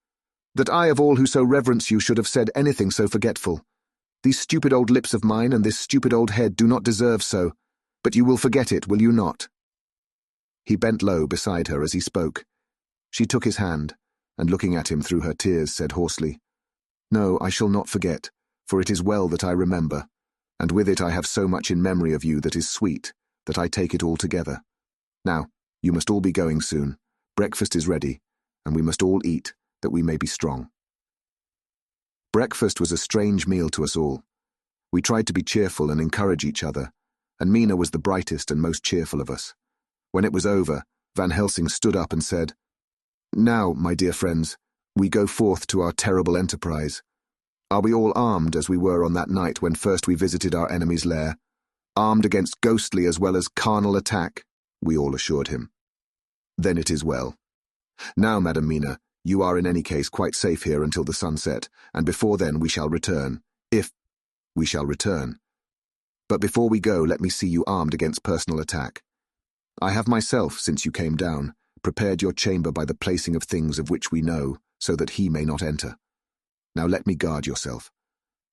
Speaker 1: that I of all who so reverence you should have said anything so forgetful. These stupid old lips of mine and this stupid old head do not deserve so, but you will forget it, will you not?" He bent low beside her as he spoke. She took his hand, and looking at him through her tears, said hoarsely, "No, I shall not forget, for it is well that I remember, and with it I have so much in memory of you that is sweet, that I take it all together. Now, you must all be going soon. Breakfast is ready, and we must all eat, that we may be strong." Breakfast was a strange meal to us all. We tried to be cheerful and encourage each other, and Mina was the brightest and most cheerful of us. When it was over, Van Helsing stood up and said, "Now, my dear friends, we go forth to our terrible enterprise. Are we all armed as we were on that night when first we visited our enemy's lair? Armed against ghostly as well as carnal attack?" we all assured him. "Then it is well. Now, Madam Mina, you are in any case quite safe here until the sunset, and before then we shall return, if we shall return. But before we go, let me see you armed against personal attack. I have myself, since you came down, prepared your chamber by the placing of things of which we know, so that he may not enter. Now let me guard yourself.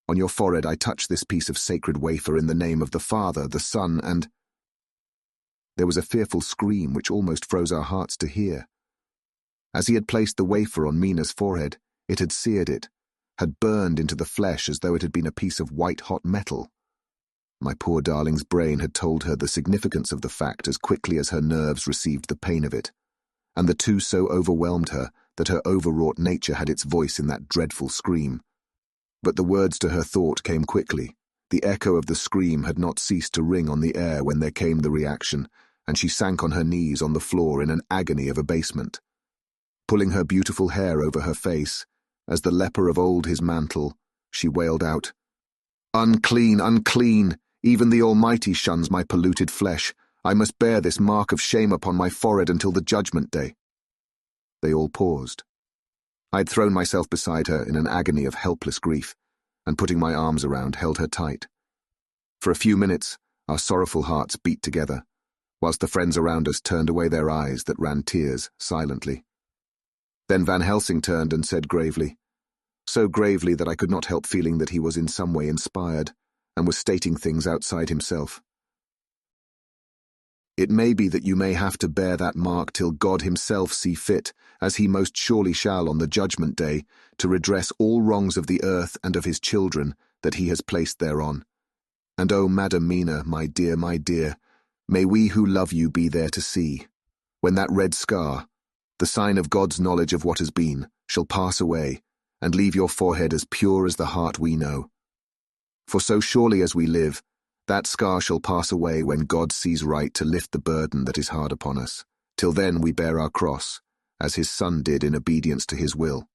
Speaker 1: On your forehead I touch this piece of sacred wafer in the name of the Father, the Son, and—" There was a fearful scream which almost froze our hearts to hear. As he had placed the wafer on Mina's forehead, it had seared it, had burned into the flesh as though it had been a piece of white-hot metal. My poor darling's brain had told her the significance of the fact as quickly as her nerves received the pain of it, and the two so overwhelmed her that her overwrought nature had its voice in that dreadful scream. But the words to her thought came quickly. The echo of the scream had not ceased to ring on the air when there came the reaction, and she sank on her knees on the floor in an agony of abasement. Pulling her beautiful hair over her face, as the leper of old his mantle, she wailed out, "Unclean, unclean! Even the Almighty shuns my polluted flesh. I must bear this mark of shame upon my forehead until the judgment day." They all paused. I had thrown myself beside her in an agony of helpless grief, and putting my arms around, held her tight. For a few minutes, our sorrowful hearts beat together, whilst the friends around us turned away their eyes that ran tears silently. Then Van Helsing turned and said gravely, so gravely that I could not help feeling that he was in some way inspired, and was stating things outside himself. "It may be that you may have to bear that mark till God himself see fit, as he most surely shall on the judgment day, to redress all wrongs of the earth and of his children that he has placed thereon. And oh, Madam Mina, my dear, may we who love you be there to see, when that red scar, the sign of God's knowledge of what has been, shall pass away, and leave your forehead as pure as the heart we know. For so surely as we live, that scar shall pass away when God sees right to lift the burden that is hard upon us. Till then we bear our cross, as his Son did in obedience to his will.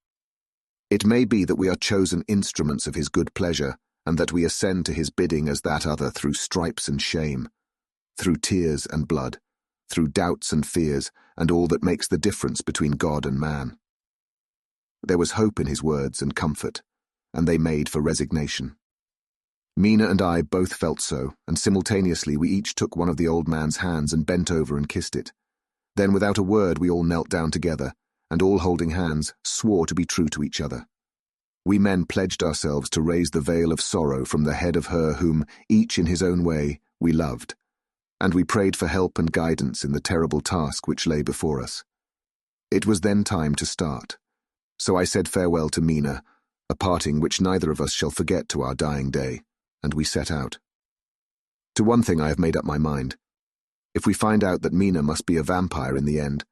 Speaker 1: It may be that we are chosen instruments of his good pleasure, and that we ascend to his bidding as that other through stripes and shame, through tears and blood, through doubts and fears, and all that makes the difference between God and man." There was hope in his words and comfort, and they made for resignation. Mina and I both felt so, and simultaneously we each took one of the old man's hands and bent over and kissed it. Then without a word we all knelt down together, and all holding hands, swore to be true to each other. We men pledged ourselves to raise the veil of sorrow from the head of her whom, each in his own way, we loved, and we prayed for help and guidance in the terrible task which lay before us. It was then time to start, so I said farewell to Mina, a parting which neither of us shall forget to our dying day, and we set out. To one thing I have made up my mind. If we find out that Mina must be a vampire in the end,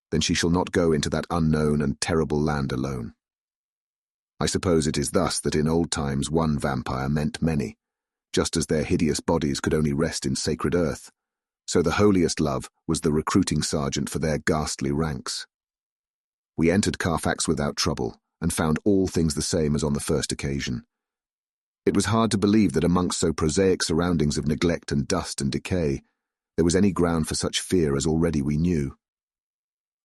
Speaker 1: then she shall not go into that unknown and terrible land alone. I suppose it is thus that in old times one vampire meant many, just as their hideous bodies could only rest in sacred earth, so the holiest love was the recruiting sergeant for their ghastly ranks. We entered Carfax without trouble, and found all things the same as on the first occasion. It was hard to believe that amongst so prosaic surroundings of neglect and dust and decay, there was any ground for such fear as already we knew.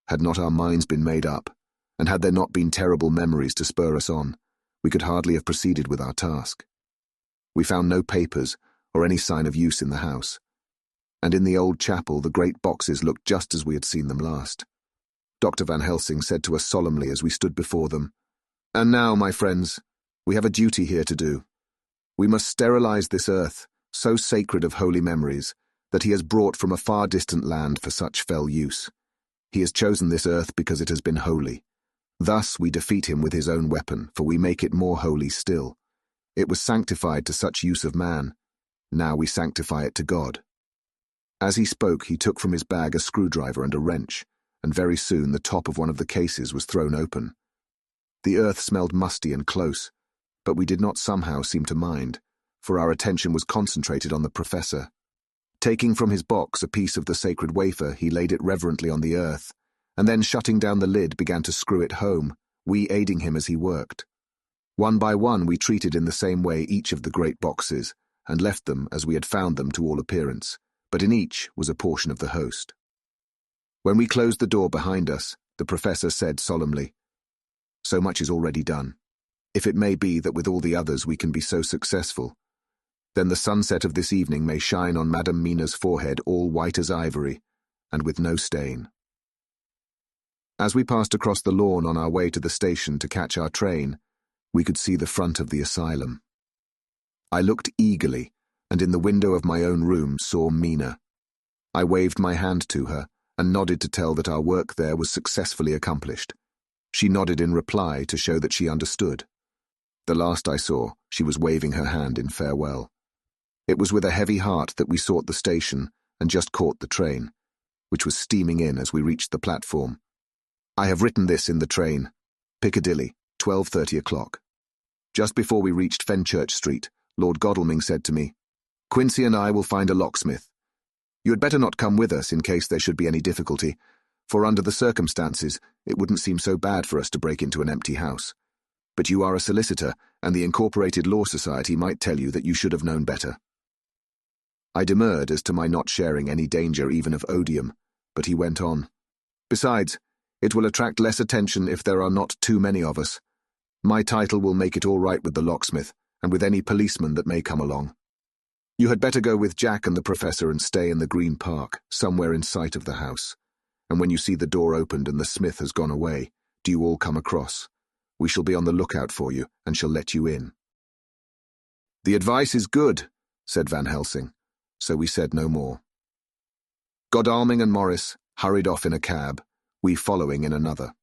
Speaker 1: Had not our minds been made up, and had there not been terrible memories to spur us on, we could hardly have proceeded with our task. We found no papers or any sign of use in the house, and in the old chapel the great boxes looked just as we had seen them last. Dr. Van Helsing said to us solemnly as we stood before them, "And now, my friends, we have a duty here to do. We must sterilize this earth, so sacred of holy memories, that he has brought from a far distant land for such fell use. He has chosen this earth because it has been holy. Thus we defeat him with his own weapon, for we make it more holy still. It was sanctified to such use of man. Now we sanctify it to God." As he spoke, he took from his bag a screwdriver and a wrench, and very soon the top of one of the cases was thrown open. The earth smelled musty and close, but we did not somehow seem to mind, for our attention was concentrated on the professor. Taking from his box a piece of the sacred wafer, he laid it reverently on the earth, and then shutting down the lid began to screw it home, we aiding him as he worked. One by one we treated in the same way each of the great boxes, and left them as we had found them to all appearance, but in each was a portion of the host. When we closed the door behind us, the professor said solemnly, "So much is already done. If it may be that with all the others we can be so successful, then the sunset of this evening may shine on Madame Mina's forehead all white as ivory, and with no stain." As we passed across the lawn on our way to the station to catch our train, we could see the front of the asylum. I looked eagerly, and in the window of my own room saw Mina. I waved my hand to her, and nodded to tell that our work there was successfully accomplished. She nodded in reply to show that she understood. The last I saw, she was waving her hand in farewell. It was with a heavy heart that we sought the station and just caught the train, which was steaming in as we reached the platform. I have written this in the train. Piccadilly, 12:30 o'clock. Just before we reached Fenchurch Street, Lord Godalming said to me, "Quincy and I will find a locksmith. You had better not come with us in case there should be any difficulty, for under the circumstances it wouldn't seem so bad for us to break into an empty house. But you are a solicitor, and the Incorporated Law Society might tell you that you should have known better." I demurred as to my not sharing any danger even of odium, but he went on. "Besides, it will attract less attention if there are not too many of us. My title will make it all right with the locksmith, and with any policeman that may come along. You had better go with Jack and the professor and stay in the Green Park, somewhere in sight of the house. And when you see the door opened and the smith has gone away, do you all come across. We shall be on the lookout for you, and shall let you in." "The advice is good," said Van Helsing, so we said no more. Godalming and Morris hurried off in a cab, we following in another.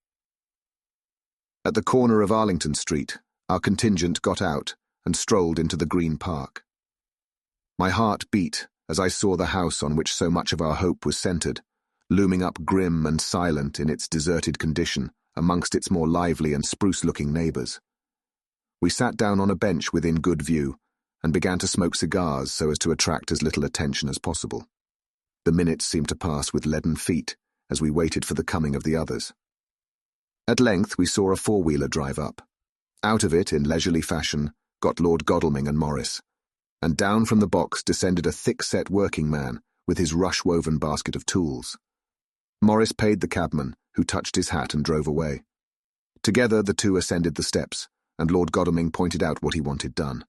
Speaker 1: At the corner of Arlington Street, our contingent got out and strolled into the Green Park. My heart beat as I saw the house on which so much of our hope was centred, looming up grim and silent in its deserted condition amongst its more lively and spruce-looking neighbours. We sat down on a bench within good view and began to smoke cigars so as to attract as little attention as possible. The minutes seemed to pass with leaden feet as we waited for the coming of the others. At length we saw a four-wheeler drive up. Out of it, in leisurely fashion, got Lord Godalming and Morris, and down from the box descended a thick-set working man with his rush-woven basket of tools. Morris paid the cabman, who touched his hat and drove away. Together the two ascended the steps, and Lord Godalming pointed out what he wanted done.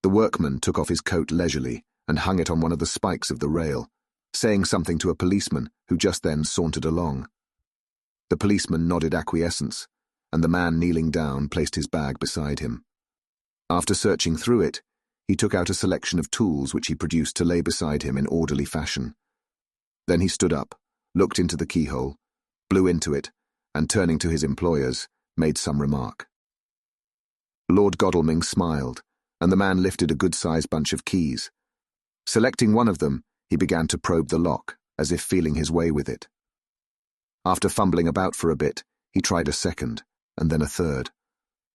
Speaker 1: The workman took off his coat leisurely and hung it on one of the spikes of the rail, saying something to a policeman who just then sauntered along. The policeman nodded acquiescence, and the man kneeling down placed his bag beside him. After searching through it, he took out a selection of tools which he produced to lay beside him in orderly fashion. Then he stood up, looked into the keyhole, blew into it, and turning to his employers, made some remark. Lord Godalming smiled, and the man lifted a good-sized bunch of keys. Selecting one of them, he began to probe the lock, as if feeling his way with it. After fumbling about for a bit, he tried a second, and then a third.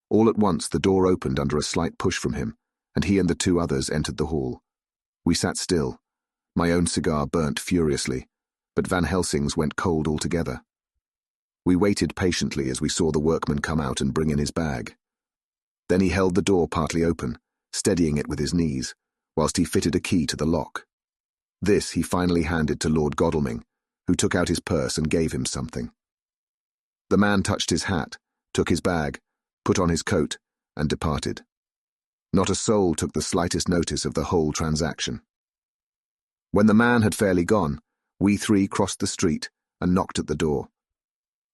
Speaker 1: All at once the door opened under a slight push from him, and he and the two others entered the hall. We sat still. My own cigar burnt furiously, but Van Helsing's went cold altogether. We waited patiently as we saw the workman come out and bring in his bag. Then he held the door partly open, steadying it with his knees, whilst he fitted a key to the lock. This he finally handed to Lord Godalming, who took out his purse and gave him something. The man touched his hat, took his bag, put on his coat, and departed. Not a soul took the slightest notice of the whole transaction. When the man had fairly gone, we three crossed the street and knocked at the door.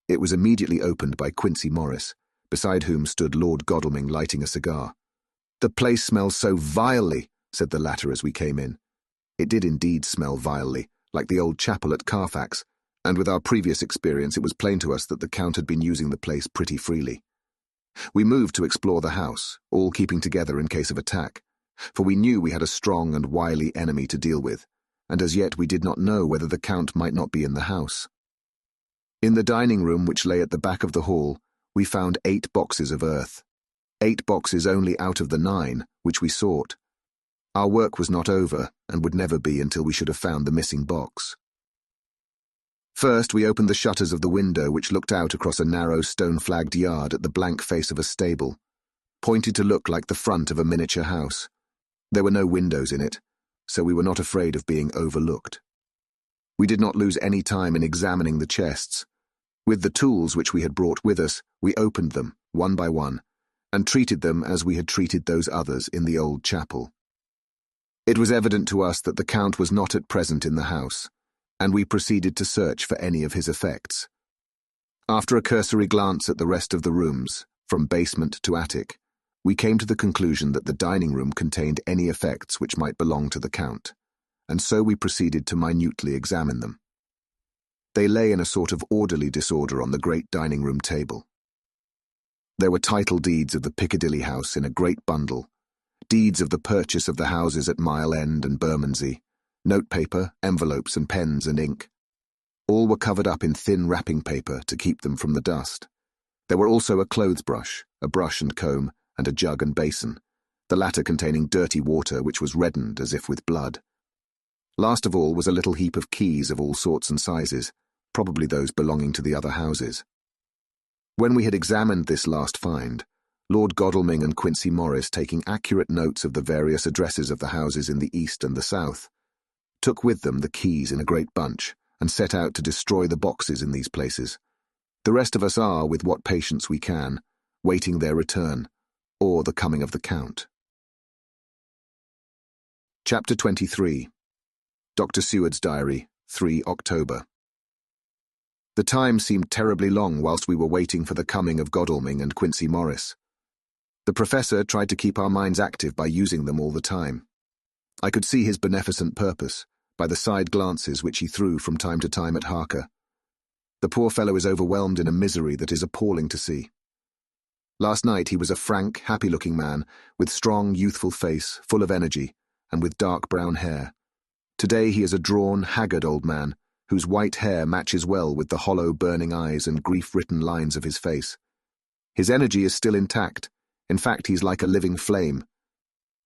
Speaker 1: It was immediately opened by Quincy Morris, beside whom stood Lord Godalming lighting a cigar. "The place smells so vilely," said the latter as we came in. It did indeed smell vilely, like the old chapel at Carfax, and with our previous experience it was plain to us that the Count had been using the place pretty freely. We moved to explore the house, all keeping together in case of attack, for we knew we had a strong and wily enemy to deal with, and as yet we did not know whether the Count might not be in the house. In the dining room, which lay at the back of the hall, we found 8 boxes of earth. 8 boxes only out of the 9 which we sought. Our work was not over, and would never be until we should have found the missing box. First, we opened the shutters of the window which looked out across a narrow stone-flagged yard at the blank face of a stable, pointed to look like the front of a miniature house. There were no windows in it, so we were not afraid of being overlooked. We did not lose any time in examining the chests. With the tools which we had brought with us, we opened them, one by one, and treated them as we had treated those others in the old chapel. It was evident to us that the Count was not at present in the house, and we proceeded to search for any of his effects. After a cursory glance at the rest of the rooms, from basement to attic, we came to the conclusion that the dining room contained any effects which might belong to the Count, and so we proceeded to minutely examine them. They lay in a sort of orderly disorder on the great dining room table. There were title deeds of the Piccadilly house in a great bundle, deeds of the purchase of the houses at Mile End and Bermondsey, notepaper, envelopes and pens and ink. All were covered up in thin wrapping paper to keep them from the dust. There were also a clothes brush, a brush and comb, and a jug and basin, the latter containing dirty water which was reddened as if with blood. Last of all was a little heap of keys of all sorts and sizes, probably those belonging to the other houses. When we had examined this last find, Lord Godalming and Quincy Morris, taking accurate notes of the various addresses of the houses in the east and the south, took with them the keys in a great bunch and set out to destroy the boxes in these places. The rest of us are, with what patience we can, waiting their return, or the coming of the Count. Chapter 23. Dr. Seward's Diary, 3 October. The time seemed terribly long whilst we were waiting for the coming of Godalming and Quincy Morris. The Professor tried to keep our minds active by using them all the time. I could see his beneficent purpose by the side glances which he threw from time to time at Harker. The poor fellow is overwhelmed in a misery that is appalling to see. Last night he was a frank, happy-looking man, with strong, youthful face, full of energy, and with dark brown hair. Today he is a drawn, haggard old man, whose white hair matches well with the hollow, burning eyes and grief-written lines of his face. His energy is still intact. In fact, he's like a living flame.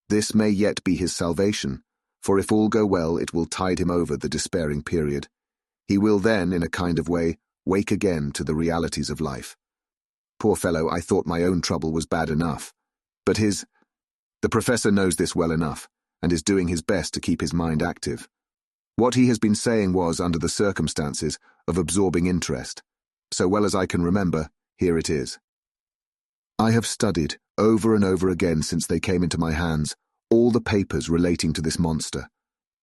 Speaker 1: This may yet be his salvation, for if all go well, it will tide him over the despairing period. He will then, in a kind of way, wake again to the realities of life. Poor fellow, I thought my own trouble was bad enough, but the Professor knows this well enough, and is doing his best to keep his mind active. What he has been saying was, under the circumstances, of absorbing interest. So well as I can remember, here it is. I have studied, over and over again since they came into my hands, all the papers relating to this monster,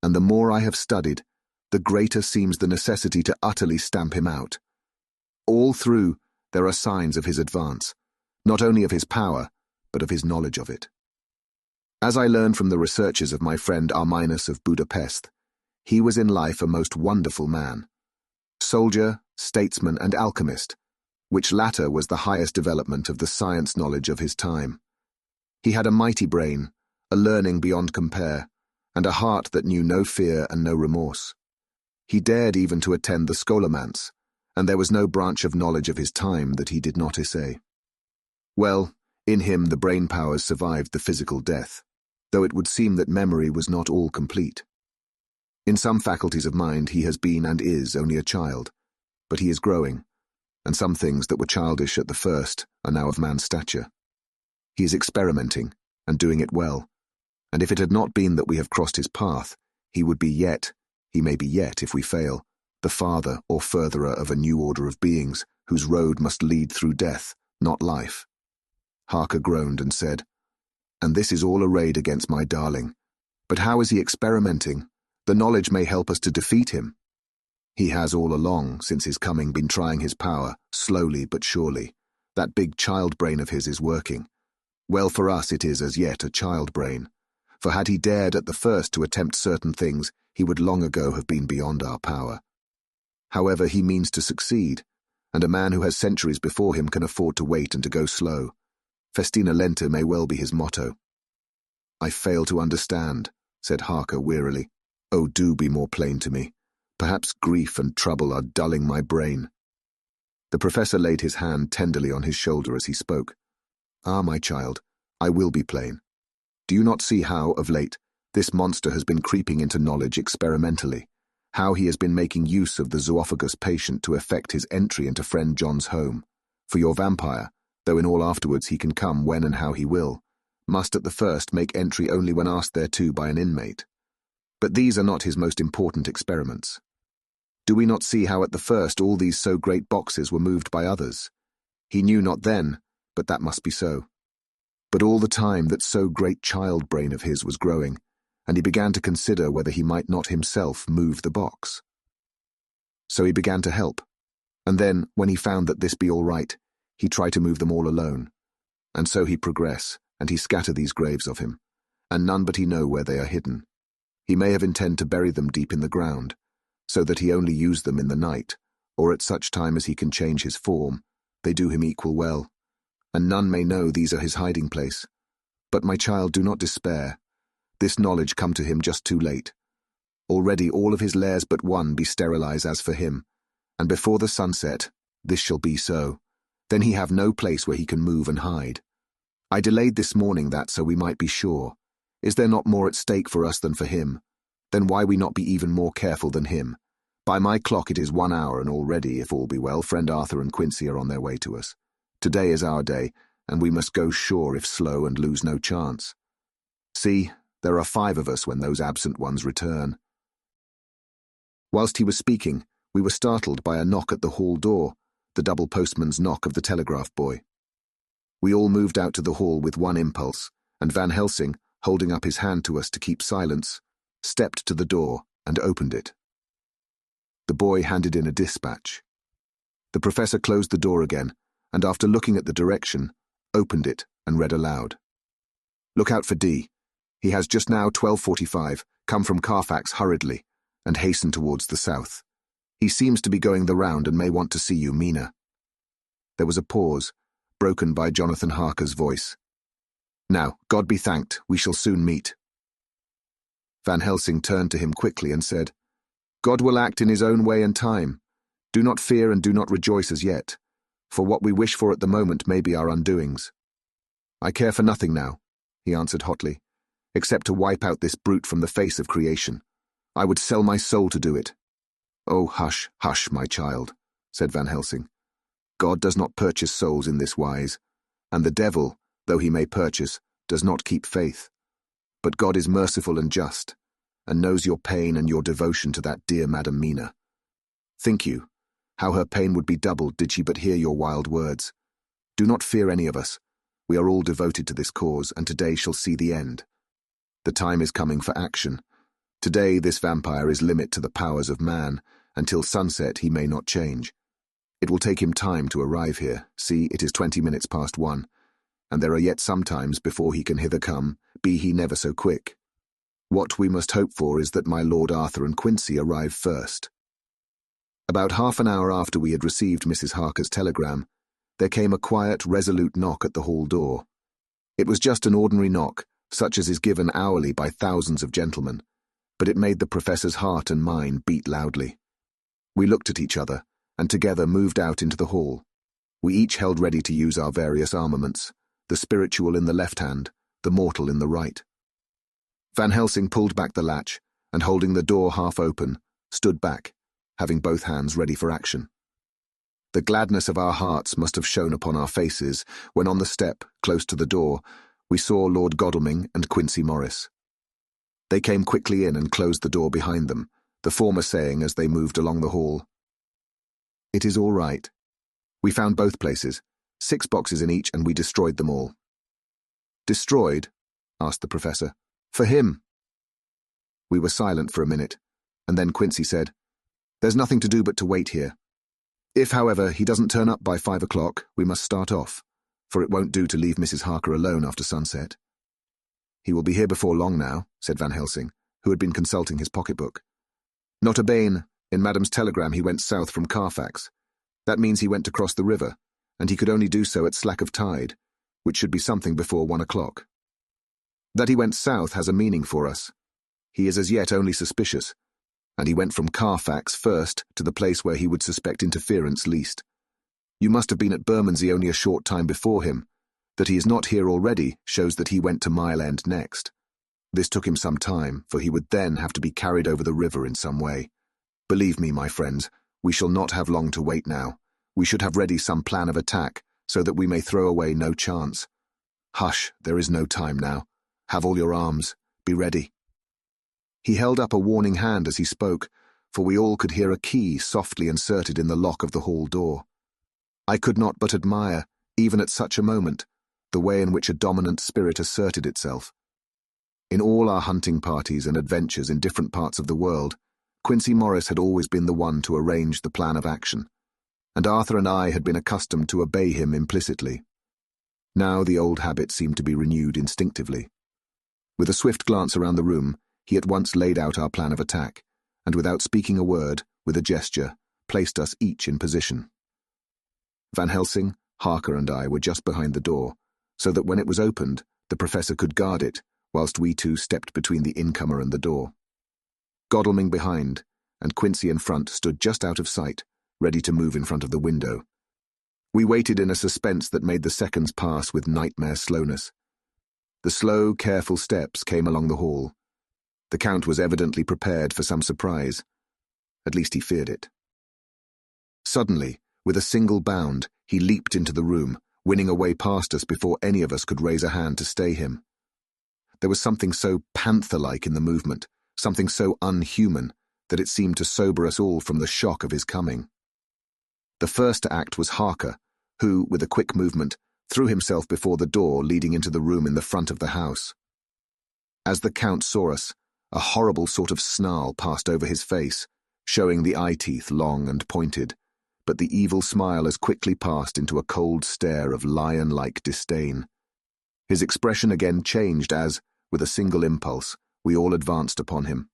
Speaker 1: and the more I have studied, the greater seems the necessity to utterly stamp him out. All through, there are signs of his advance, not only of his power, but of his knowledge of it. As I learned from the researches of my friend Arminus of Budapest, he was in life a most wonderful man. Soldier, statesman, and alchemist, which latter was the highest development of the science knowledge of his time. He had a mighty brain, a learning beyond compare, and a heart that knew no fear and no remorse. He dared even to attend the scholomance, and there was no branch of knowledge of his time that he did not essay. Well, in him the brain powers survived the physical death, though it would seem that memory was not all complete. In some faculties of mind he has been and is only a child, but he is growing, and some things that were childish at the first are now of man's stature. He is experimenting, and doing it well, and if it had not been that we have crossed his path, he may be yet, if we fail, the father or furtherer of a new order of beings, whose road must lead through death, not life. Harker groaned and said, "And this is all arrayed against my darling. But how is he experimenting? The knowledge may help us to defeat him." "He has all along, since his coming, been trying his power, slowly but surely. That big child brain of his is working. Well, for us it is as yet a child brain. For had he dared at the first to attempt certain things, he would long ago have been beyond our power. However, he means to succeed, and a man who has centuries before him can afford to wait and to go slow. Festina lente may well be his motto." "I fail to understand," said Harker wearily. "Oh, do be more plain to me. Perhaps grief and trouble are dulling my brain." The professor laid his hand tenderly on his shoulder as he spoke. "Ah, my child, I will be plain. Do you not see how, of late, this monster has been creeping into knowledge experimentally? How he has been making use of the zoophagous patient to effect his entry into friend John's home? For your vampire, though in all afterwards he can come when and how he will, must at the first make entry only when asked thereto by an inmate. But these are not his most important experiments. Do we not see how at the first all these so great boxes were moved by others? He knew not then, but that must be so. But all the time that so great child brain of his was growing, and he began to consider whether he might not himself move the box. So he began to help, and then, when he found that this be all right, he tried to move them all alone. And so he progress, and he scatter these graves of him, and none but he know where they are hidden. He may have intend to bury them deep in the ground, so that he only use them in the night, or at such time as he can change his form. They do him equal well, and none may know these are his hiding place. But, my child, do not despair. This knowledge come to him just too late. Already all of his lairs but one be sterilized as for him, and before the sunset, this shall be so. Then he have no place where he can move and hide. I delayed this morning that so we might be sure. Is there not more at stake for us than for him? Then why we not be even more careful than him? By my clock it is 1 hour, and already, if all be well, friend Arthur and Quincy are on their way to us. Today is our day, and we must go sure if slow and lose no chance. See, there are 5 of us when those absent ones return." Whilst he was speaking, we were startled by a knock at the hall door, the double postman's knock of the telegraph boy. We all moved out to the hall with one impulse, and Van Helsing, holding up his hand to us to keep silence, stepped to the door and opened it. The boy handed in a dispatch. The professor closed the door again, and after looking at the direction, opened it and read aloud. "Look out for D. He has just now 12:45, come from Carfax hurriedly, and hastened towards the south. He seems to be going the round and may want to see you, Mina." There was a pause, broken by Jonathan Harker's voice. "Now, God be thanked, we shall soon meet." Van Helsing turned to him quickly and said, "God will act in his own way and time. Do not fear and do not rejoice as yet, for what we wish for at the moment may be our undoings." "I care for nothing now," he answered hotly, "except to wipe out this brute from the face of creation. I would sell my soul to do it." "Oh, hush, hush, my child," said Van Helsing. "God does not purchase souls in this wise, and the devil, though he may purchase, does not keep faith. But God is merciful and just, and knows your pain and your devotion to that dear Madam Mina. Think you, how her pain would be doubled did she but hear your wild words? Do not fear any of us. We are all devoted to this cause, and today shall see the end. The time is coming for action. Today this vampire is limit to the powers of man, until sunset he may not change. It will take him time to arrive here. See, it is 20 minutes past 1, and there are yet some times before he can hither come, be he never so quick. What we must hope for is that my Lord Arthur and Quincy arrive first." About half an hour after we had received Mrs. Harker's telegram, there came a quiet, resolute knock at the hall door. It was just an ordinary knock, such as is given hourly by thousands of gentlemen, but it made the professor's heart and mine beat loudly. We looked at each other, and together moved out into the hall. We each held ready to use our various armaments, the spiritual in the left hand, the mortal in the right. Van Helsing pulled back the latch, and holding the door half open, stood back, having both hands ready for action. The gladness of our hearts must have shone upon our faces when on the step, close to the door, we saw Lord Godalming and Quincy Morris. They came quickly in and closed the door behind them, the former saying as they moved along the hall, "It is all right. We found both places, 6 boxes in each, and we destroyed them all. Destroyed? Asked the professor. For him. We were silent for a minute, and then Quincy said, There's nothing to do but to wait here. If, however, he doesn't turn up by 5 o'clock, we must start off, for it won't do to leave Mrs. Harker alone after sunset. He will be here before long now, said Van Helsing, who had been consulting his pocketbook. Nota bene, in Madam's telegram he went south from Carfax. That means he went to cross the river, and he could only do so at slack of tide, which should be something before 1 o'clock. That he went south has a meaning for us. He is as yet only suspicious, and he went from Carfax first to the place where he would suspect interference least. You must have been at Bermondsey only a short time before him. That he is not here already shows that he went to Mile End next. This took him some time, for he would then have to be carried over the river in some way. Believe me, my friends, we shall not have long to wait now. We should have ready some plan of attack, so that we may throw away no chance. Hush, there is no time now. Have all your arms. Be ready. He held up a warning hand as he spoke, for we all could hear a key softly inserted in the lock of the hall door. I could not but admire, even at such a moment, the way in which a dominant spirit asserted itself. In all our hunting parties and adventures in different parts of the world, Quincy Morris had always been the one to arrange the plan of action, and Arthur and I had been accustomed to obey him implicitly. Now the old habit seemed to be renewed instinctively. With a swift glance around the room, he at once laid out our plan of attack, and without speaking a word, with a gesture, placed us each in position. Van Helsing, Harker and I were just behind the door, so that when it was opened, the professor could guard it, whilst we two stepped between the incomer and the door. Godalming behind, and Quincy in front stood just out of sight, ready to move in front of the window. We waited in a suspense that made the seconds pass with nightmare slowness. The slow, careful steps came along the hall. The Count was evidently prepared for some surprise. At least he feared it. Suddenly, with a single bound, he leaped into the room, winning a way past us before any of us could raise a hand to stay him. There was something so panther-like in the movement, something so unhuman, that it seemed to sober us all from the shock of his coming. The first to act was Harker, who, with a quick movement, threw himself before the door leading into the room in the front of the house. As the Count saw us, a horrible sort of snarl passed over his face, showing the eye-teeth long and pointed, but the evil smile as quickly passed into a cold stare of lion-like disdain. His expression again changed as, with a single impulse, we all advanced upon him.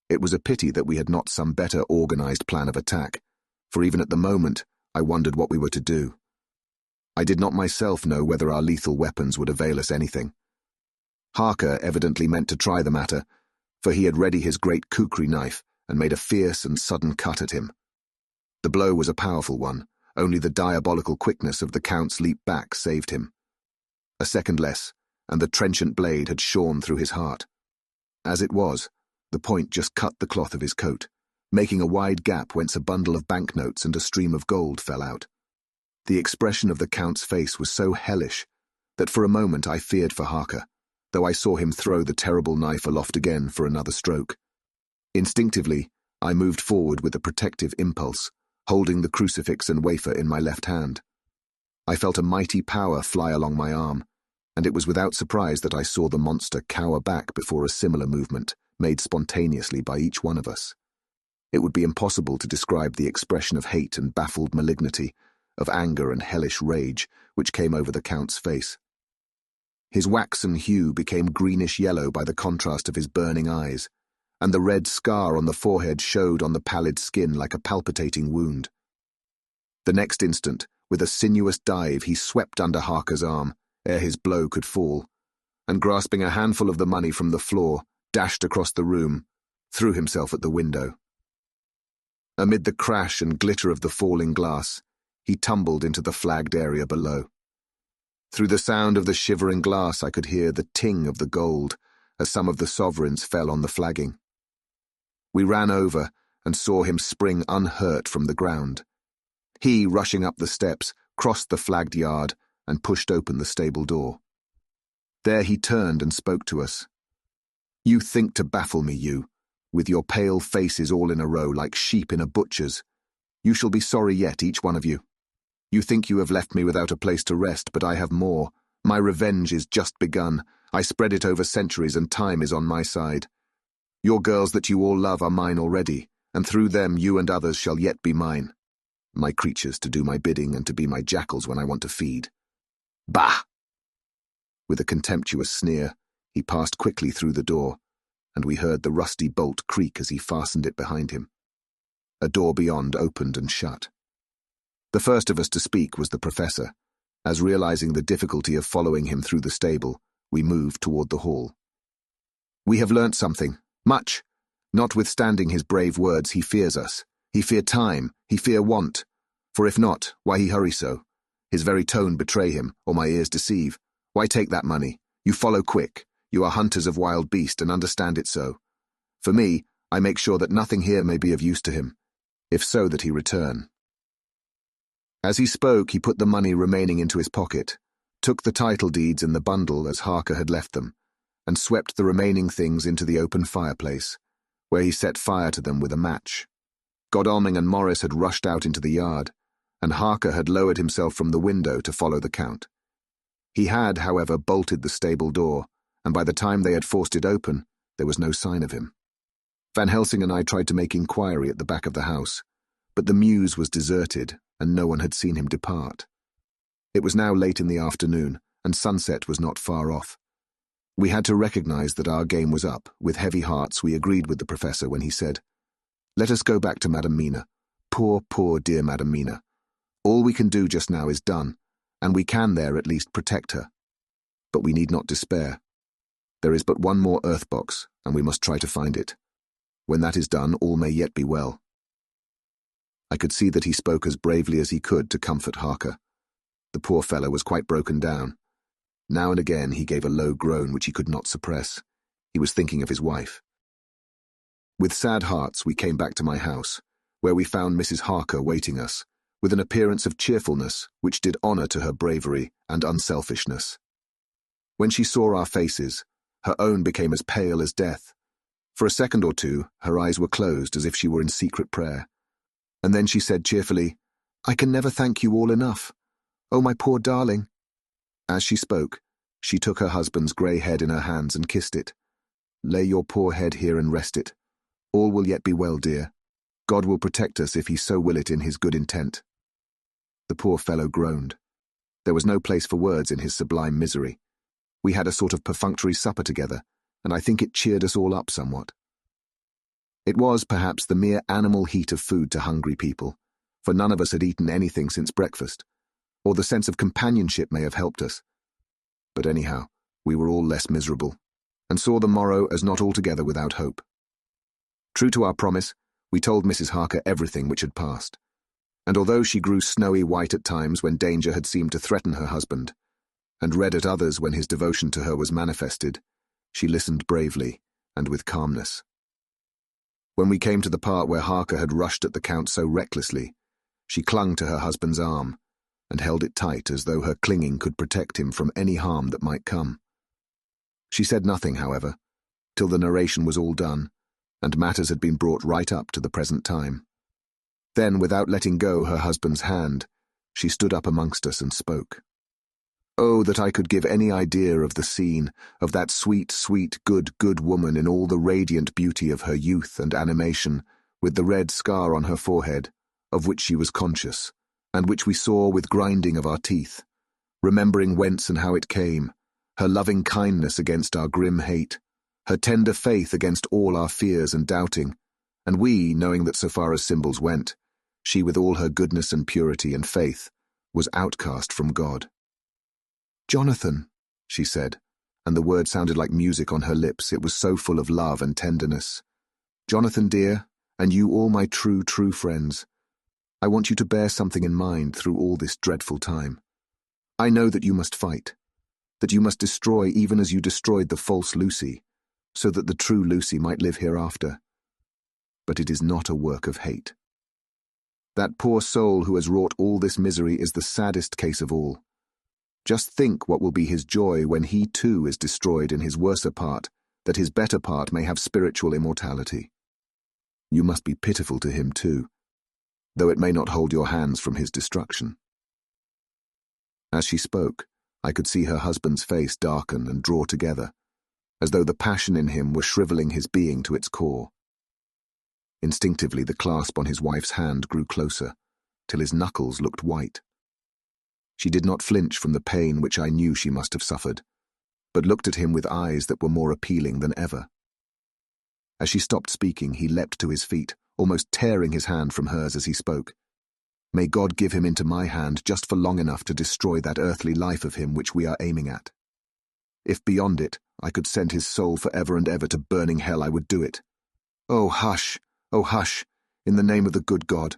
Speaker 1: It was a pity that we had not some better organized plan of attack, for even at the moment I wondered what we were to do. I did not myself know whether our lethal weapons would avail us anything. Harker evidently meant to try the matter, for he had ready his great kukri knife and made a fierce and sudden cut at him. The blow was a powerful one, only the diabolical quickness of the Count's leap back saved him. A second less, and the trenchant blade had shorn through his heart. As it was, the point just cut the cloth of his coat, making a wide gap whence a bundle of banknotes and a stream of gold fell out. The expression of the Count's face was so hellish that for a moment I feared for Harker, though I saw him throw the terrible knife aloft again for another stroke. Instinctively, I moved forward with a protective impulse, holding the crucifix and wafer in my left hand. I felt a mighty power fly along my arm, and it was without surprise that I saw the monster cower back before a similar movement, made spontaneously by each one of us. It would be impossible to describe the expression of hate and baffled malignity, of anger and hellish rage, which came over the Count's face. His waxen hue became greenish-yellow by the contrast of his burning eyes, and the red scar on the forehead showed on the pallid skin like a palpitating wound. The next instant, with a sinuous dive, he swept under Harker's arm, ere his blow could fall, and grasping a handful of the money from the floor, dashed across the room, threw himself at the window. Amid the crash and glitter of the falling glass, he tumbled into the flagged area below. Through the sound of the shivering glass I could hear the ting of the gold as some of the sovereigns fell on the flagging. We ran over and saw him spring unhurt from the ground. He, rushing up the steps, crossed the flagged yard and pushed open the stable door. There he turned and spoke to us. "You think to baffle me, you, with your pale faces all in a row like sheep in a butcher's. You shall be sorry yet, each one of you. You think you have left me without a place to rest, but I have more. My revenge is just begun. I spread it over centuries, and time is on my side. Your girls that you all love are mine already, and through them you and others shall yet be mine. My creatures to do my bidding and to be my jackals when I want to feed. Bah! With a contemptuous sneer, he passed quickly through the door, and we heard the rusty bolt creak as he fastened it behind him. A door beyond opened and shut. The first of us to speak was the professor, as realizing the difficulty of following him through the stable, we moved toward the hall. We have learnt something, much. Notwithstanding his brave words, he fears us. He fear time, he fear want. For if not, why he hurry so? His very tone betray him, or my ears deceive. Why take that money? You follow quick. You are hunters of wild beast and understand it so. For me, I make sure that nothing here may be of use to him, if so that he return. As he spoke, he put the money remaining into his pocket, took the title deeds in the bundle as Harker had left them, and swept the remaining things into the open fireplace, where he set fire to them with a match. Godalming and Morris had rushed out into the yard, and Harker had lowered himself from the window to follow the Count. He had, however, bolted the stable door, and by the time they had forced it open, there was no sign of him. Van Helsing and I tried to make inquiry at the back of the house, but the mews was deserted, and no one had seen him depart. It was now late in the afternoon, and sunset was not far off. We had to recognize that our game was up. With heavy hearts, we agreed with the professor when he said, "Let us go back to Madam Mina. Poor, poor dear Madam Mina. All we can do just now is done, and we can there at least protect her. But we need not despair. There is but one more earth box, and we must try to find it. When that is done, all may yet be well." I could see that he spoke as bravely as he could to comfort Harker. The poor fellow was quite broken down. Now and again he gave a low groan which he could not suppress. He was thinking of his wife. With sad hearts we came back to my house, where we found Mrs. Harker waiting us, with an appearance of cheerfulness which did honour to her bravery and unselfishness. When she saw our faces, her own became as pale as death. For a second or two, her eyes were closed as if she were in secret prayer. And then she said cheerfully, "I can never thank you all enough. Oh, my poor darling." As she spoke, she took her husband's grey head in her hands and kissed it. "Lay your poor head here and rest it. All will yet be well, dear. God will protect us if he so will it in his good intent." The poor fellow groaned. There was no place for words in his sublime misery. We had a sort of perfunctory supper together, and I think it cheered us all up somewhat. It was, perhaps, the mere animal heat of food to hungry people, for none of us had eaten anything since breakfast, or the sense of companionship may have helped us. But anyhow, we were all less miserable, and saw the morrow as not altogether without hope. True to our promise, we told Mrs. Harker everything which had passed, and although she grew snowy white at times when danger had seemed to threaten her husband, and red at others when his devotion to her was manifested, she listened bravely and with calmness. When we came to the part where Harker had rushed at the Count so recklessly, she clung to her husband's arm and held it tight as though her clinging could protect him from any harm that might come. She said nothing, however, till the narration was all done, and matters had been brought right up to the present time. Then, without letting go her husband's hand, she stood up amongst us and spoke. Oh, that I could give any idea of the scene, of that sweet, sweet, good, good woman in all the radiant beauty of her youth and animation, with the red scar on her forehead, of which she was conscious, and which we saw with grinding of our teeth, remembering whence and how it came, her loving kindness against our grim hate, her tender faith against all our fears and doubting, and we, knowing that so far as symbols went, she with all her goodness and purity and faith, was outcast from God. "Jonathan," she said, and the word sounded like music on her lips, it was so full of love and tenderness. "Jonathan, dear, and you all my true, true friends, I want you to bear something in mind through all this dreadful time. I know that you must fight, that you must destroy even as you destroyed the false Lucy, so that the true Lucy might live hereafter. But it is not a work of hate. That poor soul who has wrought all this misery is the saddest case of all. Just think what will be his joy when he too is destroyed in his worser part, that his better part may have spiritual immortality. You must be pitiful to him too, though it may not hold your hands from his destruction." As she spoke, I could see her husband's face darken and draw together, as though the passion in him were shriveling his being to its core. Instinctively, the clasp on his wife's hand grew closer, till his knuckles looked white. She did not flinch from the pain which I knew she must have suffered, but looked at him with eyes that were more appealing than ever. As she stopped speaking, he leapt to his feet, almost tearing his hand from hers as he spoke. May God give him into my hand just for long enough to destroy that earthly life of him which we are aiming at. If beyond it, I could send his soul for ever and ever to burning hell, I would do it. Oh, hush! Oh, hush! In the name of the good God.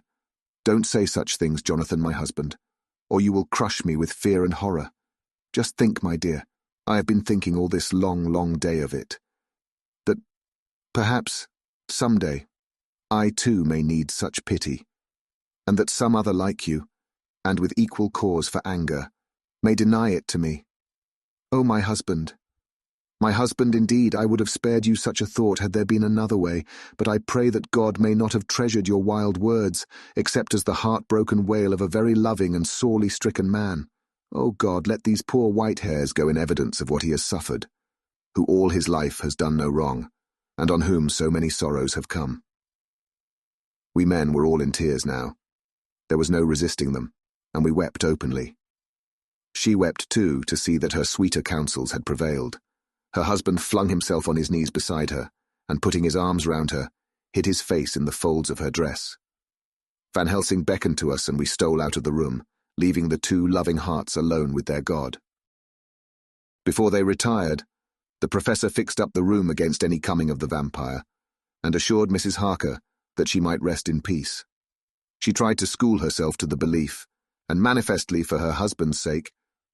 Speaker 1: Don't say such things, Jonathan, my husband, or you will crush me with fear and horror. Just think, my dear, I have been thinking all this long, long day of it, that perhaps, some day, I too may need such pity, and that some other like you, and with equal cause for anger, may deny it to me. Oh, my husband, indeed, I would have spared you such a thought had there been another way, but I pray that God may not have treasured your wild words, except as the heartbroken wail of a very loving and sorely stricken man. Oh God, let these poor white hairs go in evidence of what he has suffered, who all his life has done no wrong, and on whom so many sorrows have come. We men were all in tears now. There was no resisting them, and we wept openly. She wept too, to see that her sweeter counsels had prevailed. Her husband flung himself on his knees beside her, and putting his arms round her, hid his face in the folds of her dress. Van Helsing beckoned to us, and we stole out of the room, leaving the two loving hearts alone with their God. Before they retired, the professor fixed up the room against any coming of the vampire, and assured Mrs. Harker that she might rest in peace. She tried to school herself to the belief, and manifestly for her husband's sake,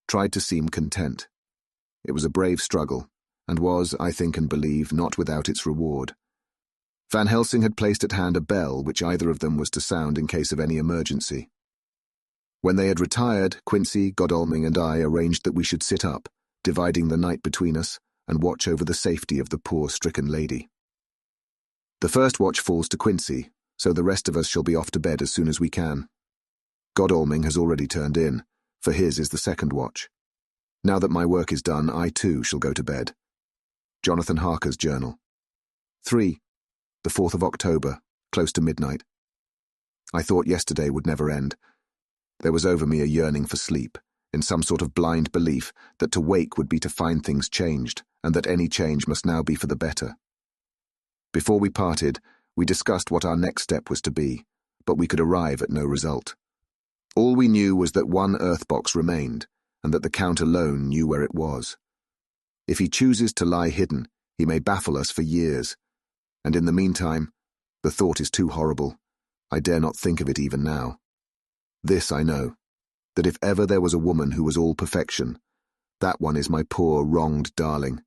Speaker 1: tried to seem content. It was a brave struggle, and was, I think and believe, not without its reward. Van Helsing had placed at hand a bell which either of them was to sound in case of any emergency. When they had retired, Quincy, Godalming, and I arranged that we should sit up, dividing the night between us, and watch over the safety of the poor stricken lady. The first watch falls to Quincy, so the rest of us shall be off to bed as soon as we can. Godalming has already turned in, for his is the second watch. Now that my work is done, I too shall go to bed. Jonathan Harker's journal. 3. The 4th of October, close to midnight. I thought yesterday would never end. There was over me a yearning for sleep, in some sort of blind belief that to wake would be to find things changed, and that any change must now be for the better. Before we parted, we discussed what our next step was to be, but we could arrive at no result. All we knew was that one earth box remained, and that the Count alone knew where it was. If he chooses to lie hidden, he may baffle us for years, and in the meantime, the thought is too horrible. I dare not think of it even now. This I know, that if ever there was a woman who was all perfection, that one is my poor, wronged darling.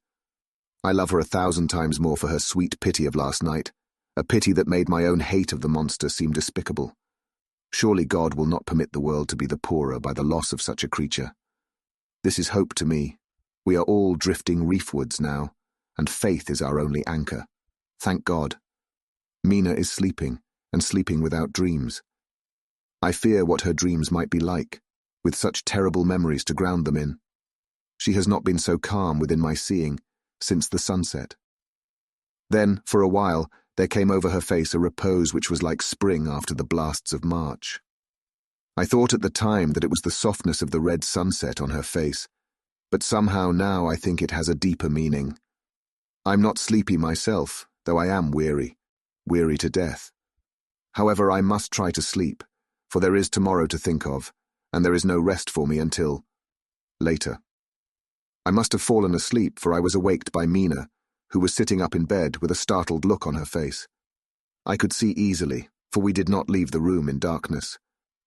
Speaker 1: I love her 1,000 times more for her sweet pity of last night, a pity that made my own hate of the monster seem despicable. Surely God will not permit the world to be the poorer by the loss of such a creature. This is hope to me. We are all drifting reefwards now, and faith is our only anchor. Thank God. Mina is sleeping, and sleeping without dreams. I fear what her dreams might be like, with such terrible memories to ground them in. She has not been so calm within my seeing since the sunset. Then, for a while, there came over her face a repose which was like spring after the blasts of March. I thought at the time that it was the softness of the red sunset on her face, but somehow now I think it has a deeper meaning. I'm not sleepy myself, though I am weary to death. However, I must try to sleep, for there is tomorrow to think of, and there is no rest for me until later. I must have fallen asleep, for I was awaked by Mina, who was sitting up in bed with a startled look on her face. I could see easily, for we did not leave the room in darkness.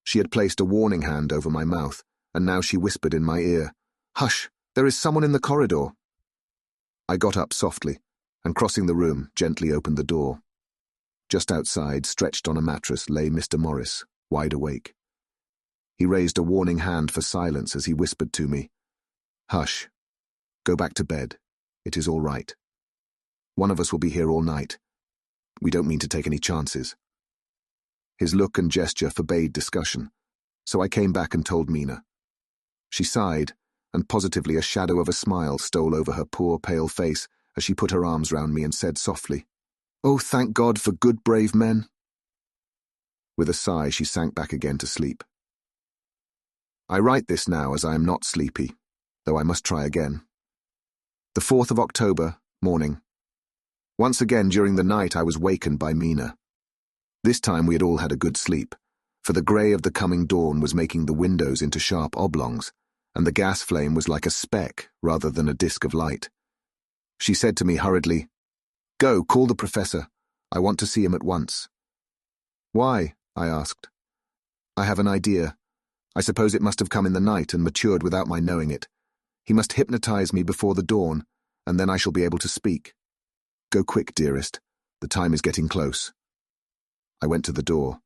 Speaker 1: She had placed a warning hand over my mouth, and now she whispered in my ear, "Hush, there is someone in the corridor." I got up softly, and crossing the room, gently opened the door. Just outside, stretched on a mattress, lay Mr. Morris, wide awake. He raised a warning hand for silence as he whispered to me, "Hush. Go back to bed. It is all right. One of us will be here all night. We don't mean to take any chances." His look and gesture forbade discussion, so I came back and told Mina. She sighed, and positively a shadow of a smile stole over her poor, pale face as she put her arms round me and said softly, "Oh, thank God for good, brave men." With a sigh, she sank back again to sleep. I write this now as I am not sleepy, though I must try again. The 4th of October, morning. Once again during the night I was wakened by Mina. This time we had all had a good sleep, for the grey of the coming dawn was making the windows into sharp oblongs, and the gas flame was like a speck rather than a disk of light. She said to me hurriedly, "Go, call the professor. I want to see him at once." "Why?" I asked. "I have an idea. I suppose it must have come in the night and matured without my knowing it. He must hypnotize me before the dawn, and then I shall be able to speak. Go quick, dearest. The time is getting close." I went to the door.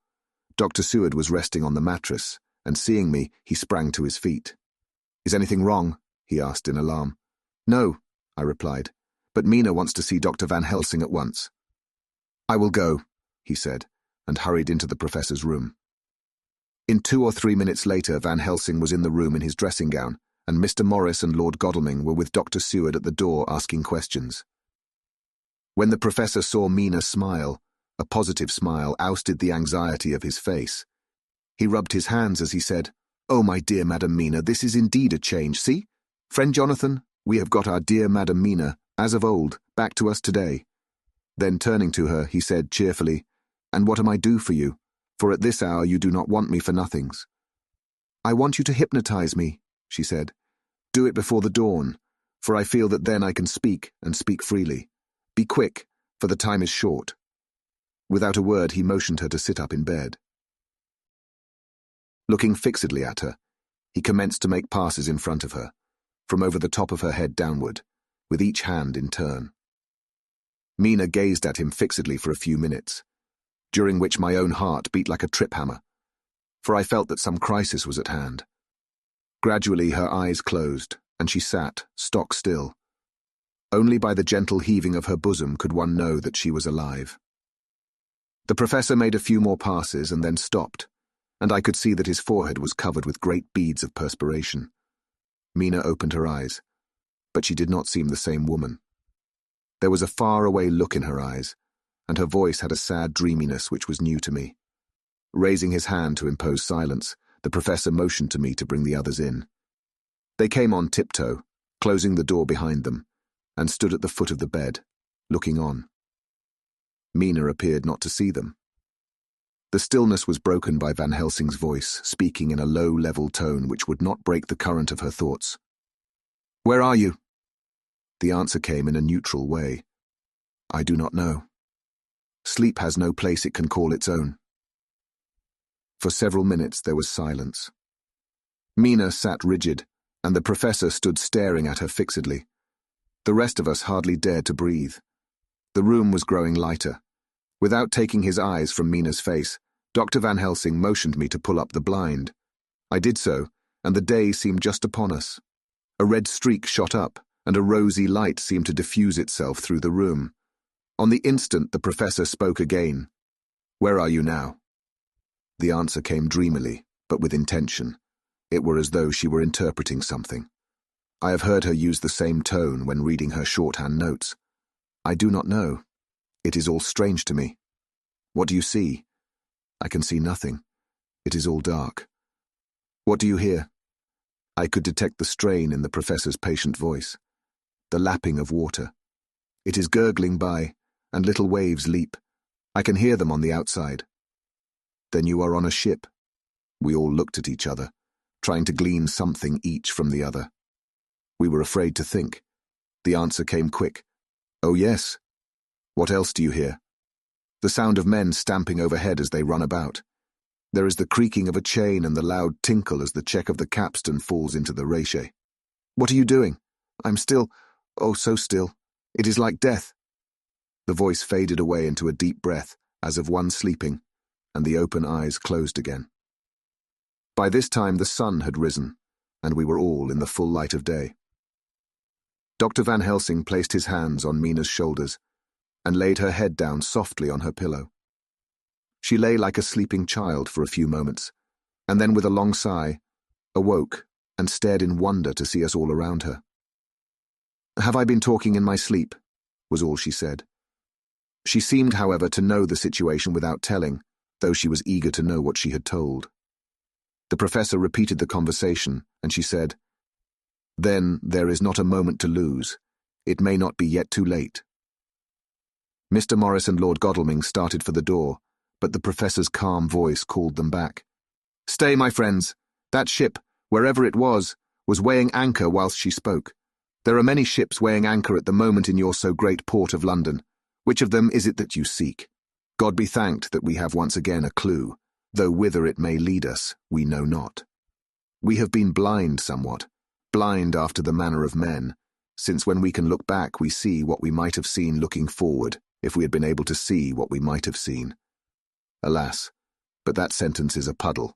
Speaker 1: Dr. Seward was resting on the mattress, and seeing me, he sprang to his feet. "Is anything wrong?" he asked in alarm. "No," I replied, "but Mina wants to see Dr. Van Helsing at once." "I will go," he said, and hurried into the professor's room. In 2 or 3 minutes later, Van Helsing was in the room in his dressing gown, and Mr. Morris and Lord Godalming were with Dr. Seward at the door asking questions. When the professor saw Mina smile, a positive smile ousted the anxiety of his face. He rubbed his hands as he said, "Oh, my dear Madam Mina, this is indeed a change. See? Friend Jonathan, we have got our dear Madam Mina, as of old, back to us today." Then turning to her, he said cheerfully, "And what am I do for you? For at this hour you do not want me for nothings." "I want you to hypnotize me," she said. "Do it before the dawn, for I feel that then I can speak, and speak freely. Be quick, for the time is short." Without a word, he motioned her to sit up in bed. Looking fixedly at her, he commenced to make passes in front of her, from over the top of her head downward, with each hand in turn. Mina gazed at him fixedly for a few minutes, during which my own heart beat like a trip-hammer, for I felt that some crisis was at hand. Gradually her eyes closed, and she sat, stock still. Only by the gentle heaving of her bosom could one know that she was alive. The professor made a few more passes and then stopped, and I could see that his forehead was covered with great beads of perspiration. Mina opened her eyes, but she did not seem the same woman. There was a far-away look in her eyes, and her voice had a sad dreaminess which was new to me. Raising his hand to impose silence, the professor motioned to me to bring the others in. They came on tiptoe, closing the door behind them, and stood at the foot of the bed, looking on. Mina appeared not to see them. The stillness was broken by Van Helsing's voice, speaking in a low, level tone which would not break the current of her thoughts. "Where are you?" The answer came in a neutral way. "I do not know. Sleep has no place it can call its own." For several minutes there was silence. Mina sat rigid, and the professor stood staring at her fixedly. The rest of us hardly dared to breathe. The room was growing lighter. Without taking his eyes from Mina's face, Dr. Van Helsing motioned me to pull up the blind. I did so, and the day seemed just upon us. A red streak shot up, and a rosy light seemed to diffuse itself through the room. On the instant the professor spoke again. "Where are you now?" The answer came dreamily, but with intention. It were as though she were interpreting something. I have heard her use the same tone when reading her shorthand notes. "I do not know. It is all strange to me." "What do you see?" "I can see nothing. It is all dark." "What do you hear?" I could detect the strain in the professor's patient voice. The lapping of water. "It is gurgling by, and little waves leap. I can hear them on the outside." "Then you are on a ship." We all looked at each other, trying to glean something each from the other. We were afraid to think. The answer came quick. "Oh, yes." "What else do you hear?" "The sound of men stamping overhead as they run about. There is the creaking of a chain and the loud tinkle as the check of the capstan falls into the rachet." "What are you doing?" "I'm still. Oh, so still. It is like death." The voice faded away into a deep breath, as of one sleeping, and the open eyes closed again. By this time the sun had risen, and we were all in the full light of day. Dr. Van Helsing placed his hands on Mina's shoulders and laid her head down softly on her pillow. She lay like a sleeping child for a few moments, and then with a long sigh, awoke and stared in wonder to see us all around her. "Have I been talking in my sleep?" was all she said. She seemed, however, to know the situation without telling, though she was eager to know what she had told. The professor repeated the conversation, and she said, "Then there is not a moment to lose. It may not be yet too late." Mr. Morris and Lord Godalming started for the door, but the professor's calm voice called them back. "Stay, my friends. That ship, wherever it was weighing anchor whilst she spoke. There are many ships weighing anchor at the moment in your so great port of London. Which of them is it that you seek? God be thanked that we have once again a clue, though whither it may lead us, we know not. We have been blind somewhat, blind after the manner of men, since when we can look back we see what we might have seen looking forward, if we had been able to see what we might have seen. Alas, but that sentence is a puddle,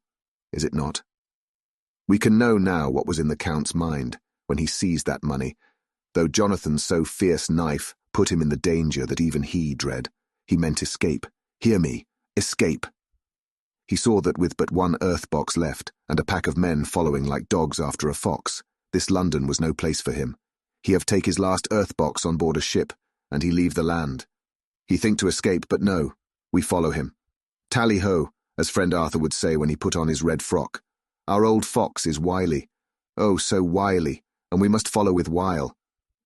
Speaker 1: is it not? We can know now what was in the Count's mind when he seized that money, though Jonathan's so fierce knife put him in the danger that even he dread. He meant escape. Hear me, escape. He saw that with but one earth box left, and a pack of men following like dogs after a fox, this London was no place for him. He have take his last earth box on board a ship, and he leave the land. He think to escape, but no, we follow him. Tally-ho, as friend Arthur would say when he put on his red frock. Our old fox is wily. Oh, so wily, and we must follow with wile.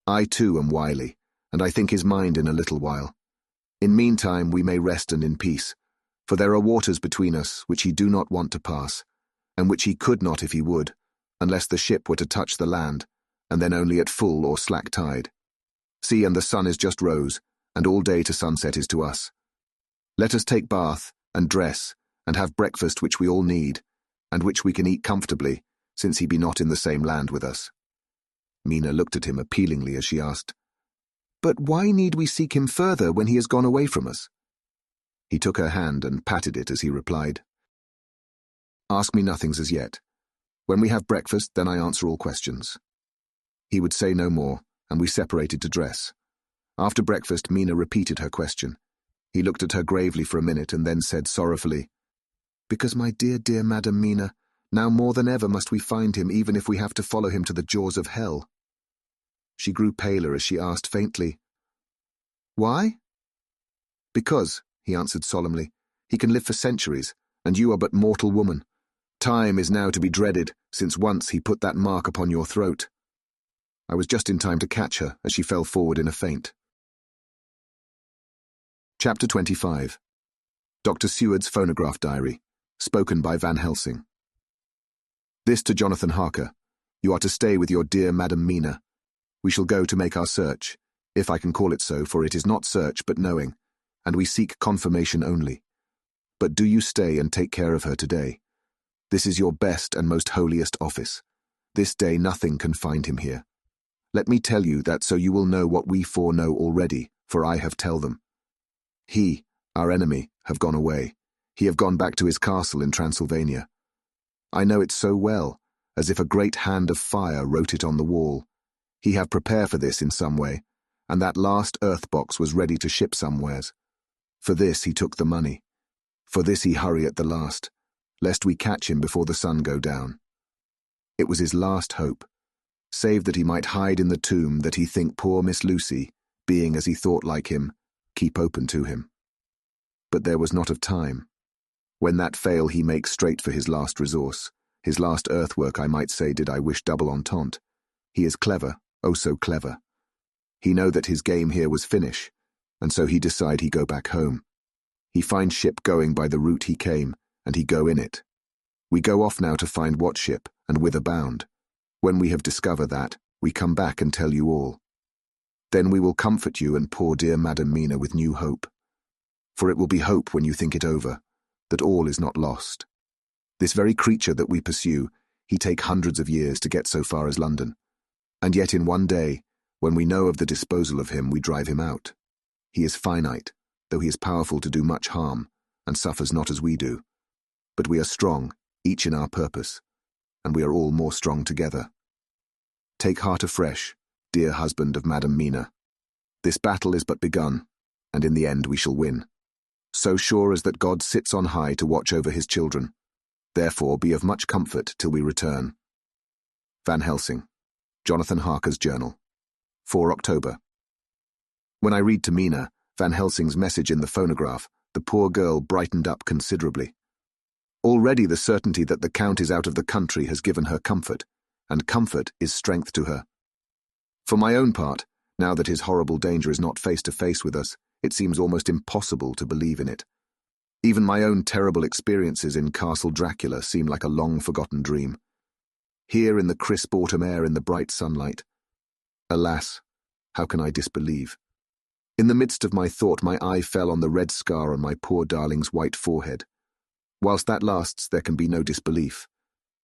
Speaker 1: I too am wily, and I think his mind in a little while. In meantime we may rest and in peace, for there are waters between us which he do not want to pass, and which he could not if he would, unless the ship were to touch the land, and then only at full or slack tide. See, and the sun is just rose, and all day to sunset is to us. Let us take bath, and dress, and have breakfast which we all need, and which we can eat comfortably, since he be not in the same land with us." Mina looked at him appealingly as she asked, "But why need we seek him further when he has gone away from us?" He took her hand and patted it as he replied, "Ask me nothings as yet. When we have breakfast, then I answer all questions." He would say no more, and we separated to dress. After breakfast, Mina repeated her question. He looked at her gravely for a minute and then said sorrowfully, "Because, my dear, dear Madam Mina, now more than ever must we find him, even if we have to follow him to the jaws of hell." She grew paler as she asked faintly, "Why?" "Because," he answered solemnly, "he can live for centuries, and you are but mortal woman. Time is now to be dreaded, since once he put that mark upon your throat." I was just in time to catch her as she fell forward in a faint. Chapter 25. Dr. Seward's Phonograph Diary, spoken by Van Helsing. This to Jonathan Harker. You are to stay with your dear Madam Mina. We shall go to make our search, if I can call it so, for it is not search but knowing, and we seek confirmation only. But do you stay and take care of her today. This is your best and most holiest office. This day nothing can find him here. Let me tell you that so you will know what we four know already, for I have tell them. He, our enemy, have gone away. He have gone back to his castle in Transylvania. I know it so well, as if a great hand of fire wrote it on the wall. He have prepared for this in some way, and that last earth box was ready to ship somewheres. For this he took the money. For this he hurry at the last, lest we catch him before the sun go down. It was his last hope, save that he might hide in the tomb that he think poor Miss Lucy, being as he thought like him, keep open to him. But there was not of time. When that fail he makes straight for his last resource, his last earthwork I might say did I wish double entente. He is clever, oh so clever. He know that his game here was finish, and so he decide he go back home. He find ship going by the route he came, and he go in it. We go off now to find what ship, and whither bound. When we have discovered that, we come back and tell you all. Then we will comfort you and poor dear Madam Mina with new hope. For it will be hope when you think it over, that all is not lost. This very creature that we pursue, he take hundreds of years to get so far as London. And yet in one day, when we know of the disposal of him, we drive him out. He is finite, though he is powerful to do much harm, and suffers not as we do. But we are strong, each in our purpose, and we are all more strong together. Take heart afresh, dear husband of Madam Mina. This battle is but begun, and in the end we shall win. So sure as that God sits on high to watch over his children. Therefore be of much comfort till we return. Van Helsing, Jonathan Harker's journal, 4 October. When I read to Mina Van Helsing's message in the phonograph, the poor girl brightened up considerably. Already the certainty that the Count is out of the country has given her comfort, and comfort is strength to her. For my own part, now that his horrible danger is not face to face with us, it seems almost impossible to believe in it. Even my own terrible experiences in Castle Dracula seem like a long-forgotten dream. Here in the crisp autumn air in the bright sunlight. Alas, how can I disbelieve? In the midst of my thought, my eye fell on the red scar on my poor darling's white forehead. Whilst that lasts, there can be no disbelief,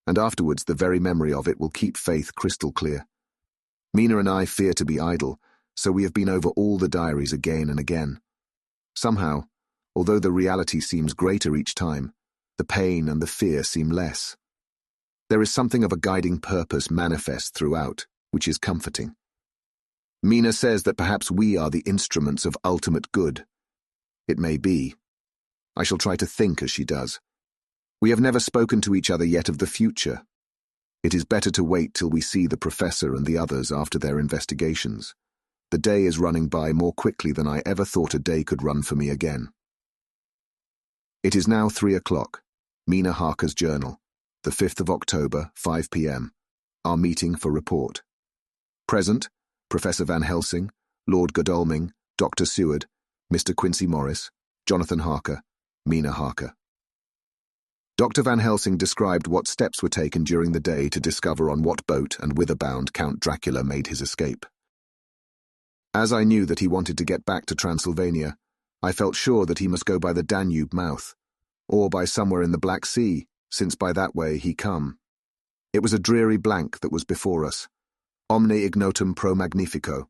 Speaker 1: and afterwards the very memory of it will keep faith crystal clear. Mina and I fear to be idle, so we have been over all the diaries again and again. Somehow, although the reality seems greater each time, the pain and the fear seem less. There is something of a guiding purpose manifest throughout, which is comforting. Mina says that perhaps we are the instruments of ultimate good. It may be. I shall try to think as she does. We have never spoken to each other yet of the future. It is better to wait till we see the professor and the others after their investigations. The day is running by more quickly than I ever thought a day could run for me again. It is now 3 o'clock. Mina Harker's journal, the 5th of October, 5 p.m. Our meeting for report. Present, Professor Van Helsing, Lord Godalming, Dr. Seward, Mr. Quincy Morris, Jonathan Harker, Mina Harker. Dr. Van Helsing described what steps were taken during the day to discover on what boat and whither-bound Count Dracula made his escape. As I knew that he wanted to get back to Transylvania, I felt sure that he must go by the Danube mouth, or by somewhere in the Black Sea, since by that way he come. It was a dreary blank that was before us, omne ignotum pro magnifico.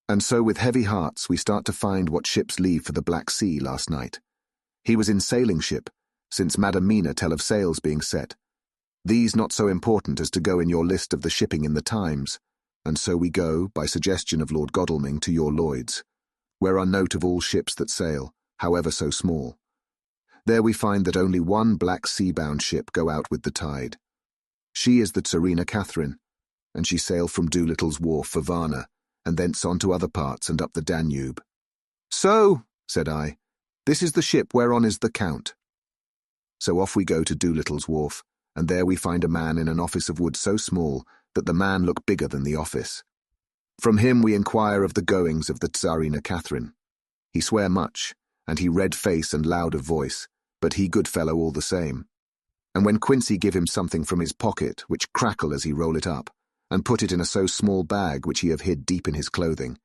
Speaker 1: And so with heavy hearts we start to find what ships leave for the Black Sea last night. He was in sailing ship, since Madam Mina tell of sails being set. These not so important as to go in your list of the shipping in the Times, and so we go, by suggestion of Lord Godalming, to your Lloyd's, where are note of all ships that sail, however so small. There we find that only one Black Sea-bound ship go out with the tide. She is the Tsarina Catherine, and she sailed from Doolittle's wharf for Varna, and thence on to other parts and up the Danube. "So," said I, "this is the ship whereon is the Count." So off we go to Doolittle's wharf, and there we find a man in an office of wood so small that the man looked bigger than the office. From him we inquire of the goings of the Tsarina Catherine. He swear much, and he red face and loud of voice, but he good fellow all the same. And when Quincy give him something from his pocket, which crackle as he roll it up, and put it in a so small bag which he have hid deep in his clothing,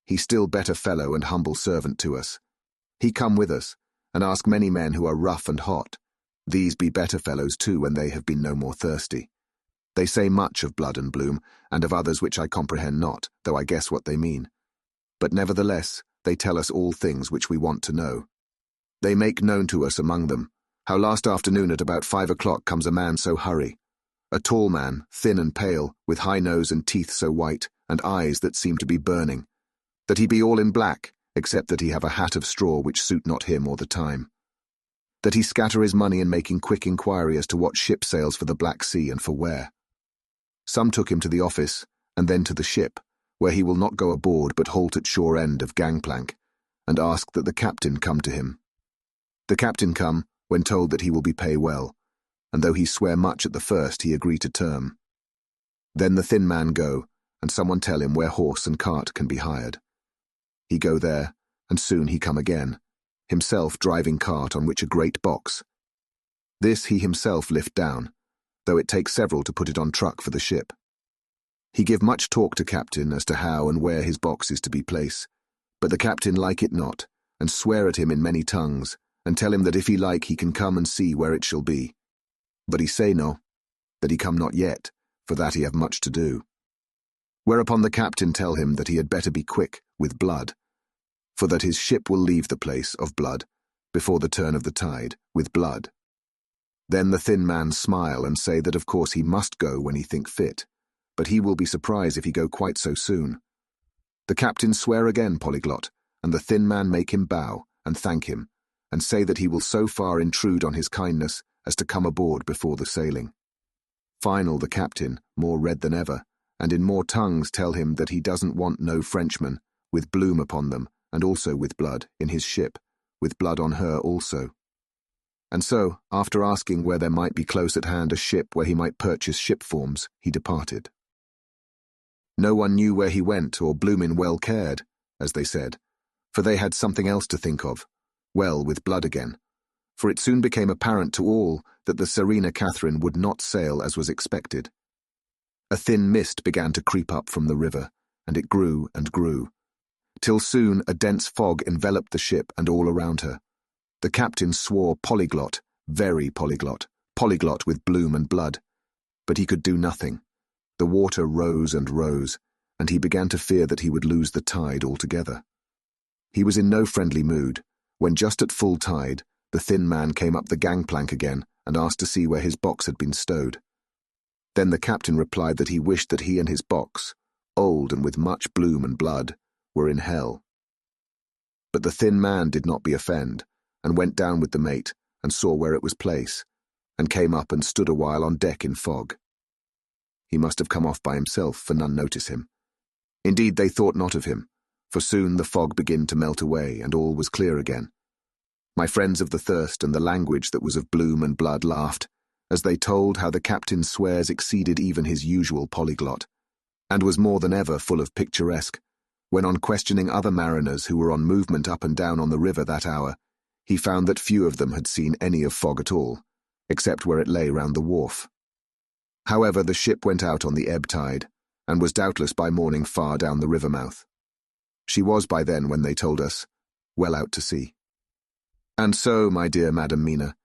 Speaker 1: he still better fellow and humble servant to us. He come with us, and ask many men who are rough and hot. These be better fellows too when they have been no more thirsty. They say much of blood and bloom, and of others which I comprehend not, though I guess what they mean. But nevertheless, they tell us all things which we want to know. They make known to us among them, how last afternoon at about 5 o'clock comes a man so hurry, a tall man, thin and pale, with high nose and teeth so white, and eyes that seem to be burning, that he be all in black, except that he have a hat of straw which suit not him or the time. That he scatter his money in making quick inquiry as to what ship sails for the Black Sea and for where. Some took him to the office, and then to the ship, where he will not go aboard but halt at shore end of gangplank, and ask that the captain come to him. The captain come, when told that he will be pay well, and though he swear much at the first, he agree to term. Then the thin man go, and someone tell him where horse and cart can be hired. He go there, and soon he come again, himself driving cart on which a great box. This he himself lift down, though it takes several to put it on truck for the ship. He give much talk to captain as to how and where his box is to be placed, but the captain like it not, and swear at him in many tongues, and tell him that if he like he can come and see where it shall be. But he say no, that he come not yet, for that he have much to do. Whereupon the captain tell him that he had better be quick with blood, for that his ship will leave the place of blood, before the turn of the tide, with blood. Then the thin man smile and say that of course he must go when he think fit, but he will be surprised if he go quite so soon. The captain swear again polyglot, and the thin man make him bow, and thank him, and say that he will so far intrude on his kindness as to come aboard before the sailing. Final the captain, more red than ever, and in more tongues tell him that he doesn't want no Frenchmen, with bloom upon them, and also with blood, in his ship, with blood on her also. And so, after asking where there might be close at hand a ship where he might purchase ship forms, he departed. No one knew where he went, or bloomin' well cared, as they said, for they had something else to think of, well with blood again, for it soon became apparent to all that the Serena Catherine would not sail as was expected. A thin mist began to creep up from the river, and it grew and grew, till soon a dense fog enveloped the ship and all around her. The captain swore polyglot, very polyglot, polyglot with bloom and blood, but he could do nothing. The water rose and rose, and he began to fear that he would lose the tide altogether. He was in no friendly mood, when just at full tide, the thin man came up the gangplank again and asked to see where his box had been stowed. Then the captain replied that he wished that he and his box, old and with much bloom and blood, were in hell. But the thin man did not be offend, and went down with the mate, and saw where it was placed, and came up and stood a while on deck in fog. He must have come off by himself, for none notice him. Indeed, they thought not of him, for soon the fog began to melt away, and all was clear again. My friends of the thirst and the language that was of bloom and blood laughed, as they told how the captain's swears exceeded even his usual polyglot, and was more than ever full of picturesque, when on questioning other mariners who were on movement up and down on the river that hour, he found that few of them had seen any of fog at all, except where it lay round the wharf. However, the ship went out on the ebb tide, and was doubtless by morning far down the river mouth. She was by then, when they told us, well out to sea. And so, my dear Madam Mina,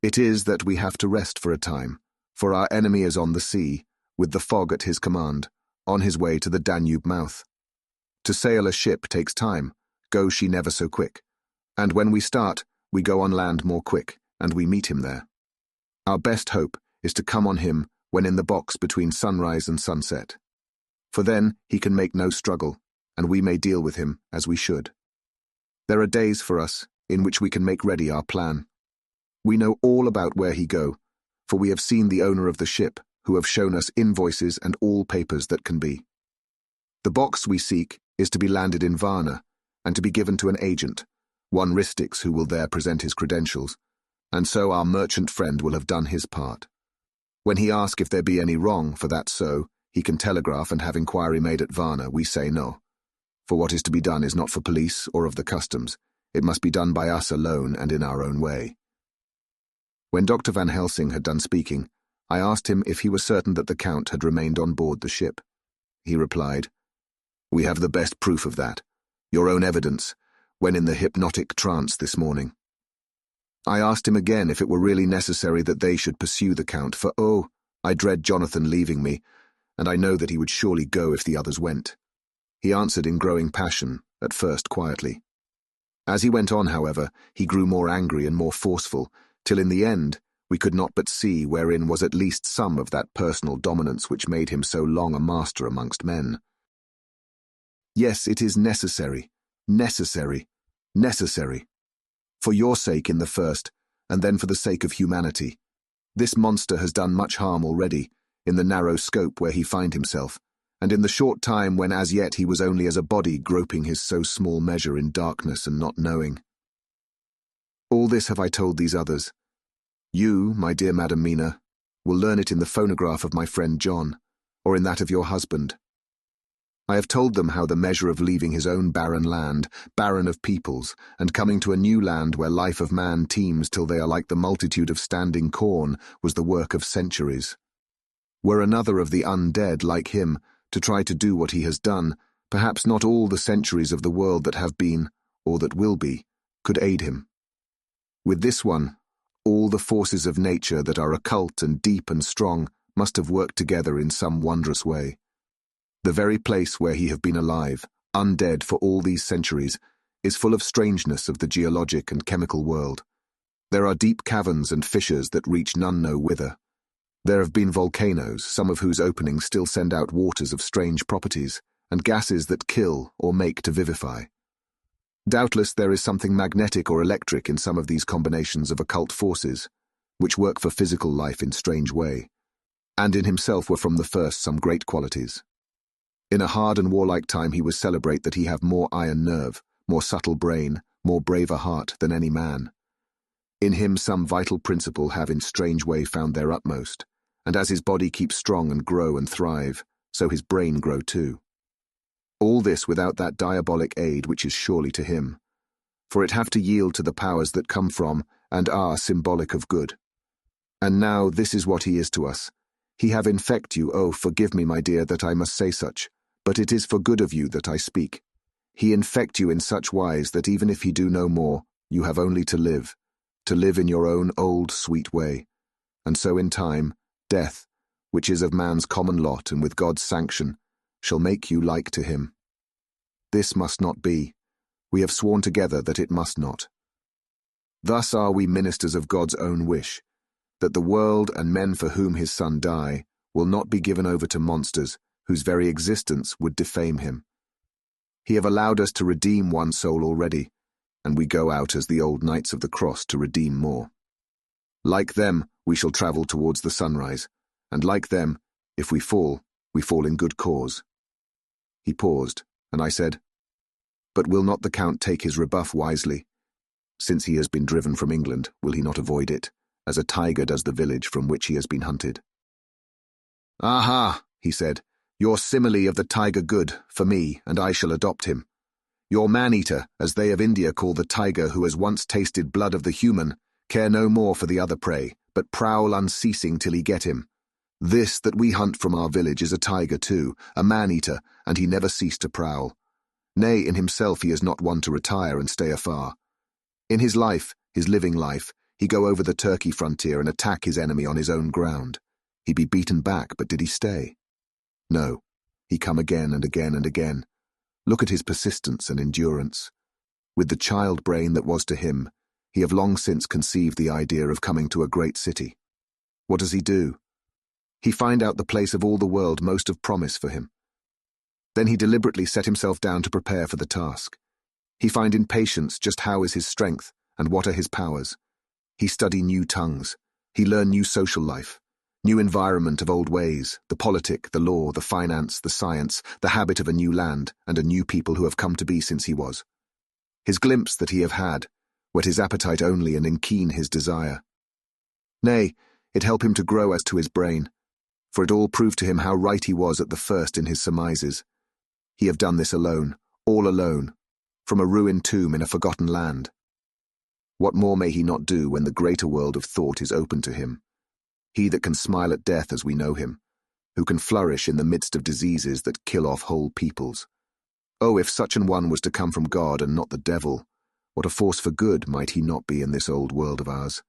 Speaker 1: it is that we have to rest for a time, for our enemy is on the sea, with the fog at his command, on his way to the Danube mouth. To sail a ship takes time, go she never so quick, and when we start, we go on land more quick, and we meet him there. Our best hope is to come on him when in the box between sunrise and sunset, for then he can make no struggle, and we may deal with him as we should. There are days for us in which we can make ready our plan. We know all about where he go, for we have seen the owner of the ship, who have shown us invoices and all papers that can be. The box we seek is to be landed in Varna, and to be given to an agent, one Ristix, who will there present his credentials, and so our merchant friend will have done his part. When he asks if there be any wrong, for that so, he can telegraph and have inquiry made at Varna, we say no. For what is to be done is not for police or of the customs, it must be done by us alone and in our own way. When Dr. Van Helsing had done speaking, I asked him if he was certain that the Count had remained on board the ship. He replied, "We have the best proof of that, your own evidence, when in the hypnotic trance this morning." I asked him again if it were really necessary that they should pursue the Count, for oh, I dread Jonathan leaving me, and I know that he would surely go if the others went. He answered in growing passion, at first quietly. As he went on, however, he grew more angry and more forceful, till in the end we could not but see wherein was at least some of that personal dominance which made him so long a master amongst men. Yes, it is necessary, necessary, necessary. For your sake in the first, and then for the sake of humanity. This monster has done much harm already, in the narrow scope where he find himself, and in the short time when as yet he was only as a body groping his so small measure in darkness and not knowing. All this have I told these others. You, my dear Madam Mina, will learn it in the phonograph of my friend John, or in that of your husband. I have told them how the measure of leaving his own barren land, barren of peoples, and coming to a new land where life of man teems till they are like the multitude of standing corn, was the work of centuries. Were another of the undead like him to try to do what he has done, perhaps not all the centuries of the world that have been, or that will be, could aid him. With this one, all the forces of nature that are occult and deep and strong must have worked together in some wondrous way. The very place where he have been alive, undead for all these centuries, is full of strangeness of the geologic and chemical world. There are deep caverns and fissures that reach none know whither. There have been volcanoes, some of whose openings still send out waters of strange properties, and gases that kill or make to vivify. Doubtless there is something magnetic or electric in some of these combinations of occult forces, which work for physical life in strange way. and in himself were from the first some great qualities. In a hard and warlike time he was celebrate that he have more iron nerve, more subtle brain, more braver heart than any man. In him some vital principle have in strange way found their utmost, and as his body keeps strong and grow and thrive, so his brain grow too. All this without that diabolic aid which is surely to him, for it have to yield to the powers that come from and are symbolic of good. And now this is what he is to us. He have infect you, oh, forgive me, my dear, that I must say such, but it is for good of you that I speak. He infect you in such wise that even if he do no more, you have only to live in your own old sweet way, and so in time, death, which is of man's common lot and with God's sanction, shall make you like to him. This must not be. We have sworn together that it must not. Thus are we ministers of God's own wish, that the world and men for whom his Son die will not be given over to monsters whose very existence would defame him. He have allowed us to redeem one soul already, and we go out as the old knights of the cross to redeem more. Like them, we shall travel towards the sunrise, and like them, if we fall in good cause. He paused, and I said, But will not the Count take his rebuff wisely? Since he has been driven from England, will he not avoid it, as a tiger does the village from which he has been hunted? Aha, he said, your simile of the tiger good, for me, and I shall adopt him. Your man-eater, as they of India call the tiger who has once tasted blood of the human, care no more for the other prey, but prowl unceasing till he get him. This that we hunt from our village is a tiger too, a man-eater, and he never ceased to prowl. Nay, in himself he is not one to retire and stay afar. In his life, his living life, he go over the Turkey frontier and attack his enemy on his own ground. He be beaten back, but did he stay? No, he come again and again and again. Look at his persistence and endurance. With the child brain that was to him, he have long since conceived the idea of coming to a great city. What does he do? He find out the place of all the world most of promise for him. Then he deliberately set himself down to prepare for the task. He find in patience just how is his strength and what are his powers. He study new tongues. He learn new social life, new environment of old ways, the politic, the law, the finance, the science, the habit of a new land and a new people who have come to be since he was. His glimpse that he have had, whet his appetite only and enkeen his desire. Nay, it help him to grow as to his brain, for it all proved to him how right he was at the first in his surmises. He have done this alone, all alone, from a ruined tomb in a forgotten land. What more may he not do when the greater world of thought is open to him? He that can smile at death as we know him, who can flourish in the midst of diseases that kill off whole peoples. Oh, if such an one was to come from God and not the devil, what a force for good might he not be in this old world of ours?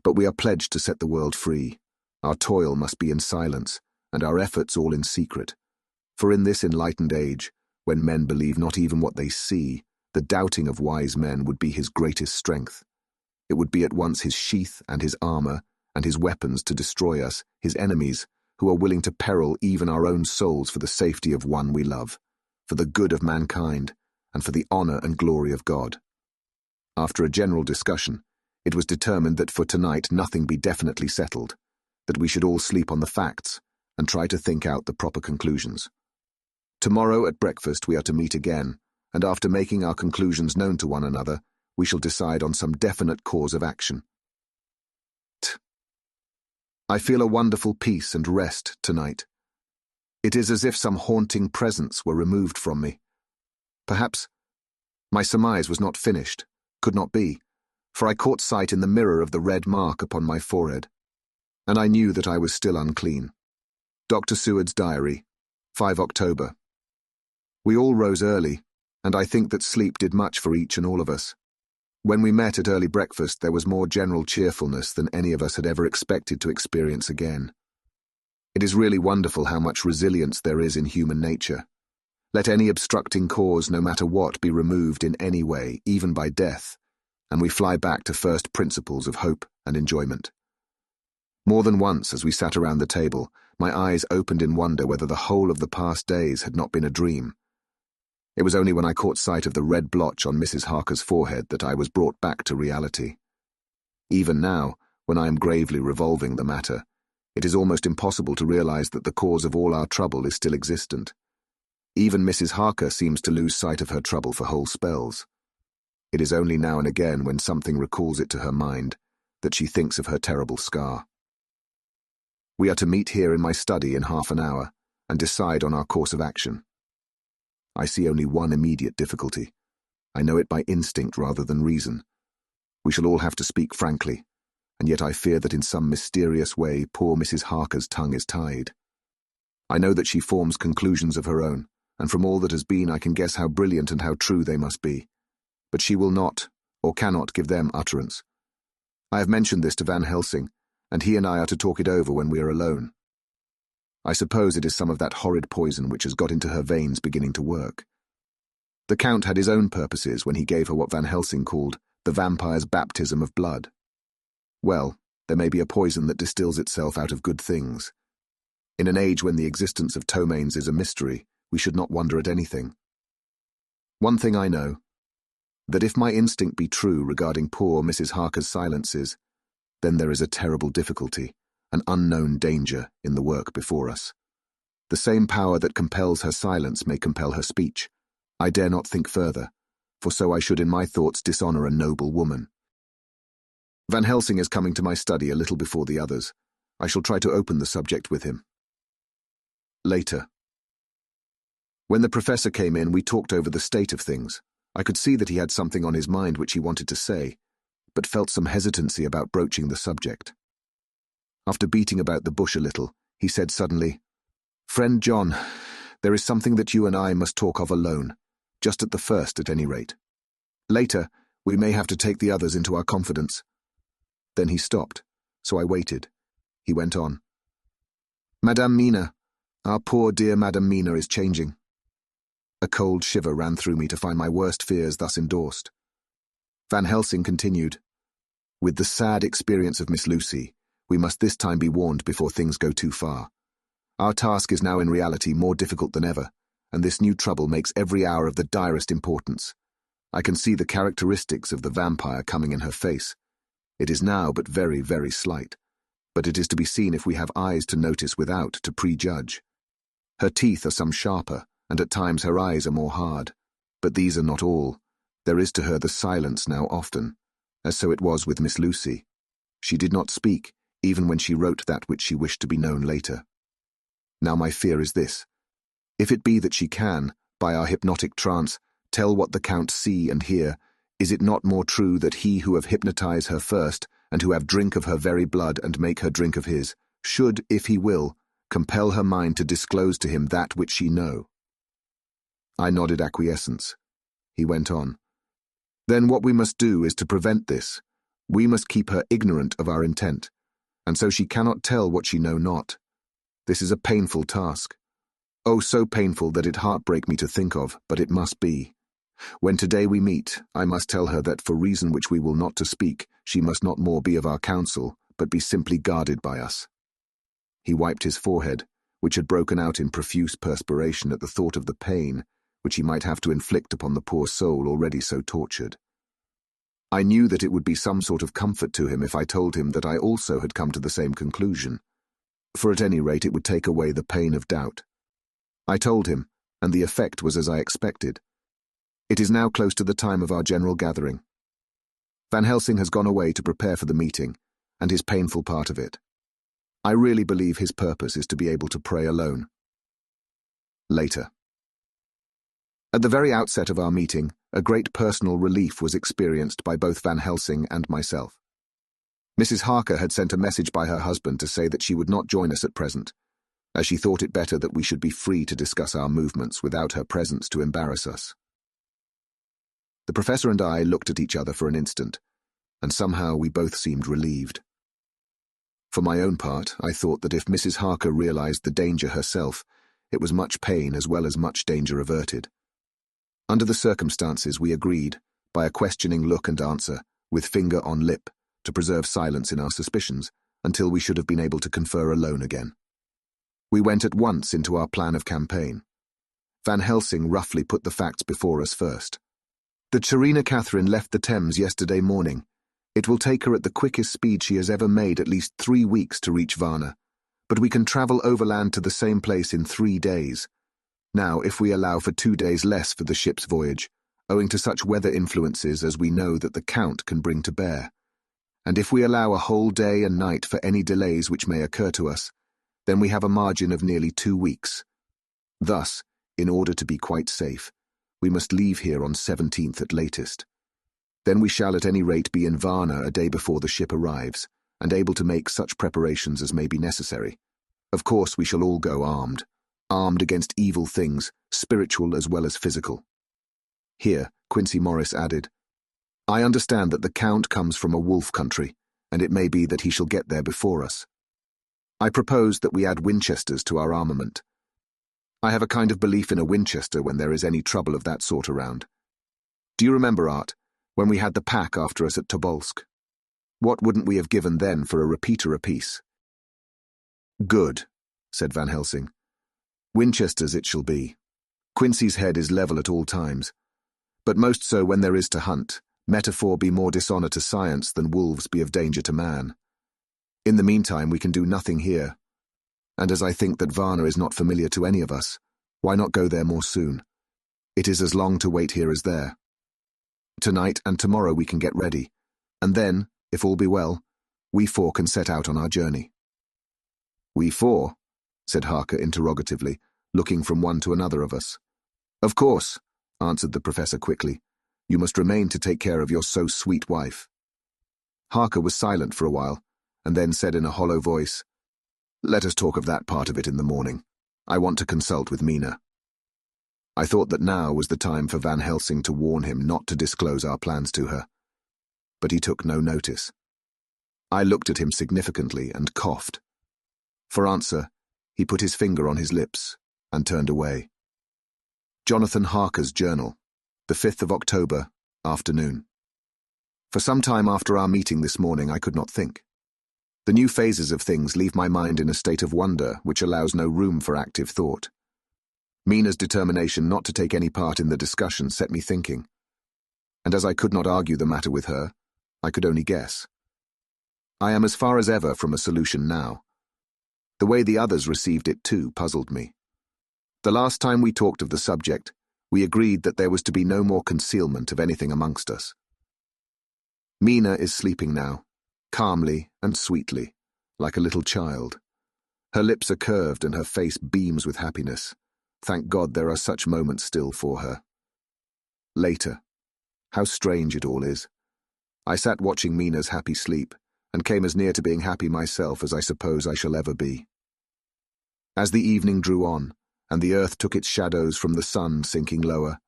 Speaker 1: But we are pledged to set the world free. Our toil must be in silence, and our efforts all in secret. For in this enlightened age, when men believe not even what they see, the doubting of wise men would be his greatest strength. It would be at once his sheath and his armor, and his weapons to destroy us, his enemies, who are willing to peril even our own souls for the safety of one we love, for the good of mankind, and for the honor and glory of God. After a general discussion, it was determined that for tonight nothing be definitely settled, that we should all sleep on the facts, and try to think out the proper conclusions. Tomorrow at breakfast we are to meet again, and after making our conclusions known to one another, we shall decide on some definite course of action. I feel a wonderful peace and rest tonight. It is as if some haunting presence were removed from me. Perhaps my surmise was not finished, could not be, for I caught sight in the mirror of the red mark upon my forehead, and I knew that I was still unclean. Dr. Seward's diary, 5 October. We all rose early, and I think that sleep did much for each and all of us. When we met at early breakfast, there was more general cheerfulness than any of us had ever expected to experience again. It is really wonderful how much resilience there is in human nature. Let any obstructing cause, no matter what, be removed in any way, even by death, and we fly back to first principles of hope and enjoyment. More than once, as we sat around the table, my eyes opened in wonder whether the whole of the past days had not been a dream. It was only when I caught sight of the red blotch on Mrs. Harker's forehead that I was brought back to reality. Even now, when I am gravely revolving the matter, It is almost impossible to realize that the cause of all our trouble is still existent. Even Mrs. Harker seems to lose sight of her trouble for whole spells. It is only now and again, when something recalls it to her mind, that she thinks of her terrible scar. We are to meet here in my study in half an hour and decide on our course of action. I see only one immediate difficulty. I know it by instinct rather than reason. We shall all have to speak frankly, and yet I fear that in some mysterious way poor Mrs. Harker's tongue is tied. I know that she forms conclusions of her own, and from all that has been I can guess how brilliant and how true they must be. But she will not, or cannot, give them utterance. I have mentioned this to Van Helsing, and he and I are to talk it over when we are alone. I suppose it is some of that horrid poison which has got into her veins beginning to work. The Count had his own purposes when he gave her what Van Helsing called the vampire's baptism of blood. Well, there may be a poison that distills itself out of good things. In an age when the existence of ptomaines is a mystery, we should not wonder at anything. One thing I know, that if my instinct be true regarding poor Mrs. Harker's silences, then there is a terrible difficulty, an unknown danger in the work before us. The same power that compels her silence may compel her speech. I dare not think further, for so I should in my thoughts dishonour a noble woman. Van Helsing is coming to my study a little before the others. I shall try to open the subject with him. Later. When the professor came in, we talked over the state of things. I could see that he had something on his mind which he wanted to say, but felt some hesitancy about broaching the subject. After beating about the bush a little, he said suddenly, "Friend John, there is something that you and I must talk of alone, just at the first at any rate. Later, we may have to take the others into our confidence." Then he stopped, so I waited. He went on. "Madame Mina, our poor dear Madame Mina is changing." A cold shiver ran through me to find my worst fears thus endorsed. Van Helsing continued, "With the sad experience of Miss Lucy, we must this time be warned before things go too far. Our task is now in reality more difficult than ever, and this new trouble makes every hour of the direst importance. I can see the characteristics of the vampire coming in her face. It is now but very, very slight, but it is to be seen if we have eyes to notice without to prejudge. Her teeth are some sharper, and at times her eyes are more hard. But these are not all. There is to her the silence now often, as so it was with Miss Lucy. She did not speak, even when she wrote that which she wished to be known later. Now my fear is this. If it be that she can, by our hypnotic trance, tell what the Count see and hear, is it not more true that he who have hypnotized her first, and who have drink of her very blood and make her drink of his, should, if he will, compel her mind to disclose to him that which she know?" I nodded acquiescence. He went on. "Then what we must do is to prevent this. We must keep her ignorant of our intent, and so she cannot tell what she know not. This is a painful task. Oh, so painful that it heartbreak me to think of, but it must be. When today we meet, I must tell her that for reason which we will not to speak, she must not more be of our counsel, but be simply guarded by us." He wiped his forehead, which had broken out in profuse perspiration at the thought of the pain which he might have to inflict upon the poor soul already so tortured. I knew that it would be some sort of comfort to him if I told him that I also had come to the same conclusion, for at any rate it would take away the pain of doubt. I told him, and the effect was as I expected. It is now close to the time of our general gathering. Van Helsing has gone away to prepare for the meeting, and his painful part of it. I really believe his purpose is to be able to pray alone. Later. At the very outset of our meeting, a great personal relief was experienced by both Van Helsing and myself. Mrs. Harker had sent a message by her husband to say that she would not join us at present, as she thought it better that we should be free to discuss our movements without her presence to embarrass us. The professor and I looked at each other for an instant, and somehow we both seemed relieved. For my own part, I thought that if Mrs. Harker realized the danger herself, it was much pain as well as much danger averted. Under the circumstances, we agreed, by a questioning look and answer, with finger on lip, to preserve silence in our suspicions until we should have been able to confer alone again. We went at once into our plan of campaign. Van Helsing roughly put the facts before us first. "The Czarina Catherine left the Thames yesterday morning. It will take her at the quickest speed she has ever made at least 3 weeks to reach Varna, but we can travel overland to the same place in 3 days. Now, if we allow for 2 days less for the ship's voyage, owing to such weather influences as we know that the Count can bring to bear, and if we allow a whole day and night for any delays which may occur to us, then we have a margin of nearly 2 weeks. Thus, in order to be quite safe, we must leave here on 17th at latest. Then we shall at any rate be in Varna a day before the ship arrives, and able to make such preparations as may be necessary. Of course we shall all go armed against evil things, spiritual as well as physical. Here, Quincey Morris added, I understand that the Count comes from a wolf country, and it may be that he shall get there before us. I propose that we add Winchesters to our armament. I have a kind of belief in a Winchester when there is any trouble of that sort around. Do you remember, Art, when we had the pack after us at Tobolsk? What wouldn't we have given then for a repeater apiece? Good, said Van Helsing. Winchesters it shall be. Quincey's head is level at all times, but most so when there is to hunt, metaphor be more dishonour to science than wolves be of danger to man. In the meantime we can do nothing here, and as I think that Varna is not familiar to any of us, why not go there more soon? It is as long to wait here as there. Tonight and tomorrow we can get ready, and then, if all be well, we 4 can set out on our journey. We 4? Said Harker interrogatively, looking from one to another of us. Of course, answered the professor quickly. You must remain to take care of your so sweet wife. Harker was silent for a while, and then said in a hollow voice, Let us talk of that part of it in the morning. I want to consult with Mina. I thought that now was the time for Van Helsing to warn him not to disclose our plans to her. But he took no notice. I looked at him significantly and coughed. For answer, he put his finger on his lips and turned away. Jonathan Harker's Journal, the 5th of October, afternoon. For some time after our meeting this morning I could not think. The new phases of things leave my mind in a state of wonder which allows no room for active thought. Mina's determination not to take any part in the discussion set me thinking, and as I could not argue the matter with her, I could only guess. I am as far as ever from a solution now. The way the others received it too puzzled me. The last time we talked of the subject, we agreed that there was to be no more concealment of anything amongst us. Mina is sleeping now, calmly and sweetly, like a little child. Her lips are curved and her face beams with happiness. Thank God there are such moments still for her. Later. How strange it all is. I sat watching Mina's happy sleep, and came as near to being happy myself as I suppose I shall ever be. As the evening drew on, and the earth took its shadows from the sun sinking lower,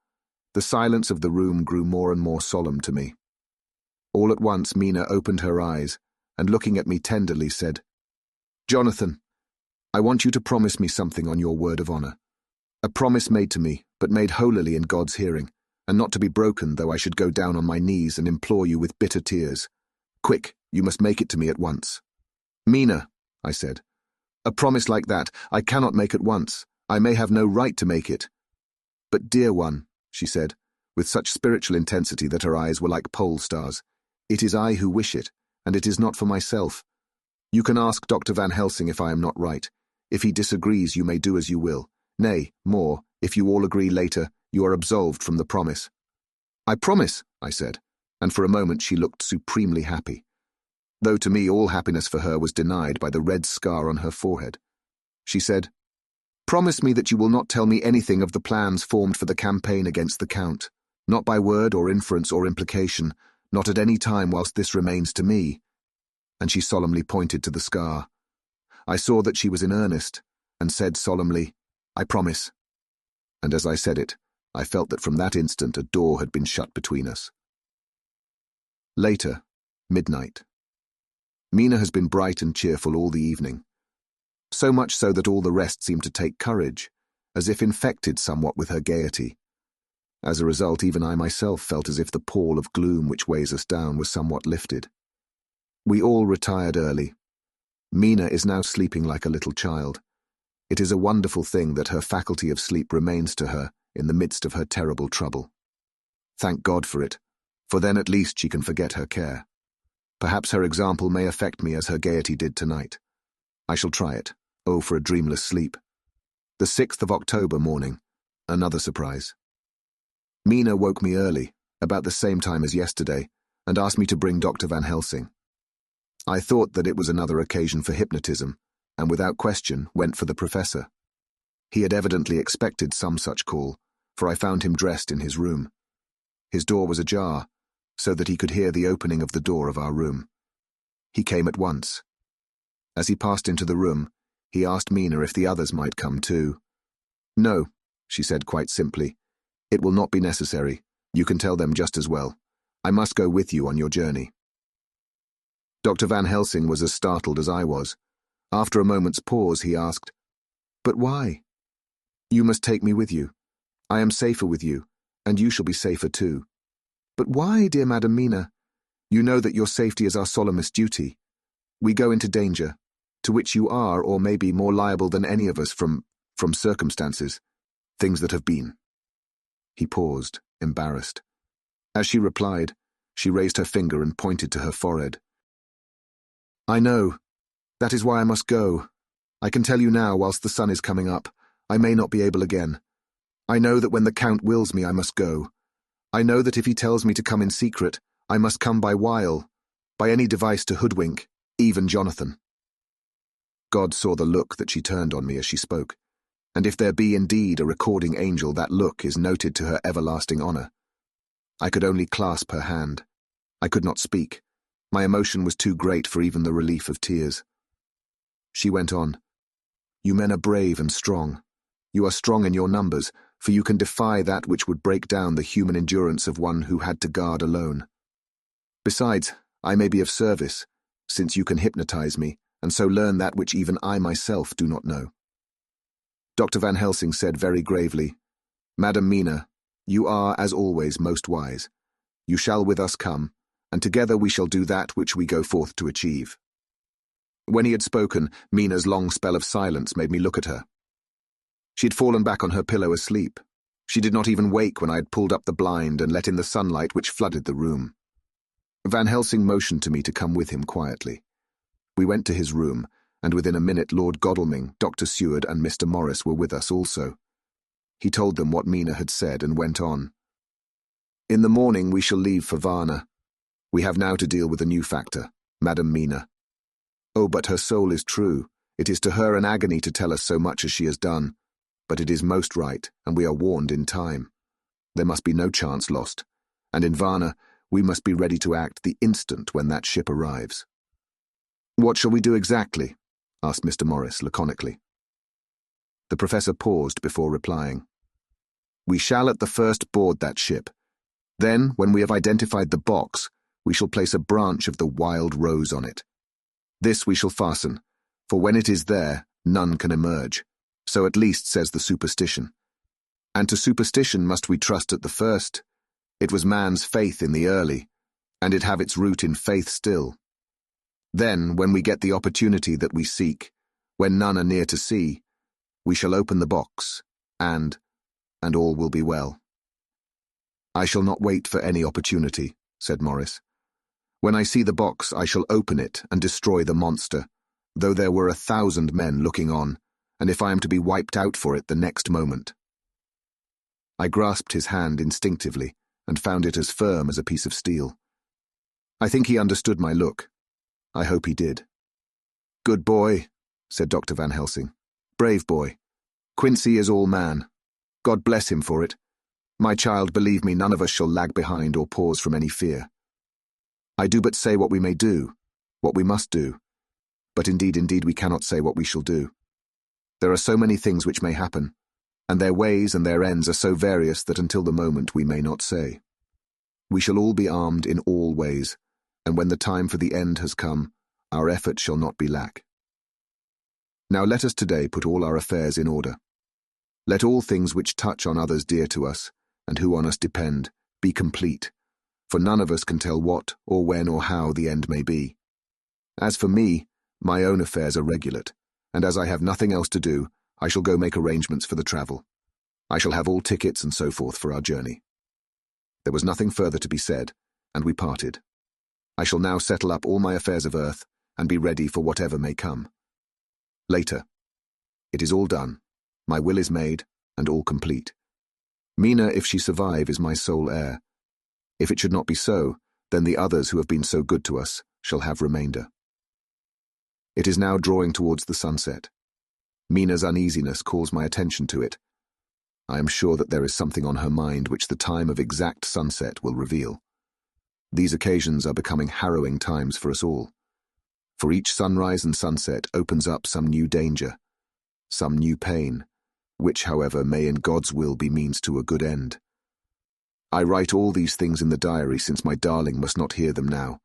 Speaker 1: the silence of the room grew more and more solemn to me. All at once Mina opened her eyes, and looking at me tenderly said, Jonathan, I want you to promise me something on your word of honour. A promise made to me, but made holily in God's hearing, and not to be broken though I should go down on my knees and implore you with bitter tears. Quick, you must make it to me at once. Mina, I said, a promise like that I cannot make at once. I may have no right to make it. But dear one, she said, with such spiritual intensity that her eyes were like pole stars, it is I who wish it, and it is not for myself. You can ask Dr. Van Helsing if I am not right. If he disagrees, you may do as you will. Nay, more, if you all agree later, you are absolved from the promise. I promise, I said, and for a moment she looked supremely happy, though to me all happiness for her was denied by the red scar on her forehead. She said, Promise me that you will not tell me anything of the plans formed for the campaign against the Count, not by word or inference or implication, not at any time whilst this remains to me. And she solemnly pointed to the scar. I saw that she was in earnest, and said solemnly, I promise. And as I said it, I felt that from that instant a door had been shut between us. Later, midnight. Mina has been bright and cheerful all the evening, so much so that all the rest seemed to take courage, as if infected somewhat with her gaiety. As a result, even I myself felt as if the pall of gloom which weighs us down was somewhat lifted. We all retired early. Mina is now sleeping like a little child. It is a wonderful thing that her faculty of sleep remains to her in the midst of her terrible trouble. Thank God for it, for then at least she can forget her care. Perhaps her example may affect me as her gaiety did tonight. I shall try it. Oh, for a dreamless sleep. The 6th of October morning. Another surprise. Mina woke me early, about the same time as yesterday, and asked me to bring Dr. Van Helsing. I thought that it was another occasion for hypnotism, and without question went for the professor. He had evidently expected some such call, for I found him dressed in his room. His door was ajar, so that he could hear the opening of the door of our room. He came at once. As he passed into the room, he asked Mina if the others might come too. "No," she said quite simply. "It will not be necessary. You can tell them just as well. I must go with you on your journey." Dr. Van Helsing was as startled as I was. After a moment's pause, he asked, "But why?" "You must take me with you. I am safer with you, and you shall be safer too." "But why, dear Madam Mina? You know that your safety is our solemnest duty. We go into danger, to which you are or may be more liable than any of us from circumstances, things that have been." He paused, embarrassed. As she replied, she raised her finger and pointed to her forehead. "I know. That is why I must go. I can tell you now, whilst the sun is coming up, I may not be able again. I know that when the Count wills me, I must go. I know that if he tells me to come in secret, I must come by wile, by any device to hoodwink, even Jonathan." God saw the look that she turned on me as she spoke, and if there be indeed a recording angel, that look is noted to her everlasting honour. I could only clasp her hand. I could not speak. My emotion was too great for even the relief of tears. She went on, "You men are brave and strong. You are strong in your numbers, for you can defy that which would break down the human endurance of one who had to guard alone. Besides, I may be of service, since you can hypnotize me, and so learn that which even I myself do not know." Dr. Van Helsing said very gravely, "Madam Mina, you are, as always, most wise. You shall with us come, and together we shall do that which we go forth to achieve." When he had spoken, Mina's long spell of silence made me look at her. She had fallen back on her pillow asleep. She did not even wake when I had pulled up the blind and let in the sunlight which flooded the room. Van Helsing motioned to me to come with him quietly. We went to his room, and within a minute Lord Godalming, Dr. Seward, and Mr. Morris were with us also. He told them what Mina had said and went on. "In the morning we shall leave for Varna. We have now to deal with a new factor, Madam Mina. Oh, but her soul is true. It is to her an agony to tell us so much as she has done, but it is most right, and we are warned in time. There must be no chance lost, and in Varna we must be ready to act the instant when that ship arrives." "What shall we do exactly?" asked Mr. Morris laconically. The professor paused before replying. "We shall at the first board that ship. Then, when we have identified the box, we shall place a branch of the wild rose on it. This we shall fasten, for when it is there, none can emerge. So at least says the superstition. And to superstition must we trust at the first. It was man's faith in the early, and it have its root in faith still. Then, when we get the opportunity that we seek, when none are near to see, we shall open the box, and all will be well." "I shall not wait for any opportunity," said Morris. "When I see the box, I shall open it and destroy the monster, though there were 1,000 men looking on, and if I am to be wiped out for it the next moment." I grasped his hand instinctively and found it as firm as a piece of steel. I think he understood my look. I hope he did. "Good boy," said Dr. Van Helsing. "Brave boy. Quincy is all man. God bless him for it. My child, believe me, none of us shall lag behind or pause from any fear. I do but say what we may do, what we must do, but indeed we cannot say what we shall do. There are so many things which may happen, and their ways and their ends are so various that until the moment we may not say. We shall all be armed in all ways, and when the time for the end has come, our effort shall not be lack. Now let us today put all our affairs in order. Let all things which touch on others dear to us, and who on us depend, be complete, for none of us can tell what, or when, or how the end may be. As for me, my own affairs are regulate, and as I have nothing else to do, I shall go make arrangements for the travel. I shall have all tickets and so forth for our journey." There was nothing further to be said, and we parted. I shall now settle up all my affairs of earth, and be ready for whatever may come. Later. It is all done. My will is made, and all complete. Mina, if she survive, is my sole heir. If it should not be so, then the others who have been so good to us shall have remainder. It is now drawing towards the sunset. Mina's uneasiness calls my attention to it. I am sure that there is something on her mind which the time of exact sunset will reveal. These occasions are becoming harrowing times for us all. For each sunrise and sunset opens up some new danger, some new pain, which, however, may in God's will be means to a good end. I write all these things in the diary since my darling must not hear them now,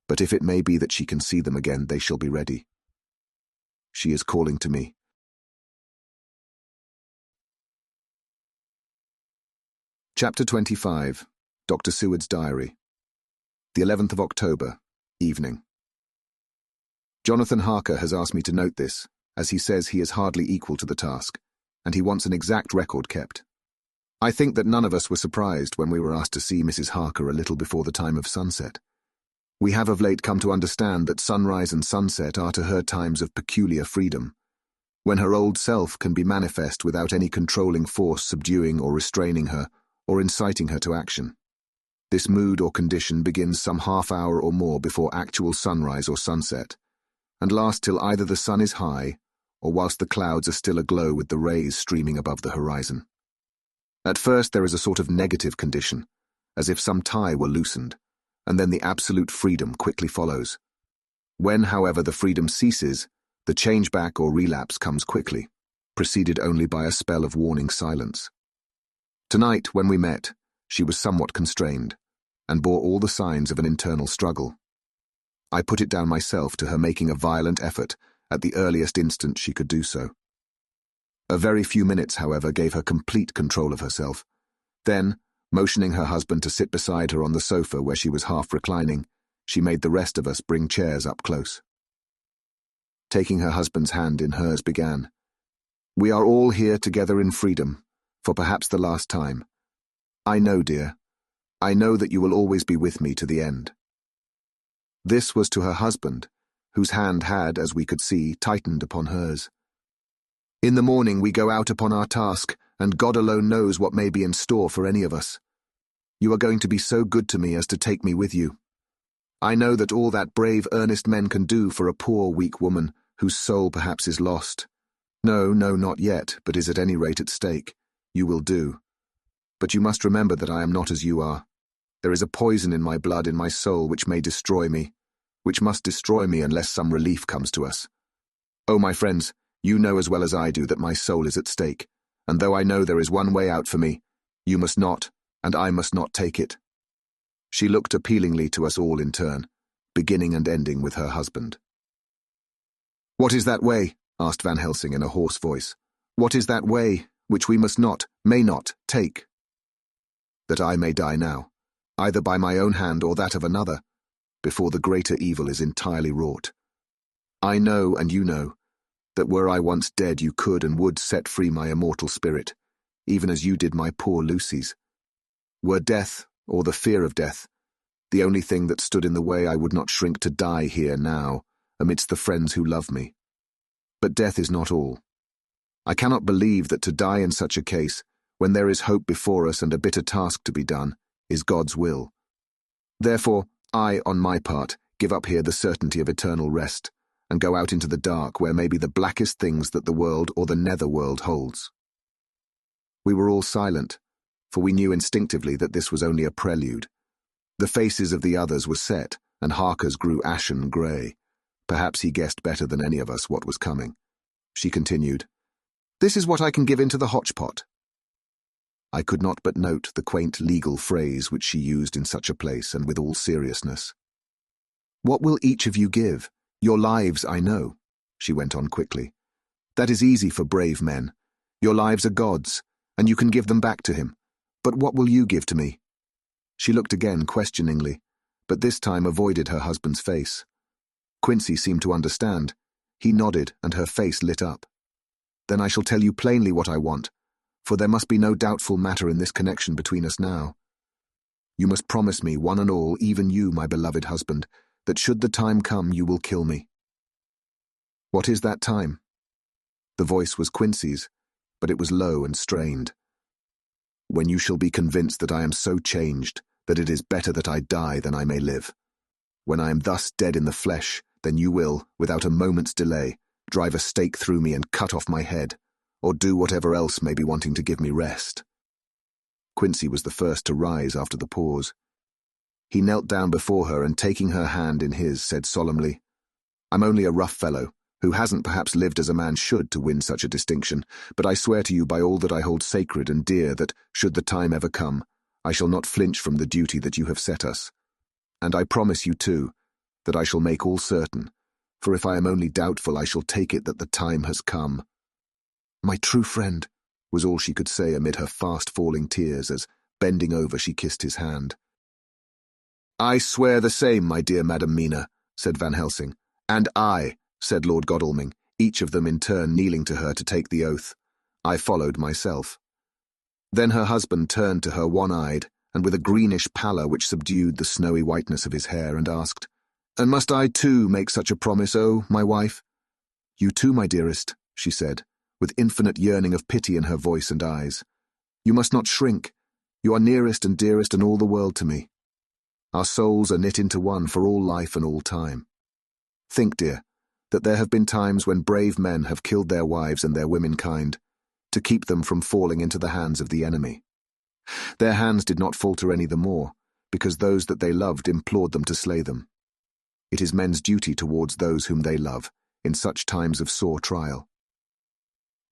Speaker 1: but if it may be that she can see them again, they shall be ready. She is calling to me. Chapter 25. Dr. Seward's Diary. The 11th of October, evening. Jonathan Harker has asked me to note this, as he says he is hardly equal to the task, and he wants an exact record kept. I think that none of us were surprised when we were asked to see Mrs. Harker a little before the time of sunset. We have of late come to understand that sunrise and sunset are to her times of peculiar freedom, when her old self can be manifest without any controlling force subduing or restraining her, or inciting her to action. This mood or condition begins some half hour or more before actual sunrise or sunset, and lasts till either the sun is high, or whilst the clouds are still aglow with the rays streaming above the horizon. At first there is a sort of negative condition, as if some tie were loosened, and then the absolute freedom quickly follows. When, however, the freedom ceases, the change back or relapse comes quickly, preceded only by a spell of warning silence. Tonight, when we met, she was somewhat constrained, and bore all the signs of an internal struggle. I put it down myself to her making a violent effort at the earliest instant she could do so. A very few minutes, however, gave her complete control of herself. Then, motioning her husband to sit beside her on the sofa where she was half reclining, she made the rest of us bring chairs up close. Taking her husband's hand in hers, began, "We are all here together in freedom, for perhaps the last time. I know, dear, I know that you will always be with me to the end." This was to her husband, whose hand had, as we could see, tightened upon hers. "In the morning we go out upon our task, and God alone knows what may be in store for any of us. You are going to be so good to me as to take me with you. I know that all that brave, earnest men can do for a poor, weak woman, whose soul perhaps is lost. No, not yet, but is at any rate at stake. You will do. But you must remember that I am not as you are. There is a poison in my blood, in my soul, which may destroy me, which must destroy me unless some relief comes to us. Oh, my friends, you know as well as I do that my soul is at stake, and though I know there is one way out for me, you must not, and I must not take it." She looked appealingly to us all in turn, beginning and ending with her husband. "What is that way?" asked Van Helsing in a hoarse voice. "What is that way which we must not, may not, take?" "That I may die now, either by my own hand or that of another, before the greater evil is entirely wrought. I know, and you know, that were I once dead you could and would set free my immortal spirit, even as you did my poor Lucy's. Were death, or the fear of death, the only thing that stood in the way, I would not shrink to die here now, amidst the friends who love me. But death is not all. I cannot believe that to die in such a case, when there is hope before us and a bitter task to be done, is God's will. Therefore, I, on my part, give up here the certainty of eternal rest, and go out into the dark where may be the blackest things that the world or the nether world holds." We were all silent, for we knew instinctively that this was only a prelude. The faces of the others were set, and Harker's grew ashen grey. Perhaps he guessed better than any of us what was coming. She continued, "This is what I can give into the hotchpot." I could not but note the quaint legal phrase which she used in such a place and with all seriousness. "What will each of you give? Your lives, I know," she went on quickly. "That is easy for brave men. Your lives are God's, and you can give them back to him. But what will you give to me?" She looked again questioningly, but this time avoided her husband's face. Quincy seemed to understand. He nodded, and her face lit up. "Then I shall tell you plainly what I want, for there must be no doubtful matter in this connection between us now. You must promise me, one and all, even you, my beloved husband, that should the time come you will kill me." "What is that time?" The voice was Quincy's, but it was low and strained. "When you shall be convinced that I am so changed that it is better that I die than I may live. When I am thus dead in the flesh, then you will, without a moment's delay, drive a stake through me and cut off my head, or do whatever else may be wanting to give me rest." Quincy was the first to rise after the pause. He knelt down before her and, taking her hand in his, said solemnly, "I'm only a rough fellow, who hasn't perhaps lived as a man should to win such a distinction, but I swear to you by all that I hold sacred and dear that, should the time ever come, I shall not flinch from the duty that you have set us. And I promise you, too, that I shall make all certain, for if I am only doubtful I shall take it that the time has come." "My true friend," was all she could say amid her fast-falling tears as, bending over, she kissed his hand. "I swear the same, my dear Madam Mina," said Van Helsing. "And I," said Lord Godalming, each of them in turn kneeling to her to take the oath. I followed myself. Then her husband turned to her one-eyed, and with a greenish pallor which subdued the snowy whiteness of his hair, and asked, "And must I too make such a promise, oh, my wife?" "You too, my dearest," she said, with infinite yearning of pity in her voice and eyes. "You must not shrink. You are nearest and dearest and all the world to me. Our souls are knit into one for all life and all time. Think, dear, that there have been times when brave men have killed their wives and their womenkind, to keep them from falling into the hands of the enemy. Their hands did not falter any the more, because those that they loved implored them to slay them. It is men's duty towards those whom they love, in such times of sore trial.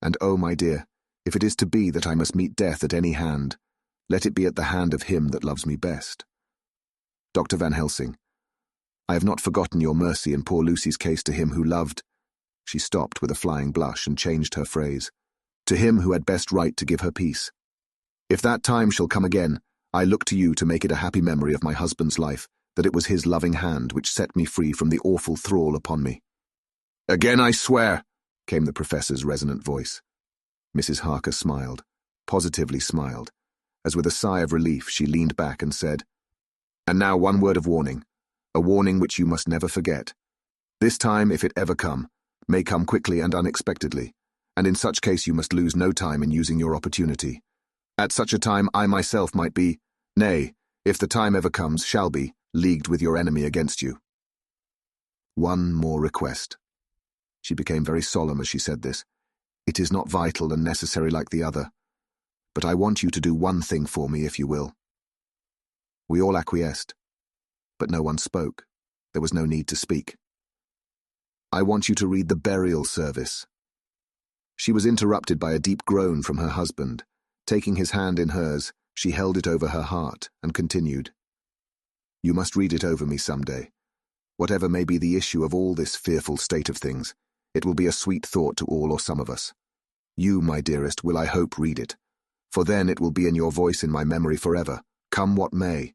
Speaker 1: And oh, my dear, if it is to be that I must meet death at any hand, let it be at the hand of him that loves me best. Dr. Van Helsing, I have not forgotten your mercy in poor Lucy's case to him who loved—" She stopped with a flying blush and changed her phrase. "To him who had best right to give her peace. If that time shall come again, I look to you to make it a happy memory of my husband's life, that it was his loving hand which set me free from the awful thrall upon me." "Again I swear," came the professor's resonant voice. Mrs. Harker smiled, positively smiled, as with a sigh of relief she leaned back and said, "And now one word of warning, a warning which you must never forget. This time, if it ever come, may come quickly and unexpectedly, and in such case you must lose no time in using your opportunity. At such a time I myself might be, nay, if the time ever comes, shall be, leagued with your enemy against you. One more request." She became very solemn as she said this. "It is not vital and necessary like the other, but I want you to do one thing for me, if you will." We all acquiesced, but no one spoke. There was no need to speak. "I want you to read the burial service." She was interrupted by a deep groan from her husband. Taking his hand in hers, she held it over her heart and continued, "You must read it over me some day. Whatever may be the issue of all this fearful state of things, it will be a sweet thought to all or some of us. You, my dearest, will I hope read it, for then it will be in your voice in my memory forever, come what may.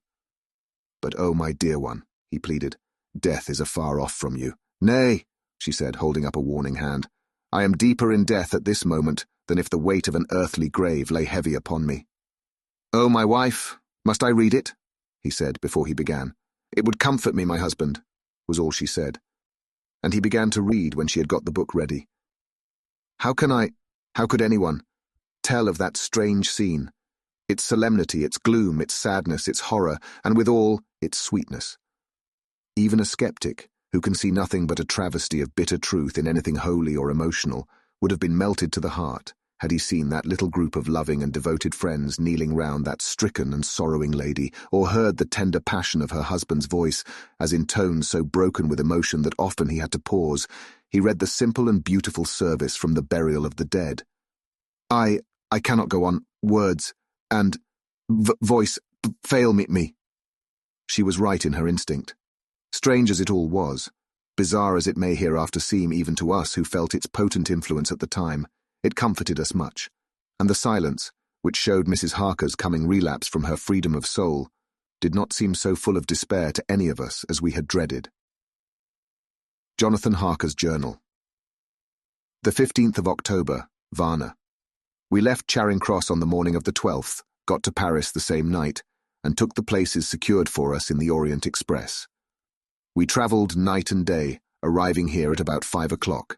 Speaker 1: But oh, my dear one," he pleaded, "death is afar off from you." "Nay," she said, holding up a warning hand, "I am deeper in death at this moment than if the weight of an earthly grave lay heavy upon me." "Oh, my wife, must I read it?" he said before he began. "It would comfort me, my husband," was all she said. And he began to read when she had got the book ready. How could anyone tell of that strange scene, its solemnity, its gloom, its sadness, its horror, and withal its sweetness? Even a skeptic, who can see nothing but a travesty of bitter truth in anything holy or emotional, would have been melted to the heart had he seen that little group of loving and devoted friends kneeling round that stricken and sorrowing lady, or heard the tender passion of her husband's voice, as in tones so broken with emotion that often he had to pause, he read the simple and beautiful service from the burial of the dead. I cannot go on. Words and voice fail me. She was right in her instinct. Strange as it all was, bizarre as it may hereafter seem even to us who felt its potent influence at the time, it comforted us much, and the silence, which showed Mrs. Harker's coming relapse from her freedom of soul, did not seem so full of despair to any of us as we had dreaded. Jonathan Harker's Journal. The 15th of October, Varna. We left Charing Cross on the morning of the 12th, got to Paris the same night, and took the places secured for us in the Orient Express. We travelled night and day, arriving here at about 5 o'clock.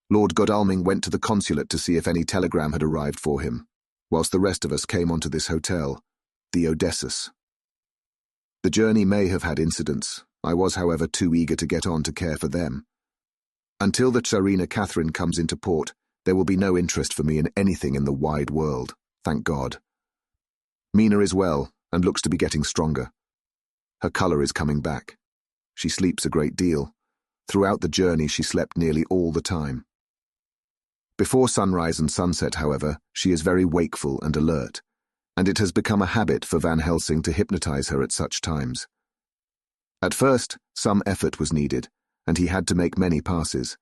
Speaker 1: Lord Godalming went to the consulate to see if any telegram had arrived for him, whilst the rest of us came onto this hotel, the Odysseus. The journey may have had incidents. I was, however, too eager to get on to care for them. Until the Tsarina Catherine comes into port, there will be no interest for me in anything in the wide world, thank God. Mina is well and looks to be getting stronger. Her colour is coming back. She sleeps a great deal. Throughout the journey she slept nearly all the time. Before sunrise and sunset, however, she is very wakeful and alert, and it has become a habit for Van Helsing to hypnotize her at such times. At first, some effort was needed, and he had to make many passes,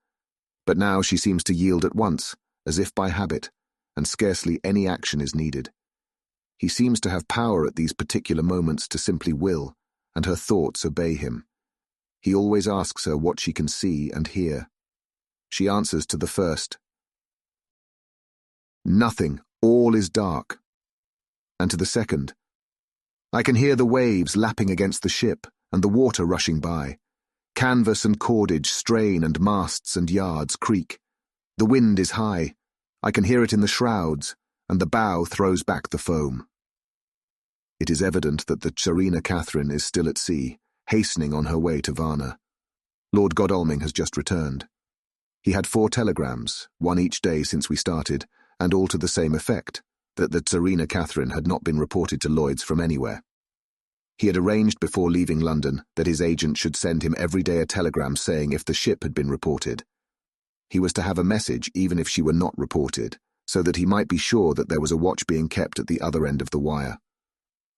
Speaker 1: but now she seems to yield at once, as if by habit, and scarcely any action is needed. He seems to have power at these particular moments to simply will, and her thoughts obey him. He always asks her what she can see and hear. She answers to the first. Nothing, all is dark. And to the second, I can hear the waves lapping against the ship and the water rushing by. Canvas and cordage strain and masts and yards creak. The wind is high. I can hear it in the shrouds, and the bow throws back the foam. It is evident that the Tsarina Catherine is still at sea, hastening on her way to Varna. Lord Godalming has just returned. He had 4 telegrams, one each day since we started, and all to the same effect, that the Tsarina Catherine had not been reported to Lloyd's from anywhere. He had arranged before leaving London that his agent should send him every day a telegram saying if the ship had been reported. He was to have a message even if she were not reported, so that he might be sure that there was a watch being kept at the other end of the wire.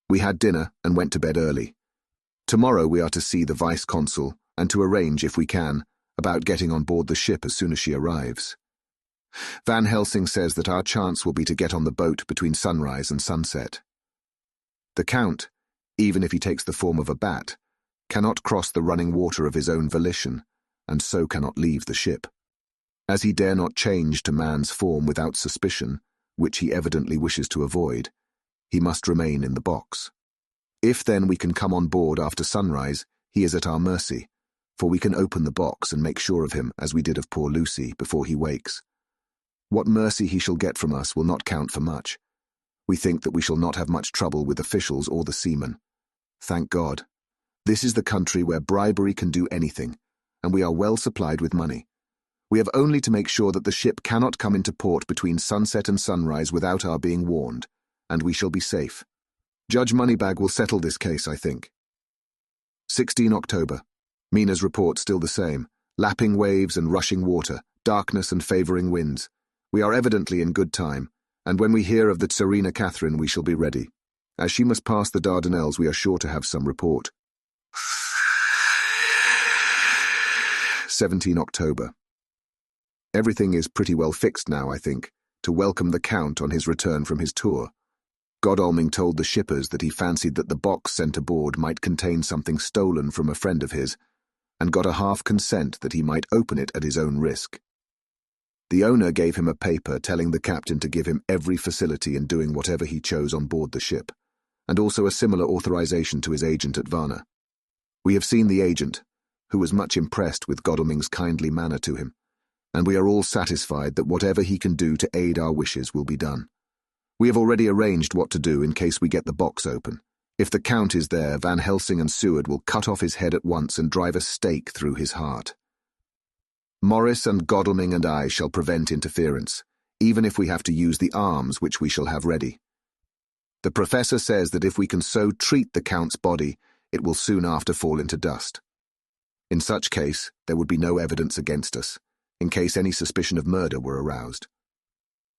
Speaker 1: We had dinner and went to bed early. Tomorrow we are to see the vice-consul and to arrange, if we can, about getting on board the ship as soon as she arrives. Van Helsing says that our chance will be to get on the boat between sunrise and sunset. The Count, even if he takes the form of a bat, cannot cross the running water of his own volition, and so cannot leave the ship. As he dare not change to man's form without suspicion, which he evidently wishes to avoid, he must remain in the box. If then we can come on board after sunrise, he is at our mercy, for we can open the box and make sure of him as we did of poor Lucy before he wakes. What mercy he shall get from us will not count for much. We think that we shall not have much trouble with officials or the seamen. Thank God. This is the country where bribery can do anything, and we are well supplied with money. We have only to make sure that the ship cannot come into port between sunset and sunrise without our being warned, and we shall be safe. Judge Moneybag will settle this case, I think. 16 October. Mina's report still the same. Lapping waves and rushing water, darkness and favouring winds. We are evidently in good time, and when we hear of the Tsarina Catherine we shall be ready. As she must pass the Dardanelles, we are sure to have some report. 17 October. Everything is pretty well fixed now, I think, to welcome the Count on his return from his tour. Godalming told the shippers that he fancied that the box sent aboard might contain something stolen from a friend of his, and got a half consent that he might open it at his own risk. The owner gave him a paper telling the captain to give him every facility in doing whatever he chose on board the ship, and also a similar authorization to his agent at Varna. We have seen the agent, who was much impressed with Godalming's kindly manner to him, and we are all satisfied that whatever he can do to aid our wishes will be done. We have already arranged what to do in case we get the box open. If the Count is there, Van Helsing and Seward will cut off his head at once and drive a stake through his heart. Morris and Godalming and I shall prevent interference, even if we have to use the arms which we shall have ready. The Professor says that if we can so treat the Count's body, it will soon after fall into dust. In such case, there would be no evidence against us, in case any suspicion of murder were aroused.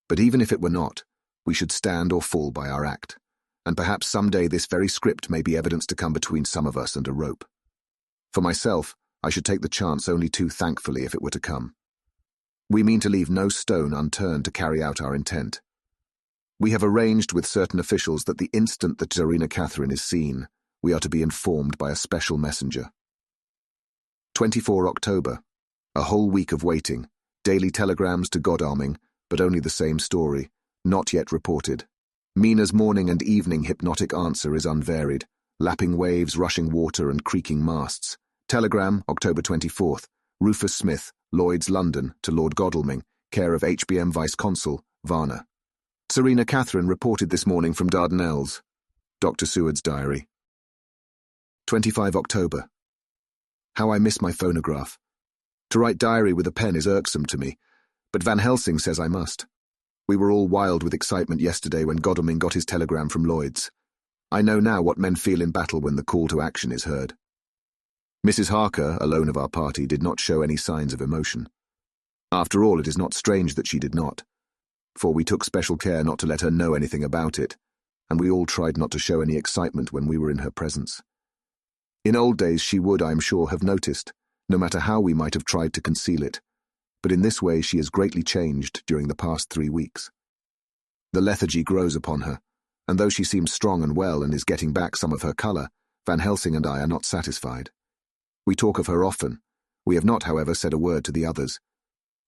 Speaker 1: But even if it were not, we should stand or fall by our act, and perhaps some day this very script may be evidence to come between some of us and a rope. For myself, I should take the chance only too thankfully if it were to come. We mean to leave no stone unturned to carry out our intent. We have arranged with certain officials that the instant the Tsarina Catherine is seen, we are to be informed by a special messenger. 24 October. A whole week of waiting, daily telegrams to Godalming, but only the same story, not yet reported. Mina's morning and evening hypnotic answer is unvaried, lapping waves, rushing water and creaking masts. Telegram, October 24th. Rufus Smith, Lloyd's, London, to Lord Godalming, care of HBM Vice-Consul, Varna. Serena Catherine reported this morning from Dardanelles. Dr. Seward's diary. 25 October. How I miss my phonograph. To write diary with a pen is irksome to me, but Van Helsing says I must. We were all wild with excitement yesterday when Godalming got his telegram from Lloyd's. I know now what men feel in battle when the call to action is heard. Mrs. Harker, alone of our party, did not show any signs of emotion. After all, it is not strange that she did not, for we took special care not to let her know anything about it, and we all tried not to show any excitement when we were in her presence. In old days she would, I am sure, have noticed, no matter how we might have tried to conceal it, but in this way she has greatly changed during the past 3 weeks. The lethargy grows upon her, and though she seems strong and well and is getting back some of her colour, Van Helsing and I are not satisfied. We talk of her often. We have not, however, said a word to the others.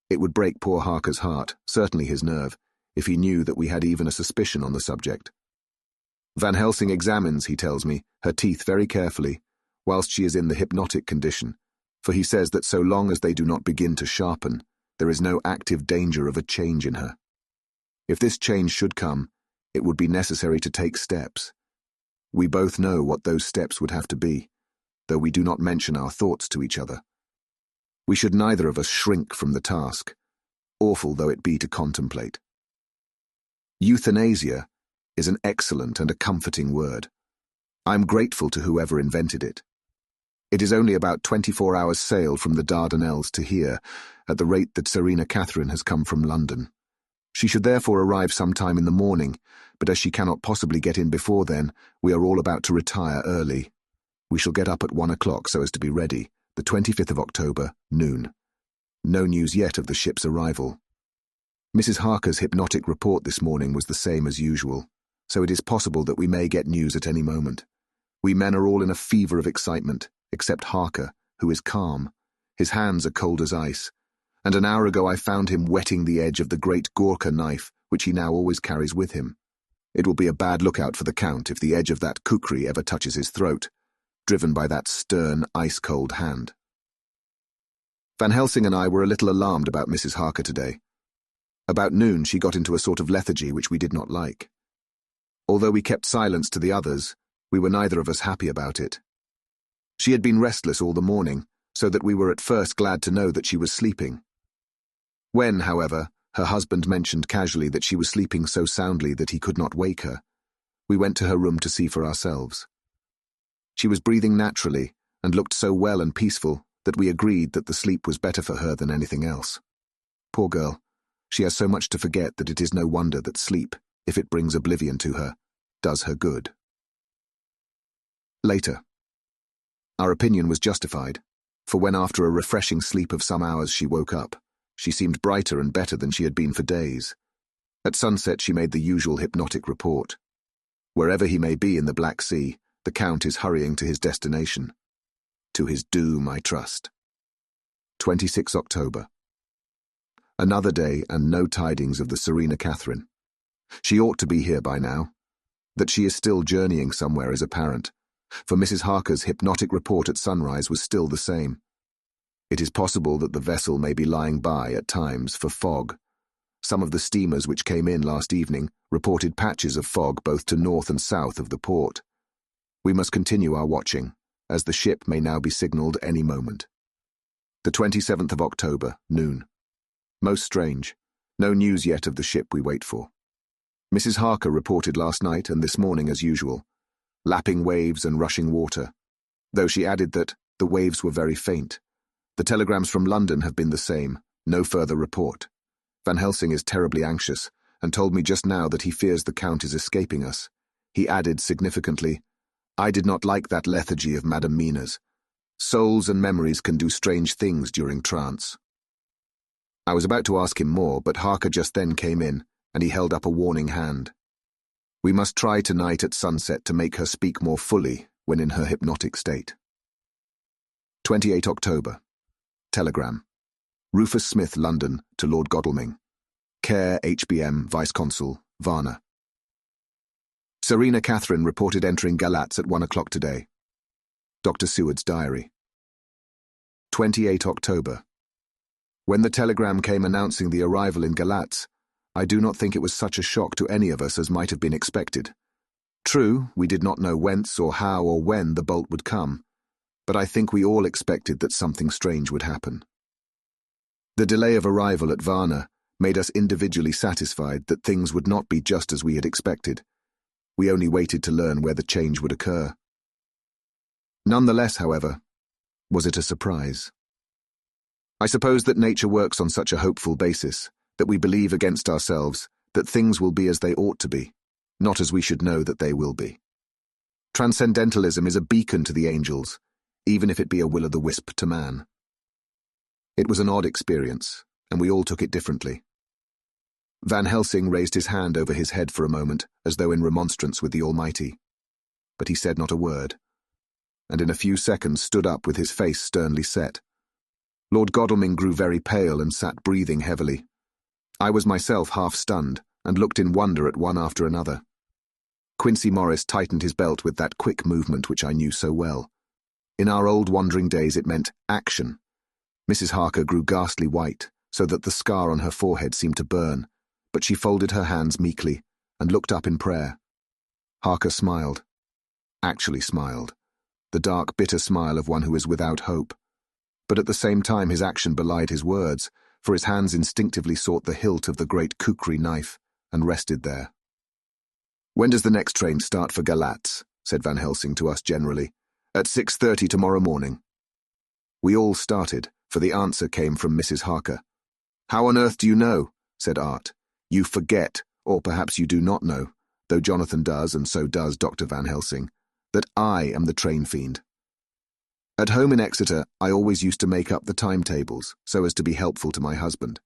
Speaker 1: It would break poor Harker's heart, certainly his nerve, if he knew that we had even a suspicion on the subject. Van Helsing examines, he tells me, her teeth very carefully, whilst she is in the hypnotic condition, for he says that so long as they do not begin to sharpen, there is no active danger of a change in her. If this change should come, it would be necessary to take steps. We both know what those steps would have to be, though we do not mention our thoughts to each other. We should neither of us shrink from the task, awful though it be to contemplate. Euthanasia is an excellent and a comforting word. I am grateful to whoever invented it. It is only about 24 hours' sail from the Dardanelles to here, at the rate that Serena Catherine has come from London. She should therefore arrive some time in the morning, but as she cannot possibly get in before then, we are all about to retire early. We shall get up at 1 o'clock so as to be ready, the 25th of October, noon. No news yet of the ship's arrival. Mrs. Harker's hypnotic report this morning was the same as usual, so it is possible that we may get news at any moment. We men are all in a fever of excitement, except Harker, who is calm. His hands are cold as ice, and an hour ago I found him whetting the edge of the great Gurkha knife, which he now always carries with him. It will be a bad lookout for the Count if the edge of that kukri ever touches his throat, driven by that stern, ice-cold hand. Van Helsing and I were a little alarmed about Mrs. Harker today. About noon she got into a sort of lethargy which we did not like. Although we kept silence to the others, we were neither of us happy about it. She had been restless all the morning, so that we were at first glad to know that she was sleeping. When, however, her husband mentioned casually that she was sleeping so soundly that he could not wake her, we went to her room to see for ourselves. She was breathing naturally and looked so well and peaceful that we agreed that the sleep was better for her than anything else. Poor girl, she has so much to forget that it is no wonder that sleep, if it brings oblivion to her, does her good. Later. Our opinion was justified, for when after a refreshing sleep of some hours she woke up, she seemed brighter and better than she had been for days. At sunset she made the usual hypnotic report. Wherever he may be in the Black Sea, the Count is hurrying to his destination. To his doom, I trust. 26 October. Another day and no tidings of the Serena Catherine. She ought to be here by now. That she is still journeying somewhere is apparent, for Mrs. Harker's hypnotic report at sunrise was still the same. It is possible that the vessel may be lying by at times for fog. Some of the steamers which came in last evening reported patches of fog both to north and south of the port. We must continue our watching, as the ship may now be signalled any moment. The 27th of October, noon. Most strange. No news yet of the ship we wait for. Mrs. Harker reported last night and this morning as usual, lapping waves and rushing water, though she added that the waves were very faint. The telegrams from London have been the same, no further report. Van Helsing is terribly anxious, and told me just now that he fears the Count is escaping us. He added significantly, "I did not like that lethargy of Madame Mina's. Souls and memories can do strange things during trance." I was about to ask him more, but Harker just then came in, and he held up a warning hand. We must try tonight at sunset to make her speak more fully when in her hypnotic state. 28 October. Telegram. Rufus Smith, London, to Lord Godalming. Care HBM Vice-Consul, Varna. Serena Catherine reported entering Galatz at 1 o'clock today. Dr. Seward's diary. 28 October. When the telegram came announcing the arrival in Galatz, I do not think it was such a shock to any of us as might have been expected. True, we did not know whence or how or when the bolt would come, but I think we all expected that something strange would happen. The delay of arrival at Varna made us individually satisfied that things would not be just as we had expected. We only waited to learn where the change would occur. Nonetheless, however, was it a surprise? I suppose that nature works on such a hopeful basis, that we believe against ourselves that things will be as they ought to be, not as we should know that they will be. Transcendentalism is a beacon to the angels, even if it be a will-o'-the-wisp to man. It was an odd experience, and we all took it differently. Van Helsing raised his hand over his head for a moment, as though in remonstrance with the Almighty. But he said not a word, and in a few seconds stood up with his face sternly set. Lord Godalming grew very pale and sat breathing heavily. I was myself half stunned, and looked in wonder at one after another. Quincey Morris tightened his belt with that quick movement which I knew so well. In our old wandering days it meant action. Mrs. Harker grew ghastly white, so that the scar on her forehead seemed to burn, but she folded her hands meekly, and looked up in prayer. Harker smiled. Actually smiled. The dark, bitter smile of one who is without hope. But at the same time his action belied his words, for his hands instinctively sought the hilt of the great kukri knife, and rested there. "When does the next train start for Galatz?" said Van Helsing to us generally. "At 6:30 tomorrow morning." We all started, for the answer came from Mrs. Harker. "How on earth do you know?" said Art. "You forget, or perhaps you do not know, though Jonathan does, and so does Dr. Van Helsing, that I am the train fiend. At home in Exeter, I always used to make up the timetables, so as to be helpful to my husband.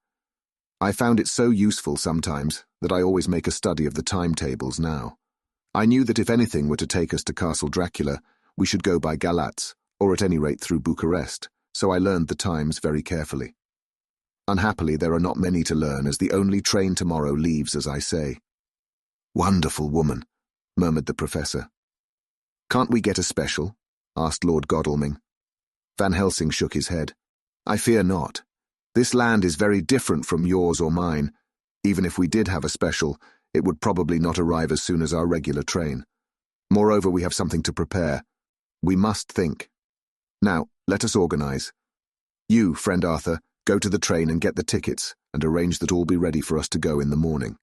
Speaker 1: I found it so useful sometimes that I always make a study of the timetables now. I knew that if anything were to take us to Castle Dracula, we should go by Galatz, or at any rate through Bucharest, so I learned the times very carefully. Unhappily, there are not many to learn, as the only train tomorrow leaves as I say." "Wonderful woman," murmured the professor. "Can't we get a special?" asked Lord Godalming. Van Helsing shook his head. "I fear not. This land is very different from yours or mine. Even if we did have a special, it would probably not arrive as soon as our regular train. Moreover, we have something to prepare. We must think. Now, let us organize. You, friend Arthur, go to the train and get the tickets, and arrange that all be ready for us to go in the morning.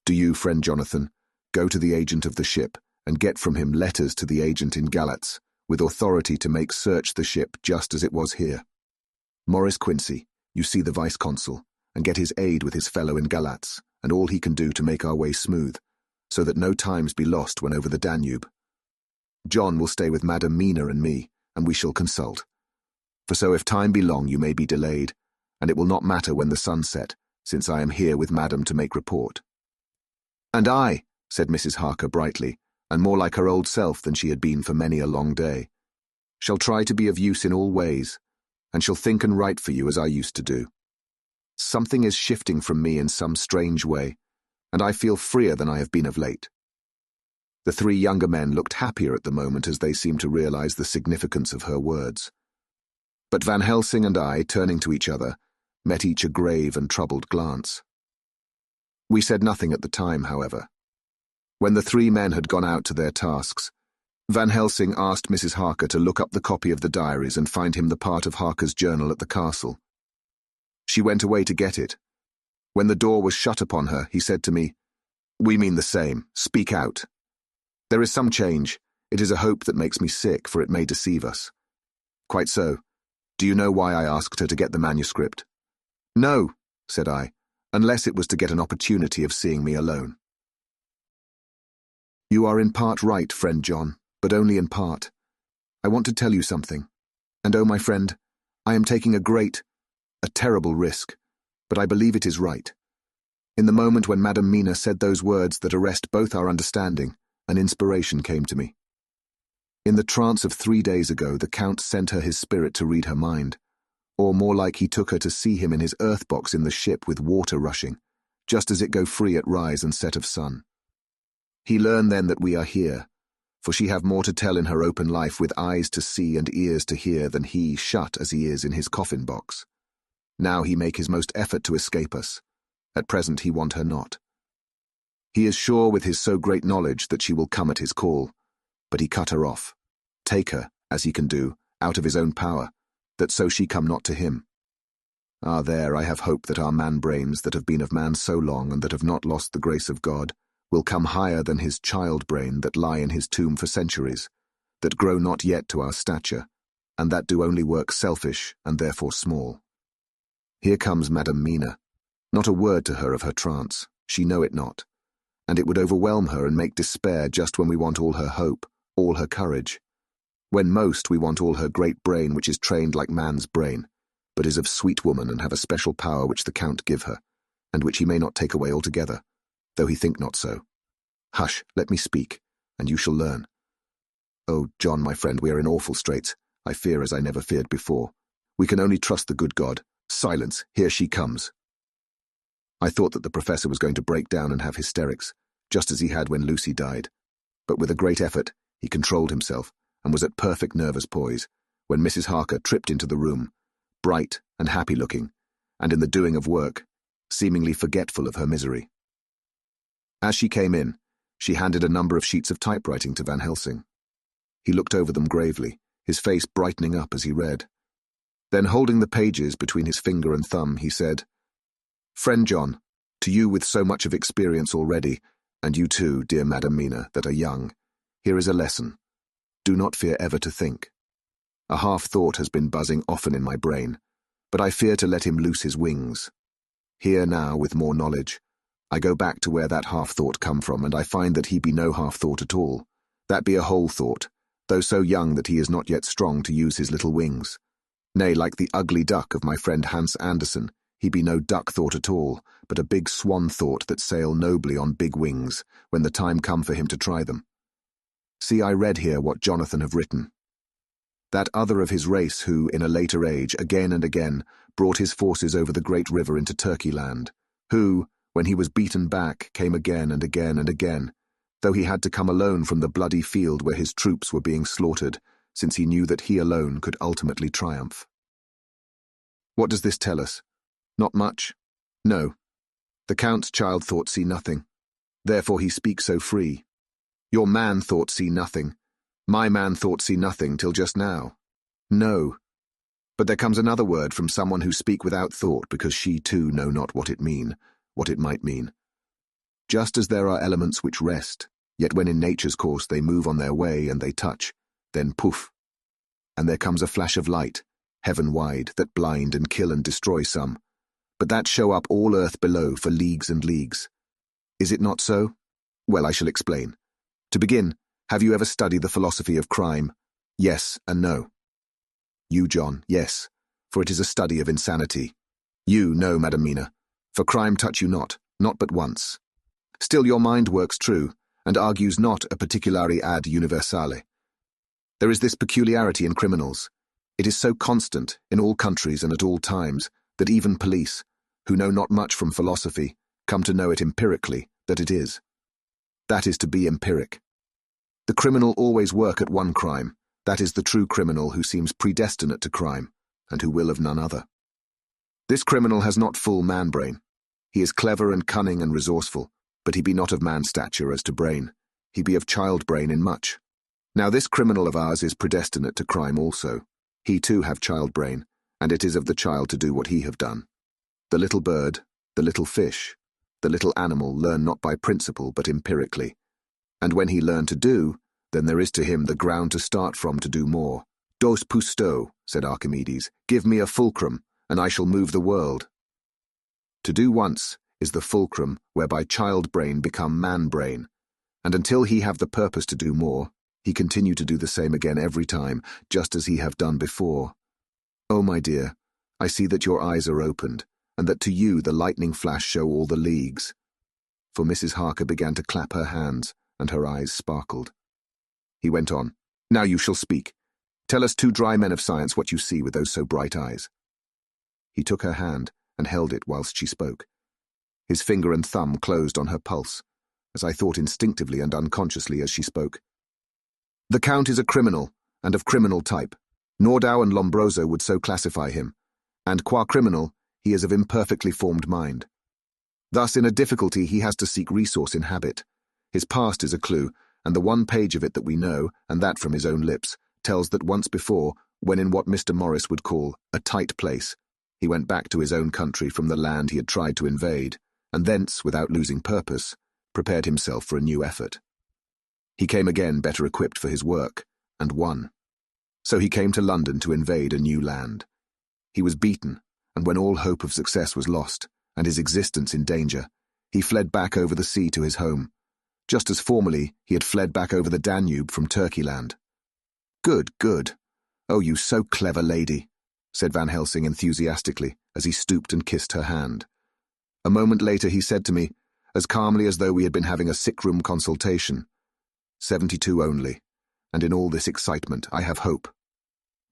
Speaker 1: Do you, friend Jonathan, go to the agent of the ship, and get from him letters to the agent in Galatz, with authority to make search the ship just as it was here. Maurice Quincey, you see the vice-consul, and get his aid with his fellow in Galatz, and all he can do to make our way smooth, so that no times be lost when over the Danube. John will stay with Madam Mina and me, and we shall consult. For so if time be long you may be delayed, and it will not matter when the sun set, since I am here with Madam to make report." "And I," said Mrs. Harker brightly, and more like her old self than she had been for many a long day, "shall try to be of use in all ways, and shall think and write for you as I used to do. Something is shifting from me in some strange way, and I feel freer than I have been of late." The three younger men looked happier at the moment as they seemed to realize the significance of her words. But Van Helsing and I, turning to each other, met each a grave and troubled glance. We said nothing at the time, however. When the three men had gone out to their tasks, Van Helsing asked Mrs. Harker to look up the copy of the diaries and find him the part of Harker's journal at the castle. She went away to get it. When the door was shut upon her, he said to me, "We mean the same. Speak out. There is some change. It is a hope that makes me sick, for it may deceive us." "Quite so. Do you know why I asked her to get the manuscript?" "No," said I, "unless it was to get an opportunity of seeing me alone." "You are in part right, friend John, but only in part. I want to tell you something. And oh, my friend, I am taking a terrible risk, but I believe it is right. In the moment when Madam Mina said those words that arrest both our understanding, an inspiration came to me. In the trance of 3 days ago, the Count sent her his spirit to read her mind, or more like he took her to see him in his earth box in the ship with water rushing, just as it go free at rise and set of sun. He learned then that we are here, for she have more to tell in her open life with eyes to see and ears to hear than he, shut as he is in his coffin box. Now he make his most effort to escape us. At present he want her not. He is sure with his so great knowledge that she will come at his call, but he cut her off, take her, as he can do, out of his own power, that so she come not to him. Ah, there I have hope that our man-brains that have been of man so long and that have not lost the grace of God will come higher than his child-brain that lie in his tomb for centuries, that grow not yet to our stature, and that do only work selfish and therefore small. Here comes Madam Mina. Not a word to her of her trance, she know it not, and it would overwhelm her and make despair just when we want all her hope, all her courage. When most we want all her great brain which is trained like man's brain, but is of sweet woman and have a special power which the Count give her, and which he may not take away altogether, though he think not so. Hush, let me speak, and you shall learn. Oh, John, my friend, we are in awful straits, I fear as I never feared before. We can only trust the good God. Silence, here she comes. I thought that the professor was going to break down and have hysterics, just as he had when Lucy died, but with a great effort he controlled himself and was at perfect nervous poise when Mrs. Harker tripped into the room, bright and happy-looking, and in the doing of work, seemingly forgetful of her misery. As she came in, she handed a number of sheets of typewriting to Van Helsing. He looked over them gravely, his face brightening up as he read. Then, holding the pages between his finger and thumb, he said, "Friend John, to you with so much of experience already, and you too, dear Madam Mina, that are young, here is a lesson. Do not fear ever to think. A half-thought has been buzzing often in my brain, but I fear to let him loose his wings. Here now, with more knowledge, I go back to where that half-thought come from, and I find that he be no half-thought at all. That be a whole thought, though so young that he is not yet strong to use his little wings. Nay, like the ugly duck of my friend Hans Andersen, he be no duck thought at all, but a big swan thought that sail nobly on big wings, when the time come for him to try them. See, I read here what Jonathan have written. That other of his race who, in a later age, again and again, brought his forces over the great river into Turkey land, who, when he was beaten back, came again and again and again, though he had to come alone from the bloody field where his troops were being slaughtered, since he knew that he alone could ultimately triumph. What does this tell us? Not much. No. The Count's child thought see nothing. Therefore he speaks so free. Your man thought see nothing. My man thought see nothing till just now. No. But there comes another word from someone who speak without thought, because she too know not what it might mean. Just as there are elements which rest, yet when in nature's course they move on their way and they touch, then poof, and there comes a flash of light, heaven-wide, that blind and kill and destroy some, but that show up all earth below for leagues and leagues. Is it not so? Well, I shall explain. To begin, have you ever studied the philosophy of crime? Yes and no. You, John, yes, for it is a study of insanity. You, no, Madam Mina, for crime touch you not but once. Still your mind works true, and argues not a particulari ad universale. There is this peculiarity in criminals. It is so constant, in all countries and at all times, that even police, who know not much from philosophy, come to know it empirically, that it is. That is to be empiric. The criminal always work at one crime. That is the true criminal who seems predestinate to crime, and who will of none other. This criminal has not full man-brain. He is clever and cunning and resourceful, but he be not of man stature as to brain. He be of child-brain in much. Now this criminal of ours is predestinate to crime also. He too have child-brain, and it is of the child to do what he have done. The little bird, the little fish, the little animal learn not by principle but empirically. And when he learn to do, then there is to him the ground to start from to do more. Dos pusto, said Archimedes, give me a fulcrum, and I shall move the world. To do once is the fulcrum whereby child-brain become man-brain, and until he have the purpose to do more, he continue to do the same again every time, just as he have done before. Oh, my dear, I see that your eyes are opened, and that to you the lightning flash show all the leagues. For Mrs. Harker began to clap her hands, and her eyes sparkled. He went on, Now you shall speak. Tell us two dry men of science what you see with those so bright eyes. He took her hand, and held it whilst she spoke. His finger and thumb closed on her pulse, as I thought instinctively and unconsciously as she spoke. The Count is a criminal, and of criminal type. Nordau and Lombroso would so classify him, and qua criminal, he is of imperfectly formed mind. Thus, in a difficulty, he has to seek resource in habit. His past is a clue, and the one page of it that we know, and that from his own lips, tells that once before, when in what Mr. Morris would call a tight place, he went back to his own country from the land he had tried to invade, and thence, without losing purpose, prepared himself for a new effort. He came again better equipped for his work, and won. So he came to London to invade a new land. He was beaten, and when all hope of success was lost, and his existence in danger, he fled back over the sea to his home, just as formerly he had fled back over the Danube from Turkeyland. Good, good. Oh, you so clever lady, said Van Helsing enthusiastically as he stooped and kissed her hand. A moment later he said to me, as calmly as though we had been having a sick-room consultation, 72 only, and in all this excitement I have hope.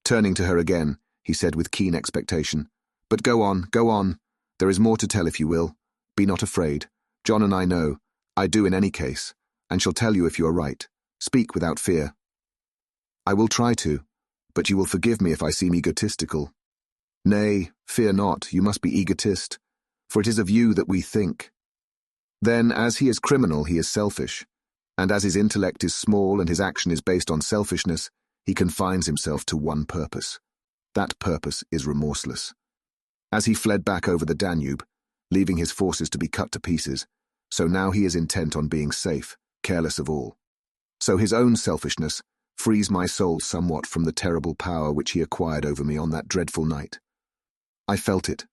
Speaker 1: Turning to her again, he said with keen expectation, but go on, go on. There is more to tell if you will. Be not afraid. John and I know. I do in any case, and shall tell you if you are right. Speak without fear. I will try to, but you will forgive me if I seem egotistical. Nay, fear not, you must be egotist, for it is of you that we think. Then, as he is criminal, he is selfish, and as his intellect is small and his action is based on selfishness, he confines himself to one purpose. That purpose is remorseless. As he fled back over the Danube, leaving his forces to be cut to pieces, so now he is intent on being safe, careless of all. So his own selfishness frees my soul somewhat from the terrible power which he acquired over me on that dreadful night. I felt it.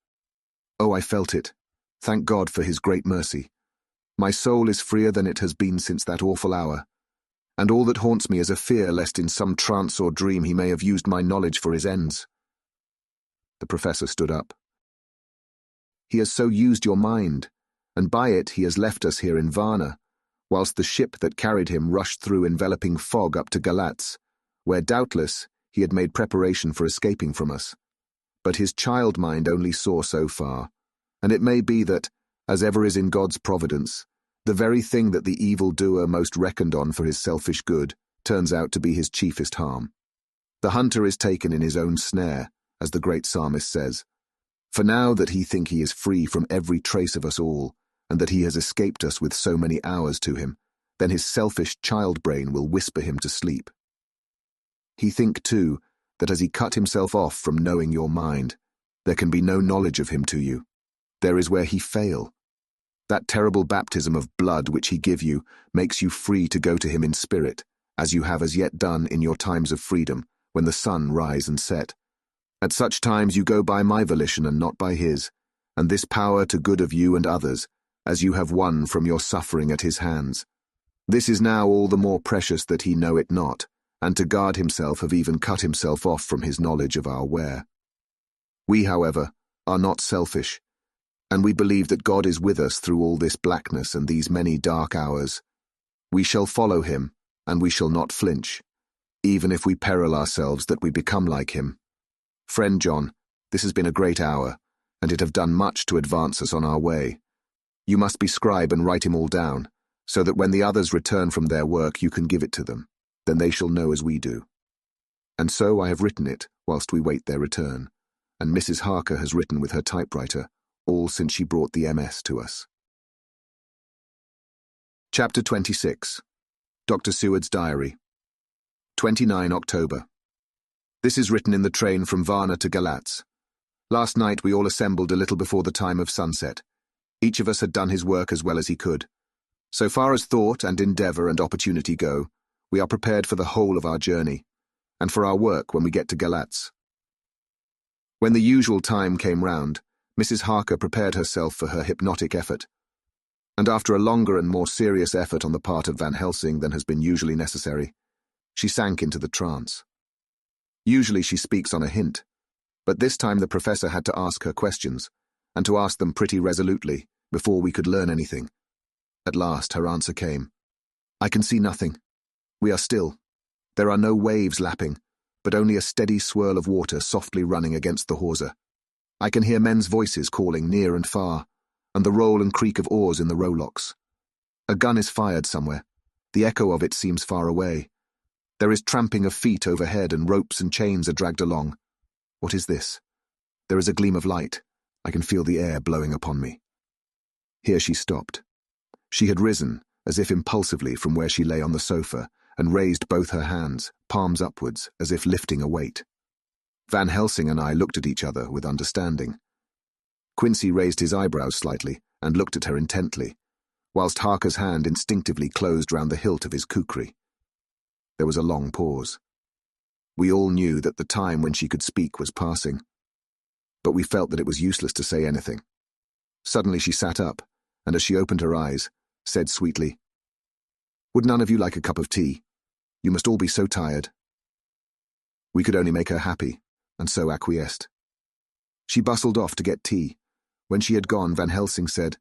Speaker 1: Oh, I felt it. Thank God for his great mercy. My soul is freer than it has been since that awful hour, and all that haunts me is a fear lest in some trance or dream he may have used my knowledge for his ends. The professor stood up. He has so used your mind, and by it he has left us here in Varna, whilst the ship that carried him rushed through enveloping fog up to Galatz, where doubtless he had made preparation for escaping from us. But his child mind only saw so far, and it may be that, as ever is in God's providence, the very thing that the evil-doer most reckoned on for his selfish good turns out to be his chiefest harm. The hunter is taken in his own snare, as the great psalmist says. For now that he think he is free from every trace of us all, and that he has escaped us with so many hours to him, then his selfish child brain will whisper him to sleep. He think, too, that as he cut himself off from knowing your mind, there can be no knowledge of him to you. There is where he fail. That terrible baptism of blood which he give you makes you free to go to him in spirit, as you have as yet done in your times of freedom, when the sun rise and set. At such times you go by my volition and not by his, and this power to good of you and others, as you have won from your suffering at his hands. This is now all the more precious that he know it not, and to guard himself have even cut himself off from his knowledge of our where. We, however, are not selfish, and we believe that God is with us through all this blackness and these many dark hours. We shall follow him, and we shall not flinch, even if we peril ourselves that we become like him. Friend John, this has been a great hour, and it have done much to advance us on our way. You must be scribe and write him all down, so that when the others return from their work you can give it to them. Then they shall know as we do. And so I have written it whilst we wait their return, and Mrs. Harker has written with her typewriter, all since she brought the MS to us. Chapter 26. Dr. Seward's Diary. 29 October. This is written in the train from Varna to Galatz. Last night we all assembled a little before the time of sunset. Each of us had done his work as well as he could. So far as thought and endeavour and opportunity go, we are prepared for the whole of our journey, and for our work when we get to Galatz. When the usual time came round, Mrs. Harker prepared herself for her hypnotic effort, and after a longer and more serious effort on the part of Van Helsing than has been usually necessary, she sank into the trance. Usually she speaks on a hint, but this time the professor had to ask her questions, and to ask them pretty resolutely, before we could learn anything. At last her answer came. I can see nothing. We are still. There are no waves lapping, but only a steady swirl of water softly running against the hawser. I can hear men's voices calling near and far, and the roll and creak of oars in the rowlocks. A gun is fired somewhere. The echo of it seems far away. There is tramping of feet overhead, and ropes and chains are dragged along. What is this? There is a gleam of light, I can feel the air blowing upon me. Here she stopped. She had risen, as if impulsively from where she lay on the sofa, and raised both her hands, palms upwards, as if lifting a weight. Van Helsing and I looked at each other with understanding. Quincy raised his eyebrows slightly and looked at her intently, whilst Harker's hand instinctively closed round the hilt of his kukri. There was a long pause. We all knew that the time when she could speak was passing, but we felt that it was useless to say anything. Suddenly she sat up, and as she opened her eyes, said sweetly, "Would none of you like a cup of tea? You must all be so tired." We could only make her happy, and so acquiesced. She bustled off to get tea. When she had gone, Van Helsing said,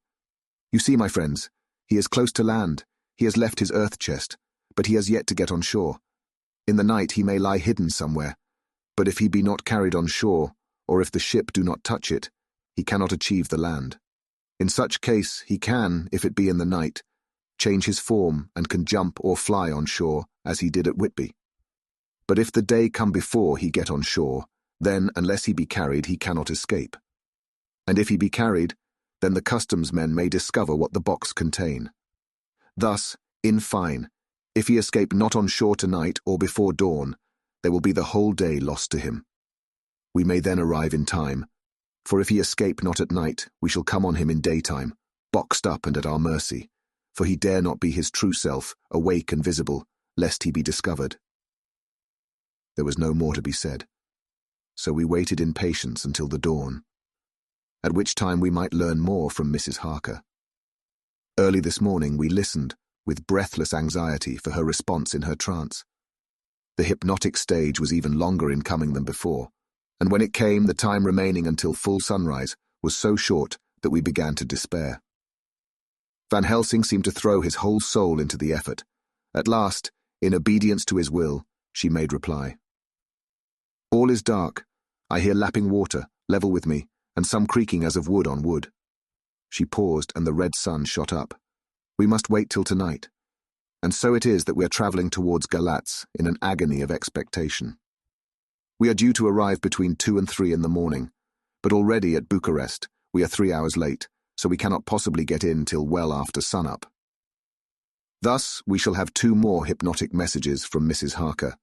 Speaker 1: "You see, my friends, he is close to land. He has left his earth chest, but he has yet to get on shore. In the night he may lie hidden somewhere, but if he be not carried on shore, or if the ship do not touch it, he cannot achieve the land. In such case he can, if it be in the night, change his form and can jump or fly on shore, as he did at Whitby. But if the day come before he get on shore, then, unless he be carried, he cannot escape. And if he be carried, then the customs men may discover what the box contain. Thus, in fine, if he escape not on shore tonight or before dawn, there will be the whole day lost to him. We may then arrive in time, for if he escape not at night, we shall come on him in daytime, boxed up and at our mercy, for he dare not be his true self, awake and visible, lest he be discovered." There was no more to be said, so we waited in patience until the dawn, at which time we might learn more from Mrs. Harker. Early this morning we listened, with breathless anxiety, for her response in her trance. The hypnotic stage was even longer in coming than before, and when it came, the time remaining until full sunrise was so short that we began to despair. Van Helsing seemed to throw his whole soul into the effort. At last, in obedience to his will, she made reply. "All is dark. I hear lapping water, level with me, and some creaking as of wood on wood." She paused, and the red sun shot up. "We must wait till tonight. And so it is that we are travelling towards Galatz in an agony of expectation. We are due to arrive between 2 and 3 in the morning, but already at Bucharest we are 3 hours late, so we cannot possibly get in till well after sunup. Thus we shall have 2 more hypnotic messages from Mrs. Harker.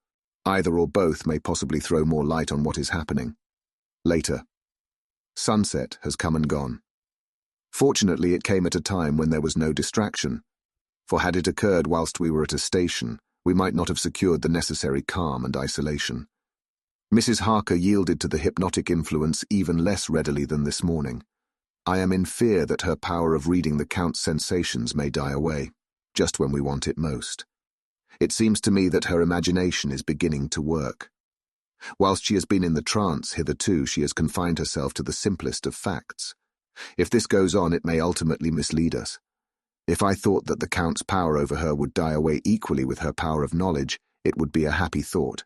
Speaker 1: Either or both may possibly throw more light on what is happening. Later. Sunset has come and gone. Fortunately, it came at a time when there was no distraction, for had it occurred whilst we were at a station, we might not have secured the necessary calm and isolation. Mrs. Harker yielded to the hypnotic influence even less readily than this morning. I am in fear that her power of reading the Count's sensations may die away, just when we want it most. It seems to me that her imagination is beginning to work. Whilst she has been in the trance hitherto, she has confined herself to the simplest of facts. If this goes on, it may ultimately mislead us. If I thought that the Count's power over her would die away equally with her power of knowledge, it would be a happy thought.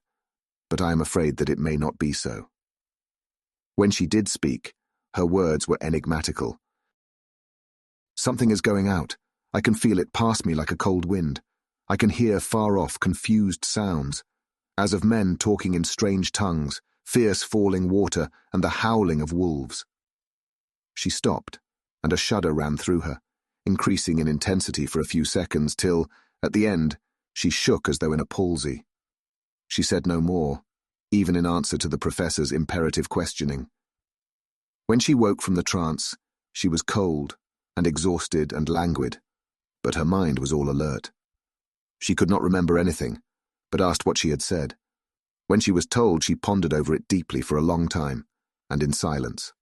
Speaker 1: But I am afraid that it may not be so. When she did speak, her words were enigmatical. "Something is going out. I can feel it pass me like a cold wind. I can hear far-off confused sounds, as of men talking in strange tongues, fierce falling water, and the howling of wolves." She stopped, and a shudder ran through her, increasing in intensity for a few seconds till, at the end, she shook as though in a palsy. She said no more, even in answer to the professor's imperative questioning. When she woke from the trance, she was cold and exhausted and languid, but her mind was all alert. She could not remember anything, but asked what she had said. When she was told, she pondered over it deeply for a long time, and in silence.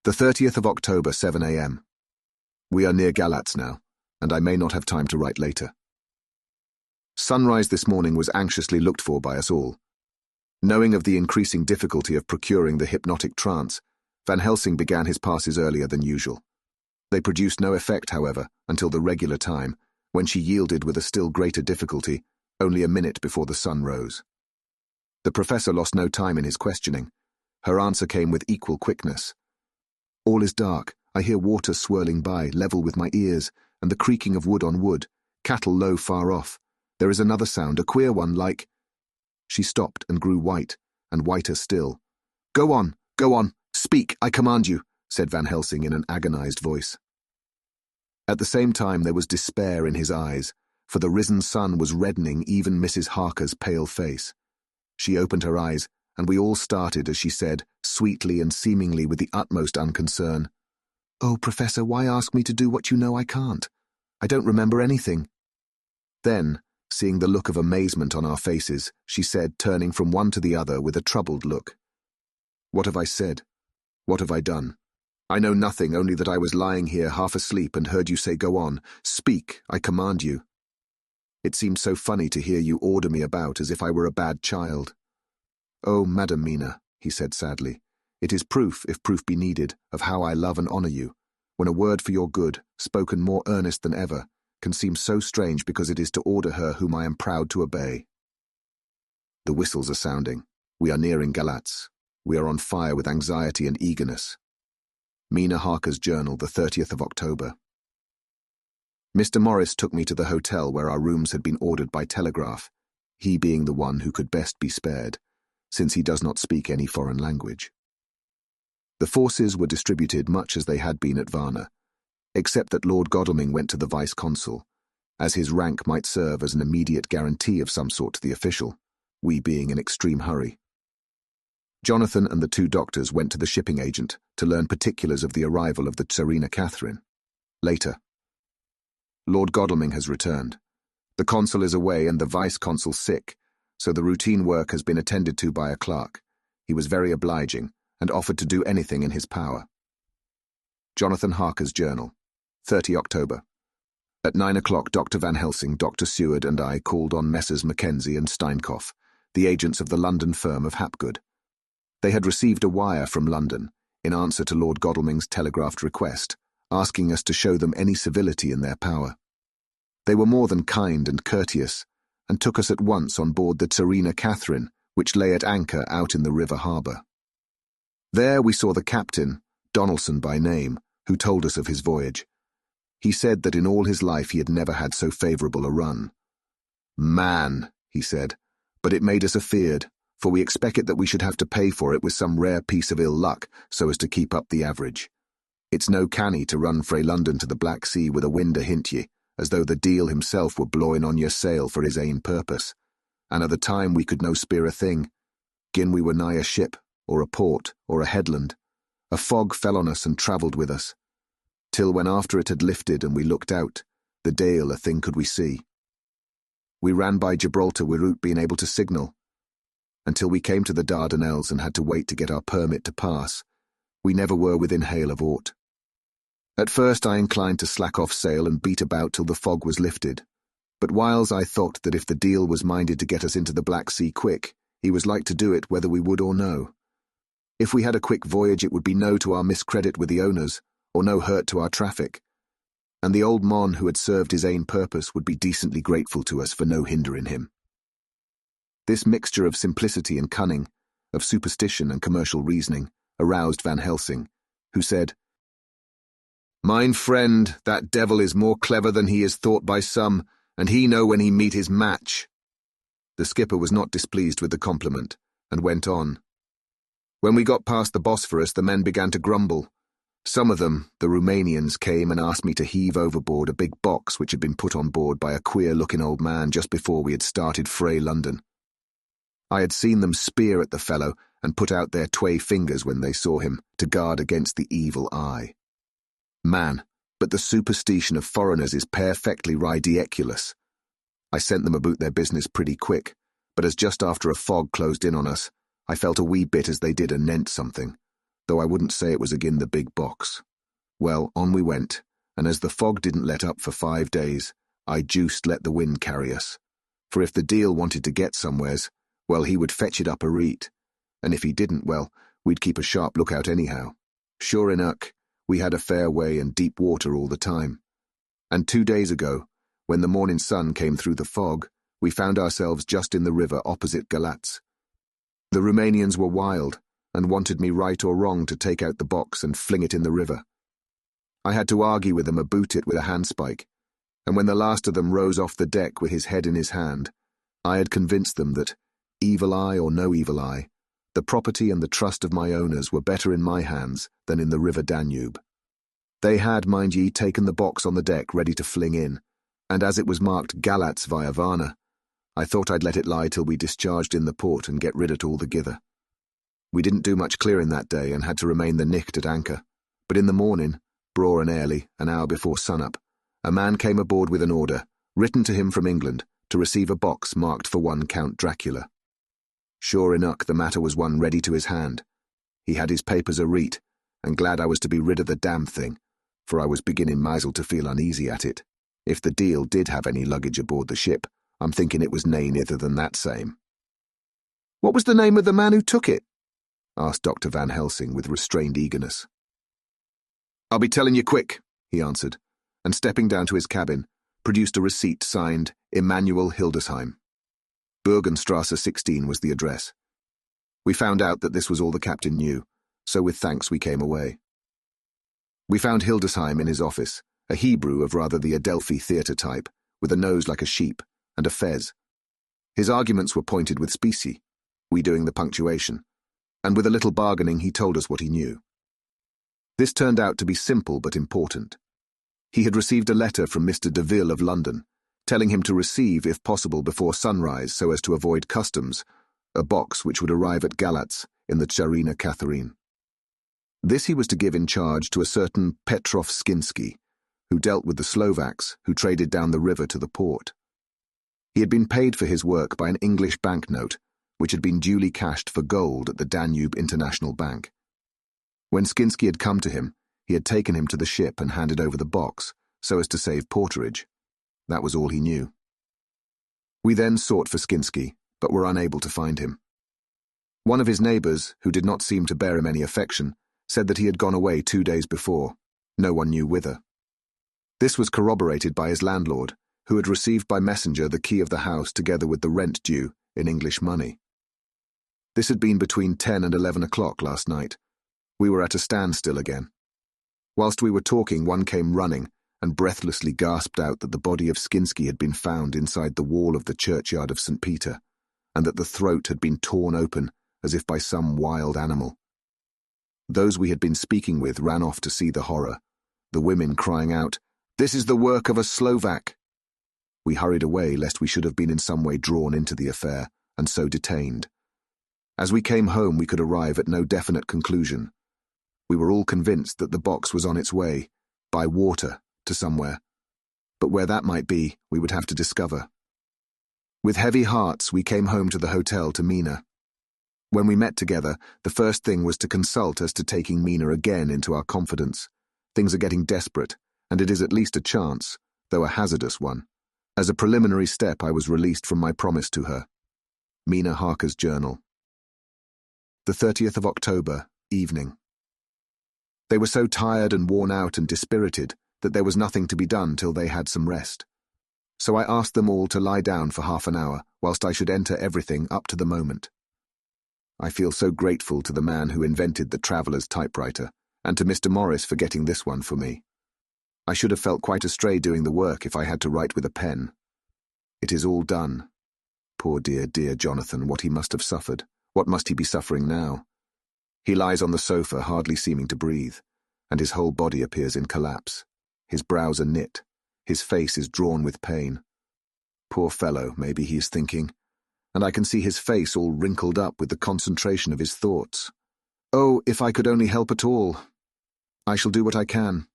Speaker 1: The 30th of October, 7 a.m. We are near Galatz now, and I may not have time to write later. Sunrise this morning was anxiously looked for by us all. Knowing of the increasing difficulty of procuring the hypnotic trance, Van Helsing began his passes earlier than usual. They produced no effect, however, until the regular time, when she yielded with a still greater difficulty, only a minute before the sun rose. The professor lost no time in his questioning. Her answer came with equal quickness. "All is dark. I hear water swirling by, level with my ears, and the creaking of wood on wood, cattle low far off. There is another sound, a queer one, like—" She stopped and grew white, and whiter still. Go on, speak, I command you. said Van Helsing in an agonized voice. At the same time there was despair in his eyes, for the risen sun was reddening even Mrs. Harker's pale face. She opened her eyes, and we all started as she said, sweetly and seemingly with the utmost unconcern, "Oh, Professor, why ask me to do what you know I can't? I don't remember anything." Then, seeing the look of amazement on our faces, she said, turning from one to the other with a troubled look, "What have I said? What have I done? I know nothing, only that I was lying here half asleep and heard you say, 'Go on, speak, I command you.' It seems so funny to hear you order me about as if I were a bad child." "Oh, Madam Mina," he said sadly, "it is proof, if proof be needed, of how I love and honour you, when a word for your good, spoken more earnest than ever, can seem so strange because it is to order her whom I am proud to obey. The whistles are sounding. We are nearing Galatz. We are on fire with anxiety and eagerness. Mina Harker's journal, the 30th of October. Mr. Morris took me to the hotel where our rooms had been ordered by telegraph, he being the one who could best be spared, since he does not speak any foreign language. The forces were distributed much as they had been at Varna, except that Lord Godalming went to the vice-consul, as his rank might serve as an immediate guarantee of some sort to the official, we being in extreme hurry. Jonathan and the two doctors went to the shipping agent to learn particulars of the arrival of the Tsarina Catherine. Later. Lord Godalming has returned. The consul is away and the vice-consul sick, so the routine work has been attended to by a clerk. He was very obliging and offered to do anything in his power. Jonathan Harker's journal, 30 October. At 9 o'clock, Dr. Van Helsing, Dr. Seward, and I called on Messrs. Mackenzie and Steinkopf, the agents of the London firm of Hapgood. They had received a wire from London, in answer to Lord Godalming's telegraphed request, asking us to show them any civility in their power. They were more than kind and courteous, and took us at once on board the Tsarina Catherine, which lay at anchor out in the river harbour. There we saw the captain, Donaldson by name, who told us of his voyage. He said that in all his life he had never had so favourable a run. "Man," he said, "but it made us afeard, for we expected that we should have to pay for it with some rare piece of ill luck so as to keep up the average. It's no canny to run frae London to the Black Sea with a wind ahint ye, as though the deil himself were blowing on your sail for his ain purpose, and at the time we could no speer a thing. Gin we were nigh a ship, or a port, or a headland, a fog fell on us and travelled with us, till when after it had lifted and we looked out, the dale a thing could we see. We ran by Gibraltar without being able to signal, until we came to the Dardanelles and had to wait to get our permit to pass. We never were within hail of aught. At first I inclined to slack off sail and beat about till the fog was lifted, but whiles I thought that if the deal was minded to get us into the Black Sea quick, he was like to do it whether we would or no. If we had a quick voyage it would be no to our miscredit with the owners, or no hurt to our traffic, and the old mon who had served his ain purpose would be decently grateful to us for no hindering him. This mixture of simplicity and cunning, of superstition and commercial reasoning, aroused Van Helsing, who said, "Mine friend, that devil is more clever than he is thought by some, and he know when he meet his match." The skipper was not displeased with the compliment, and went on. "When we got past the Bosphorus, the men began to grumble. Some of them, the Romanians, came and asked me to heave overboard a big box which had been put on board by a queer-looking old man just before we had started frae London. I had seen them speer at the fellow and put out their twa fingers when they saw him, to guard against the evil eye. Man, but the superstition of foreigners is perfectly ridiculous. I sent them about their business pretty quick, but as just after a fog closed in on us, I felt a wee bit as they did anent something, though I wouldn't say it was agin the big box. Well, on we went, and as the fog didn't let up for 5 days, I juiced let the wind carry us. For if the deal wanted to get somewheres, well, he would fetch it up a reet, and if he didn't, well, we'd keep a sharp lookout anyhow. Sure enough, we had a fair way and deep water all the time. And 2 days ago, when the morning sun came through the fog, we found ourselves just in the river opposite Galatz. The Romanians were wild, and wanted me right or wrong to take out the box and fling it in the river. I had to argue with them about it with a handspike, and when the last of them rose off the deck with his head in his hand, I had convinced them that, evil eye or no evil eye, The property and the trust of my owners were better in my hands than in the river Danube. They had, mind ye, taken the box on the deck ready to fling in, and as it was marked Galats via Varna, I thought I'd let it lie till we discharged in the port and get rid at altogether. We didn't do much clearing that day and had to remain the nicht at anchor, but in the morning, braw and early, an hour before sunup, a man came aboard with an order, written to him from England, to receive a box marked for one Count Dracula. Sure enough, the matter was one ready to his hand. He had his papers a reet, and glad I was to be rid of the damn thing, for I was beginning miserly to feel uneasy at it. If the deal did have any luggage aboard the ship, I'm thinking it was nae other than that same. "What was the name of the man who took it?" asked Dr. Van Helsing with restrained eagerness. "I'll be telling you quick," he answered, and stepping down to his cabin, produced a receipt signed Emanuel Hildesheim. Bergenstrasse 16 was the address. We found out that this was all the captain knew, so with thanks we came away. We found Hildesheim in his office, a Hebrew of rather the Adelphi theatre type, with a nose like a sheep, and a fez. His arguments were pointed with specie, we doing the punctuation, and with a little bargaining he told us what he knew. This turned out to be simple but important. He had received a letter from Mr. de Ville of London, telling him to receive, if possible before sunrise so as to avoid customs, a box which would arrive at Galats in the Tsarina Catherine. This he was to give in charge to a certain Petrov Skinsky, who dealt with the Slovaks who traded down the river to the port. He had been paid for his work by an English banknote, which had been duly cashed for gold at the Danube International Bank. When Skinsky had come to him, he had taken him to the ship and handed over the box, so as to save porterage. That was all he knew. We then sought for Skinsky, but were unable to find him. One of his neighbours, who did not seem to bear him any affection, said that he had gone away 2 days before, no one knew whither. This was corroborated by his landlord, who had received by messenger the key of the house together with the rent due in English money. This had been between 10 and 11 o'clock last night. We were at a standstill again. Whilst we were talking, one came running and breathlessly gasped out that the body of Skinsky had been found inside the wall of the churchyard of St. Peter, and that the throat had been torn open as if by some wild animal. Those we had been speaking with ran off to see the horror, the women crying out, "This is the work of a Slovak!" We hurried away lest we should have been in some way drawn into the affair, and so detained. As we came home we could arrive at no definite conclusion. We were all convinced that the box was on its way, by water, to somewhere, but where that might be, we would have to discover. With heavy hearts, we came home to the hotel to Mina. When we met together, the first thing was to consult as to taking Mina again into our confidence. Things are getting desperate, and it is at least a chance, though a hazardous one. As a preliminary step, I was released from my promise to her. Mina Harker's journal. The 30th of October, evening. They were so tired and worn out and dispirited that there was nothing to be done till they had some rest. So I asked them all to lie down for half an hour, whilst I should enter everything up to the moment. I feel so grateful to the man who invented the traveller's typewriter, and to Mr. Morris for getting this one for me. I should have felt quite astray doing the work if I had to write with a pen. It is all done. Poor dear, dear Jonathan, what he must have suffered. What must he be suffering now? He lies on the sofa, hardly seeming to breathe, and his whole body appears in collapse. His brows are knit. His face is drawn with pain. Poor fellow, maybe he is thinking, and I can see his face all wrinkled up with the concentration of his thoughts. Oh, if I could only help at all! I shall do what I can.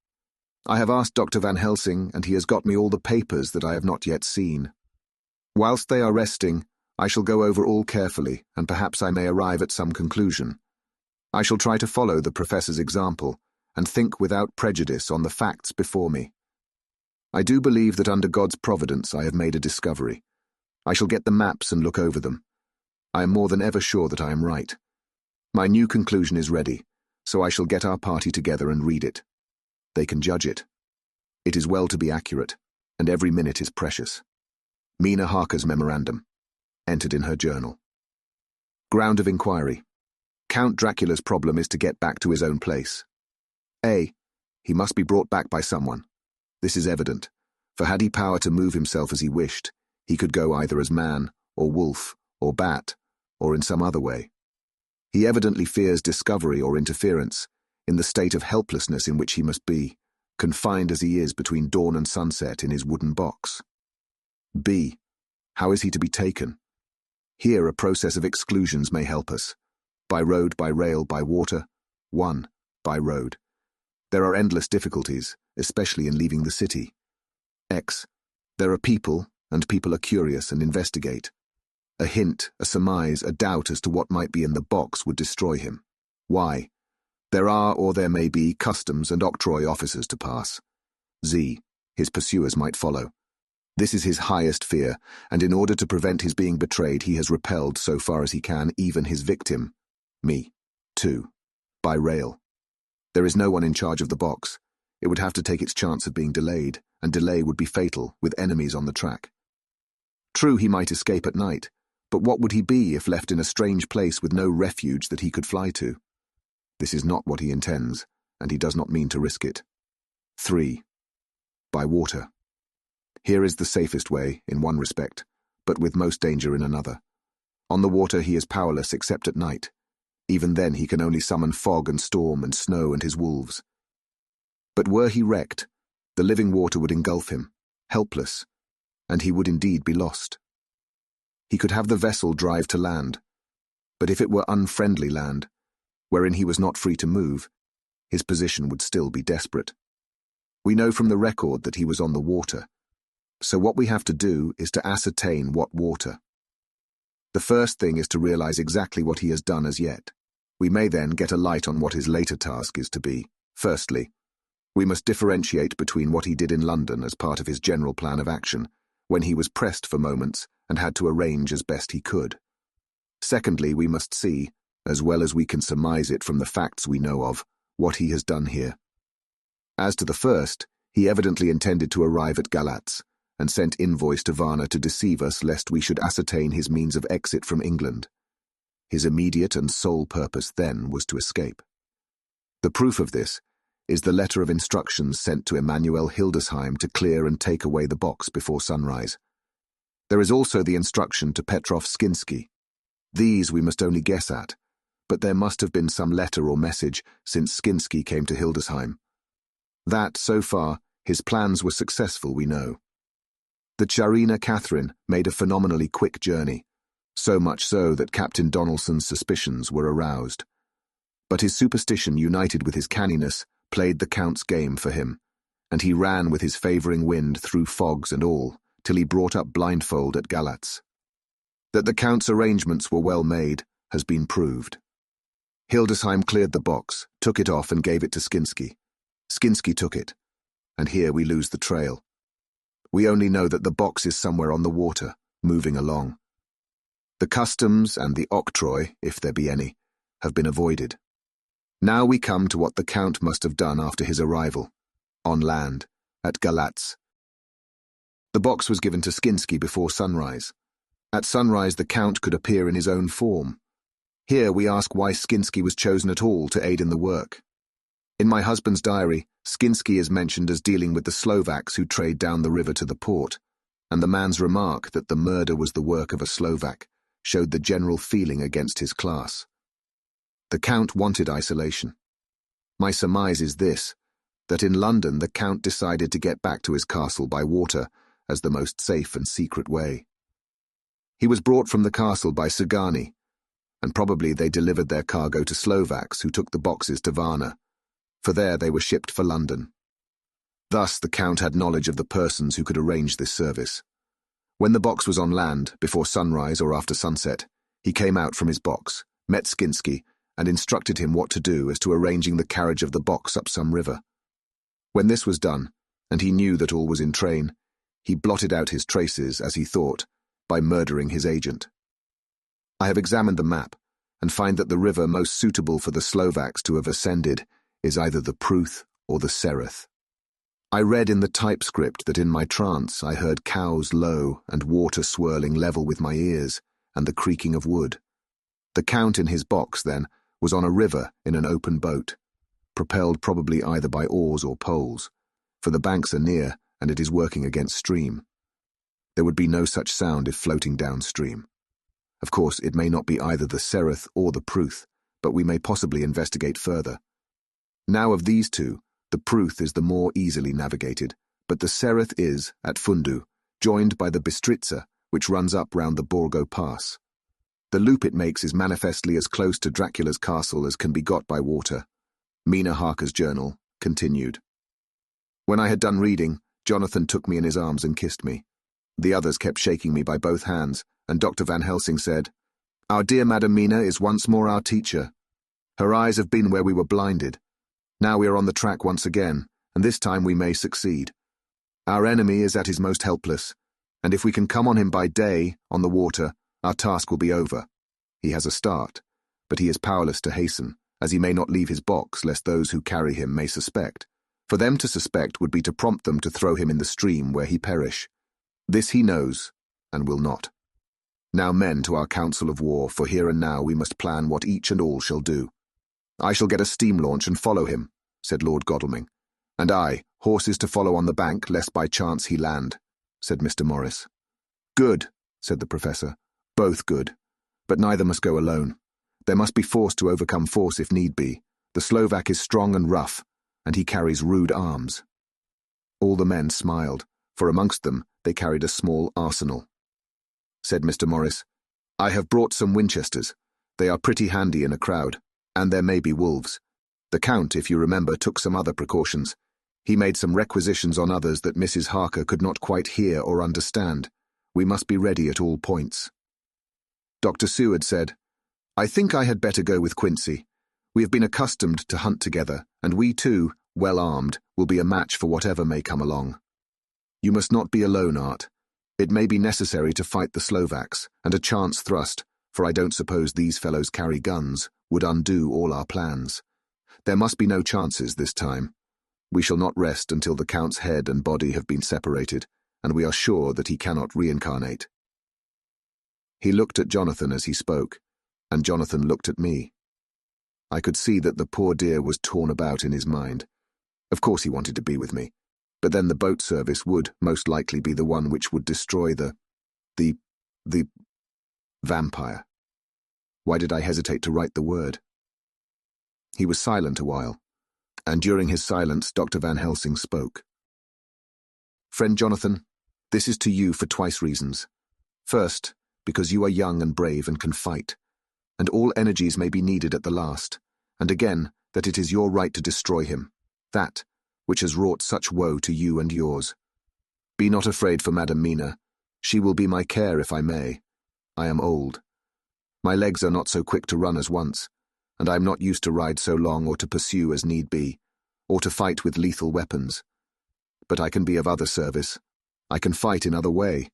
Speaker 1: I have asked Dr. Van Helsing, and he has got me all the papers that I have not yet seen. Whilst they are resting, I shall go over all carefully, and perhaps I may arrive at some conclusion. I shall try to follow the professor's example, and think without prejudice on the facts before me. I do believe that under God's providence I have made a discovery. I shall get the maps and look over them. I am more than ever sure that I am right. My new conclusion is ready, so I shall get our party together and read it. They can judge it. It is well to be accurate, and every minute is precious. Mina Harker's memorandum, entered in her journal. Ground of inquiry. Count Dracula's problem is to get back to his own place. A. He must be brought back by someone. This is evident, for had he power to move himself as he wished, he could go either as man, or wolf, or bat, or in some other way. He evidently fears discovery or interference, in the state of helplessness in which he must be, confined as he is between dawn and sunset in his wooden box. B. How is he to be taken? Here a process of exclusions may help us. By road, by rail, by water. 1. By road. There are endless difficulties, especially in leaving the city. X. There are people, and people are curious and investigate. A hint, a surmise, a doubt as to what might be in the box would destroy him. Y. There are, or there may be, customs and octroi officers to pass. Z. His pursuers might follow. This is his highest fear, and in order to prevent his being betrayed, he has repelled, so far as he can, even his victim, me. 2. By rail. There is no one in charge of the box. It would have to take its chance of being delayed, and delay would be fatal, with enemies on the track. True, he might escape at night, but what would he be if left in a strange place with no refuge that he could fly to? This is not what he intends, and he does not mean to risk it. 3. By water. Here is the safest way, in one respect, but with most danger in another. On the water he is powerless except at night. Even then he can only summon fog and storm and snow and his wolves. But were he wrecked, the living water would engulf him, helpless, and he would indeed be lost. He could have the vessel drive to land, but if it were unfriendly land, wherein he was not free to move, his position would still be desperate. We know from the record that he was on the water, so what we have to do is to ascertain what water. The first thing is to realize exactly what he has done as yet. We may then get a light on what his later task is to be. Firstly, we must differentiate between what he did in London as part of his general plan of action, when he was pressed for moments and had to arrange as best he could. Secondly, we must see, as well as we can surmise it from the facts we know of, what he has done here. As to the first, he evidently intended to arrive at Galatz, and sent envoys to Varna to deceive us lest we should ascertain his means of exit from England. His immediate and sole purpose then was to escape. The proof of this is the letter of instructions sent to Emanuel Hildesheim to clear and take away the box before sunrise. There is also the instruction to Petrov Skinsky. These we must only guess at, but there must have been some letter or message since Skinsky came to Hildesheim. That, so far, his plans were successful, we know. The Tsarina Catherine made a phenomenally quick journey, so much so that Captain Donaldson's suspicions were aroused. But his superstition united with his canniness played the Count's game for him, and he ran with his favouring wind through fogs and all, till he brought up blindfold at Galatz. That the Count's arrangements were well made has been proved. Hildesheim cleared the box, took it off and gave it to Skinsky. Skinsky took it, and here we lose the trail. We only know that the box is somewhere on the water, moving along. The customs and the octroi, if there be any, have been avoided. Now we come to what the Count must have done after his arrival, on land, at Galatz. The box was given to Skinsky before sunrise. At sunrise the Count could appear in his own form. Here we ask why Skinsky was chosen at all to aid in the work. In my husband's diary, Skinsky is mentioned as dealing with the Slovaks who trade down the river to the port, and the man's remark that the murder was the work of a Slovak showed the general feeling against his class. The Count wanted isolation. My surmise is this, that in London the Count decided to get back to his castle by water as the most safe and secret way. He was brought from the castle by Sagani, and probably they delivered their cargo to Slovaks who took the boxes to Varna, for there they were shipped for London. Thus the Count had knowledge of the persons who could arrange this service. When the box was on land, before sunrise or after sunset, he came out from his box, met Skinsky, and instructed him what to do as to arranging the carriage of the box up some river. When this was done, and he knew that all was in train, he blotted out his traces, as he thought, by murdering his agent. I have examined the map, and find that the river most suitable for the Slovaks to have ascended is either the Pruth or the Sereth. I read in the typescript that in my trance I heard cows low and water swirling level with my ears, and the creaking of wood. The Count in his box, then, was on a river in an open boat, propelled probably either by oars or poles, for the banks are near and it is working against stream. There would be no such sound if floating downstream. Of course, it may not be either the Sereth or the Pruth, but we may possibly investigate further. Now of these two, the Pruth is the more easily navigated, but the Sereth is, at Fundu, joined by the Bistritza, which runs up round the Borgo Pass. The loop it makes is manifestly as close to Dracula's castle as can be got by water. Mina Harker's journal continued. When I had done reading, Jonathan took me in his arms and kissed me. The others kept shaking me by both hands, and Dr. Van Helsing said, "Our dear Madam Mina is once more our teacher. Her eyes have been where we were blinded. Now we are on the track once again, and this time we may succeed. Our enemy is at his most helpless, and if we can come on him by day, on the water, our task will be over. He has a start, but he is powerless to hasten, as he may not leave his box lest those who carry him may suspect. For them to suspect would be to prompt them to throw him in the stream where he perish. This he knows, and will not. Now men to our council of war, for here and now we must plan what each and all shall do." "I shall get a steam launch and follow him," said Lord Godalming. "And I, horses to follow on the bank, lest by chance he land," said Mr. Morris. "Good," said the Professor. "Both good. But neither must go alone. There must be force to overcome force if need be. The Slovak is strong and rough, and he carries rude arms." All the men smiled, for amongst them they carried a small arsenal. Said Mr. Morris, "I have brought some Winchesters. They are pretty handy in a crowd, and there may be wolves. The Count, if you remember, took some other precautions. He made some requisitions on others that Mrs. Harker could not quite hear or understand. We must be ready at all points." Dr. Seward said, "I think I had better go with Quincy. We have been accustomed to hunt together, and we too, well armed, will be a match for whatever may come along. You must not be alone, Art. It may be necessary to fight the Slovaks, and a chance thrust, for I don't suppose these fellows carry guns, would undo all our plans. There must be no chances this time. We shall not rest until the Count's head and body have been separated, and we are sure that he cannot reincarnate." He looked at Jonathan as he spoke, and Jonathan looked at me. I could see that the poor dear was torn about in his mind. Of course he wanted to be with me, but then the boat service would most likely be the one which would destroy the vampire. Why did I hesitate to write the word? He was silent a while, and during his silence Dr. Van Helsing spoke. "Friend Jonathan, this is to you for twice reasons. First, because you are young and brave and can fight, and all energies may be needed at the last, and again, that it is your right to destroy him, that which has wrought such woe to you and yours. Be not afraid for Madam Mina. She will be my care if I may. I am old. My legs are not so quick to run as once, and I am not used to ride so long or to pursue as need be, or to fight with lethal weapons. But I can be of other service. I can fight in other way,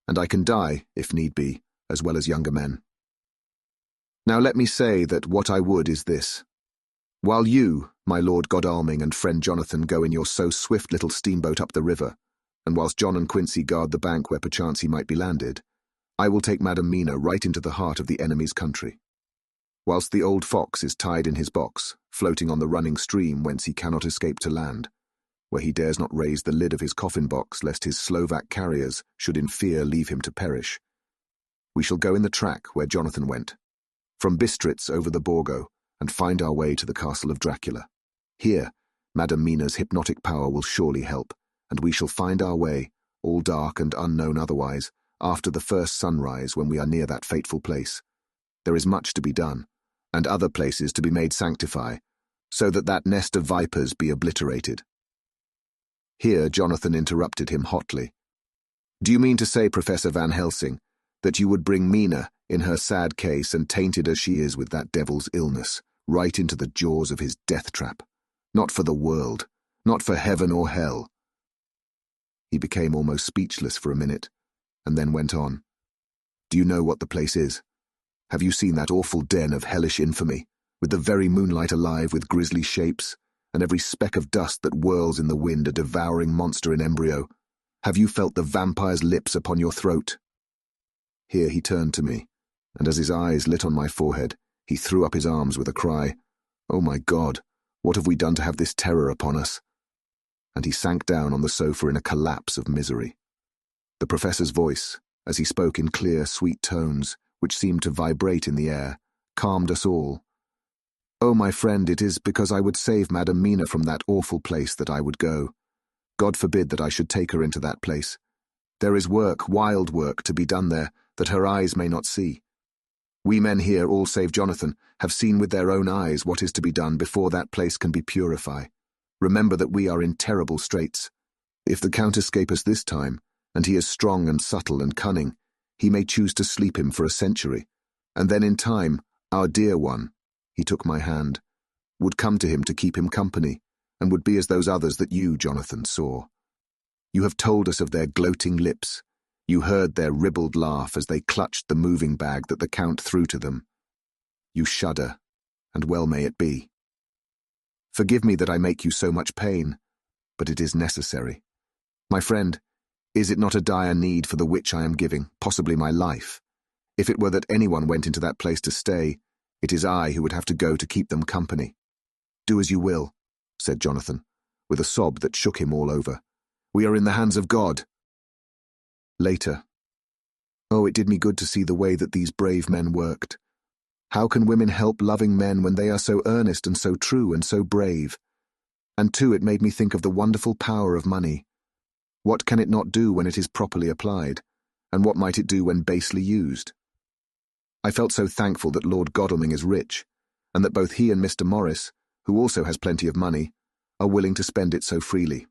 Speaker 1: and I can die, if need be, as well as younger men. Now let me say that what I would is this. While you, my Lord Godalming and friend Jonathan, go in your so swift little steamboat up the river, and whilst John and Quincy guard the bank where perchance he might be landed, I will take Madam Mina right into the heart of the enemy's country. Whilst the old fox is tied in his box, floating on the running stream whence he cannot escape to land, where he dares not raise the lid of his coffin box lest his Slovak carriers should in fear leave him to perish, we shall go in the track where Jonathan went, from Bistritz over the Borgo, and find our way to the castle of Dracula. Here, Madam Mina's hypnotic power will surely help, and we shall find our way, all dark and unknown otherwise, after the first sunrise when we are near that fateful place. There is much to be done, and other places to be made sanctify, so that that nest of vipers be obliterated." Here Jonathan interrupted him hotly. "Do you mean to say, Professor Van Helsing, that you would bring Mina, in her sad case and tainted as she is with that devil's illness, right into the jaws of his death trap? Not for the world, not for heaven or hell." He became almost speechless for a minute, and then went on. "Do you know what the place is? Have you seen that awful den of hellish infamy, with the very moonlight alive with grisly shapes, and every speck of dust that whirls in the wind a devouring monster in embryo? Have you felt the vampire's lips upon your throat?" Here he turned to me, and as his eyes lit on my forehead, he threw up his arms with a cry, "Oh my God, what have we done to have this terror upon us?" And he sank down on the sofa in a collapse of misery. The Professor's voice, as he spoke in clear, sweet tones, which seemed to vibrate in the air, calmed us all, "Oh, my friend, it is because I would save Madam Mina from that awful place that I would go. God forbid that I should take her into that place. There is work, wild work, to be done there, that her eyes may not see. We men here, all save Jonathan, have seen with their own eyes what is to be done before that place can be purified. Remember that we are in terrible straits. If the Count escape us this time, and he is strong and subtle and cunning, he may choose to sleep him for a century, and then in time, our dear one," he took my hand, "would come to him to keep him company, and would be as those others that you, Jonathan, saw. You have told us of their gloating lips. You heard their ribald laugh as they clutched the moving bag that the Count threw to them. You shudder, and well may it be. Forgive me that I make you so much pain, but it is necessary. My friend, is it not a dire need for the which I am giving, possibly my life? If it were that anyone went into that place to stay, it is I who would have to go to keep them company." "Do as you will," said Jonathan, with a sob that shook him all over. "We are in the hands of God." Later. Oh, it did me good to see the way that these brave men worked. How can women help loving men when they are so earnest and so true and so brave? And too, it made me think of the wonderful power of money. What can it not do when it is properly applied, and what might it do when basely used? I felt so thankful that Lord Godalming is rich, and that both he and Mr. Morris, who also has plenty of money, are willing to spend it so freely.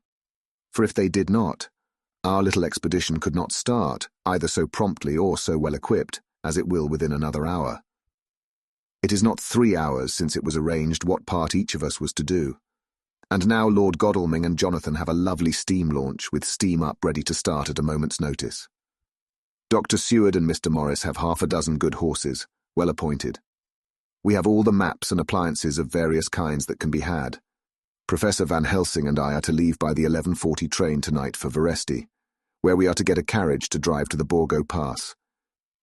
Speaker 1: For if they did not, our little expedition could not start, either so promptly or so well equipped, as it will within another hour. It is not 3 hours since it was arranged what part each of us was to do, and now Lord Godalming and Jonathan have a lovely steam launch with steam up ready to start at a moment's notice. Dr. Seward and Mr. Morris have 6 good horses, well appointed. We have all the maps and appliances of various kinds that can be had. Professor Van Helsing and I are to leave by the 11:40 train tonight for Veresti, where we are to get a carriage to drive to the Borgo Pass.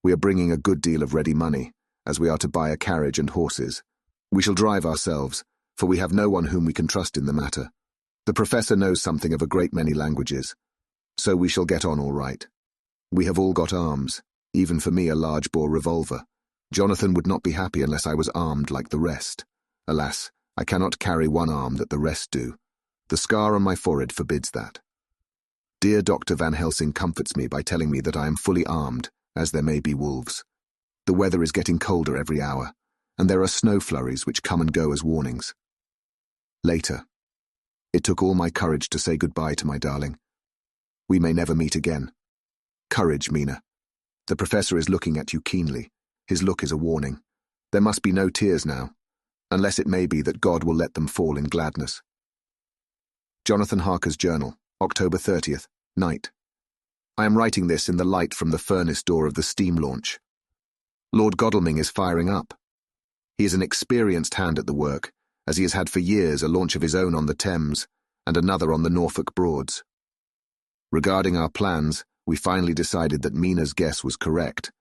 Speaker 1: We are bringing a good deal of ready money, as we are to buy a carriage and horses. We shall drive ourselves, for we have no one whom we can trust in the matter. The professor knows something of a great many languages, so we shall get on all right. We have all got arms, even for me a large-bore revolver. Jonathan would not be happy unless I was armed like the rest. Alas, I cannot carry one arm that the rest do. The scar on my forehead forbids that. Dear Dr. Van Helsing comforts me by telling me that I am fully armed, as there may be wolves. The weather is getting colder every hour, and there are snow flurries which come and go as warnings. Later. It took all my courage to say goodbye to my darling. We may never meet again. Courage, Mina. The professor is looking at you keenly. His look is a warning. There must be no tears now, unless it may be that God will let them fall in gladness. Jonathan Harker's Journal, October 30th, night. I am writing this in the light from the furnace door of the steam launch. Lord Godalming is firing up. He is an experienced hand at the work, as he has had for years a launch of his own on the Thames and another on the Norfolk Broads. Regarding our plans, we finally decided that Mina's guess was correct,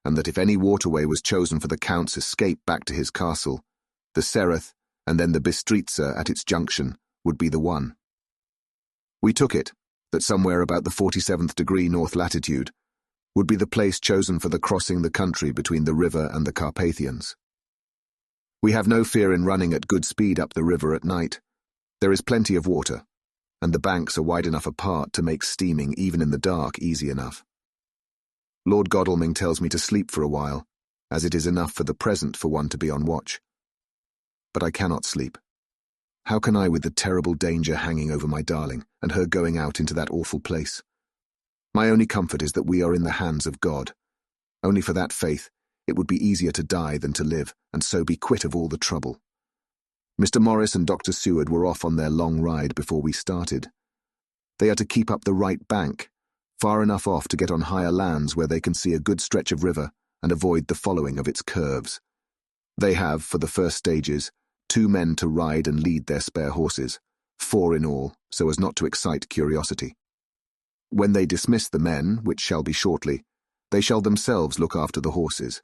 Speaker 1: and that if any waterway was chosen for the Count's escape back to his castle, the Sereth and then the Bistritza at its junction would be the one. We took it that somewhere about the 47th degree north latitude would be the place chosen for the crossing the country between the river and the Carpathians. We have no fear in running at good speed up the river at night. There is plenty of water, and the banks are wide enough apart to make steaming even in the dark easy enough. Lord Godalming tells me to sleep for a while, as it is enough for the present for one to be on watch. But I cannot sleep. How can I with the terrible danger hanging over my darling, and her going out into that awful place? My only comfort is that we are in the hands of God. Only for that faith, it would be easier to die than to live, and so be quit of all the trouble. Mr. Morris and Dr. Seward were off on their long ride before we started. They are to keep up the right bank, far enough off to get on higher lands where they can see a good stretch of river and avoid the following of its curves. They have, for the first stages, 2 men to ride and lead their spare horses, 4 in all, so as not to excite curiosity. When they dismiss the men, which shall be shortly, they shall themselves look after the horses.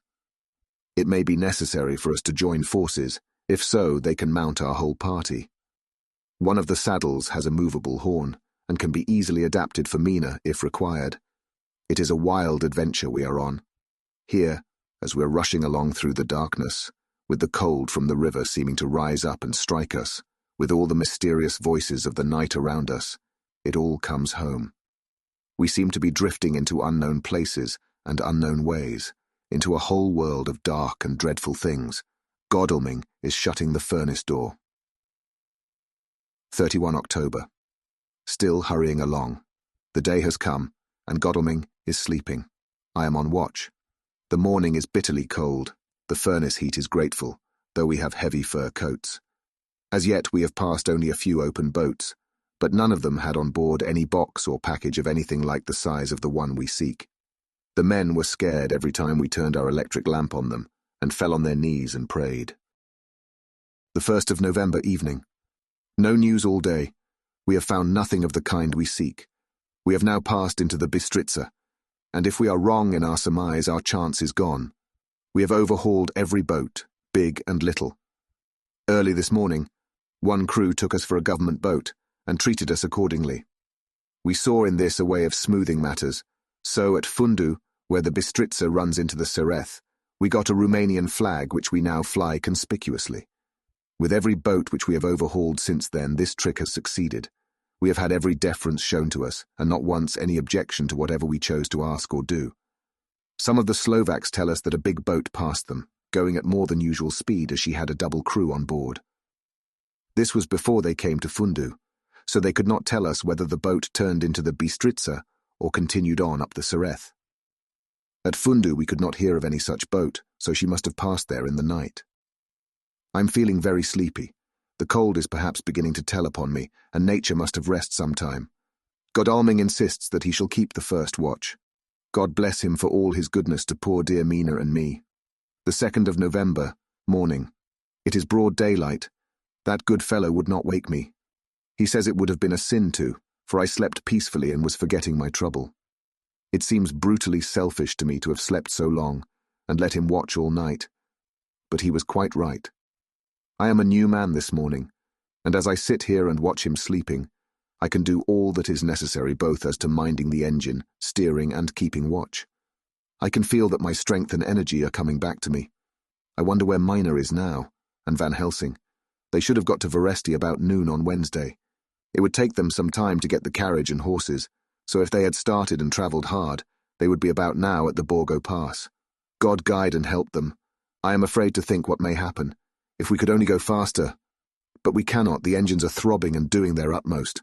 Speaker 1: It may be necessary for us to join forces. If so, they can mount our whole party. One of the saddles has a movable horn, and can be easily adapted for Mina if required. It is a wild adventure we are on. Here, as we're rushing along through the darkness, with the cold from the river seeming to rise up and strike us, with all the mysterious voices of the night around us. It all comes home. We seem to be drifting into unknown places and unknown ways, into a whole world of dark and dreadful things. Godalming is shutting the furnace door. 31 October. Still hurrying along. The day has come, and Godalming is sleeping. I am on watch. The morning is bitterly cold. The furnace heat is grateful, though we have heavy fur coats. As yet we have passed only a few open boats, but none of them had on board any box or package of anything like the size of the one we seek. The men were scared every time we turned our electric lamp on them, and fell on their knees and prayed. The 1st of November evening. No news all day. We have found nothing of the kind we seek. We have now passed into the Bistritza, and if we are wrong in our surmise, our chance is gone. We have overhauled every boat, big and little. Early this morning, one crew took us for a government boat and treated us accordingly. We saw in this a way of smoothing matters, so at Fundu, where the Bistritza runs into the Sereth, we got a Romanian flag which we now fly conspicuously. With every boat which we have overhauled since then, this trick has succeeded. We have had every deference shown to us, and not once any objection to whatever we chose to ask or do. Some of the Slovaks tell us that a big boat passed them, going at more than usual speed as she had a double crew on board. This was before they came to Fundu, so they could not tell us whether the boat turned into the Bistritza or continued on up the Sereth. At Fundu we could not hear of any such boat, so she must have passed there in the night. I'm feeling very sleepy. The cold is perhaps beginning to tell upon me, and nature must have rest some time. Godalming insists that he shall keep the first watch. God bless him for all his goodness to poor dear Mina and me. The 2nd of November, morning. It is broad daylight. That good fellow would not wake me. He says it would have been a sin to, for I slept peacefully and was forgetting my trouble. It seems brutally selfish to me to have slept so long, and let him watch all night. But he was quite right. I am a new man this morning, and as I sit here and watch him sleeping, I can do all that is necessary both as to minding the engine, steering, and keeping watch. I can feel that my strength and energy are coming back to me. I wonder where Mina is now, and Van Helsing. They should have got to Veresti about noon on Wednesday. It would take them some time to get the carriage and horses, so if they had started and travelled hard, they would be about now at the Borgo Pass. God guide and help them. I am afraid to think what may happen. If we could only go faster. But we cannot, the engines are throbbing and doing their utmost.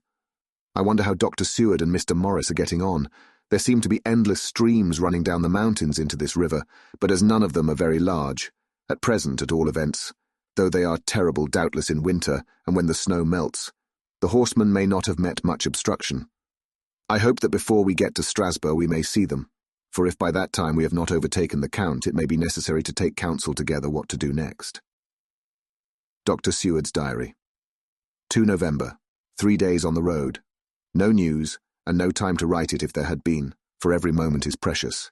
Speaker 1: I wonder how Dr. Seward and Mr. Morris are getting on. There seem to be endless streams running down the mountains into this river, but as none of them are very large, at present at all events, though they are terrible doubtless in winter and when the snow melts, the horsemen may not have met much obstruction. I hope that before we get to Strasbourg we may see them, for if by that time we have not overtaken the Count, it may be necessary to take counsel together what to do next. Dr. Seward's diary. 2 November, 3 days on the road. No news, and no time to write it if there had been, for every moment is precious.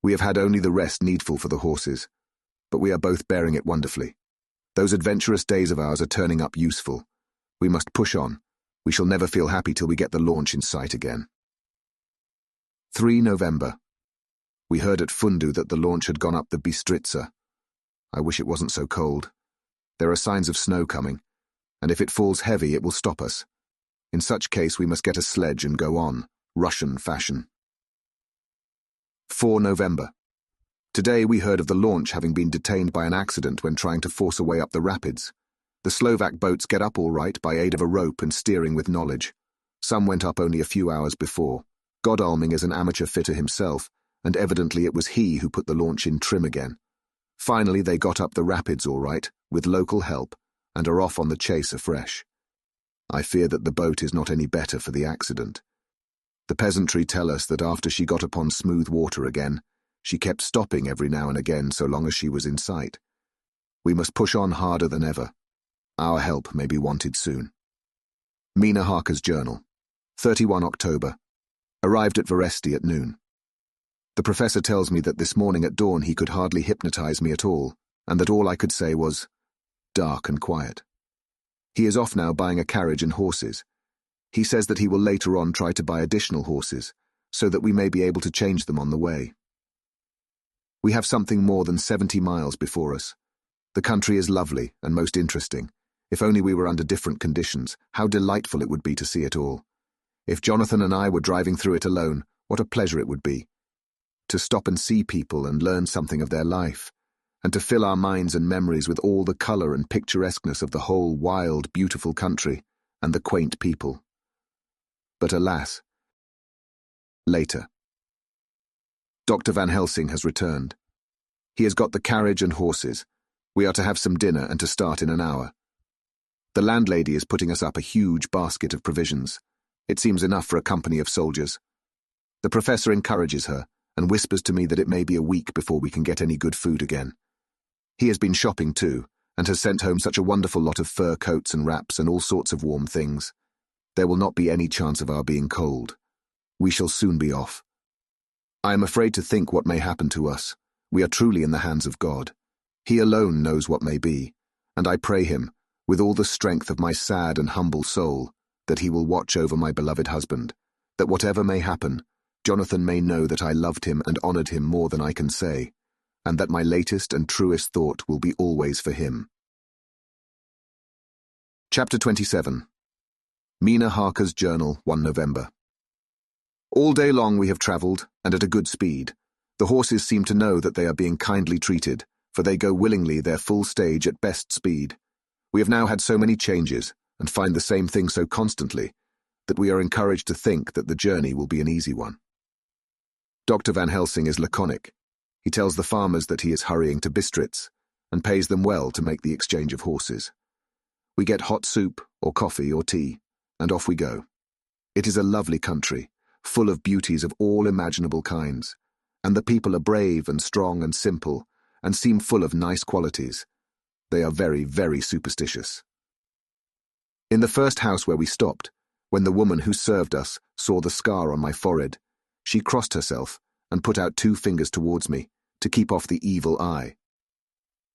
Speaker 1: We have had only the rest needful for the horses, but we are both bearing it wonderfully. Those adventurous days of ours are turning up useful. We must push on. We shall never feel happy till we get the launch in sight again. 3 November. We heard at Fundu that the launch had gone up the Bistritza. I wish it wasn't so cold. There are signs of snow coming, and if it falls heavy it will stop us. In such case we must get a sledge and go on, Russian fashion. 4 November. Today we heard of the launch having been detained by an accident when trying to force a way up the rapids. The Slovak boats get up all right by aid of a rope and steering with knowledge. Some went up only a few hours before. Godalming is an amateur fitter himself, and evidently it was he who put the launch in trim again. Finally they got up the rapids all right, with local help, and are off on the chase afresh. I fear that the boat is not any better for the accident. The peasantry tell us that after she got upon smooth water again, she kept stopping every now and again so long as she was in sight. We must push on harder than ever. Our help may be wanted soon. Mina Harker's journal. 31 October. Arrived at Veresti at noon. The professor tells me that this morning at dawn he could hardly hypnotize me at all, and that all I could say was, dark and quiet. He is off now buying a carriage and horses. He says that he will later on try to buy additional horses, so that we may be able to change them on the way. We have something more than 70 miles before us. The country is lovely and most interesting. If only we were under different conditions, how delightful it would be to see it all. If Jonathan and I were driving through it alone, what a pleasure it would be. To stop and see people and learn something of their life, and to fill our minds and memories with all the colour and picturesqueness of the whole wild, beautiful country and the quaint people. But alas, later. Dr. Van Helsing has returned. He has got the carriage and horses. We are to have some dinner and to start in an hour. The landlady is putting us up a huge basket of provisions. It seems enough for a company of soldiers. The professor encourages her and whispers to me that it may be a week before we can get any good food again. He has been shopping too, and has sent home such a wonderful lot of fur coats and wraps and all sorts of warm things. There will not be any chance of our being cold. We shall soon be off. I am afraid to think what may happen to us. We are truly in the hands of God. He alone knows what may be, and I pray him, with all the strength of my sad and humble soul, that he will watch over my beloved husband, that whatever may happen, Jonathan may know that I loved him and honoured him more than I can say, and that my latest and truest thought will be always for him. Chapter 27. Mina Harker's Journal, 1 November. All day long we have travelled, and at a good speed. The horses seem to know that they are being kindly treated, for they go willingly their full stage at best speed. We have now had so many changes, and find the same thing so constantly, that we are encouraged to think that the journey will be an easy one. Dr. Van Helsing is laconic. He tells the farmers that he is hurrying to Bistritz, and pays them well to make the exchange of horses. We get hot soup, or coffee, or tea, and off we go. It is a lovely country, full of beauties of all imaginable kinds, and the people are brave and strong and simple, and seem full of nice qualities. They are very, very superstitious. In the first house where we stopped, when the woman who served us saw the scar on my forehead, she crossed herself and put out 2 fingers towards me to keep off the evil eye.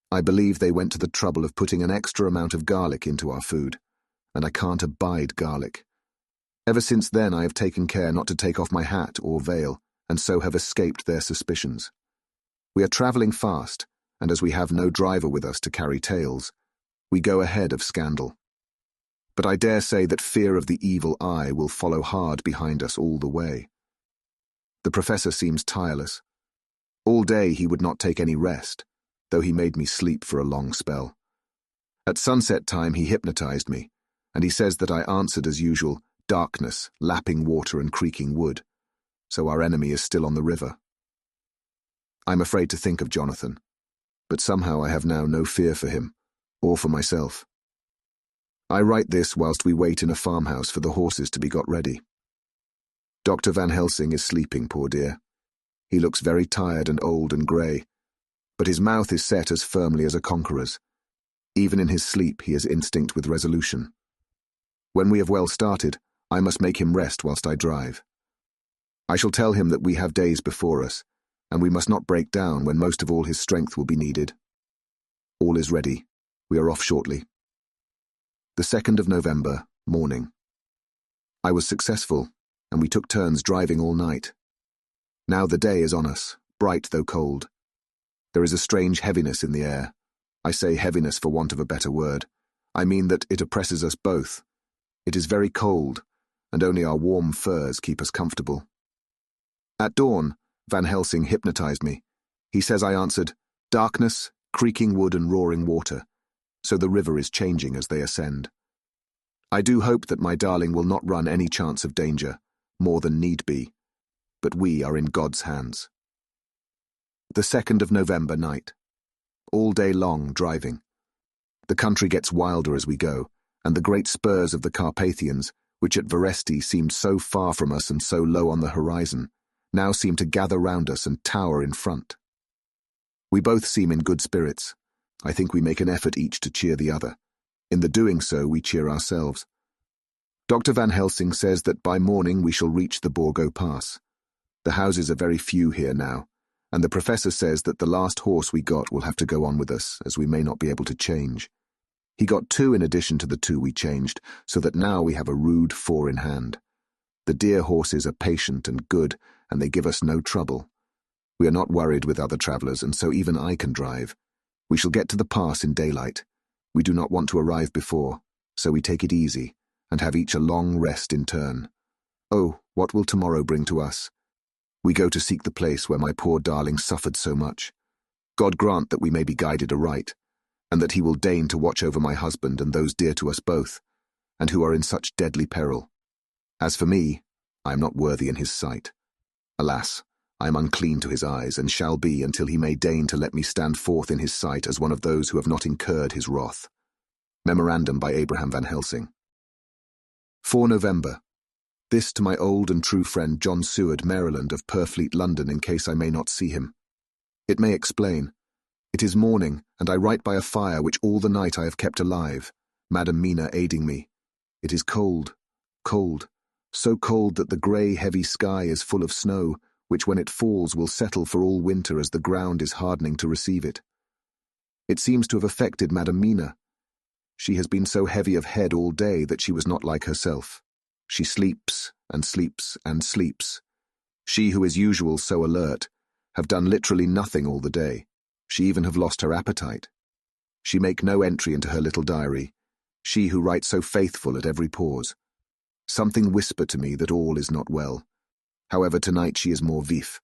Speaker 1: I believe they went to the trouble of putting an extra amount of garlic into our food, and I can't abide garlic. Ever since then I have taken care not to take off my hat or veil, and so have escaped their suspicions. We are travelling fast, and as we have no driver with us to carry tales, we go ahead of scandal. But I dare say that fear of the evil eye will follow hard behind us all the way. The professor seems tireless. All day he would not take any rest, though he made me sleep for a long spell. At sunset time he hypnotized me, and he says that I answered as usual, darkness, lapping water and creaking wood, so our enemy is still on the river. I'm afraid to think of Jonathan, but somehow I have now no fear for him, or for myself. I write this whilst we wait in a farmhouse for the horses to be got ready. Dr. Van Helsing is sleeping, poor dear. He looks very tired and old and grey, but his mouth is set as firmly as a conqueror's. Even in his sleep he is instinct with resolution. When we have well started, I must make him rest whilst I drive. I shall tell him that we have days before us, and we must not break down when most of all his strength will be needed. All is ready. We are off shortly. The 2nd of November, morning. I was successful, and we took turns driving all night. Now the day is on us, bright though cold. There is a strange heaviness in the air. I say heaviness for want of a better word. I mean that it oppresses us both. It is very cold, and only our warm furs keep us comfortable. At dawn, Van Helsing hypnotized me. He says I answered, darkness, creaking wood and roaring water, so the river is changing as they ascend. I do hope that my darling will not run any chance of danger, more than need be, but we are in God's hands. The 2nd of November night. All day long driving. The country gets wilder as we go, and the great spurs of the Carpathians, which at Veresti seemed so far from us and so low on the horizon, now seem to gather round us and tower in front. We both seem in good spirits. I think we make an effort each to cheer the other. In the doing so, we cheer ourselves. Dr. Van Helsing says that by morning we shall reach the Borgo Pass. The houses are very few here now, and the professor says that the last horse we got will have to go on with us, as we may not be able to change. He got 2 in addition to the 2 we changed, so that now we have a rude 4 in hand. The dear horses are patient and good, and they give us no trouble. We are not worried with other travellers, and so even I can drive. We shall get to the pass in daylight. We do not want to arrive before, so we take it easy, and have each a long rest in turn. Oh, what will tomorrow bring to us? We go to seek the place where my poor darling suffered so much. God grant that we may be guided aright, and that he will deign to watch over my husband and those dear to us both, and who are in such deadly peril. As for me, I am not worthy in his sight. Alas, I am unclean to his eyes, and shall be until he may deign to let me stand forth in his sight as one of those who have not incurred his wrath. Memorandum by Abraham Van Helsing. 4 November. This to my old and true friend John Seward, Maryland, of Purfleet, London, in case I may not see him. It may explain. It is morning, and I write by a fire which all the night I have kept alive, Madam Mina aiding me. It is cold, cold, so cold that the grey, heavy sky is full of snow, which when it falls will settle for all winter as the ground is hardening to receive it. It seems to have affected Madam Mina. She has been so heavy of head all day that she was not like herself. She sleeps and sleeps and sleeps. She who is usual so alert, have done literally nothing all the day. She even have lost her appetite. She make no entry into her little diary, she who writes so faithful at every pause. Something whisper to me that all is not well. However, tonight she is more vif.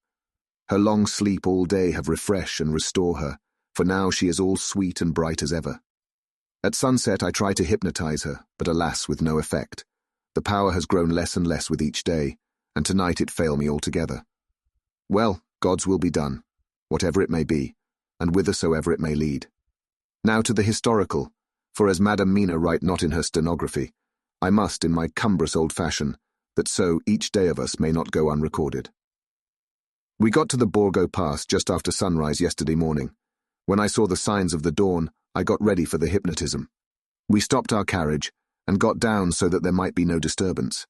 Speaker 1: Her long sleep all day have refresh and restore her, for now she is all sweet and bright as ever. At sunset I try to hypnotize her, but alas, with no effect. The power has grown less and less with each day, and tonight it failed me altogether. Well, God's will be done, whatever it may be, and whithersoever it may lead. Now to the historical, for as Madam Mina write not in her stenography, I must, in my cumbrous old fashion, that so each day of us may not go unrecorded. We got to the Borgo Pass just after sunrise yesterday morning. When I saw the signs of the dawn, I got ready for the hypnotism. We stopped our carriage, and got down so that there might be no disturbance.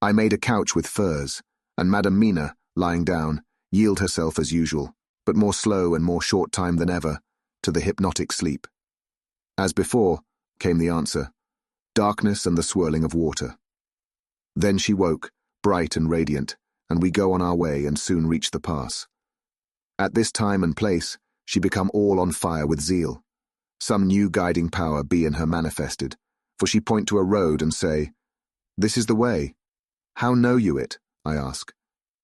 Speaker 1: I made a couch with furs, and Madam Mina, lying down, yield herself as usual, but more slow and more short time than ever, to the hypnotic sleep. As before, came the answer, darkness and the swirling of water. Then she woke, bright and radiant, and we go on our way and soon reach the pass. At this time and place, she become all on fire with zeal. Some new guiding power be in her manifested, for she point to a road and say, "This is the way." "How know you it?" I ask.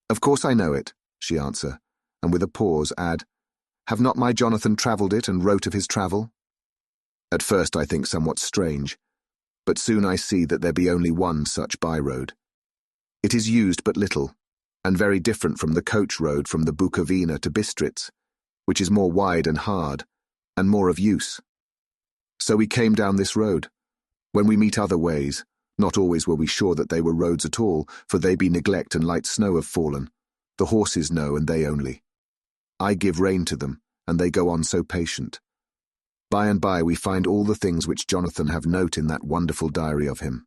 Speaker 1: "Of course I know it," she answer, and with a pause add, "Have not my Jonathan travelled it and wrote of his travel?" At first I think somewhat strange, but soon I see that there be only one such by-road. It is used but little, and very different from the coach road from the Bukovina to Bistritz, which is more wide and hard, and more of use. So we came down this road. When we meet other ways, not always were we sure that they were roads at all, for they be neglect and light snow have fallen. The horses know, and they only. I give rein to them, and they go on so patient. By and by we find all the things which Jonathan have note in that wonderful diary of him.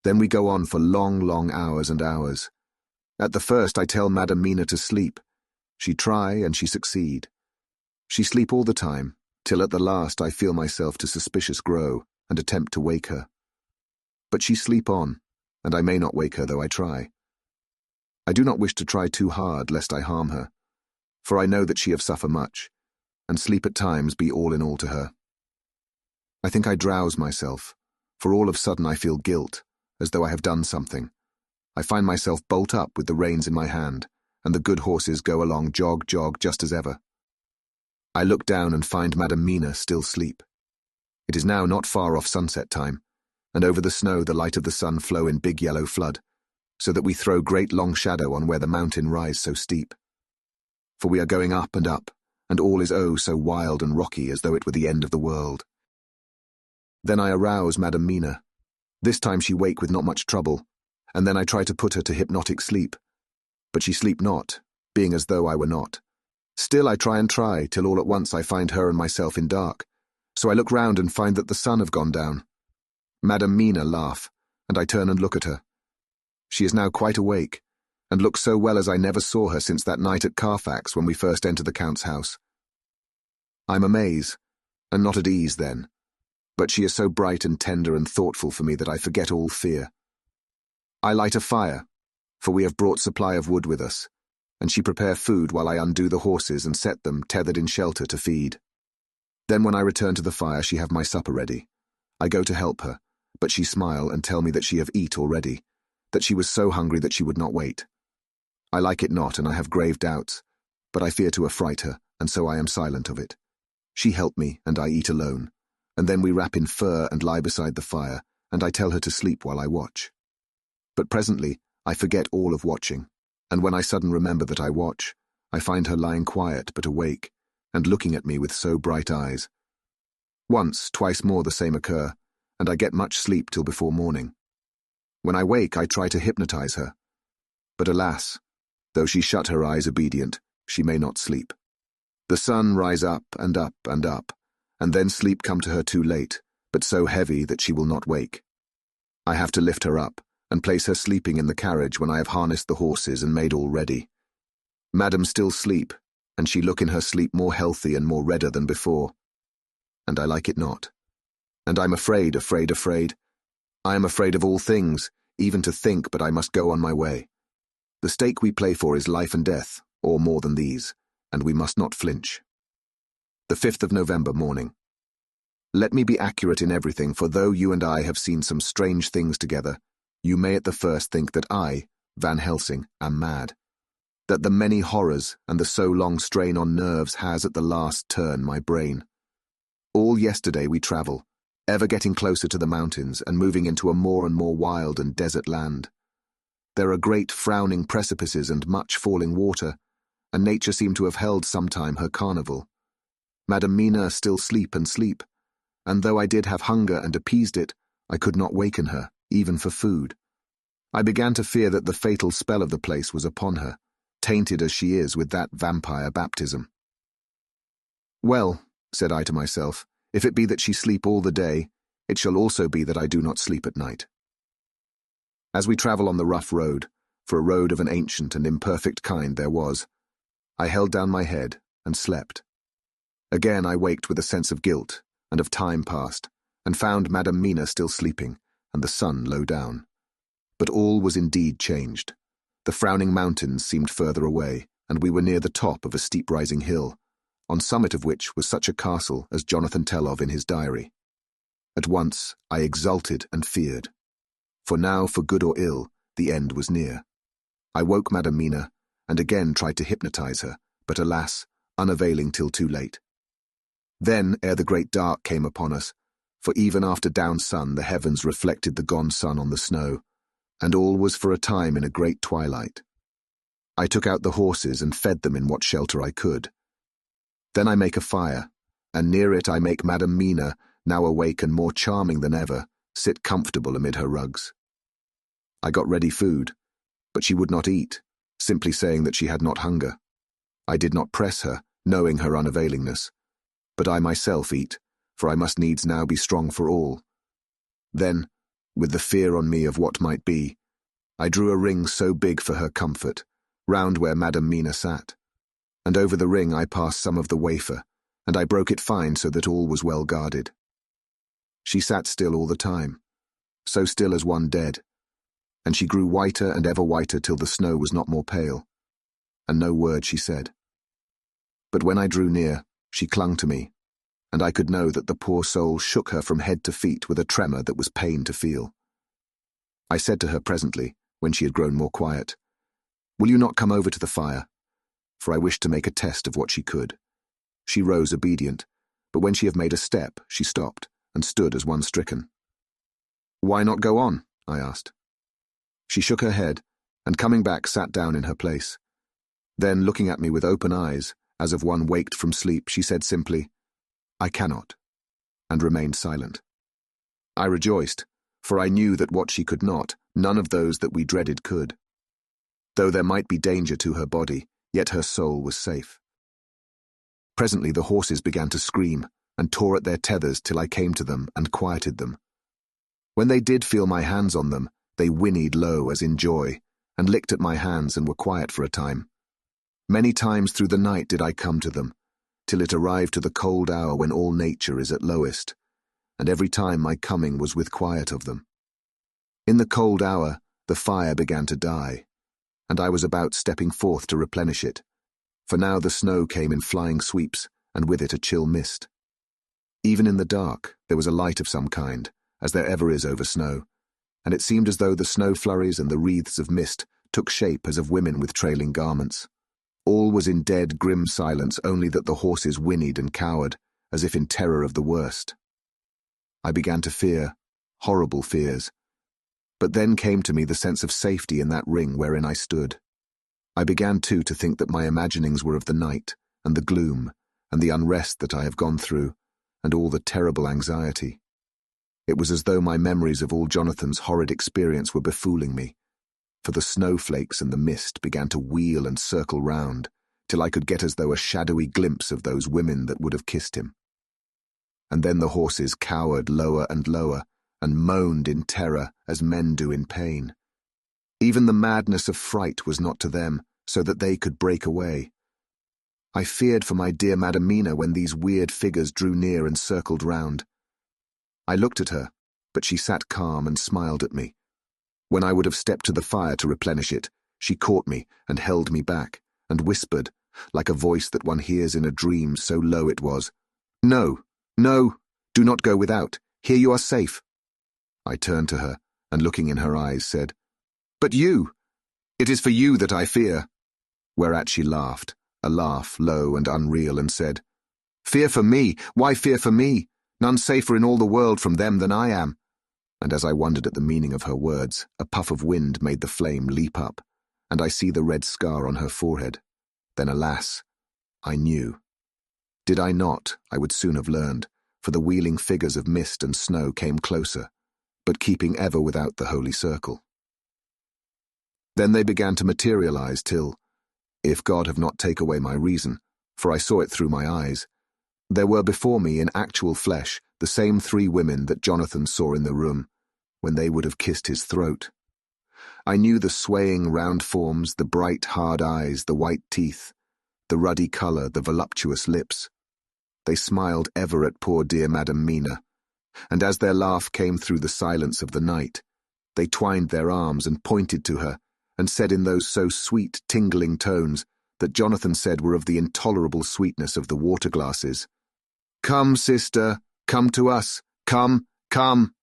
Speaker 1: Then we go on for long, long hours and hours. At the first I tell Madam Mina to sleep. She try, and she succeed. She sleep all the time, till at the last I feel myself to suspicious grow, and attempt to wake her. But she sleep on, and I may not wake her though I try. I do not wish to try too hard, lest I harm her, for I know that she have suffer much, and sleep at times be all in all to her. I think I drowse myself, for all of sudden I feel guilt, as though I have done something. I find myself bolt up with the reins in my hand, and the good horses go along jog, jog, just as ever. I look down and find Madam Mina still sleep. It is now not far off sunset time, and over the snow the light of the sun flow in big yellow flood, so that we throw great long shadow on where the mountain rise so steep. For we are going up, and all is oh so wild and rocky as though it were the end of the world. Then I arouse Madam Mina. This time she wake with not much trouble, and then I try to put her to hypnotic sleep. But she sleep not, being as though I were not. Still I try, till all at once I find her and myself in dark. So I look round and find that the sun have gone down. Madam Mina laugh, and I turn and look at her. She is now quite awake, and looks so well as I never saw her since that night at Carfax when we first entered the Count's house. I'm amazed, and not at ease then, but she is so bright and tender and thoughtful for me that I forget all fear. I light a fire, for we have brought supply of wood with us, and she prepare food while I undo the horses and set them, tethered in shelter, to feed. Then when I return to the fire, she have my supper ready. I go to help her, but she smile and tell me that she have eat already, that she was so hungry that she would not wait. I like it not, and I have grave doubts, but I fear to affright her, and so I am silent of it. She help me, and I eat alone, and then we wrap in fur and lie beside the fire, and I tell her to sleep while I watch. But presently I forget all of watching, and when I sudden remember that I watch, I find her lying quiet but awake, and looking at me with so bright eyes. Once, twice more the same occur, and I get much sleep till before morning. When I wake, I try to hypnotize her. But alas, though she shut her eyes obedient, she may not sleep. The sun rise up and up and up, and then sleep come to her too late, but so heavy that she will not wake. I have to lift her up, and place her sleeping in the carriage when I have harnessed the horses and made all ready. Madam still sleep, and she look in her sleep more healthy and more redder than before. And I like it not. And I'm afraid. I am afraid of all things, even to think, but I must go on my way. The stake we play for is life and death, or more than these, and we must not flinch. The 5th of November morning. Let me be accurate in everything, for though you and I have seen some strange things together, you may at the first think that I, Van Helsing, am mad. That the many horrors and the so long strain on nerves has at the last turned my brain. All yesterday we travel, ever getting closer to the mountains and moving into a more and more wild and desert land. There are great frowning precipices and much falling water, and nature seemed to have held sometime her carnival. Madam Mina still sleep, and though I did have hunger and appeased it, I could not waken her, even for food. I began to fear that the fatal spell of the place was upon her, tainted as she is with that vampire baptism. Well, said I to myself, if it be that she sleep all the day, it shall also be that I do not sleep at night. As we travel on the rough road, for a road of an ancient and imperfect kind there was, I held down my head and slept. Again I waked with a sense of guilt and of time past, and found Madam Mina still sleeping, and the sun low down. But all was indeed changed. The frowning mountains seemed further away, and we were near the top of a steep rising hill, on summit of which was such a castle as Jonathan tell of in his diary. At once I exulted and feared, for now, for good or ill, the end was near. I woke Madam Mina, and again tried to hypnotize her, but alas, unavailing till too late. Then, ere the great dark came upon us, for even after down sun the heavens reflected the gone sun on the snow, and all was for a time in a great twilight. I took out the horses and fed them in what shelter I could. Then I make a fire, and near it I make Madam Mina, now awake and more charming than ever, sit comfortable amid her rugs. I got ready food, but she would not eat, simply saying that she had not hunger. I did not press her, knowing her unavailingness, but I myself eat, for I must needs now be strong for all. Then, with the fear on me of what might be, I drew a ring so big for her comfort, round where Madam Mina sat, and over the ring I passed some of the wafer, and I broke it fine so that all was well guarded. She sat still all the time, so still as one dead, and she grew whiter and ever whiter till the snow was not more pale, and no word she said. But when I drew near, she clung to me, and I could know that the poor soul shook her from head to feet with a tremor that was pain to feel. I said to her presently, when she had grown more quiet, "Will you not come over to the fire?" For I wished to make a test of what she could. She rose obedient, but when she had made a step, she stopped, and stood as one stricken. "Why not go on?" I asked. She shook her head, and coming back sat down in her place. Then, looking at me with open eyes, as of one waked from sleep, she said simply, "I cannot," and remained silent. I rejoiced, for I knew that what she could not, none of those that we dreaded could. Though there might be danger to her body, yet her soul was safe. Presently the horses began to scream, and tore at their tethers till I came to them and quieted them. When they did feel my hands on them, they whinnied low as in joy, and licked at my hands and were quiet for a time. Many times through the night did I come to them, till it arrived to the cold hour when all nature is at lowest, and every time my coming was with quiet of them. In the cold hour the fire began to die, and I was about stepping forth to replenish it, for now the snow came in flying sweeps, and with it a chill mist. Even in the dark, there was a light of some kind, as there ever is over snow, and it seemed as though the snow flurries and the wreaths of mist took shape as of women with trailing garments. All was in dead, grim silence, only that the horses whinnied and cowered, as if in terror of the worst. I began to fear, horrible fears. But then came to me the sense of safety in that ring wherein I stood. I began too to think that my imaginings were of the night, and the gloom, and the unrest that I have gone through, and all the terrible anxiety. It was as though my memories of all Jonathan's horrid experience were befooling me, for the snowflakes and the mist began to wheel and circle round, till I could get as though a shadowy glimpse of those women that would have kissed him. And then the horses cowered lower and lower, and moaned in terror as men do in pain. Even the madness of fright was not to them, so that they could break away. I feared for my dear Madam Mina when these weird figures drew near and circled round. I looked at her, but she sat calm and smiled at me. When I would have stepped to the fire to replenish it, she caught me and held me back, and whispered, like a voice that one hears in a dream, so low it was, "No, no, do not go without. Here you are safe." I turned to her, and looking in her eyes, said, "But you! It is for you that I fear." Whereat she laughed, a laugh low and unreal, and said, "Fear for me? Why fear for me? None safer in all the world from them than I am." And as I wondered at the meaning of her words, a puff of wind made the flame leap up, and I see the red scar on her forehead. Then, alas, I knew. Did I not, I would soon have learned, for the wheeling figures of mist and snow came closer, but keeping ever without the holy circle. Then they began to materialize till, if God have not taken away my reason, for I saw it through my eyes, there were before me in actual flesh the same 3 women that Jonathan saw in the room, when they would have kissed his throat. I knew the swaying round forms, the bright hard eyes, the white teeth, the ruddy colour, the voluptuous lips. They smiled ever at poor dear Madam Mina, and as their laugh came through the silence of the night, they twined their arms and pointed to her, and said in those so sweet, tingling tones that Jonathan said were of the intolerable sweetness of the water glasses, "Come, sister, come to us, come, come."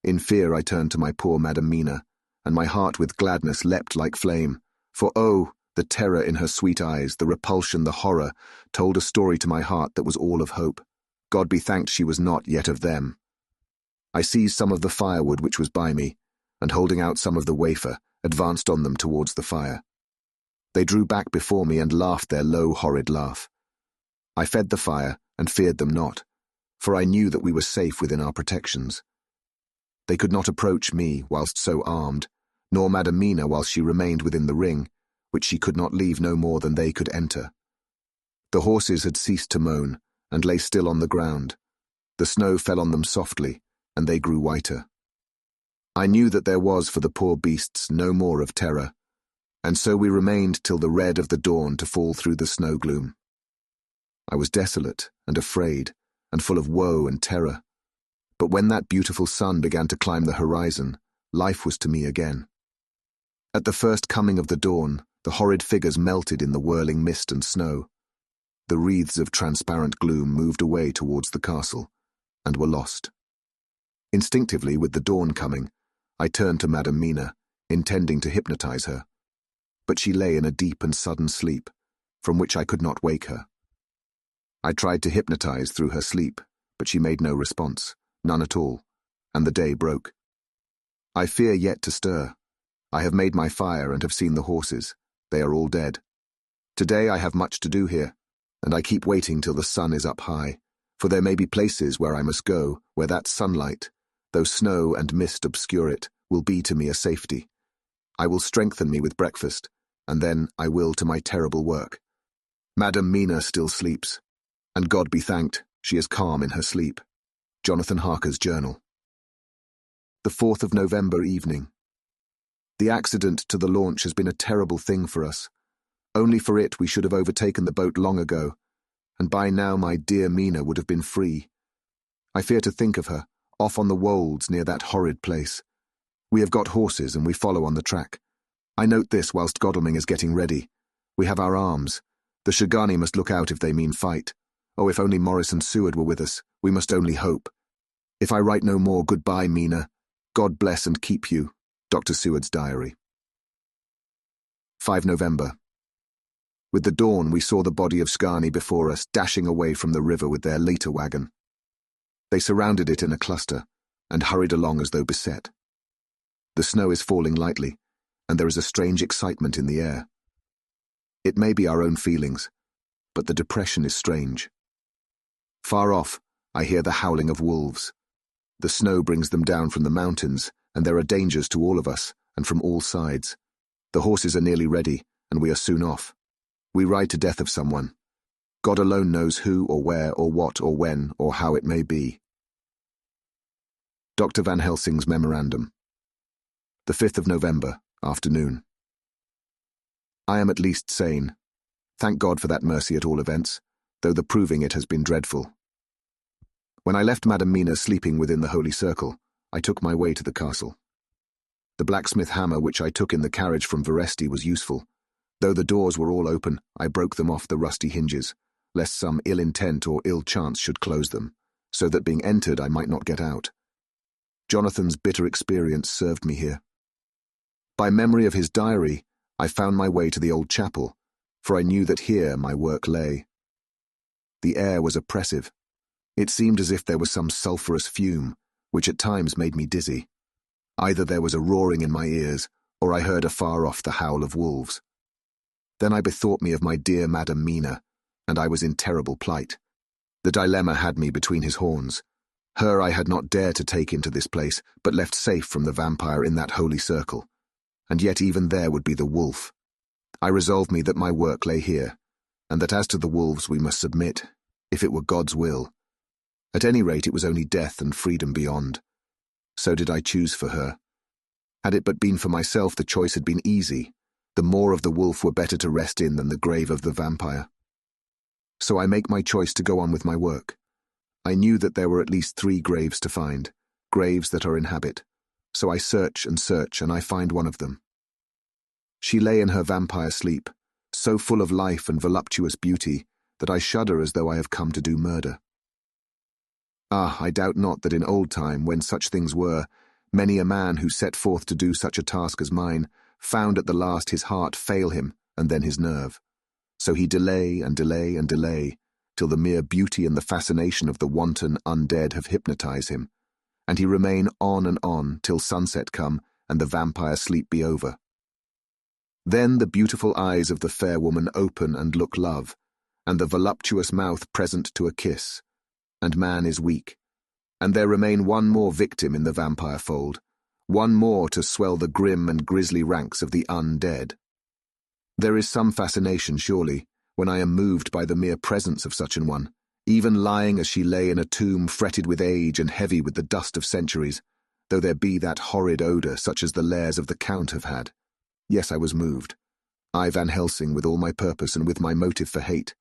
Speaker 1: In fear I turned to my poor Madam Mina, and my heart with gladness leapt like flame, for oh, the terror in her sweet eyes, the repulsion, the horror, told a story to my heart that was all of hope. God be thanked she was not yet of them. I seized some of the firewood which was by me, and holding out some of the wafer, advanced on them towards the fire. They drew back before me and laughed their low, horrid laugh. I fed the fire and feared them not, for I knew that we were safe within our protections. They could not approach me whilst so armed, nor Madam Mina whilst she remained within the ring, which she could not leave no more than they could enter. The horses had ceased to moan, and lay still on the ground. The snow fell on them softly, and they grew whiter. I knew that there was for the poor beasts no more of terror, and so we remained till the red of the dawn to fall through the snow gloom. I was desolate and afraid, and full of woe and terror. But when that beautiful sun began to climb the horizon, life was to me again. At the first coming of the dawn, the horrid figures melted in the whirling mist and snow. The wreaths of transparent gloom moved away towards the castle, and were lost. Instinctively, with the dawn coming, I turned to Madam Mina, intending to hypnotize her. But she lay in a deep and sudden sleep, from which I could not wake her. I tried to hypnotize through her sleep, but she made no response, none at all, and the day broke. I fear yet to stir. I have made my fire and have seen the horses. They are all dead. Today I have much to do here, and I keep waiting till the sun is up high, for there may be places where I must go, where that sunlight, though snow and mist obscure it, will be to me a safety. I will strengthen me with breakfast, and then I will to my terrible work. Madam Mina still sleeps, and God be thanked, she is calm in her sleep. Jonathan Harker's journal. The 4th of November evening. The accident to the launch has been a terrible thing for us. Only for it we should have overtaken the boat long ago, and by now my dear Mina would have been free. I fear to think of her, off on the wolds near that horrid place. We have got horses and we follow on the track. I note this whilst Godalming is getting ready. We have our arms. The Shagani must look out if they mean fight. Oh, if only Morris and Seward were with us. We must only hope. If I write no more, goodbye, Mina. God bless and keep you. Dr. Seward's diary. 5 November. With the dawn, we saw the body of Scarni before us, dashing away from the river with their later wagon. They surrounded it in a cluster and hurried along as though beset. The snow is falling lightly, and there is a strange excitement in the air. It may be our own feelings, but the depression is strange. Far off, I hear the howling of wolves. The snow brings them down from the mountains, and there are dangers to all of us, and from all sides. The horses are nearly ready, and we are soon off. We ride to death of someone. God alone knows who or where or what or when or how it may be. Dr. Van Helsing's memorandum. The 5th of November, afternoon. I am at least sane. Thank God for that mercy at all events, though the proving it has been dreadful. When I left Madam Mina sleeping within the holy circle, I took my way to the castle. The blacksmith hammer which I took in the carriage from Veresti was useful. Though the doors were all open, I broke them off the rusty hinges, lest some ill intent or ill chance should close them, so that being entered I might not get out. Jonathan's bitter experience served me here. By memory of his diary, I found my way to the old chapel, for I knew that here my work lay. The air was oppressive. It seemed as if there was some sulphurous fume, which at times made me dizzy. Either there was a roaring in my ears, or I heard afar off the howl of wolves. Then I bethought me of my dear Madam Mina, and I was in terrible plight. The dilemma had me between his horns. Her I had not dared to take into this place, but left safe from the vampire in that holy circle. And yet even there would be the wolf. I resolved me that my work lay here, and that as to the wolves we must submit, if it were God's will. At any rate it was only death and freedom beyond. So did I choose for her. Had it but been for myself, the choice had been easy. The maw of the wolf were better to rest in than the grave of the vampire. So I make my choice to go on with my work. I knew that there were at least 3 graves to find, graves that are in habit. So I search, and I find one of them. She lay in her vampire sleep, so full of life and voluptuous beauty that I shudder as though I have come to do murder. Ah, I doubt not that in old time, when such things were, many a man who set forth to do such a task as mine found at the last his heart fail him, and then his nerve. So he delay and delay and delay, till the mere beauty and the fascination of the wanton undead have hypnotized him, and he remain on and on till sunset come and the vampire sleep be over. Then the beautiful eyes of the fair woman open and look love, and the voluptuous mouth present to a kiss, and man is weak, and there remain one more victim in the vampire fold, one more to swell the grim and grisly ranks of the undead. There is some fascination, surely, when I am moved by the mere presence of such an one, even lying as she lay in a tomb fretted with age and heavy with the dust of centuries, though there be that horrid odour such as the lairs of the Count have had. Yes, I was moved. I, Van Helsing, with all my purpose and with my motive for hate.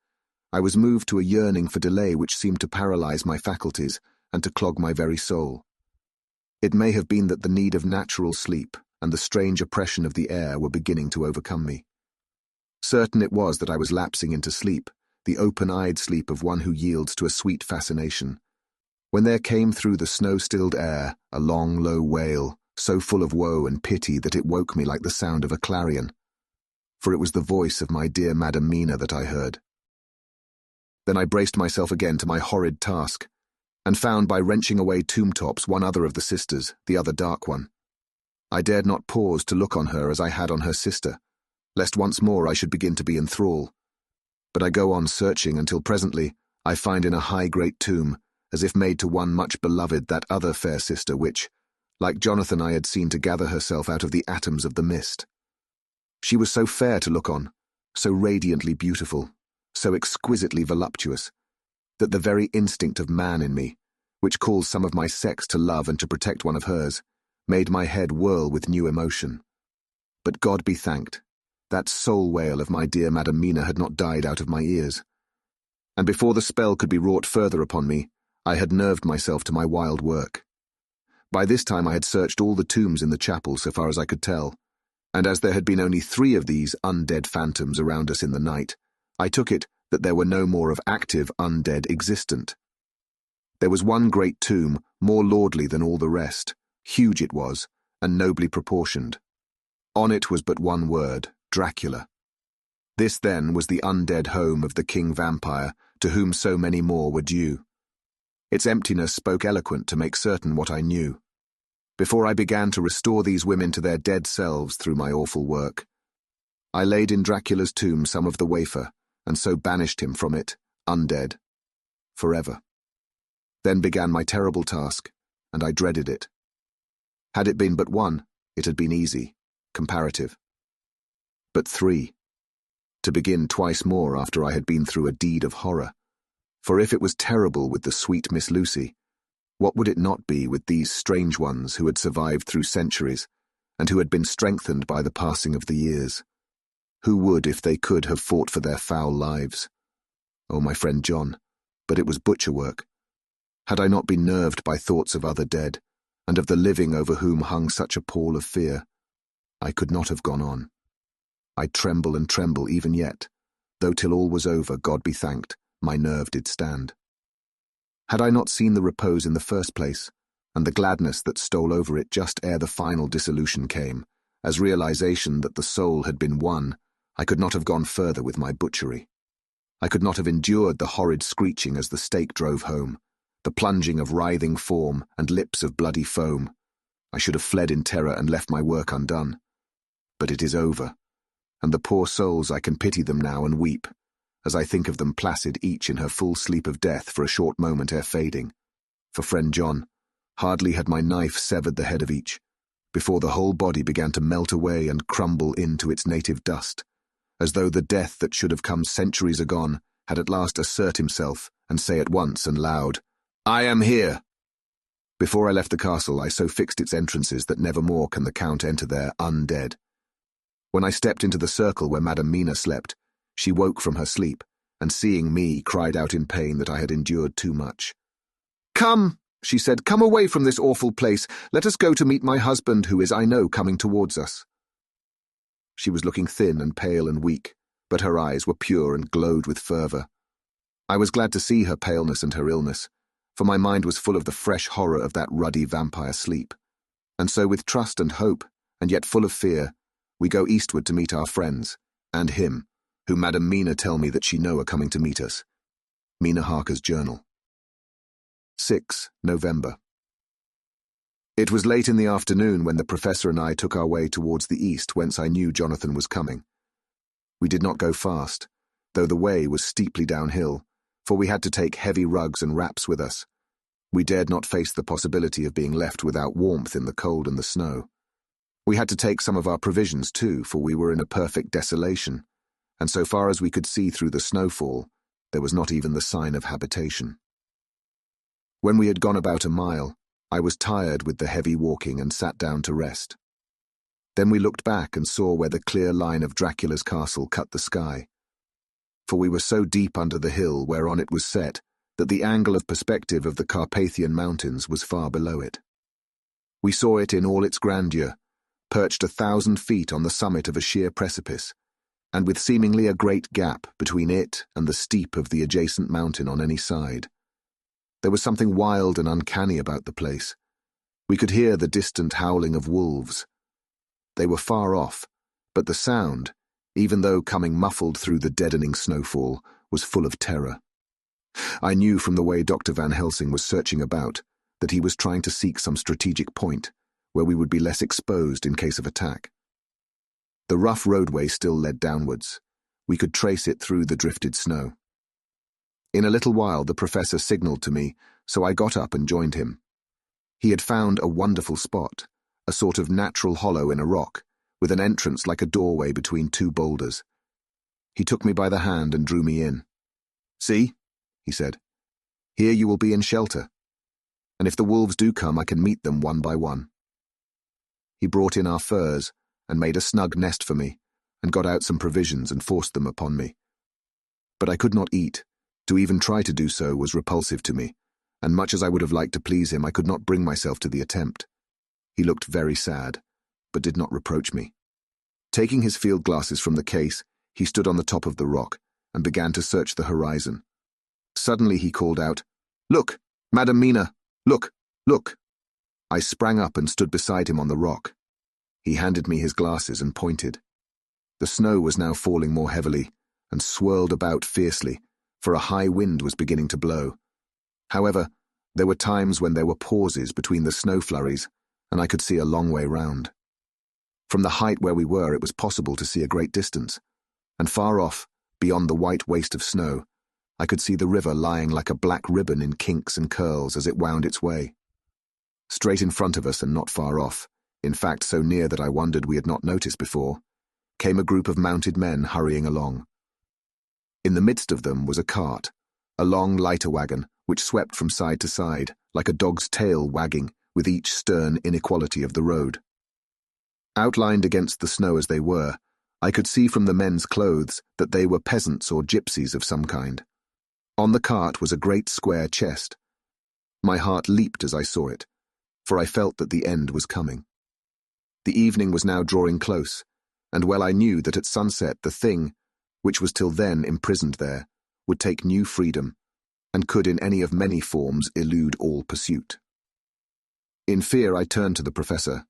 Speaker 1: I was moved to a yearning for delay which seemed to paralyse my faculties and to clog my very soul. It may have been that the need of natural sleep and the strange oppression of the air were beginning to overcome me. Certain it was that I was lapsing into sleep, the open-eyed sleep of one who yields to a sweet fascination, when there came through the snow-stilled air a long, low wail, so full of woe and pity that it woke me like the sound of a clarion, for it was the voice of my dear Madam Mina that I heard. Then I braced myself again to my horrid task, and found by wrenching away tomb-tops one other of the sisters, the other dark one. I dared not pause to look on her as I had on her sister, lest once more I should begin to be in thrall. But I go on searching until presently I find in a high great tomb, as if made to one much beloved, that other fair sister which, like Jonathan, I had seen to gather herself out of the atoms of the mist. She was so fair to look on, so radiantly beautiful, so exquisitely voluptuous, that the very instinct of man in me, which calls some of my sex to love and to protect one of hers, made my head whirl with new emotion. But God be thanked, that soul wail of my dear Madam Mina had not died out of my ears. And before the spell could be wrought further upon me, I had nerved myself to my wild work. By this time I had searched all the tombs in the chapel so far as I could tell, and as there had been only 3 of these undead phantoms around us in the night, I took it that there were no more of active undead existent. There was one great tomb, more lordly than all the rest. Huge it was, and nobly proportioned. On it was but one word, Dracula. This, then, was the undead home of the king vampire, to whom so many more were due. Its emptiness spoke eloquent to make certain what I knew. Before I began to restore these women to their dead selves through my awful work, I laid in Dracula's tomb some of the wafer, and so banished him from it, undead, forever. Then began my terrible task, and I dreaded it. Had it been but one, it had been easy, comparative. But three. To begin twice more after I had been through a deed of horror. For if it was terrible with the sweet Miss Lucy, what would it not be with these strange ones who had survived through centuries, and who had been strengthened by the passing of the years? Who would, if they could, have fought for their foul lives? Oh, my friend John, but it was butcher work. Had I not been nerved by thoughts of other dead, and of the living over whom hung such a pall of fear, I could not have gone on. I tremble and tremble even yet, though till all was over, God be thanked, my nerve did stand. Had I not seen the repose in the first place, and the gladness that stole over it just ere the final dissolution came, as realization that the soul had been won, I could not have gone further with my butchery. I could not have endured the horrid screeching as the stake drove home, the plunging of writhing form and lips of bloody foam. I should have fled in terror and left my work undone. But it is over, and the poor souls, I can pity them now and weep, as I think of them placid each in her full sleep of death for a short moment ere fading. For friend John, hardly had my knife severed the head of each, before the whole body began to melt away and crumble into its native dust, as though the death that should have come centuries agone had at last assert himself and say at once and loud, "I am here!" Before I left the castle, I so fixed its entrances that never more can the Count enter there undead. When I stepped into the circle where Madame Mina slept, she woke from her sleep, and seeing me, cried out in pain that I had endured too much. "Come," she said, "come away from this awful place. Let us go to meet my husband, who is, I know, coming towards us." She was looking thin and pale and weak, but her eyes were pure and glowed with fervour. I was glad to see her paleness and her illness, for my mind was full of the fresh horror of that ruddy vampire sleep. And so with trust and hope, and yet full of fear, we go eastward to meet our friends, and him, who Madame Mina tell me that she know are coming to meet us. Mina Harker's journal. 6 November. It was late in the afternoon when the professor and I took our way towards the east, whence I knew Jonathan was coming. We did not go fast, though the way was steeply downhill, for we had to take heavy rugs and wraps with us. We dared not face the possibility of being left without warmth in the cold and the snow. We had to take some of our provisions too, for we were in a perfect desolation, and so far as we could see through the snowfall, there was not even the sign of habitation. When we had gone about a mile, I was tired with the heavy walking and sat down to rest. Then we looked back and saw where the clear line of Dracula's castle cut the sky. For we were so deep under the hill whereon it was set that the angle of perspective of the Carpathian mountains was far below it. We saw it in all its grandeur, perched 1,000 feet on the summit of a sheer precipice, and with seemingly a great gap between it and the steep of the adjacent mountain on any side. There was something wild and uncanny about the place. We could hear the distant howling of wolves. They were far off, but the sound, even though coming muffled through the deadening snowfall, was full of terror. I knew from the way Dr. Van Helsing was searching about that he was trying to seek some strategic point where we would be less exposed in case of attack. The rough roadway still led downwards. We could trace it through the drifted snow. In a little while the professor signalled to me, so I got up and joined him. He had found a wonderful spot, a sort of natural hollow in a rock, with an entrance like a doorway between two boulders. He took me by the hand and drew me in. "See," he said, "here you will be in shelter, and if the wolves do come I can meet them one by one." He brought in our furs and made a snug nest for me, and got out some provisions and forced them upon me. But I could not eat. To even try to do so was repulsive to me, and much as I would have liked to please him, I could not bring myself to the attempt. He looked very sad, but did not reproach me. Taking his field glasses from the case, he stood on the top of the rock, and began to search the horizon. Suddenly he called out, "Look, Madam Mina, look, look!" I sprang up and stood beside him on the rock. He handed me his glasses and pointed. The snow was now falling more heavily and swirled about fiercely, for a high wind was beginning to blow. However, there were times when there were pauses between the snow flurries, and I could see a long way round. From the height where we were, it was possible to see a great distance, and far off, beyond the white waste of snow, I could see the river lying like a black ribbon in kinks and curls as it wound its way. Straight in front of us and not far off, in fact so near that I wondered we had not noticed before, came a group of mounted men hurrying along. In the midst of them was a cart, a long lighter wagon, which swept from side to side, like a dog's tail wagging with each stern inequality of the road. Outlined against the snow as they were, I could see from the men's clothes that they were peasants or gypsies of some kind. On the cart was a great square chest. My heart leaped as I saw it, for I felt that the end was coming. The evening was now drawing close, and well I knew that at sunset the thing, which was till then imprisoned there, would take new freedom, and could in any of many forms elude all pursuit. In fear I turned to the professor.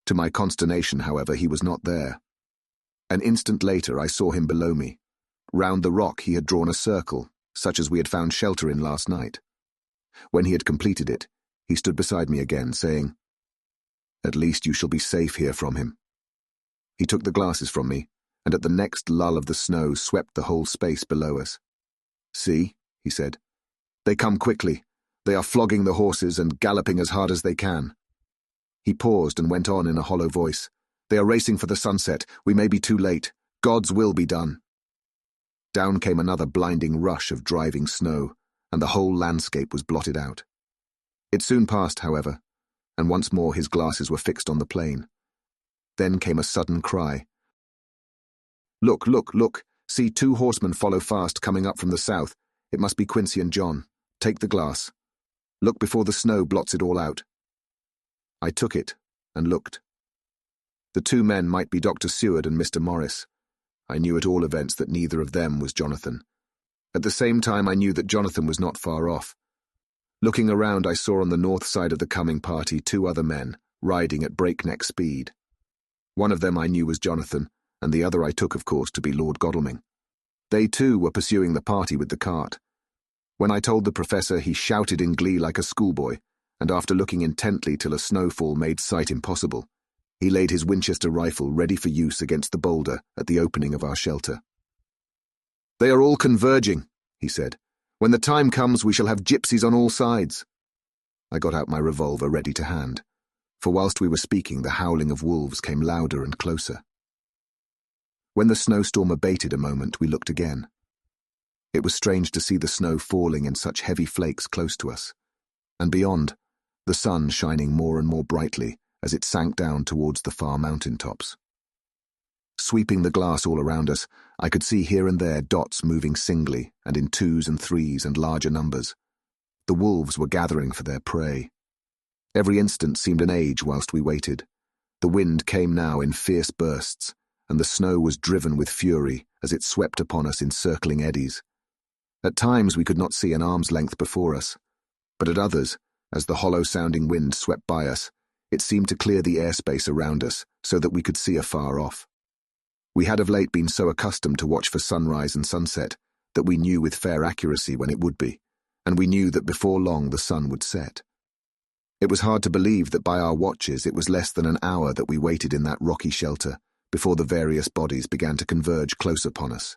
Speaker 1: To my consternation, however, he was not there. An instant later I saw him below me. Round the rock he had drawn a circle, such as we had found shelter in last night. When he had completed it, he stood beside me again, saying, "At least you shall be safe here from him." He took the glasses from me, and at the next lull of the snow swept the whole space below us. "See," he said, "they come quickly. They are flogging the horses and galloping as hard as they can." He paused and went on in a hollow voice, "They are racing for the sunset. We may be too late. God's will be done." Down came another blinding rush of driving snow, and the whole landscape was blotted out. It soon passed, however, and once more his glasses were fixed on the plain. Then came a sudden cry. "Look, look, look! See, 2 horsemen follow fast, coming up from the south. It must be Quincy and John. Take the glass. Look before the snow blots it all out." I took it and looked. The 2 men might be Dr. Seward and Mr. Morris. I knew at all events that neither of them was Jonathan. At the same time I knew that Jonathan was not far off. Looking around, I saw on the north side of the coming party 2 other men, riding at breakneck speed. One of them I knew was Jonathan, and the other I took, of course, to be Lord Godalming. They too were pursuing the party with the cart. When I told the professor, he shouted in glee like a schoolboy, and after looking intently till a snowfall made sight impossible, he laid his Winchester rifle ready for use against the boulder at the opening of our shelter. "They are all converging," he said. "When the time comes, we shall have gypsies on all sides." I got out my revolver ready to hand, for whilst we were speaking, the howling of wolves came louder and closer. When the snowstorm abated a moment, we looked again. It was strange to see the snow falling in such heavy flakes close to us, and beyond, the sun shining more and more brightly as it sank down towards the far mountain tops. Sweeping the glass all around us, I could see here and there dots moving singly and in 2s and 3s and larger numbers. The wolves were gathering for their prey. Every instant seemed an age whilst we waited. The wind came now in fierce bursts, and the snow was driven with fury as it swept upon us in circling eddies. At times we could not see an arm's length before us, but at others, as the hollow-sounding wind swept by us, it seemed to clear the airspace around us so that we could see afar off. We had of late been so accustomed to watch for sunrise and sunset that we knew with fair accuracy when it would be, and we knew that before long the sun would set. It was hard to believe that by our watches it was less than an hour that we waited in that rocky shelter before the various bodies began to converge close upon us.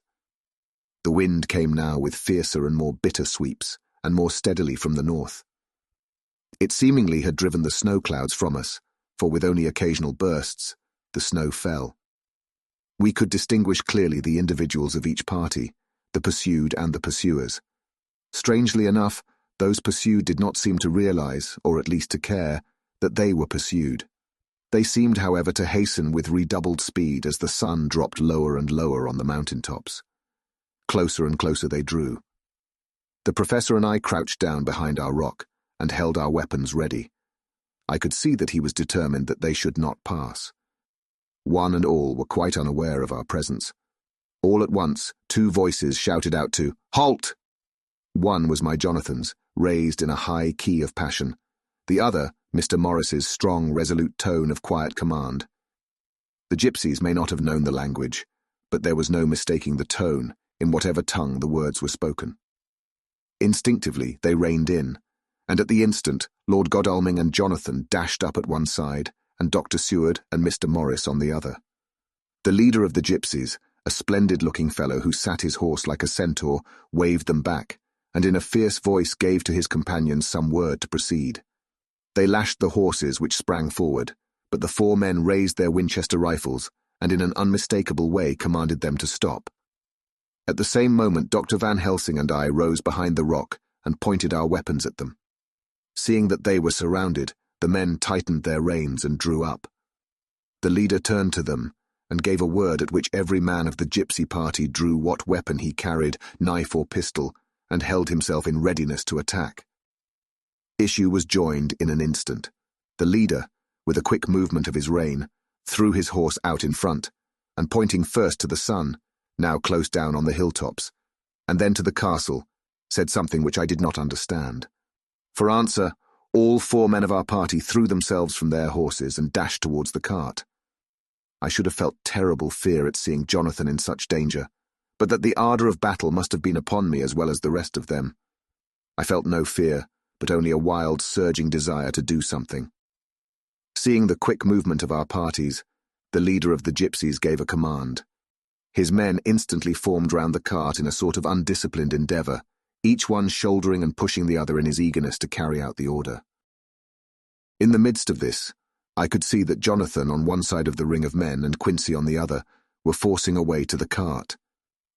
Speaker 1: The wind came now with fiercer and more bitter sweeps, and more steadily from the north. It seemingly had driven the snow clouds from us, for with only occasional bursts, the snow fell. We could distinguish clearly the individuals of each party, the pursued and the pursuers. Strangely enough, those pursued did not seem to realize, or at least to care, that they were pursued. They seemed, however, to hasten with redoubled speed as the sun dropped lower and lower on the mountain tops. Closer and closer they drew. The professor and I crouched down behind our rock and held our weapons ready. I could see that he was determined that they should not pass. One and all were quite unaware of our presence. All at once, two voices shouted out to "Halt!" One was my Jonathan's, raised in a high key of passion. The other, Mr. Morris's strong, resolute tone of quiet command. The gypsies may not have known the language, but there was no mistaking the tone, in whatever tongue the words were spoken. Instinctively, they reined in, and at the instant, Lord Godalming and Jonathan dashed up at one side, and Dr. Seward and Mr. Morris on the other. The leader of the gypsies, a splendid-looking fellow who sat his horse like a centaur, waved them back, and in a fierce voice gave to his companions some word to proceed. They lashed the horses, which sprang forward, but the four men raised their Winchester rifles, and in an unmistakable way commanded them to stop. At the same moment Dr. Van Helsing and I rose behind the rock and pointed our weapons at them. Seeing that they were surrounded, the men tightened their reins and drew up. The leader turned to them and gave a word at which every man of the gypsy party drew what weapon he carried, knife or pistol, and held himself in readiness to attack. Issue was joined in an instant. The leader, with a quick movement of his rein, threw his horse out in front, and pointing first to the sun, now close down on the hilltops, and then to the castle, said something which I did not understand. For answer, all four men of our party threw themselves from their horses and dashed towards the cart. I should have felt terrible fear at seeing Jonathan in such danger, but that the ardour of battle must have been upon me as well as the rest of them. I felt no fear, but only a wild, surging desire to do something. Seeing the quick movement of our parties, the leader of the gypsies gave a command. His men instantly formed round the cart in a sort of undisciplined endeavour, each one shouldering and pushing the other in his eagerness to carry out the order. In the midst of this, I could see that Jonathan on one side of the ring of men and Quincy on the other were forcing a way to the cart.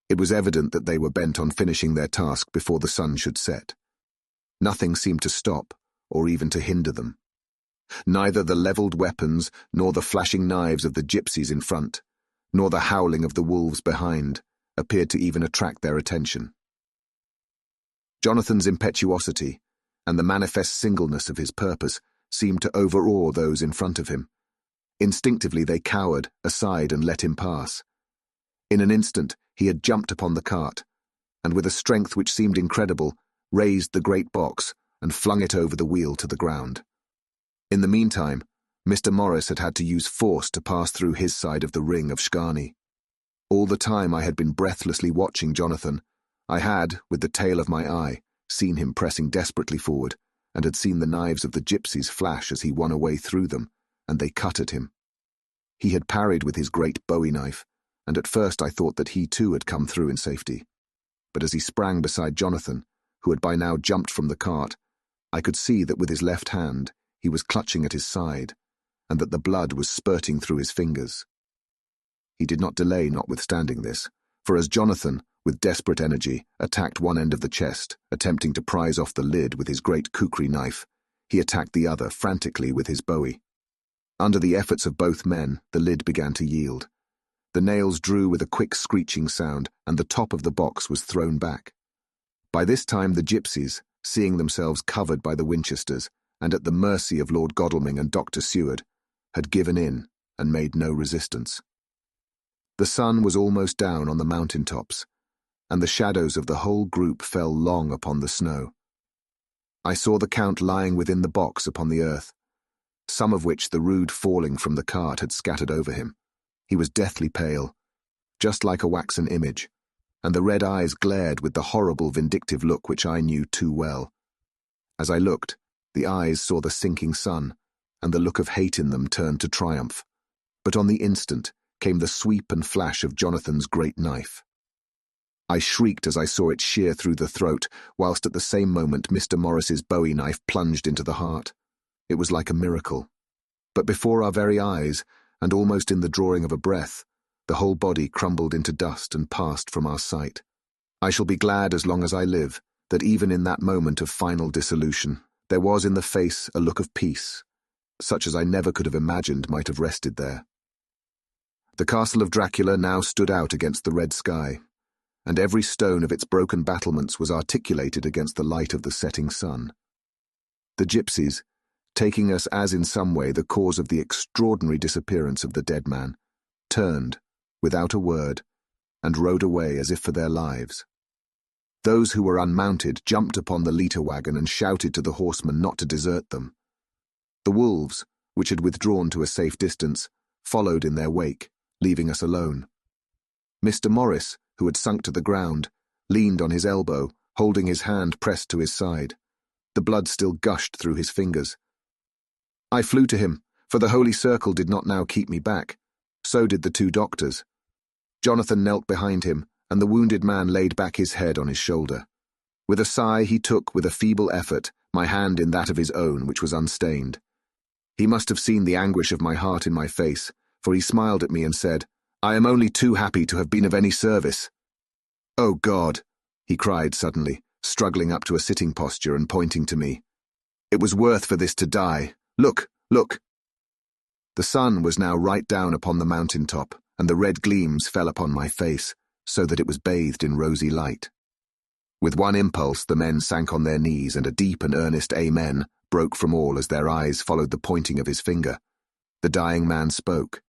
Speaker 1: It was evident that they were bent on finishing their task before the sun should set. Nothing seemed to stop, or even to hinder them. Neither the levelled weapons, nor the flashing knives of the gypsies in front, nor the howling of the wolves behind, appeared to even attract their attention. Jonathan's impetuosity, and the manifest singleness of his purpose, seemed to overawe those in front of him. Instinctively they cowered aside and let him pass. In an instant he had jumped upon the cart, and with a strength which seemed incredible, raised the great box and flung it over the wheel to the ground. In the meantime, Mr. Morris had had to use force to pass through his side of the ring of Shgarni. All the time I had been breathlessly watching Jonathan. I had, with the tail of my eye, seen him pressing desperately forward, and had seen the knives of the gypsies flash as he won a way through them, and they cut at him. He had parried with his great bowie knife, and at first I thought that he too had come through in safety. But as he sprang beside Jonathan, who had by now jumped from the cart, I could see that with his left hand he was clutching at his side, and that the blood was spurting through his fingers. He did not delay notwithstanding this, for as Jonathan, with desperate energy, attacked one end of the chest, attempting to prise off the lid with his great kukri knife, he attacked the other frantically with his bowie. Under the efforts of both men, the lid began to yield. The nails drew with a quick screeching sound, and the top of the box was thrown back. By this time the gypsies, seeing themselves covered by the Winchesters, and at the mercy of Lord Godalming and Dr. Seward, had given in and made no resistance. The sun was almost down on the mountain tops, and the shadows of the whole group fell long upon the snow. I saw the Count lying within the box upon the earth, some of which the rude falling from the cart had scattered over him. He was deathly pale, just like a waxen image, and the red eyes glared with the horrible vindictive look which I knew too well. As I looked, the eyes saw the sinking sun, and the look of hate in them turned to triumph. But on the instant came the sweep and flash of Jonathan's great knife. I shrieked as I saw it shear through the throat, whilst at the same moment Mr. Morris's bowie knife plunged into the heart. It was like a miracle. But before our very eyes, and almost in the drawing of a breath, the whole body crumbled into dust and passed from our sight. I shall be glad as long as I live that even in that moment of final dissolution there was in the face a look of peace, such as I never could have imagined might have rested there. The castle of Dracula now stood out against the red sky, and every stone of its broken battlements was articulated against the light of the setting sun. The gypsies, taking us as in some way the cause of the extraordinary disappearance of the dead man, turned, without a word, and rode away as if for their lives. Those who were unmounted jumped upon the litter wagon and shouted to the horsemen not to desert them. The wolves, which had withdrawn to a safe distance, followed in their wake, leaving us alone. Mr. Morris, who had sunk to the ground, leaned on his elbow, holding his hand pressed to his side. The blood still gushed through his fingers. I flew to him, for the holy circle did not now keep me back. So did the two doctors. Jonathan knelt behind him, and the wounded man laid back his head on his shoulder. With a sigh he took, with a feeble effort, my hand in that of his own, which was unstained. He must have seen the anguish of my heart in my face, for he smiled at me and said, "I am only too happy to have been of any service." "Oh God!" he cried suddenly, struggling up to a sitting posture and pointing to me. "It was worth for this to die. Look, look!" The sun was now right down upon the mountain top, and the red gleams fell upon my face, so that it was bathed in rosy light. With one impulse the men sank on their knees, and a deep and earnest amen broke from all as their eyes followed the pointing of his finger. The dying man spoke.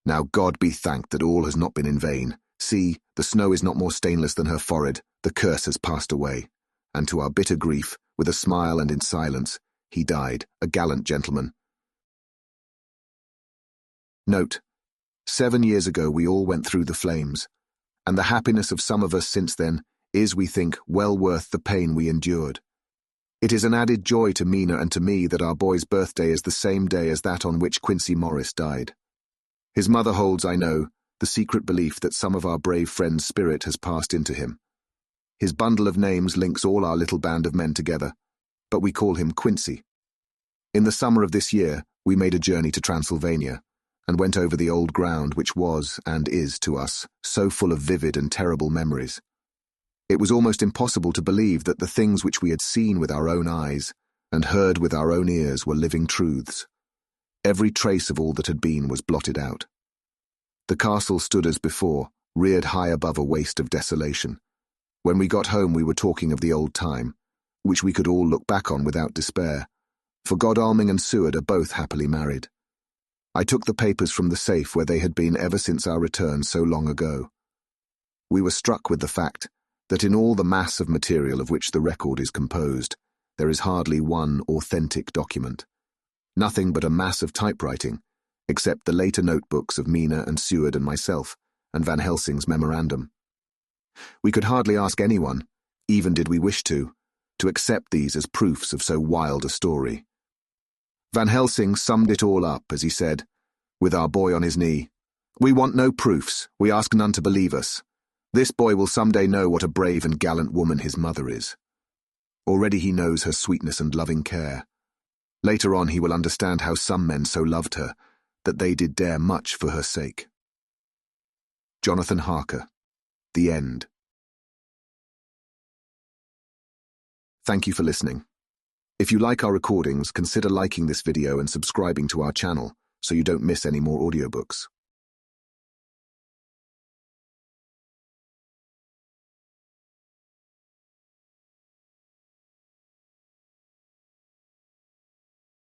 Speaker 1: "Now God be thanked that all has not been in vain. See, the snow is not more stainless than her forehead. The curse has passed away." And to our bitter grief, with a smile and in silence, he died, a gallant gentleman. Note: 7 years ago we all went through the flames, and the happiness of some of us since then is, we think, well worth the pain we endured. It is an added joy to Mina and to me that our boy's birthday is the same day as that on which Quincy Morris died. His mother holds, I know, the secret belief that some of our brave friend's spirit has passed into him. His bundle of names links all our little band of men together, but we call him Quincy. In the summer of this year, we made a journey to Transylvania, and went over the old ground which was, and is to us, so full of vivid and terrible memories. It was almost impossible to believe that the things which we had seen with our own eyes and heard with our own ears were living truths. Every trace of all that had been was blotted out. The castle stood as before, reared high above a waste of desolation. When we got home we were talking of the old time, which we could all look back on without despair, for Godalming and Seward are both happily married. I took the papers from the safe where they had been ever since our return so long ago. We were struck with the fact that in all the mass of material of which the record is composed, there is hardly one authentic document. Nothing but a mass of typewriting, except the later notebooks of Mina and Seward and myself, and Van Helsing's memorandum. We could hardly ask anyone, even did we wish to accept these as proofs of so wild a story. Van Helsing summed it all up as he said, with our boy on his knee, "We want no proofs, we ask none to believe us. This boy will someday know what a brave and gallant woman his mother is. Already he knows her sweetness and loving care. Later on he will understand how some men so loved her, that they did dare much for her sake." Jonathan Harker. The End. Thank you for listening. If you like our recordings, consider liking this video and subscribing to our channel so you don't miss any more audiobooks.